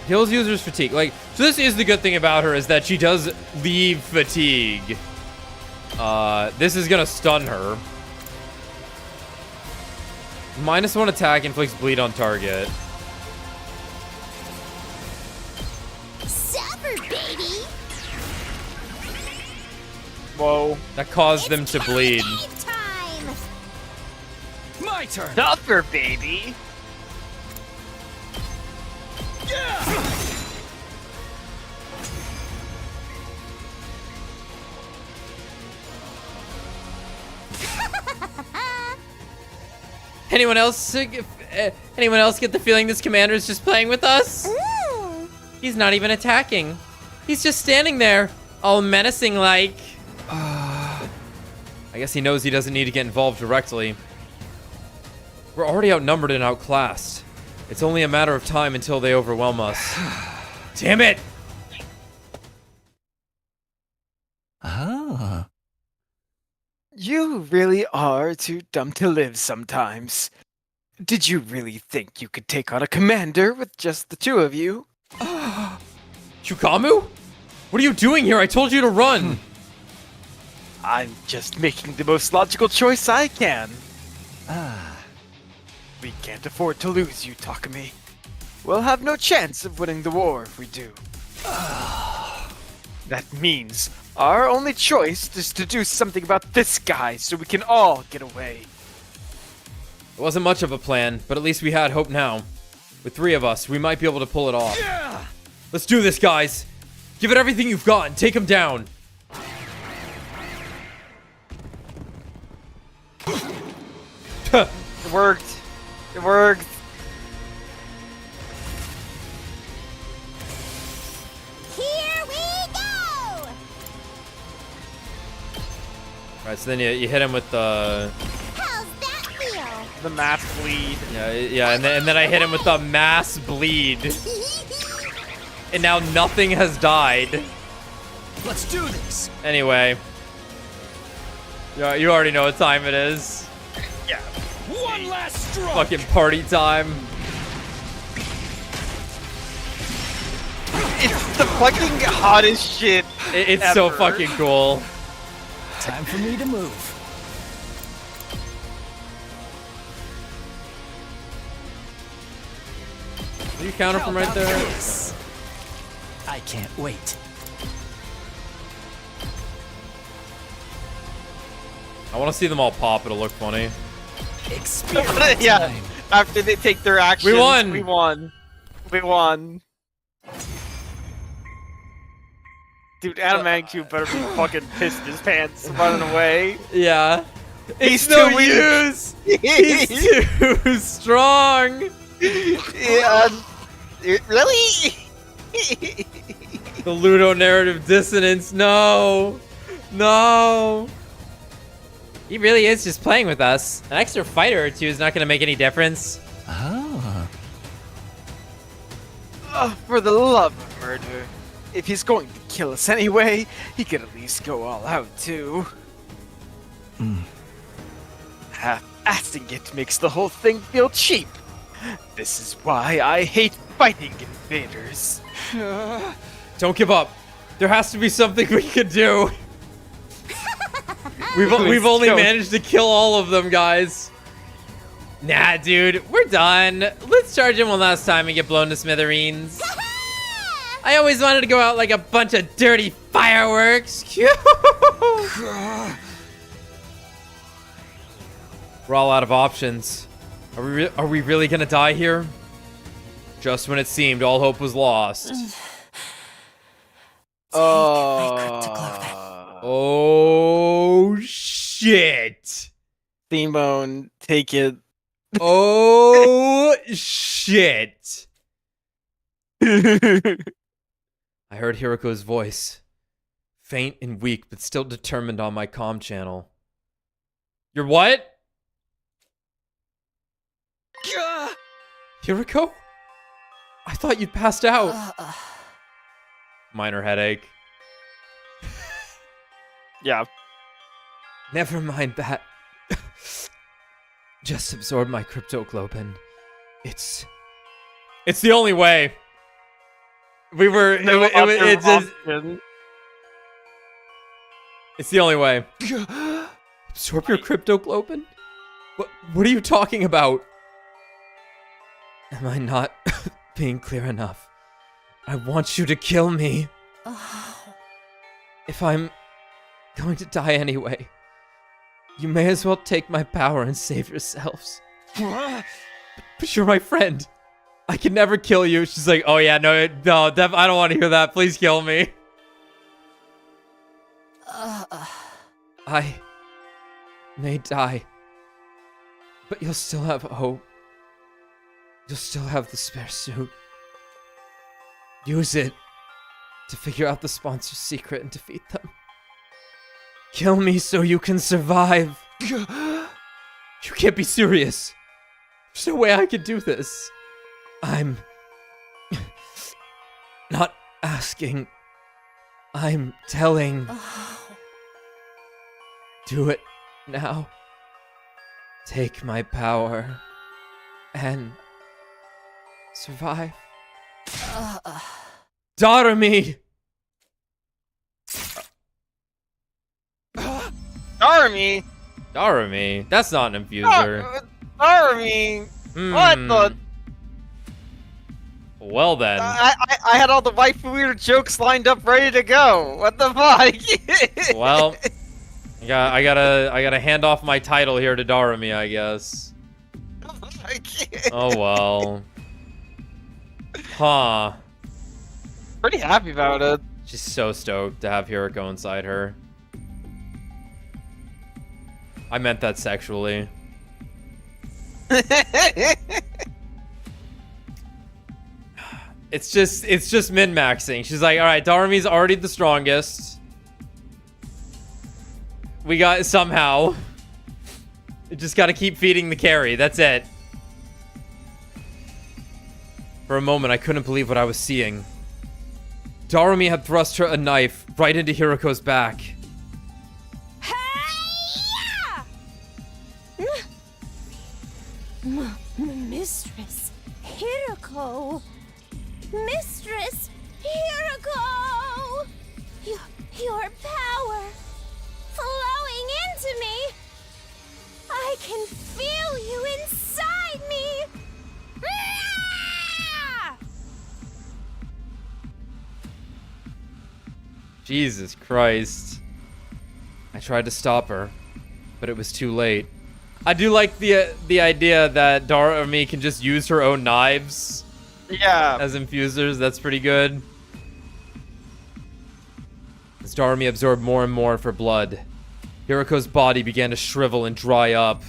Heals users fatigue. Like, so this is the good thing about her, is that she does leave fatigue. This is gonna stun her. -1 attack inflicts bleed on target. Suffer, baby! Whoa. That caused them to bleed. Time! My turn. Tougher, baby. Anyone else get the feeling this commander is just playing with us? Ooh. He's not even attacking. He's just standing there, all menacing like. I guess he knows he doesn't need to get involved directly. We're already outnumbered and outclassed. It's only a matter of time until they overwhelm us. Damn it! Ah. You really are too dumb to live sometimes. Did you really think you could take on a commander with just the two of you? Chukamu? What are you doing here? I told you to run! I'm just making the most logical choice I can. We can't afford to lose you, Takemi. We'll have no chance of winning the war if we do. That means our only choice is to do something about this guy so we can all get away. It wasn't much of a plan, but at least we had hope now. With 3 of us, we might be able to pull it off. Let's do this, guys! Give it everything you've got and take him down! It worked. It worked. Here we go! Alright, so then you hit him with the... How's that feel? The mass bleed. Yeah, and then I hit him with the mass bleed. And now nothing has died. Let's do this. Anyway. Yeah, you already know what time it is. Yeah. One last strike. Fucking party time. It's the fucking hottest shit. It's so ever. fucking cool. Time for me to move. Will you counter from right How there? about this? I can't wait. I want to see them all pop. It'll look funny. Experiment Yeah. time. After they take their actions, won! We won. We won. Dude, Adam Mangchu better be fucking pissed his pants running away. Yeah. He's It's no too weak. use. He's too strong. Yeah. Really? The ludonarrative dissonance. No. No. He really is just playing with us. An extra fighter or two is not going to make any difference. Ah. Oh, for the love of murder. If he's going to kill us anyway, he could at least go all out too. Half-assing it makes the whole thing feel cheap. This is why I hate fighting invaders. Don't give up. There has to be something we could do. We've only managed to kill all of them, guys. Nah, dude, we're done. Let's charge him one last time and get blown to smithereens. I always wanted to go out like a bunch of dirty fireworks. We're all out of options. Are we really gonna die here? Just when it seemed all hope was lost. Oh shit. Themone, take it. Oh shit. I heard Hiroko's voice. Faint and weak, but still determined on my comm channel. You're what? Hiroko? I thought you'd passed out. Minor headache. Yeah. Never mind that. Just absorb my cryptoglobin. It's the only way. We were. It's the only way. Absorb your cryptoglobin? What are you talking about? Am I not being clear enough? I want you to kill me. If I'm going to die anyway. You may as well take my power and save yourselves. But you're my friend. I can never kill you. She's like, oh yeah, no, I don't want to hear that. Please kill me. I may die, but you'll still have hope. You'll still have the spare suit. Use it to figure out the sponsor's secret and defeat them. Kill me so you can survive. You can't be serious. There's no way I could do this. I'm not asking. I'm telling. Do it now. Take my power and survive. Darami! Darami? Darami? That's not an infuser. Darami? What the? Well then. I had all the WaifuEater jokes lined up ready to go. What the fuck? Well, I gotta hand off my title here to Darami, I guess. Oh well. Huh. Pretty happy about it. She's so stoked to have Hiroko inside her. I meant that sexually. It's just min-maxing. She's like, all right, Darami's already the strongest. We got somehow. We just gotta keep feeding the carry. That's it. For a moment, I couldn't believe what I was seeing. Darami had thrust a knife right into Hiroko's back. Mistress Hiroko. Mistress Hiroko! Your power flowing into me. I can feel you inside me. Jesus Christ. I tried to stop her, but it was too late. I do like the idea that Darami can just use her own knives. Yeah. As infusers. That's pretty good. As Darami absorbed more and more of her blood, Hiroko's body began to shrivel and dry up.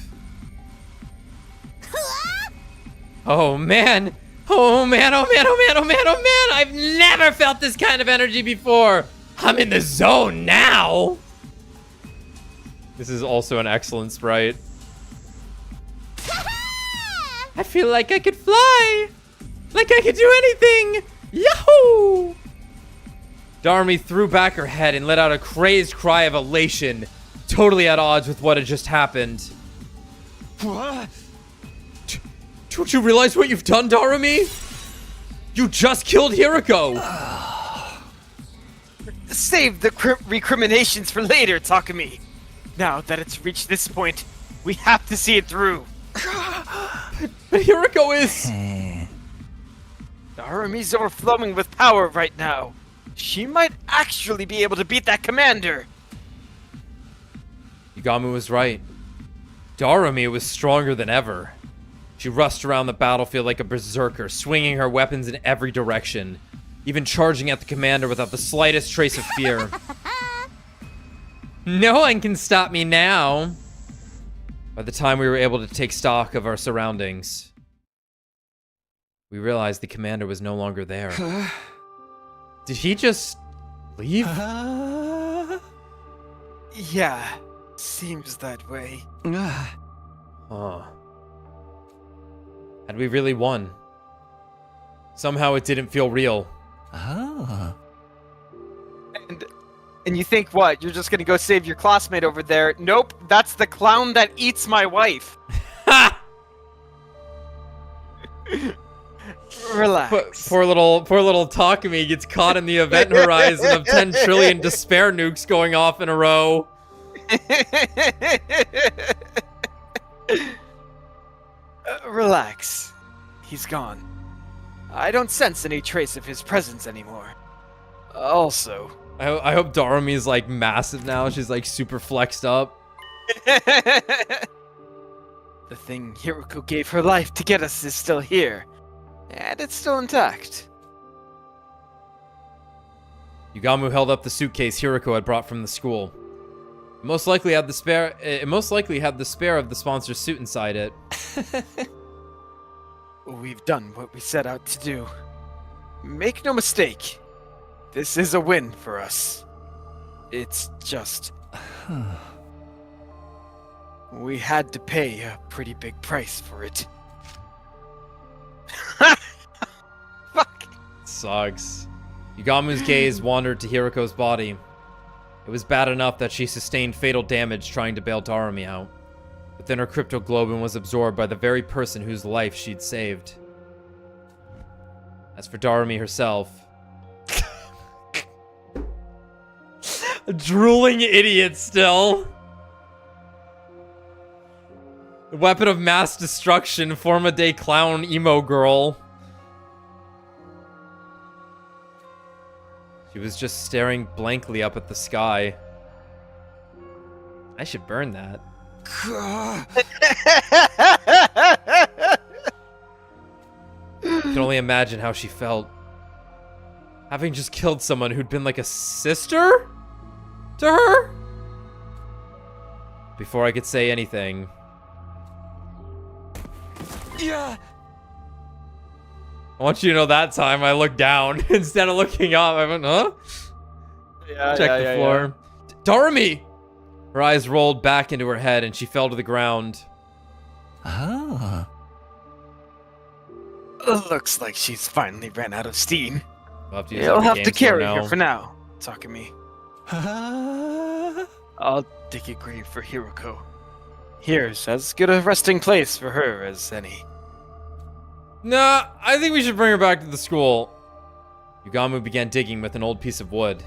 Oh man! Oh man, oh man, oh man, oh man, oh man! I've never felt this kind of energy before! I'm in the zone now! This is also an excellent sprite. I feel like I could fly! Like I could do anything! Yahoo! Darami threw back her head and let out a crazed cry of elation, totally at odds with what had just happened. What? Don't you realize what you've done, Darami? You just killed Hiroko! Save the recriminations for later, Takemi. Now that it's reached this point, we have to see it through. But Hiroko is... Darami's overflowing with power right now. She might actually be able to beat that commander. Yagamu was right. Darami was stronger than ever. She rushed around the battlefield like a berserker, swinging her weapons in every direction, even charging at the commander without the slightest trace of fear. No one can stop me now. By the time we were able to take stock of our surroundings, we realized the commander was no longer there. Did he just leave? Yeah, seems that way. Huh. Had we really won? Somehow it didn't feel real. And you think what? You're just gonna go save your classmate over there? Nope, that's the clown that eats my wife. Ha! Relax. Poor little Takemi gets caught in the event horizon of 10 trillion despair nukes going off in a row. Relax. He's gone. I don't sense any trace of his presence anymore. Also, I hope Darumi's like massive now. She's like super flexed up. The thing Hiroko gave her life to get us is still here. And it's still intact. Yugamu held up the suitcase Hiroko had brought from the school. It most likely had the spare of the sponsor's suit inside it. We've done what we set out to do. Make no mistake, this is a win for us. It's just... we had to pay a pretty big price for it. Fuck. Sucks. Yugamu's gaze wandered to Hiroko's body. It was bad enough that she sustained fatal damage trying to bail Darumi out. But then her cryptoglobin was absorbed by the very person whose life she'd saved. As for Darumi herself... A drooling idiot still. The weapon of mass destruction, form-a-day clown emo girl. She was just staring blankly up at the sky. I should burn that. I can only imagine how she felt. Having just killed someone who'd been like a sister to her? Before I could say anything. Yeah. I want you to know that time I looked down instead of looking up. I went, huh? Check the floor. Yeah. Darumi! Her eyes rolled back into her head and she fell to the ground. Ah. Looks like she's finally ran out of steam. We'll have to use You'll Epic have to Games carry now. her for now, Takemi. I'll dig a grave for Hiroko. Here's as good a resting place for her as any. Nah, I think we should bring her back to the school. Yugamu began digging with an old piece of wood.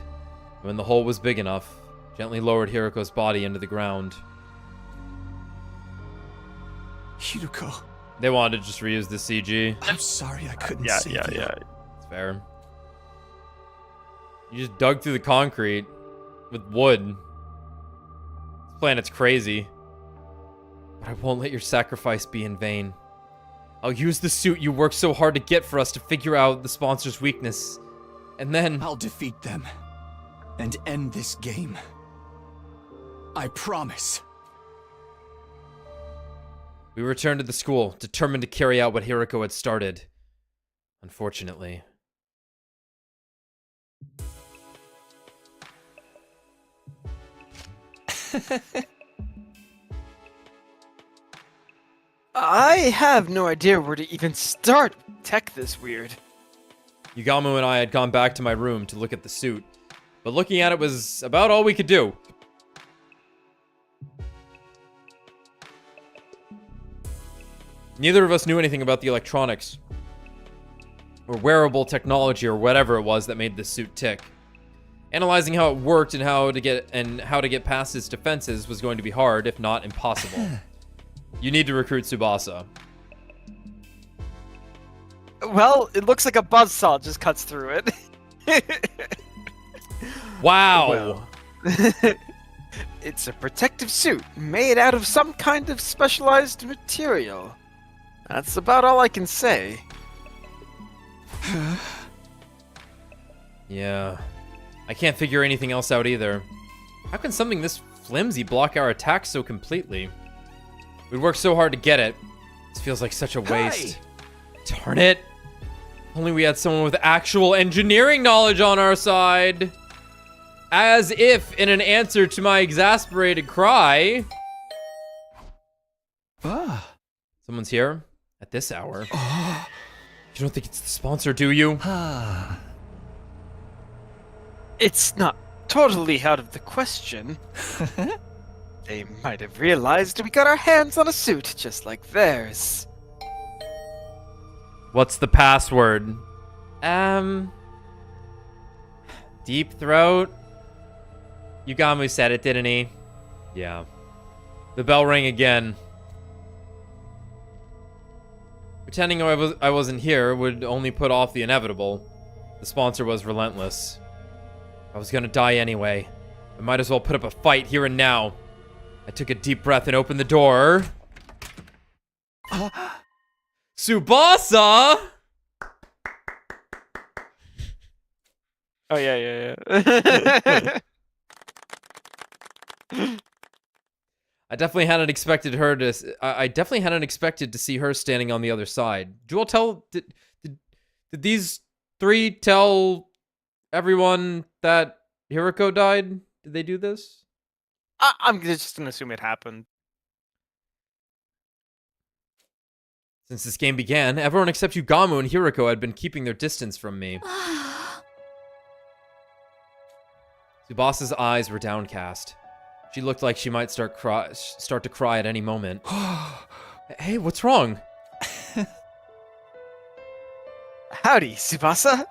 When the hole was big enough, gently lowered Hiroko's body into the ground. Hiroko. They wanted to just reuse the CG. I'm sorry I couldn't save you. It's fair. You just dug through the concrete with wood. This planet's crazy. But I won't let your sacrifice be in vain. I'll use the suit you worked so hard to get for us to figure out the sponsor's weakness. And then... I'll defeat them and end this game. I promise. We returned to the school, determined to carry out what Hiroko had started. Unfortunately. I have no idea where to even start with tech this weird. Yugamu and I had gone back to my room to look at the suit, but looking at it was about all we could do. Neither of us knew anything about the electronics, or wearable technology, or whatever it was that made this suit tick. Analyzing how it worked and how to get past its defenses was going to be hard, if not impossible. You need to recruit Subasa. Well, it looks like a buzzsaw just cuts through it. Wow. Well, it's a protective suit made out of some kind of specialized material. That's about all I can say. Yeah. I can't figure anything else out either. How can something this flimsy block our attacks so completely? We worked so hard to get it. This feels like such a waste. Hey! Darn it. Only we had someone with actual engineering knowledge on our side. As if, in an answer to my exasperated cry... Someone's here? At this hour? You don't think it's the sponsor, do you? It's not totally out of the question. They might have realized we got our hands on a suit just like theirs. What's the password? Deep throat? Yugamu said it, didn't he? Yeah. The bell rang again. Pretending I wasn't here would only put off the inevitable. The sponsor was relentless. I was gonna die anyway. I might as well put up a fight here and now. I took a deep breath and opened the door. Subasa! Oh yeah. I definitely hadn't expected her to. I definitely hadn't expected to see her standing on the other side. Did these three tell everyone that Hiroko died? Did they do this? I'm just gonna assume it happened. Since this game began, everyone except Yugamu and Hiroko had been keeping their distance from me. Subasa's eyes were downcast. She looked like she might start to cry at any moment. Hey, what's wrong? Howdy, Subasa.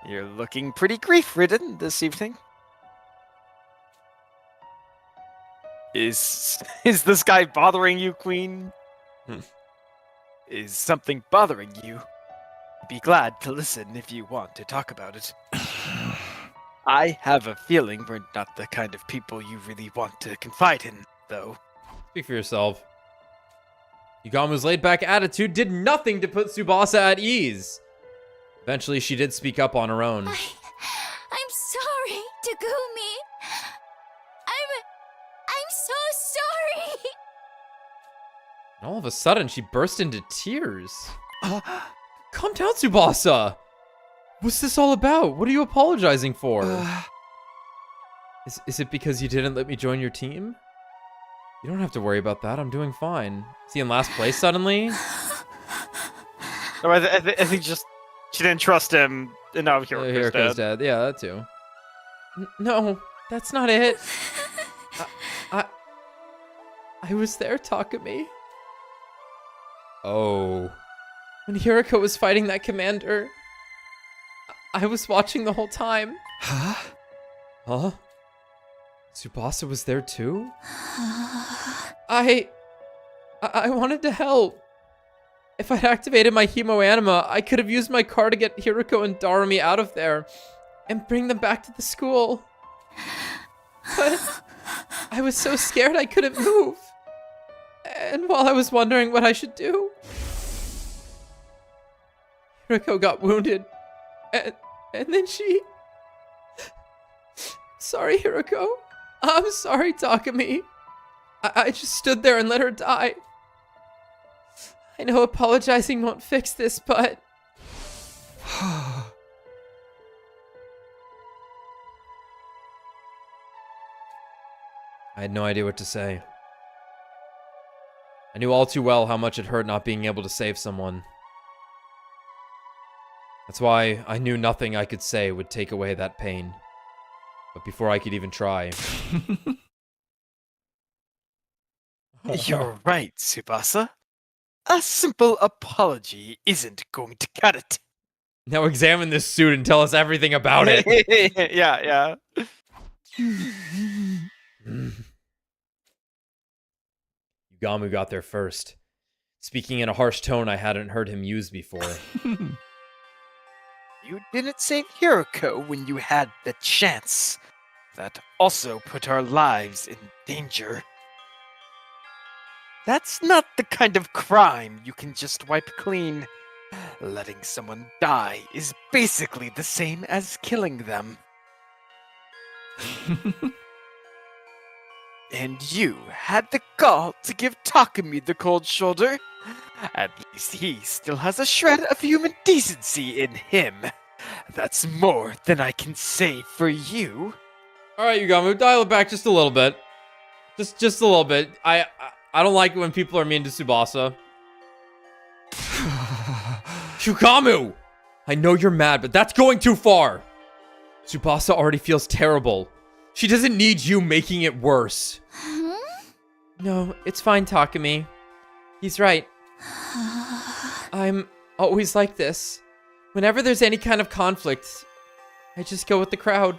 You're looking pretty grief-ridden this evening. Is this guy bothering you, Queen? Is something bothering you? Be glad to listen if you want to talk about it. I have a feeling we're not the kind of people you really want to confide in, though. Speak for yourself. Yugamu's laid-back attitude did nothing to put Subasa at ease. Eventually, she did speak up on her own. I'm sorry, Takumi. I'm so sorry. And all of a sudden, she burst into tears. Calm down, Subasa. What's this all about? What are you apologizing for? Is it because you didn't let me join your team? You don't have to worry about that. I'm doing fine. Is he in last place suddenly? No, I think just she didn't trust him, and now Hiroko's dead. Yeah, that too. No, that's not it. I was there, Takumi. Oh. When Hiroko was fighting that commander, I was watching the whole time. Huh? Subasa was there too? I wanted to help. If I'd activated my Hemoanima, I could have used my car to get Hiroko and Darami out of there and bring them back to the school. But I was so scared I couldn't move. And while I was wondering what I should do, Hiroko got wounded. And then she... Sorry, Hiroko. I'm sorry, Takumi. I just stood there and let her die. I know apologizing won't fix this, but... I had no idea what to say. I knew all too well how much it hurt not being able to save someone. That's why I knew nothing I could say would take away that pain. But before I could even try... You're right, Subasa. A simple apology isn't going to cut it. Now examine this suit and tell us everything about it. Yeah. Yugamu got there first, speaking in a harsh tone I hadn't heard him use before. You didn't save Hiroko when you had the chance. That also put our lives in danger. That's not the kind of crime you can just wipe clean. Letting someone die is basically the same as killing them. And you had the gall to give Takumi the cold shoulder. At least he still has a shred of human decency in him. That's more than I can say for you. Alright, Yugamu, dial it back just a little bit. Just a little bit. I don't like it when people are mean to Subasa. Yugamu! I know you're mad, but that's going too far. Subasa already feels terrible. She doesn't need you making it worse. No, it's fine, Takumi. He's right. I'm always like this. Whenever there's any kind of conflict, I just go with the crowd.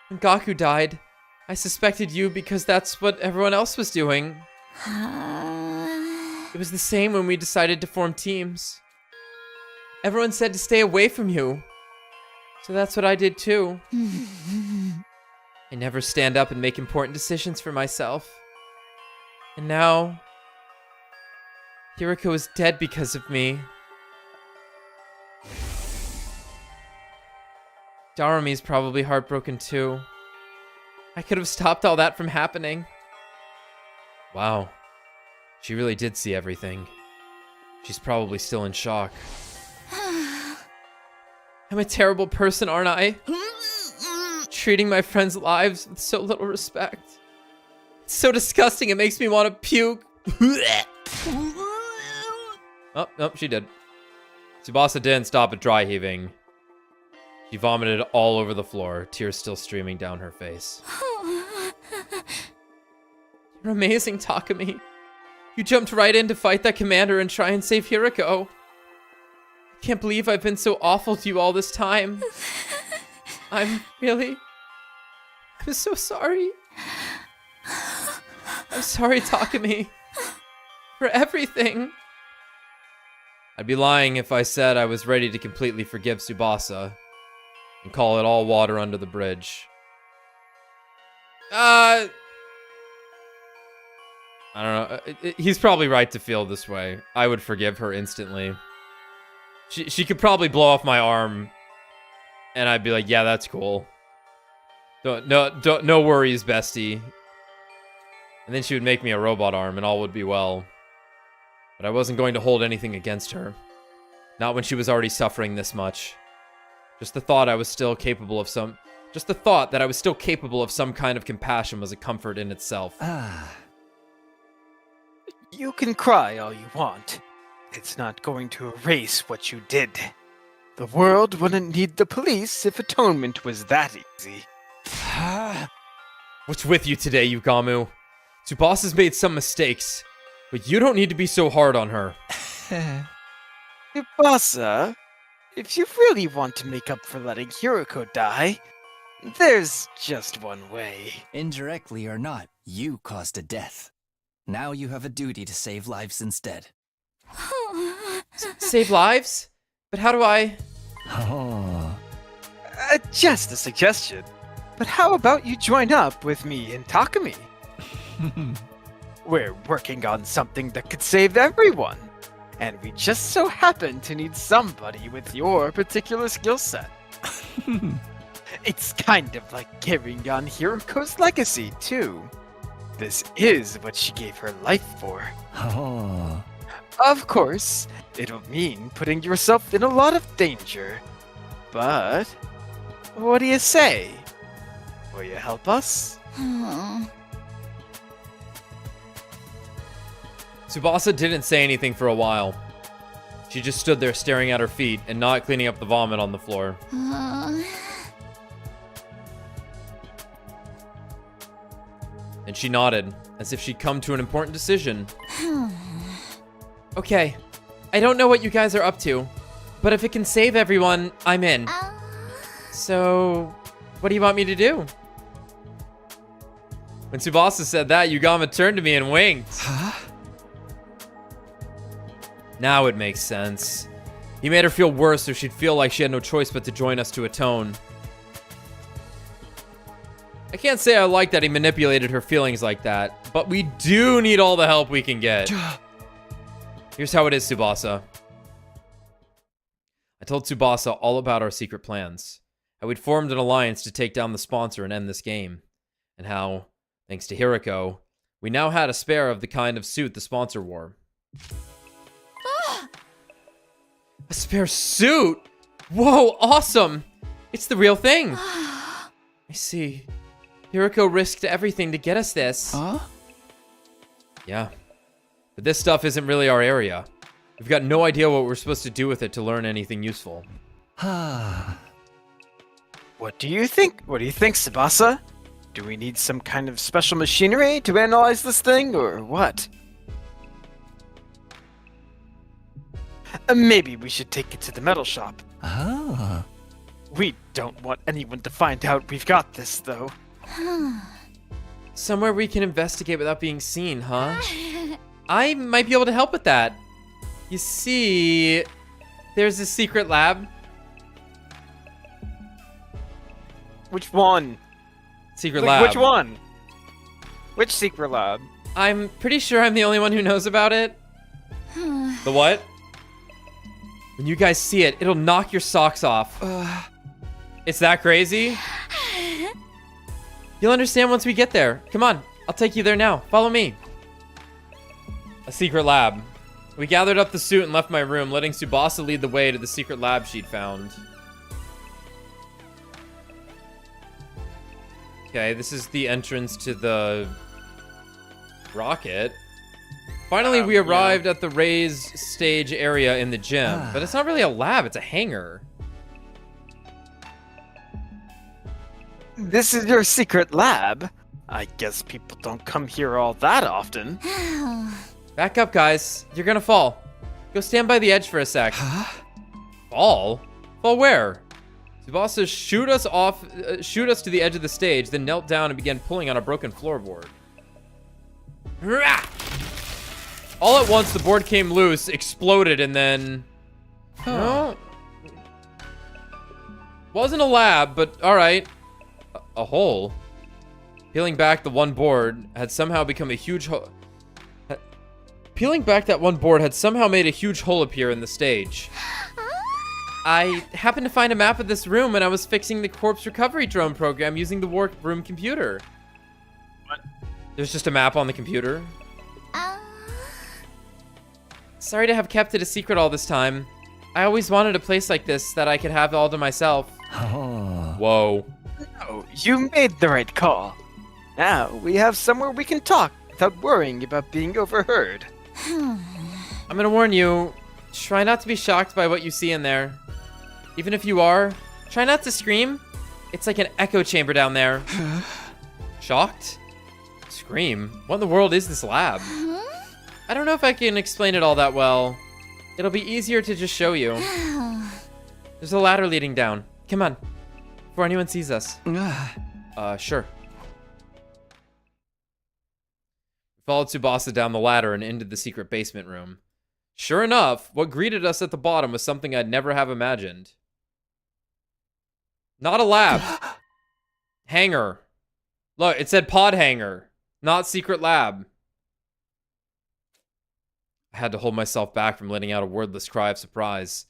When Gaku died, I suspected you because that's what everyone else was doing. It was the same when we decided to form teams. Everyone said to stay away from you. So that's what I did too. I never stand up and make important decisions for myself. And now, Hiroko is dead because of me. Darami's probably heartbroken too. I could have stopped all that from happening. Wow. She really did see everything. She's probably still in shock. I'm a terrible person, aren't I? Treating my friends' lives with so little respect. It's so disgusting, it makes me want to puke. Oh, she did. Subasa didn't stop at dry heaving. She vomited all over the floor, tears still streaming down her face. You're amazing, Takemi. You jumped right in to fight that commander and try and save Hiroko. I can't believe I've been so awful to you all this time. I'm so sorry. I'm sorry, Takemi. For everything. I'd be lying if I said I was ready to completely forgive Subasa and call it all water under the bridge. I don't know. He's probably right to feel this way. I would forgive her instantly. She could probably blow off my arm, and I'd be like, yeah, that's cool. No worries, bestie. And then she would make me a robot arm, and all would be well. But I wasn't going to hold anything against her. Not when she was already suffering this much. Just the thought that I was still capable of some kind of compassion was a comfort in itself. You can cry all you want. It's not going to erase what you did. The world wouldn't need the police if atonement was that easy. What's with you today, Yugamu? Tsubasa's made some mistakes, but you don't need to be so hard on her. Subasa, if you really want to make up for letting Hiroko die, there's just one way. Indirectly or not, you caused a death. Now you have a duty to save lives instead. Save lives? But how do I... Oh. Just a suggestion. But how about you join up with me and Takemi? We're working on something that could save everyone. And we just so happen to need somebody with your particular skill set. It's kind of like carrying on Hiroko's legacy, too. This is what she gave her life for. Oh. Of course, it'll mean putting yourself in a lot of danger. But, what do you say? Will you help us? Subasa didn't say anything for a while. She just stood there staring at her feet and not cleaning up the vomit on the floor. And she nodded, as if she'd come to an important decision. Okay, I don't know what you guys are up to, but if it can save everyone, I'm in. So, what do you want me to do? When Subasa said that, Yugama turned to me and winked. Huh? Now it makes sense. He made her feel worse so she'd feel like she had no choice but to join us to atone. I can't say I like that he manipulated her feelings like that, but we do need all the help we can get. Here's how it is, Subasa. I told Subasa all about our secret plans, how we'd formed an alliance to take down the sponsor and end this game, and how, thanks to Hiroko, we now had a spare of the kind of suit the sponsor wore. A spare suit? Whoa, awesome! It's the real thing! I see. Hiroko risked everything to get us this. Huh? Yeah. But this stuff isn't really our area. We've got no idea what we're supposed to do with it to learn anything useful. What do you think? What do you think, Subasa? Do we need some kind of special machinery to analyze this thing, or what? Maybe we should take it to the metal shop. Ah. We don't want anyone to find out we've got this, though. Somewhere we can investigate without being seen, huh? I might be able to help with that. You see, there's a secret lab. Which one? Secret Like, lab. which one? Which secret lab? I'm pretty sure I'm the only one who knows about it. The what? When you guys see it, it'll knock your socks off. It's that crazy? You'll understand once we get there. Come on, I'll take you there now. Follow me. A secret lab. We gathered up the suit and left my room, letting Subasa lead the way to the secret lab she'd found. Okay, this is the entrance to the rocket. Finally, we arrived at the raised stage area in the gym, but it's not really a lab, it's a hangar. This is your secret lab? I guess people don't come here all that often. Back up, guys. You're gonna fall. Go stand by the edge for a sec. Fall? Fall where? Subasa shoot us to the edge of the stage, then knelt down and began pulling on a broken floorboard. All at once, the board came loose, exploded, and then... No. Wasn't a lab, but alright. A hole. Peeling back the one board had somehow become a huge hole. Peeling back that one board had somehow made a huge hole appear in the stage. I happened to find a map of this room when I was fixing the corpse recovery drone program using the war room computer. What? There's just a map on the computer. Sorry to have kept it a secret all this time. I always wanted a place like this that I could have all to myself. Whoa. No, you made the right call. Now we have somewhere we can talk without worrying about being overheard. I'm gonna warn you, try not to be shocked by what you see in there. Even if you are, try not to scream. It's like an echo chamber down there. Shocked? Scream? What in the world is this lab? I don't know if I can explain it all that well. It'll be easier to just show you. There's a ladder leading down. Come on, before anyone sees us. Sure. We followed Subasa down the ladder and into the secret basement room. Sure enough, what greeted us at the bottom was something I'd never have imagined. Not a lab. Hangar. Look, it said pod hangar, not secret lab. I had to hold myself back from letting out a wordless cry of surprise.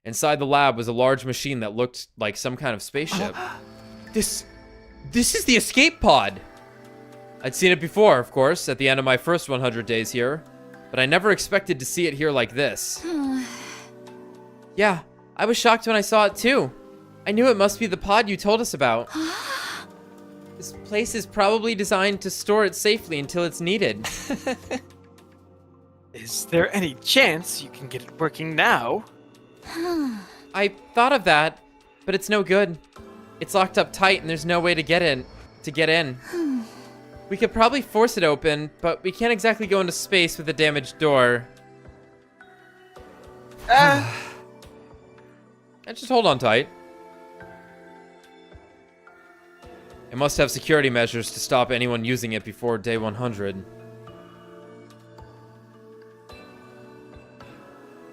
Inside the lab was a large machine that looked like some kind of spaceship. This is the escape pod. I'd seen it before, of course, at the end of my first 100 days here, but I never expected to see it here like this. Yeah, I was shocked when I saw it too. I knew it must be the pod you told us about. This place is probably designed to store it safely until it's needed. Is there any chance you can get it working now? I thought of that, but it's no good. It's locked up tight and there's no way to get in. We could probably force it open, but we can't exactly go into space with a damaged door. And just hold on tight. It must have security measures to stop anyone using it before day 100.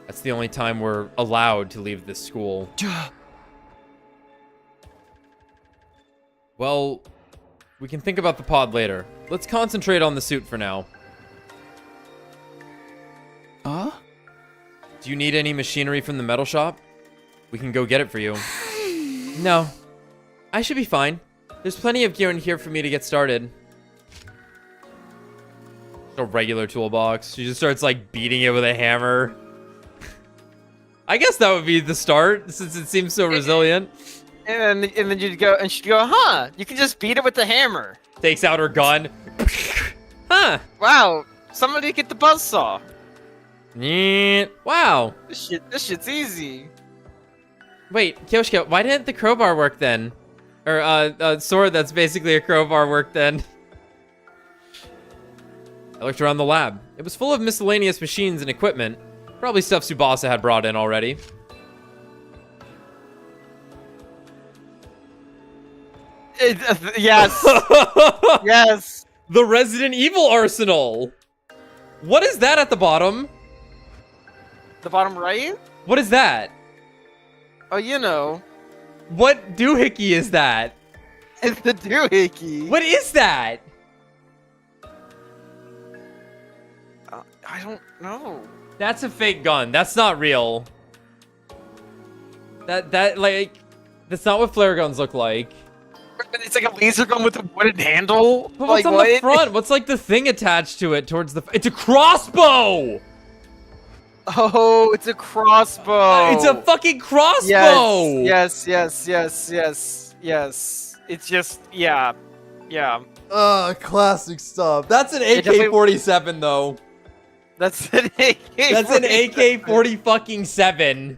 That's the only time we're allowed to leave this school. Well, we can think about the pod later. Let's concentrate on the suit for now. Do you need any machinery from the metal shop? We can go get it for you. No. I should be fine. There's plenty of gear in here for me to get started. A regular toolbox. She just starts like beating it with a hammer. I guess that would be the start, since it seems so resilient. And then you'd go, and she'd go, huh, you can just beat it with the hammer. Takes out her gun. Huh. Wow, somebody get the buzzsaw. Wow. This shit's easy. Wait, Kyoshika, why didn't the crowbar work then? Or, a sword that's basically a crowbar work then? I looked around the lab. It was full of miscellaneous machines and equipment. Probably stuff Subasa had brought in already. Yes. Yes. The Resident Evil arsenal. What is that at the bottom? The bottom right? What is that? Oh, you know. What doohickey is that? It's the doohickey. What is that? I don't know. That's a fake gun. That's not real. That's not what flare guns look like. It's like a laser gun with a wooden handle. But what's like, on the front? What's like the thing attached to it towards the... It's a crossbow! Oh, it's a crossbow. It's a fucking crossbow! Yes. It's just, yeah. Classic stuff. That's an AK-47 though. That's an AK. That's an AK-40-fucking-7.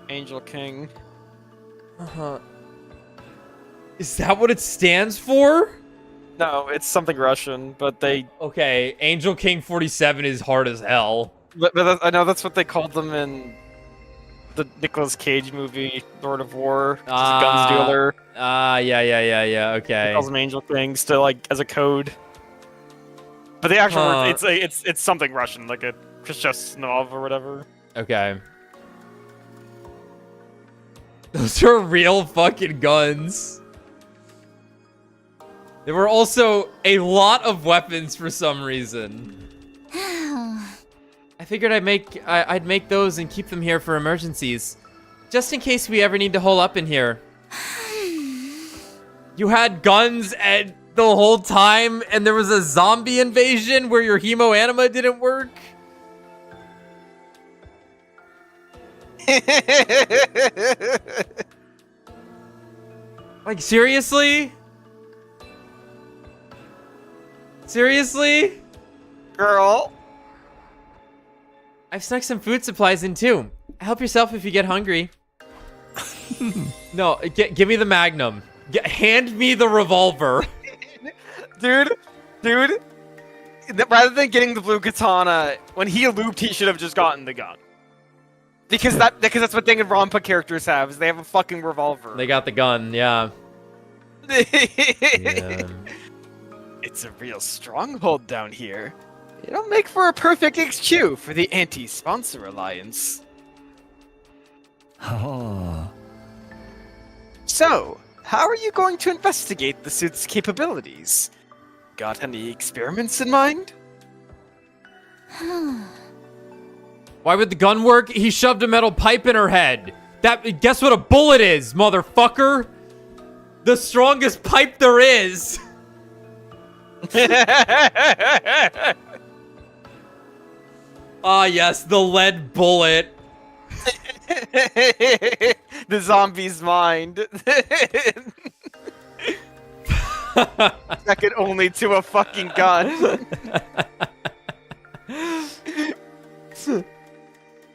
Angel King. Uh-huh. Is that what it stands for? No, it's something Russian, but they... Okay, Angel King 47 is hard as hell. But I know that's what they called them in the Nicolas Cage movie, Lord of War. He's a guns dealer. Yeah, okay. He calls them Angel Kings to, like, as a code. But the actual word, it's something Russian, like a Krzyzhov or whatever. Okay. Those are real fucking guns. There were also a lot of weapons for some reason. I figured I'd make those and keep them here for emergencies. Just in case we ever need to hole up in here. You had guns and the whole time and there was a zombie invasion where your hemo-anima didn't work? Like, seriously? Seriously? Girl. I've snuck some food supplies in too. Help yourself if you get hungry. No, give me the Magnum. Hand me the revolver. Dude. Rather than getting the blue katana, when he looped, he should have just gotten the gun. Because that's what Danganronpa characters have, is they have a fucking revolver. They got the gun, yeah. Yeah. It's a real stronghold down here. It'll make for a perfect HQ for the Anti-Sponsor Alliance. Oh. So, how are you going to investigate the suit's capabilities? Got any experiments in mind? Why would the gun work? He shoved a metal pipe in her head. Guess what a bullet is, motherfucker? The strongest pipe there is. Ah, yes, the lead bullet. The zombie's mind. Second only to a fucking gun.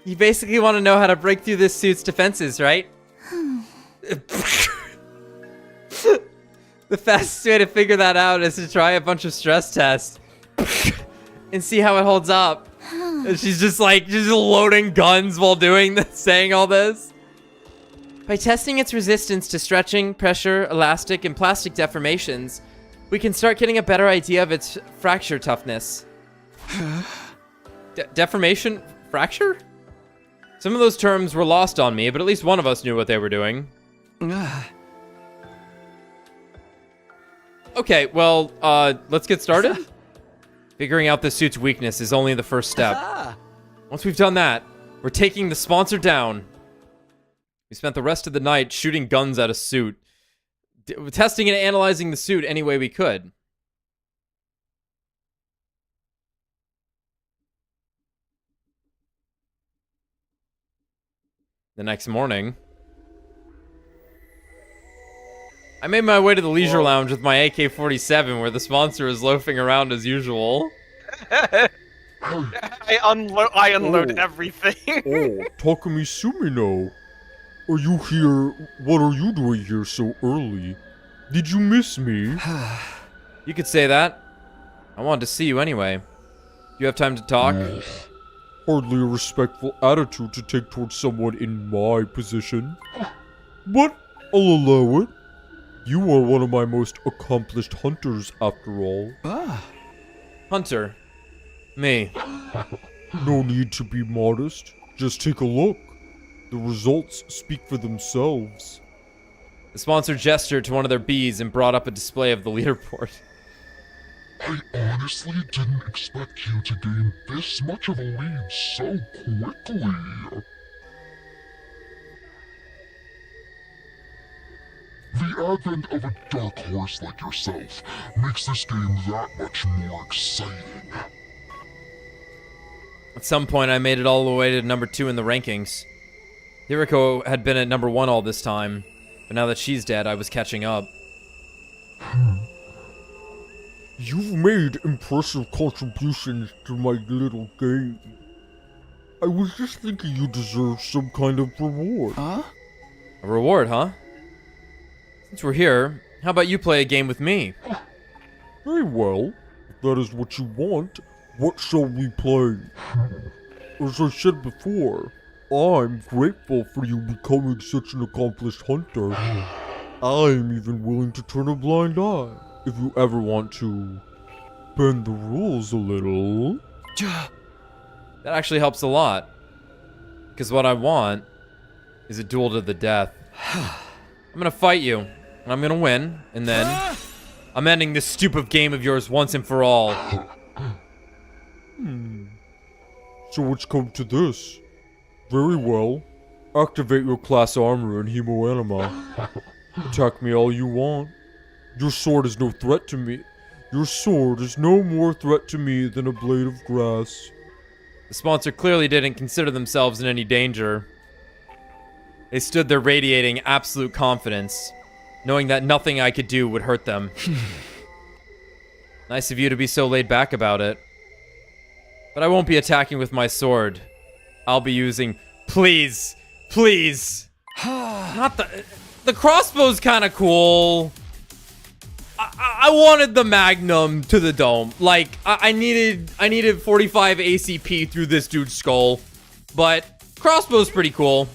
You basically want to know how to break through this suit's defenses, right? The fastest way to figure that out is to try a bunch of stress tests and see how it holds up. And she's just loading guns while doing this, saying all this. By testing its resistance to stretching, pressure, elastic, and plastic deformations, we can start getting a better idea of its fracture toughness. Deformation? Fracture? Some of those terms were lost on me, but at least one of us knew what they were doing. Okay, well, let's get started. Figuring out the suit's weakness is only the first step. Once we've done that, we're taking the sponsor down. We spent the rest of the night shooting guns at a suit, testing and analyzing the suit any way we could. The next morning, I made my way to the leisure lounge with my AK-47 where the sponsor is loafing around as usual. I unload everything. Oh, Takumi Sumino. Are you here? What are you doing here so early? Did you miss me? You could say that. I wanted to see you anyway. You have time to talk? Hardly a respectful attitude to take towards someone in my position. But I'll allow it. You are one of my most accomplished hunters, after all. Hunter. Me. No need to be modest. Just take a look. The results speak for themselves. The sponsor gestured to one of their bees and brought up a display of the leaderboard. I honestly didn't expect you to gain this much of a lead so quickly. The advent of a dark horse like yourself makes this game that much more exciting. At some point, I made it all the way to number 2 in the rankings. Hiriko had been at number 1 all this time, but now that she's dead, I was catching up. You've made impressive contributions to my little game. I was just thinking you deserve some kind of reward. A reward, huh? Since we're here, how about you play a game with me? Very well. If that is what you want, what shall we play? As I said before, I'm grateful for you becoming such an accomplished hunter. I'm even willing to turn a blind eye if you ever want to bend the rules a little. That actually helps a lot. Because what I want is a duel to the death. I'm gonna fight you, and I'm gonna win, and then I'm ending this stupid game of yours once and for all. So it's come to this. Very well. Activate your class armor and hemoanima. Attack me all you want. Your sword is no threat to me. Your sword is no more threat to me than a blade of grass. The sponsor clearly didn't consider themselves in any danger. They stood there radiating absolute confidence, knowing that nothing I could do would hurt them. Nice of you to be so laid back about it. But I won't be attacking with my sword. I'll be using... Please! Please! Not the crossbow's kind of cool. I wanted the magnum to the dome. Like, I needed 45 ACP through this dude's skull. But crossbow's pretty cool.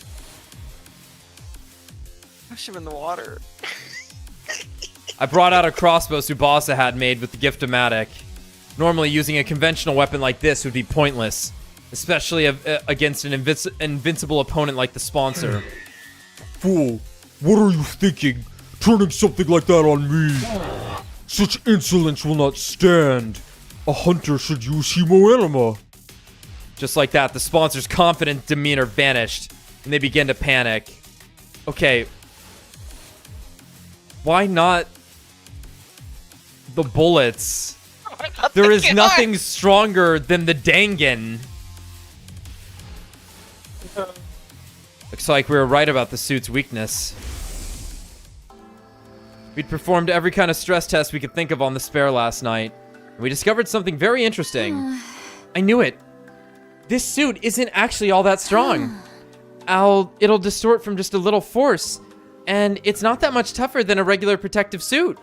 Push him in the water. I brought out a crossbow Subasa had made with the Gift-O-Matic. Normally, using a conventional weapon like this would be pointless, especially against an invincible opponent like the sponsor. Fool, what are you thinking? Turning something like that on me? Such insolence will not stand. A hunter should use hemoanima. Just like that, the sponsor's confident demeanor vanished, and they began to panic. Okay. Why not the bullets? There is nothing stronger than the Dangan. Looks like we were right about the suit's weakness. We'd performed every kind of stress test we could think of on the spare last night, and we discovered something very interesting. I knew it. This suit isn't actually all that strong. It'll distort from just a little force, and it's not that much tougher than a regular protective suit.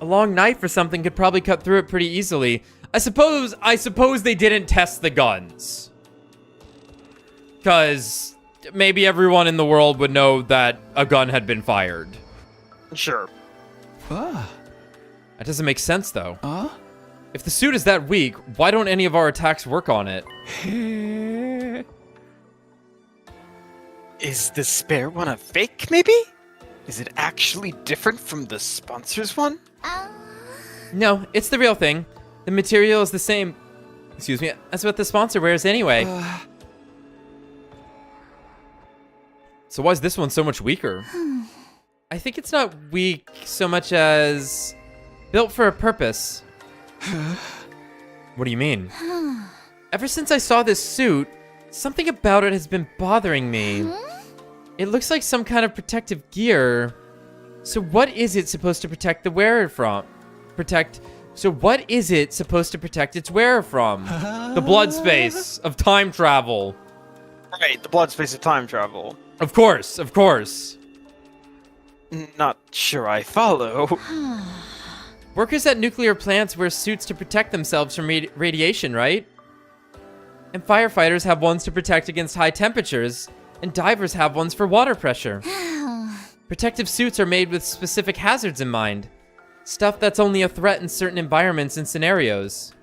A long knife or something could probably cut through it pretty easily. I suppose they didn't test the guns. Because maybe everyone in the world would know that a gun had been fired. Sure. That doesn't make sense, though. If the suit is that weak, why don't any of our attacks work on it? Is the spare one a fake, maybe? Is it actually different from the sponsor's one? No, it's the real thing. The material is the same, excuse me, as what the sponsor wears anyway. So why is this one so much weaker? I think it's not weak so much as built for a purpose. What do you mean? Ever since I saw this suit, something about it has been bothering me. It looks like some kind of protective gear. So what is it supposed to protect the wearer from? So what is it supposed to protect its wearer from? The blood space of time travel. Right, the blood space of time travel. Of course, of course. Not sure I follow. Workers at nuclear plants wear suits to protect themselves from radiation, right? And firefighters have ones to protect against high temperatures, and divers have ones for water pressure. Protective suits are made with specific hazards in mind. Stuff that's only a threat in certain environments and scenarios.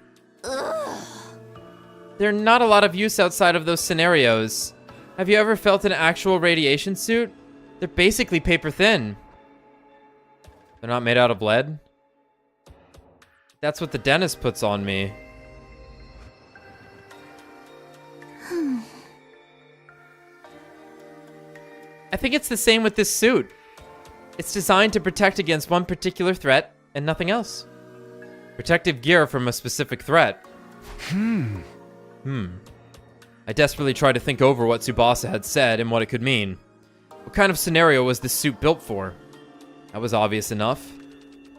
There are not a lot of use outside of those scenarios. Have you ever felt an actual radiation suit? They're basically paper thin. They're not made out of lead? That's what the dentist puts on me. I think it's the same with this suit. It's designed to protect against one particular threat and nothing else. Protective gear from a specific threat. I desperately tried to think over what Subasa had said and what it could mean. What kind of scenario was this suit built for? That was obvious enough.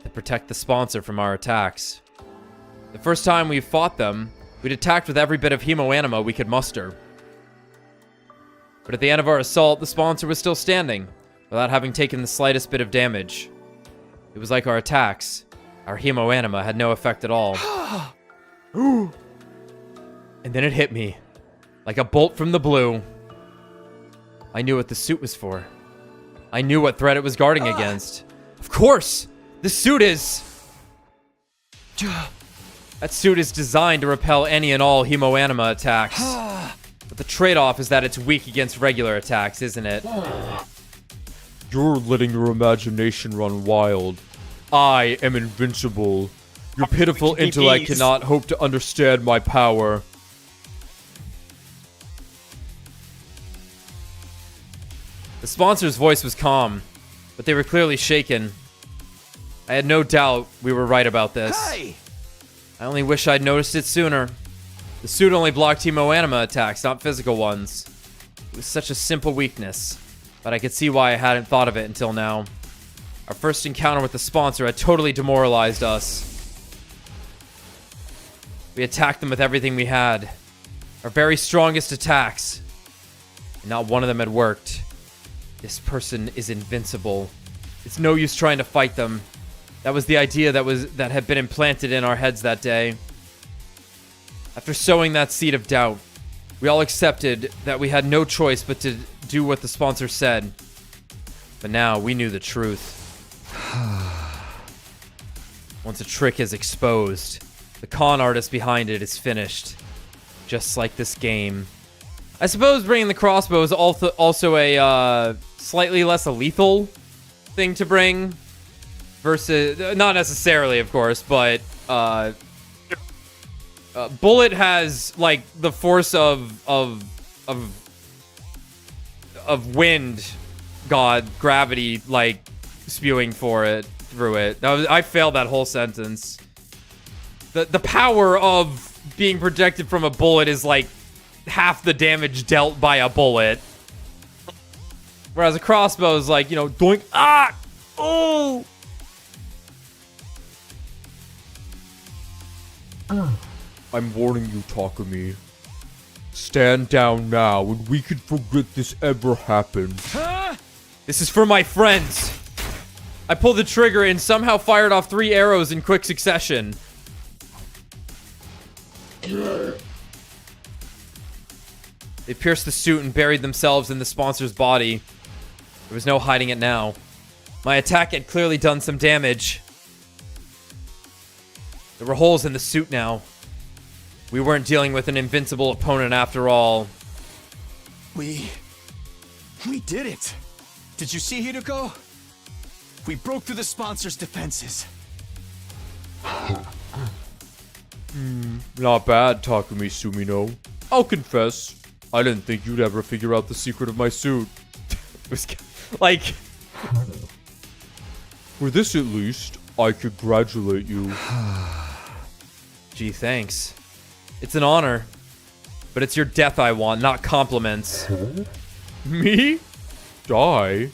To protect the sponsor from our attacks. The first time we fought them, we'd attacked with every bit of hemoanima we could muster. But at the end of our assault, the sponsor was still standing, without having taken the slightest bit of damage. It was like our attacks. Our hemoanima had no effect at all. And then it hit me. Like a bolt from the blue. I knew what the suit was for. I knew what threat it was guarding against. Of course! The suit is... That suit is designed to repel any and all hemoanima attacks. But the trade-off is that it's weak against regular attacks, isn't it? You're letting your imagination run wild. I am invincible. Your pitiful intellect cannot hope to understand my power. The sponsor's voice was calm, but they were clearly shaken. I had no doubt we were right about this. Hey! I only wish I'd noticed it sooner. The suit only blocked hemoanima attacks, not physical ones. It was such a simple weakness, but I could see why I hadn't thought of it until now. Our first encounter with the sponsor had totally demoralized us. We attacked them with everything we had. Our very strongest attacks. And not one of them had worked. This person is invincible. It's no use trying to fight them. That was the idea that had been implanted in our heads that day. After sowing that seed of doubt, we all accepted that we had no choice but to do what the sponsor said. But now we knew the truth. Once a trick is exposed, the con artist behind it is finished. Just like this game. I suppose bringing the crossbow is also a slightly less lethal thing to bring. Versus, not necessarily, of course, but Bullet has like the force of wind god gravity like spewing through it. I failed that whole sentence. The power of being protected from a bullet is like half the damage dealt by a bullet. Whereas a crossbow is like, you know, doink, ah, oh. I'm warning you, Takemi. Stand down now, and we can forget this ever happened. This is for my friends. I pulled the trigger and somehow fired off 3 arrows in quick succession. They pierced the suit and buried themselves in the sponsor's body. There was no hiding it now. My attack had clearly done some damage. There were holes in the suit now. We weren't dealing with an invincible opponent after all. We did it. Did you see, Hideko? We broke through the sponsor's defenses. Not bad, Takemi Sumino. I'll confess, I didn't think you'd ever figure out the secret of my suit. It was like... For this at least, I congratulate you. Gee, thanks. It's an honor. But it's your death I want, not compliments. Me? Die?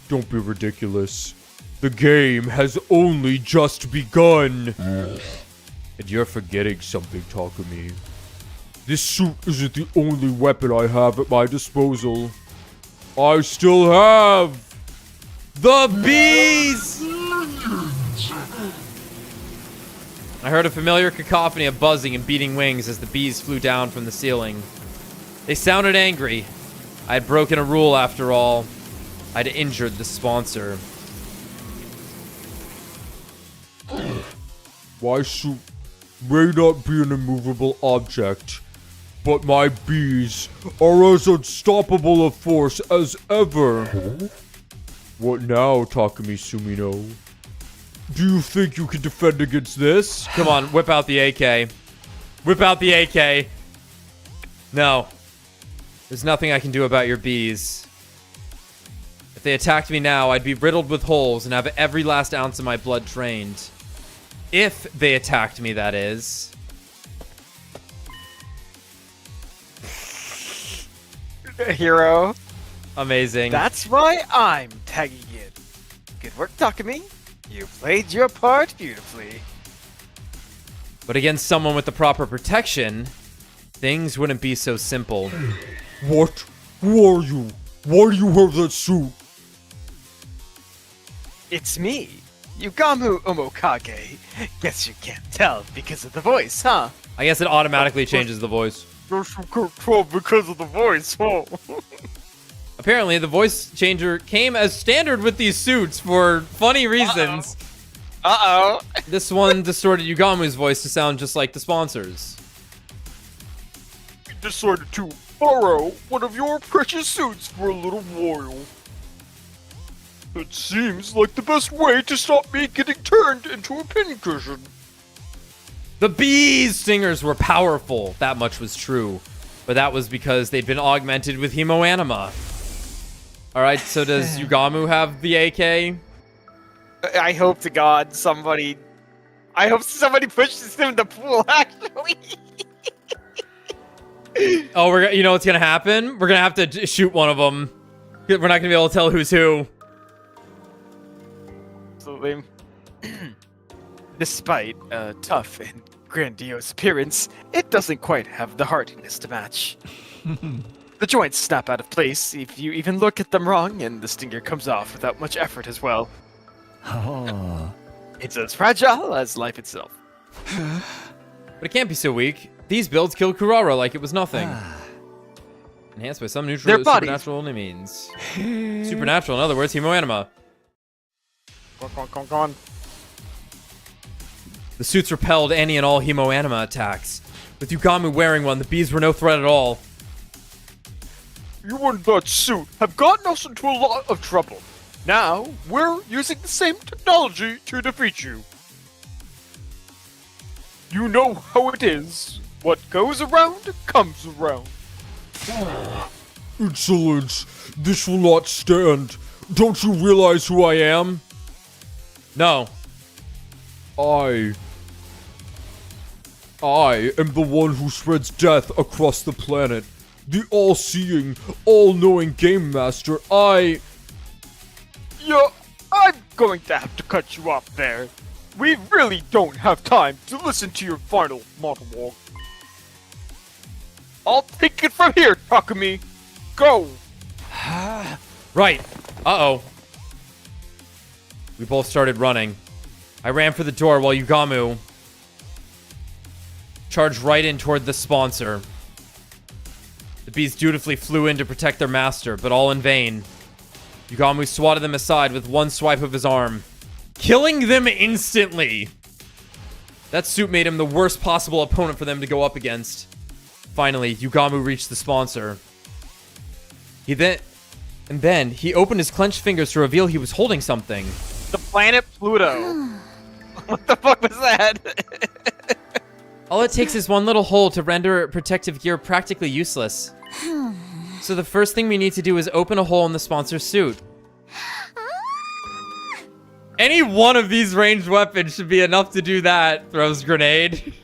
Don't be ridiculous. The game has only just begun. And you're forgetting something, Takemi. This suit isn't the only weapon I have at my disposal. I still have... the bees! I heard a familiar cacophony of buzzing and beating wings as the bees flew down from the ceiling. They sounded angry. I had broken a rule after all. I'd injured the sponsor. My suit may not be an immovable object, but my bees are as unstoppable a force as ever. Huh? What now, Takemi Sumino? Do you think you can defend against this? Come on, whip out the AK. Whip out the AK. No. There's nothing I can do about your bees. If they attacked me now, I'd be riddled with holes and have every last ounce of my blood drained. If they attacked me, that is. Hero. Amazing. That's why I'm tagging in. Good work, Takemi. You played your part beautifully. But against someone with the proper protection, things wouldn't be so simple. What? Who are you? Why do you have that suit? It's me, Yugamu Omokage. Guess you can't tell because of the voice, huh? I guess it automatically changes the voice. Because of the voice, huh? Apparently, the voice changer came as standard with these suits for funny reasons. Uh-oh. This one distorted Yugamu's voice to sound just like the sponsors. We decided to borrow one of your precious suits for a little while. It seems like the best way to stop me getting turned into a pincushion. The bees stingers were powerful. That much was true. But that was because they'd been augmented with hemoanima. Alright, so does Yugamu have the AK? I hope to God somebody... I hope somebody pushes him in the pool, actually. Oh, you know what's gonna happen? We're gonna have to shoot one of them. We're not gonna be able to tell who's who. Absolutely. Despite a tough and grandiose appearance, it doesn't quite have the hardiness to match. The joints snap out of place if you even look at them wrong, and the stinger comes off without much effort as well. Oh. It's as fragile as life itself. But it can't be so weak. These builds killed Kurara like it was nothing. Enhanced by some neutral Their bodies. supernatural only means. Supernatural, in other words, hemoanima. Go on. The suits repelled any and all hemoanima attacks. With Yugamu wearing one, the bees were no threat at all. You and that suit have gotten us into a lot of trouble. Now, we're using the same technology to defeat you. You know how it is. What goes around comes around. Insolence! This will not stand. Don't you realize who I am? No. I am the one who spreads death across the planet. The all-seeing, all-knowing Game Master. Yeah, I'm going to have to cut you off there. We really don't have time to listen to your final monologue. I'll take it from here, Takemi. Go! Right. Uh-oh. We both started running. I ran for the door while Yugamu charged right in toward the sponsor. The bees dutifully flew in to protect their master, but all in vain. Yugamu swatted them aside with one swipe of his arm, killing them instantly. That suit made him the worst possible opponent for them to go up against. Finally, Yugamu reached the sponsor. He opened his clenched fingers to reveal he was holding something. The planet Pluto. What the fuck was that? All it takes is one little hole to render protective gear practically useless. So the first thing we need to do is open a hole in the sponsor's suit. Any one of these ranged weapons should be enough to do that. Throws grenade.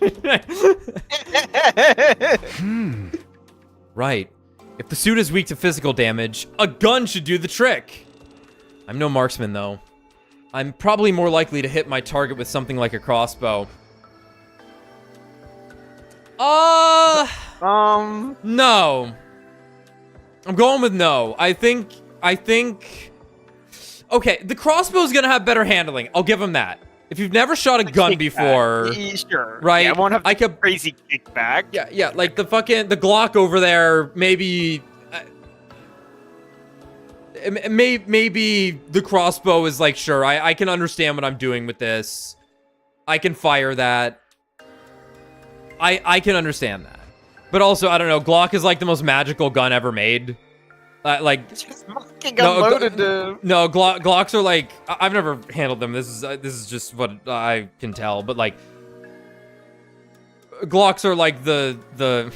Right. If the suit is weak to physical damage, a gun should do the trick. I'm no marksman, though. I'm probably more likely to hit my target with something like a crossbow. No. I'm going with no. I think... Okay, the crossbow's gonna have better handling. I'll give him that. If you've never shot a gun before... Sure. Right? Yeah, I won't have crazy kickback. Yeah, like the Glock over there, maybe... maybe the crossbow is like, sure, I can understand what I'm doing with this. I can fire that. I can understand that. But also, I don't know. Glock is like the most magical gun ever made. Like, Just fucking unloaded, dude. no, Glocks are like, I've never handled them. This is just what I can tell. But like, Glocks are like the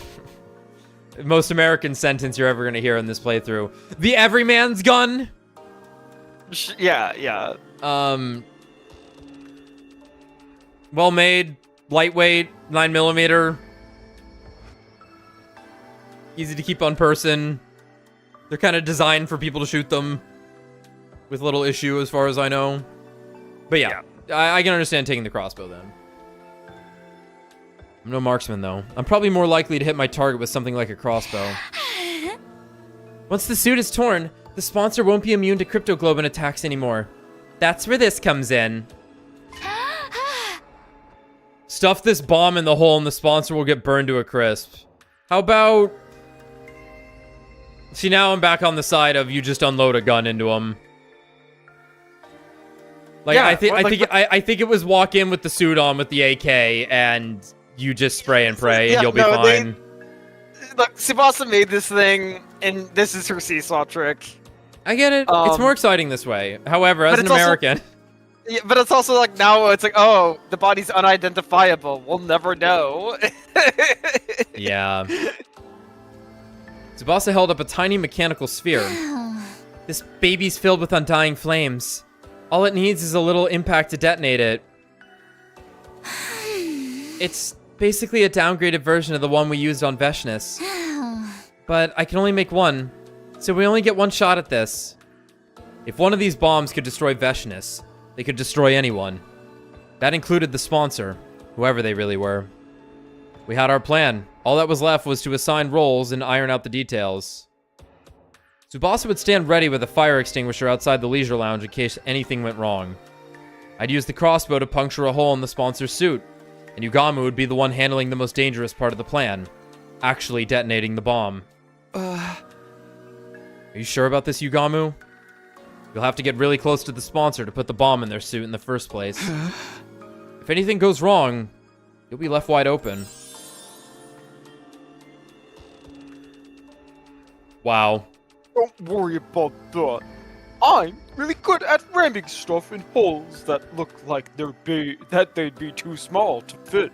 most American sentence you're ever gonna hear in this playthrough. The everyman's gun. Yeah. Well made, lightweight, 9mm. Easy to keep on person. They're kind of designed for people to shoot them with little issue, as far as I know. But yeah. I can understand taking the crossbow then. I'm no marksman though. I'm probably more likely to hit my target with something like a crossbow. Once the suit is torn, the sponsor won't be immune to cryptoglobin attacks anymore. That's where this comes in. Stuff this bomb in the hole and the sponsor will get burned to a crisp. How about... See, now I'm back on the side of you just unload a gun into them. Like, Yeah, I think it was walk in with the suit on with the AK and you just spray and pray and you'll be fine. Look, Subasa made this thing, and this is her seesaw trick. I get it. It's more exciting this way. However, as an American... Yeah, but it's also like, now it's like, oh, the body's unidentifiable. We'll never know. Yeah. Subasa held up a tiny mechanical sphere. This baby's filled with undying flames. All it needs is a little impact to detonate it. It's basically a downgraded version of the one we used on Veshness. But I can only make one, so we only get one shot at this. If one of these bombs could destroy Veshness, they could destroy anyone. That included the sponsor, whoever they really were. We had our plan. All that was left was to assign roles and iron out the details. Subasa would stand ready with a fire extinguisher outside the leisure lounge in case anything went wrong. I'd use the crossbow to puncture a hole in the sponsor's suit, and Yugamu would be the one handling the most dangerous part of the plan, actually detonating the bomb. Are you sure about this, Yugamu? You'll have to get really close to the sponsor to put the bomb in their suit in the first place. If anything goes wrong, you'll be left wide open. Wow. Don't worry about that. I'm really good at ramming stuff in holes that look like they'd be too small to fit.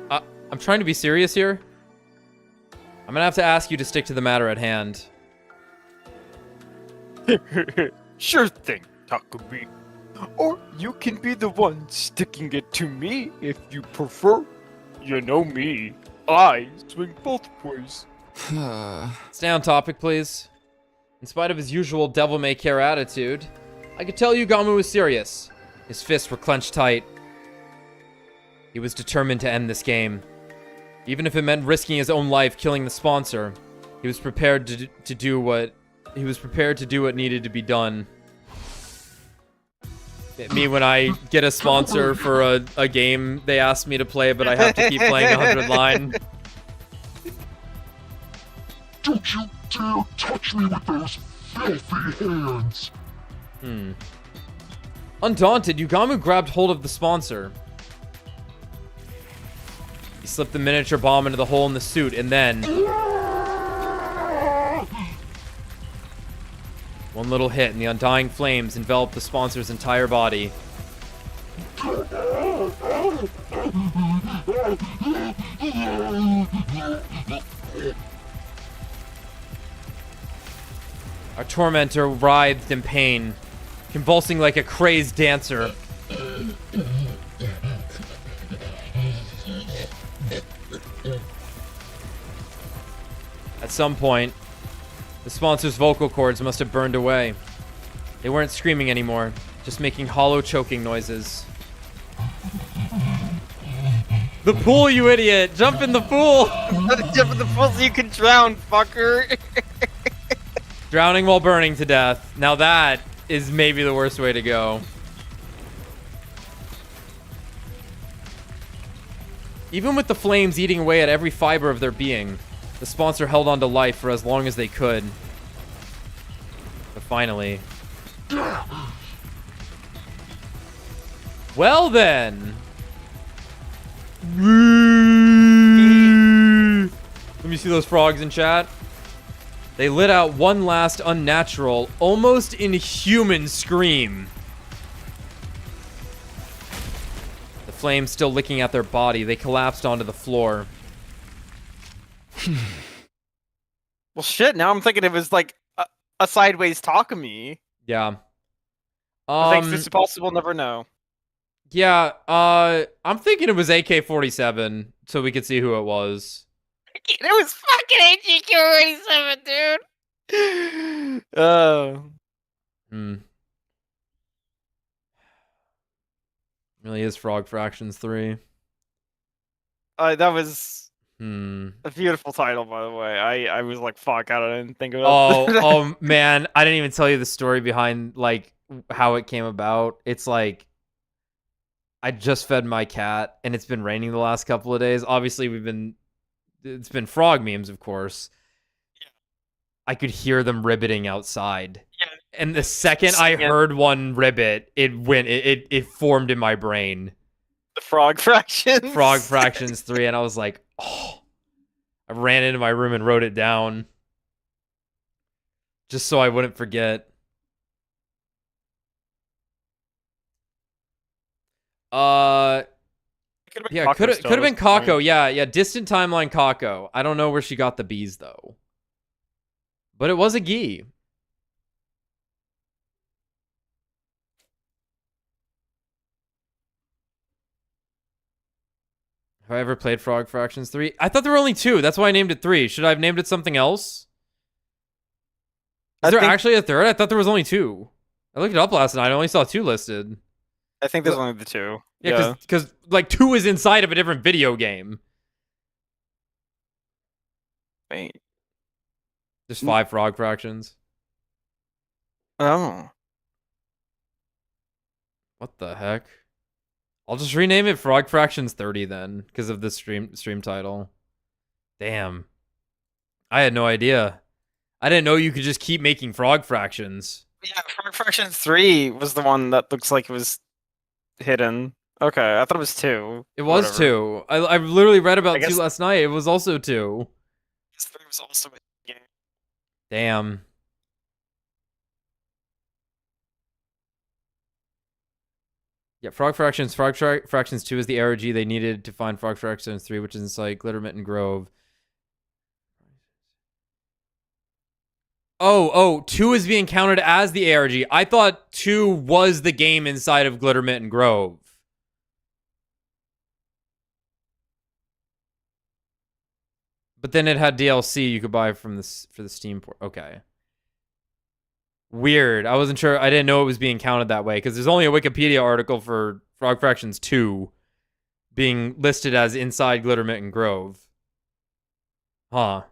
I'm trying to be serious here. I'm gonna have to ask you to stick to the matter at hand. Sure thing, Takumi. Or you can be the one sticking it to me if you prefer. You know me. I swing both ways. Stay on topic, please. In spite of his usual devil-may-care attitude, I could tell Yugamu was serious. His fists were clenched tight. He was determined to end this game. Even if it meant risking his own life killing the sponsor, he was prepared to do what needed to be done. Me when I get a sponsor for a game they asked me to play, but I have to keep playing 100 line. Don't you dare touch me with those filthy hands! Undaunted, Yugamu grabbed hold of the sponsor. He slipped the miniature bomb into the hole in the suit, and then... one little hit, and the undying flames enveloped the sponsor's entire body. Our tormentor writhed in pain, convulsing like a crazed dancer. At some point, the sponsor's vocal cords must have burned away. They weren't screaming anymore, just making hollow choking noises. The pool, you idiot! Jump in the pool! Jump in the pool so you can drown, fucker! Drowning while burning to death. Now that is maybe the worst way to go. Even with the flames eating away at every fiber of their being, the sponsor held on to life for as long as they could. But finally... well then... Let me see those frogs in chat. They let out one last unnatural, almost inhuman scream. The flames still licking at their body, they collapsed onto the floor. Well, shit. Now I'm thinking it was like a sideways Takemi. Yeah. Thanks to Subasa, we'll never know. Yeah, I'm thinking it was AK-47, so we could see who it was. It was fucking HQ-47, dude. Really is Frog Fractions 3. That was a beautiful title, by the way. I was like, fuck, I didn't think of it. Oh man, I didn't even tell you the story behind like how it came about. It's like I just fed my cat and it's been raining the last couple of days. Obviously, it's been frog memes, of course. Yeah. I could hear them ribbiting outside. Yeah. And the second I heard one ribbit, it formed in my brain. The Frog Fractions. Frog Fractions 3, and I was like, oh. I ran into my room and wrote it down. Just so I wouldn't forget. Yeah, could have been Kako. Yeah, distant timeline Kako. I don't know where she got the bees though. But it was a gi. Have I ever played Frog Fractions 3? I thought there were only 2. That's why I named it 3. Should I have named it something else? Is there actually a third? I thought there was only 2. I looked it up last night. I only saw 2 listed. I think there's only the 2. Yeah, because like 2 is inside of a different video game. Wait. There's 5 Frog Fractions. Oh. What the heck? I'll just rename it Frog Fractions 30 then, because of the stream title. Damn. I had no idea. I didn't know you could just keep making Frog Fractions. Yeah, Frog Fractions 3 was the one that looks like it was hidden. Okay, I thought it was 2. It was Whatever. 2. I literally read about 2 last night. It was also 2. I guess 3 was also a game. Damn. Yeah, Frog Fractions 2 is the ARG they needed to find Frog Fractions 3, which is inside Glittermitten Grove. Oh, 2 is being counted as the ARG. I thought 2 was the game inside of Glittermitten Grove. But then it had DLC you could buy from for the Steam port. Okay. Weird. I wasn't sure. I didn't know it was being counted that way because there's only a Wikipedia article for Frog Fractions 2 being listed as inside Glittermitten Grove. Huh.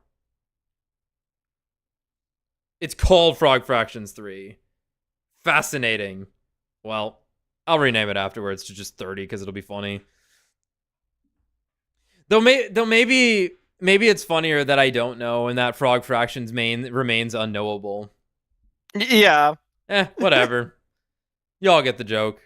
It's called Frog Fractions 3. Fascinating. Well, I'll rename it afterwards to just 30 because it'll be funny. Though maybe it's funnier that I don't know and that Frog Fractions remains unknowable. Yeah. Whatever. Y'all get the joke.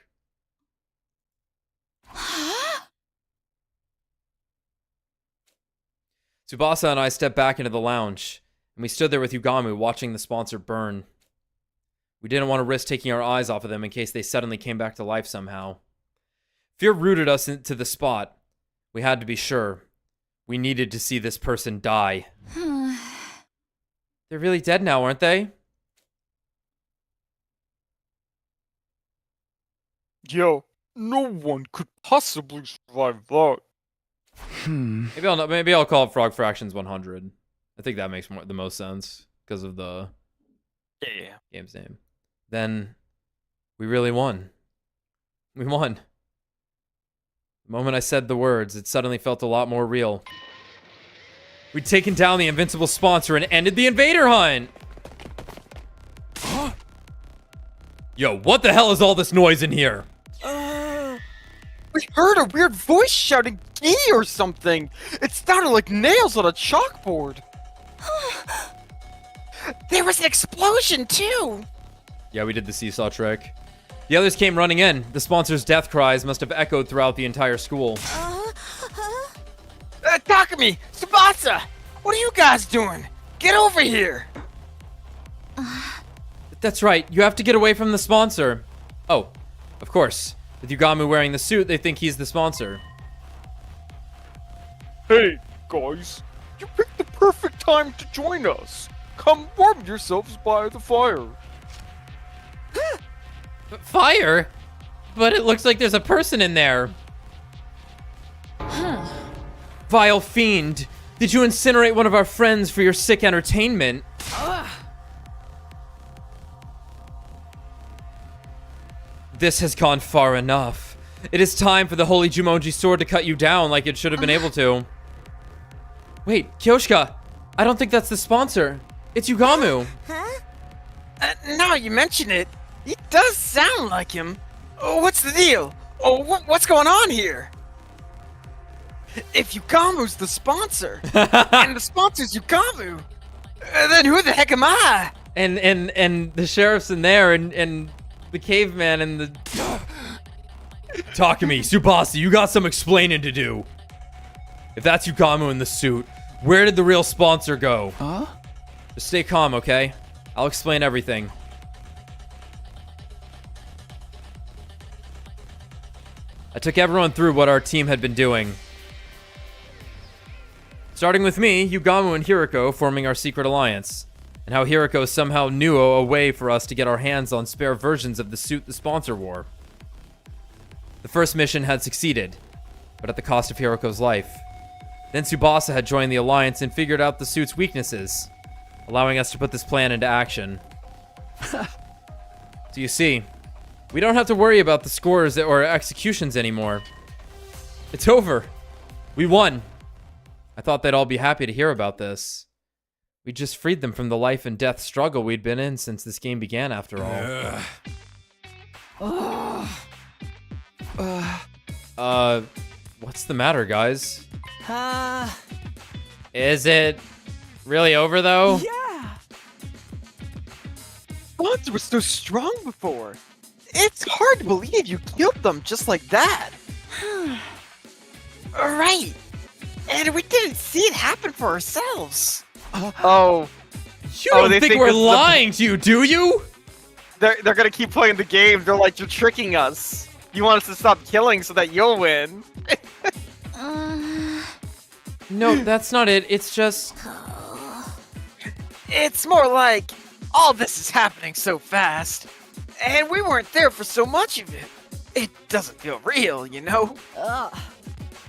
Subasa and I stepped back into the lounge, and we stood there with Ugamu watching the sponsor burn. We didn't want to risk taking our eyes off of them in case they suddenly came back to life somehow. Fear rooted us into the spot. We had to be sure. We needed to see this person die. They're really dead now, aren't they? Yo, no one could possibly survive that. Maybe I'll call it Frog Fractions 100. I think that makes the most sense because of the game's name. Then we really won. We won. The moment I said the words, it suddenly felt a lot more real. We'd taken down the invincible sponsor and ended the invader hunt. Yo, what the hell is all this noise in here? We heard a weird voice shouting "gee" or something. It sounded like nails on a chalkboard. There was an explosion too. Yeah, we did the seesaw trick. The others came running in. The sponsor's death cries must have echoed throughout the entire school. Takemi! Subasa! What are you guys doing? Get over here! That's right. You have to get away from the sponsor. Oh, of course. With Yugamu wearing the suit, they think he's the sponsor. Hey, guys. You picked the perfect time to join us. Come warm yourselves by the fire. Fire? But it looks like there's a person in there. Vile fiend. Did you incinerate one of our friends for your sick entertainment? This has gone far enough. It is time for the Holy Jumonji sword to cut you down like it should have been able to. Wait, Kyoshika, I don't think that's the sponsor. It's Yugamu. Huh? Now you mention it, it does sound like him. Oh, what's the deal? Oh, what's going on here? If Yugamu's the sponsor, and the sponsor's Yugamu, then who the heck am I? And the sheriff's in there, and the caveman and the... Takemi, Subasa, you got some explaining to do. If that's Yugamu in the suit, where did the real sponsor go? Huh? Just stay calm, okay? I'll explain everything. I took everyone through what our team had been doing. Starting with me, Yugamu and Hiriko forming our secret alliance, and how Hiriko somehow knew a way for us to get our hands on spare versions of the suit the sponsor wore. The first mission had succeeded, but at the cost of Hiriko's life. Then Subasa had joined the alliance and figured out the suit's weaknesses, allowing us to put this plan into action. So you see, we don't have to worry about the scores or executions anymore. It's over. We won. I thought they'd all be happy to hear about this. We just freed them from the life and death struggle we'd been in since this game began, after all. What's the matter, guys? Is it really over, though? Yeah! Sponsor was so strong before. It's hard to believe you killed them just like that. Right. And we didn't see it happen for ourselves. You don't think we're lying to you, do you? They're gonna keep playing the game. They're like, you're tricking us. You want us to stop killing so that you'll win. No, that's not it. It's just... It's more like, all this is happening so fast. And we weren't there for so much of it. It doesn't feel real, you know?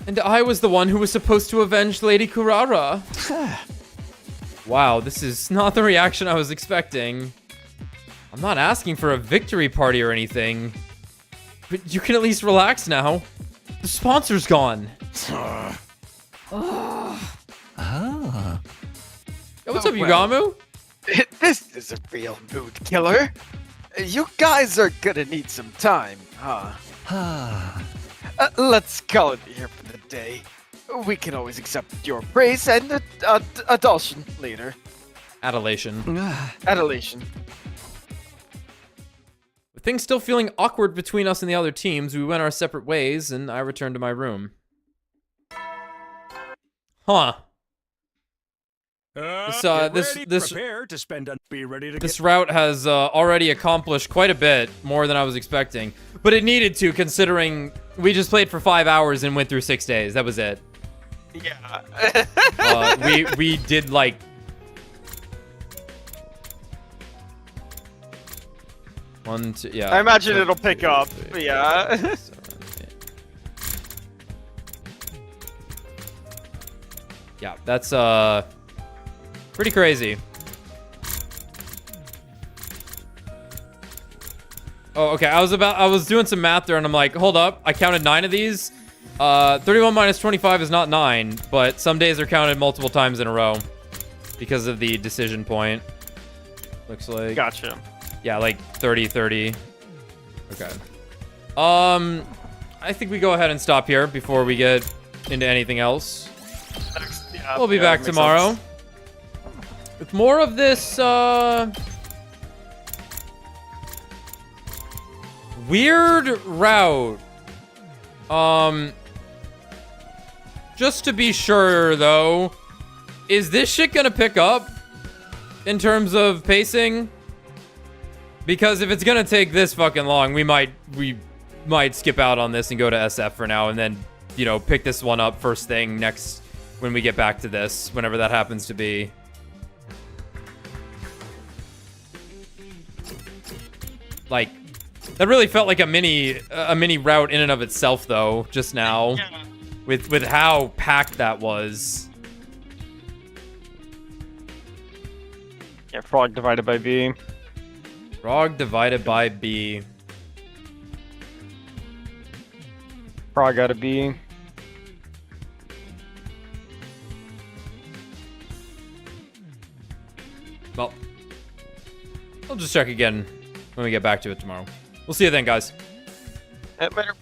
And I was the one who was supposed to avenge Lady Kurara. Wow, this is not the reaction I was expecting. I'm not asking for a victory party or anything. But you can at least relax now. The sponsor's gone. Yo, what's up, Yugamu? This is a real mood killer. You guys are gonna need some time, huh? Let's call it here for the day. We can always accept your praise and adulation later. Adulation. Adulation. With things still feeling awkward between us and the other teams, we went our separate ways, and I returned to my room. Huh. This route has already accomplished quite a bit more than I was expecting, but it needed to, considering we just played for 5 hours and went through 6 days. That was it. Yeah. We did like one, two, yeah. I imagine it'll pick up. Yeah. 7, 8. Yeah, that's pretty crazy. Oh, okay. I was doing some math there, and I'm like, hold up. I counted 9 of these. 31 minus 25 is not 9, but some days are counted multiple times in a row because of the decision point. Looks like. Gotcha. Yeah, like 30. Okay. I think we go ahead and stop here before we get into anything else. We'll be back tomorrow with more of this weird route. Just to be sure, though, Is this shit gonna pick up in terms of pacing? Because if it's gonna take this fucking long, we might skip out on this and go to SF for now, and then, you know, pick this one up first thing next when we get back to this, whenever that happens to be. Like, that really felt like a mini route in and of itself, though, just now, with how packed that was. Yeah, frog divided by B. Frog divided by B. Frog out of B. Well, I'll just check again when we get back to it tomorrow. We'll see you then, guys. Later.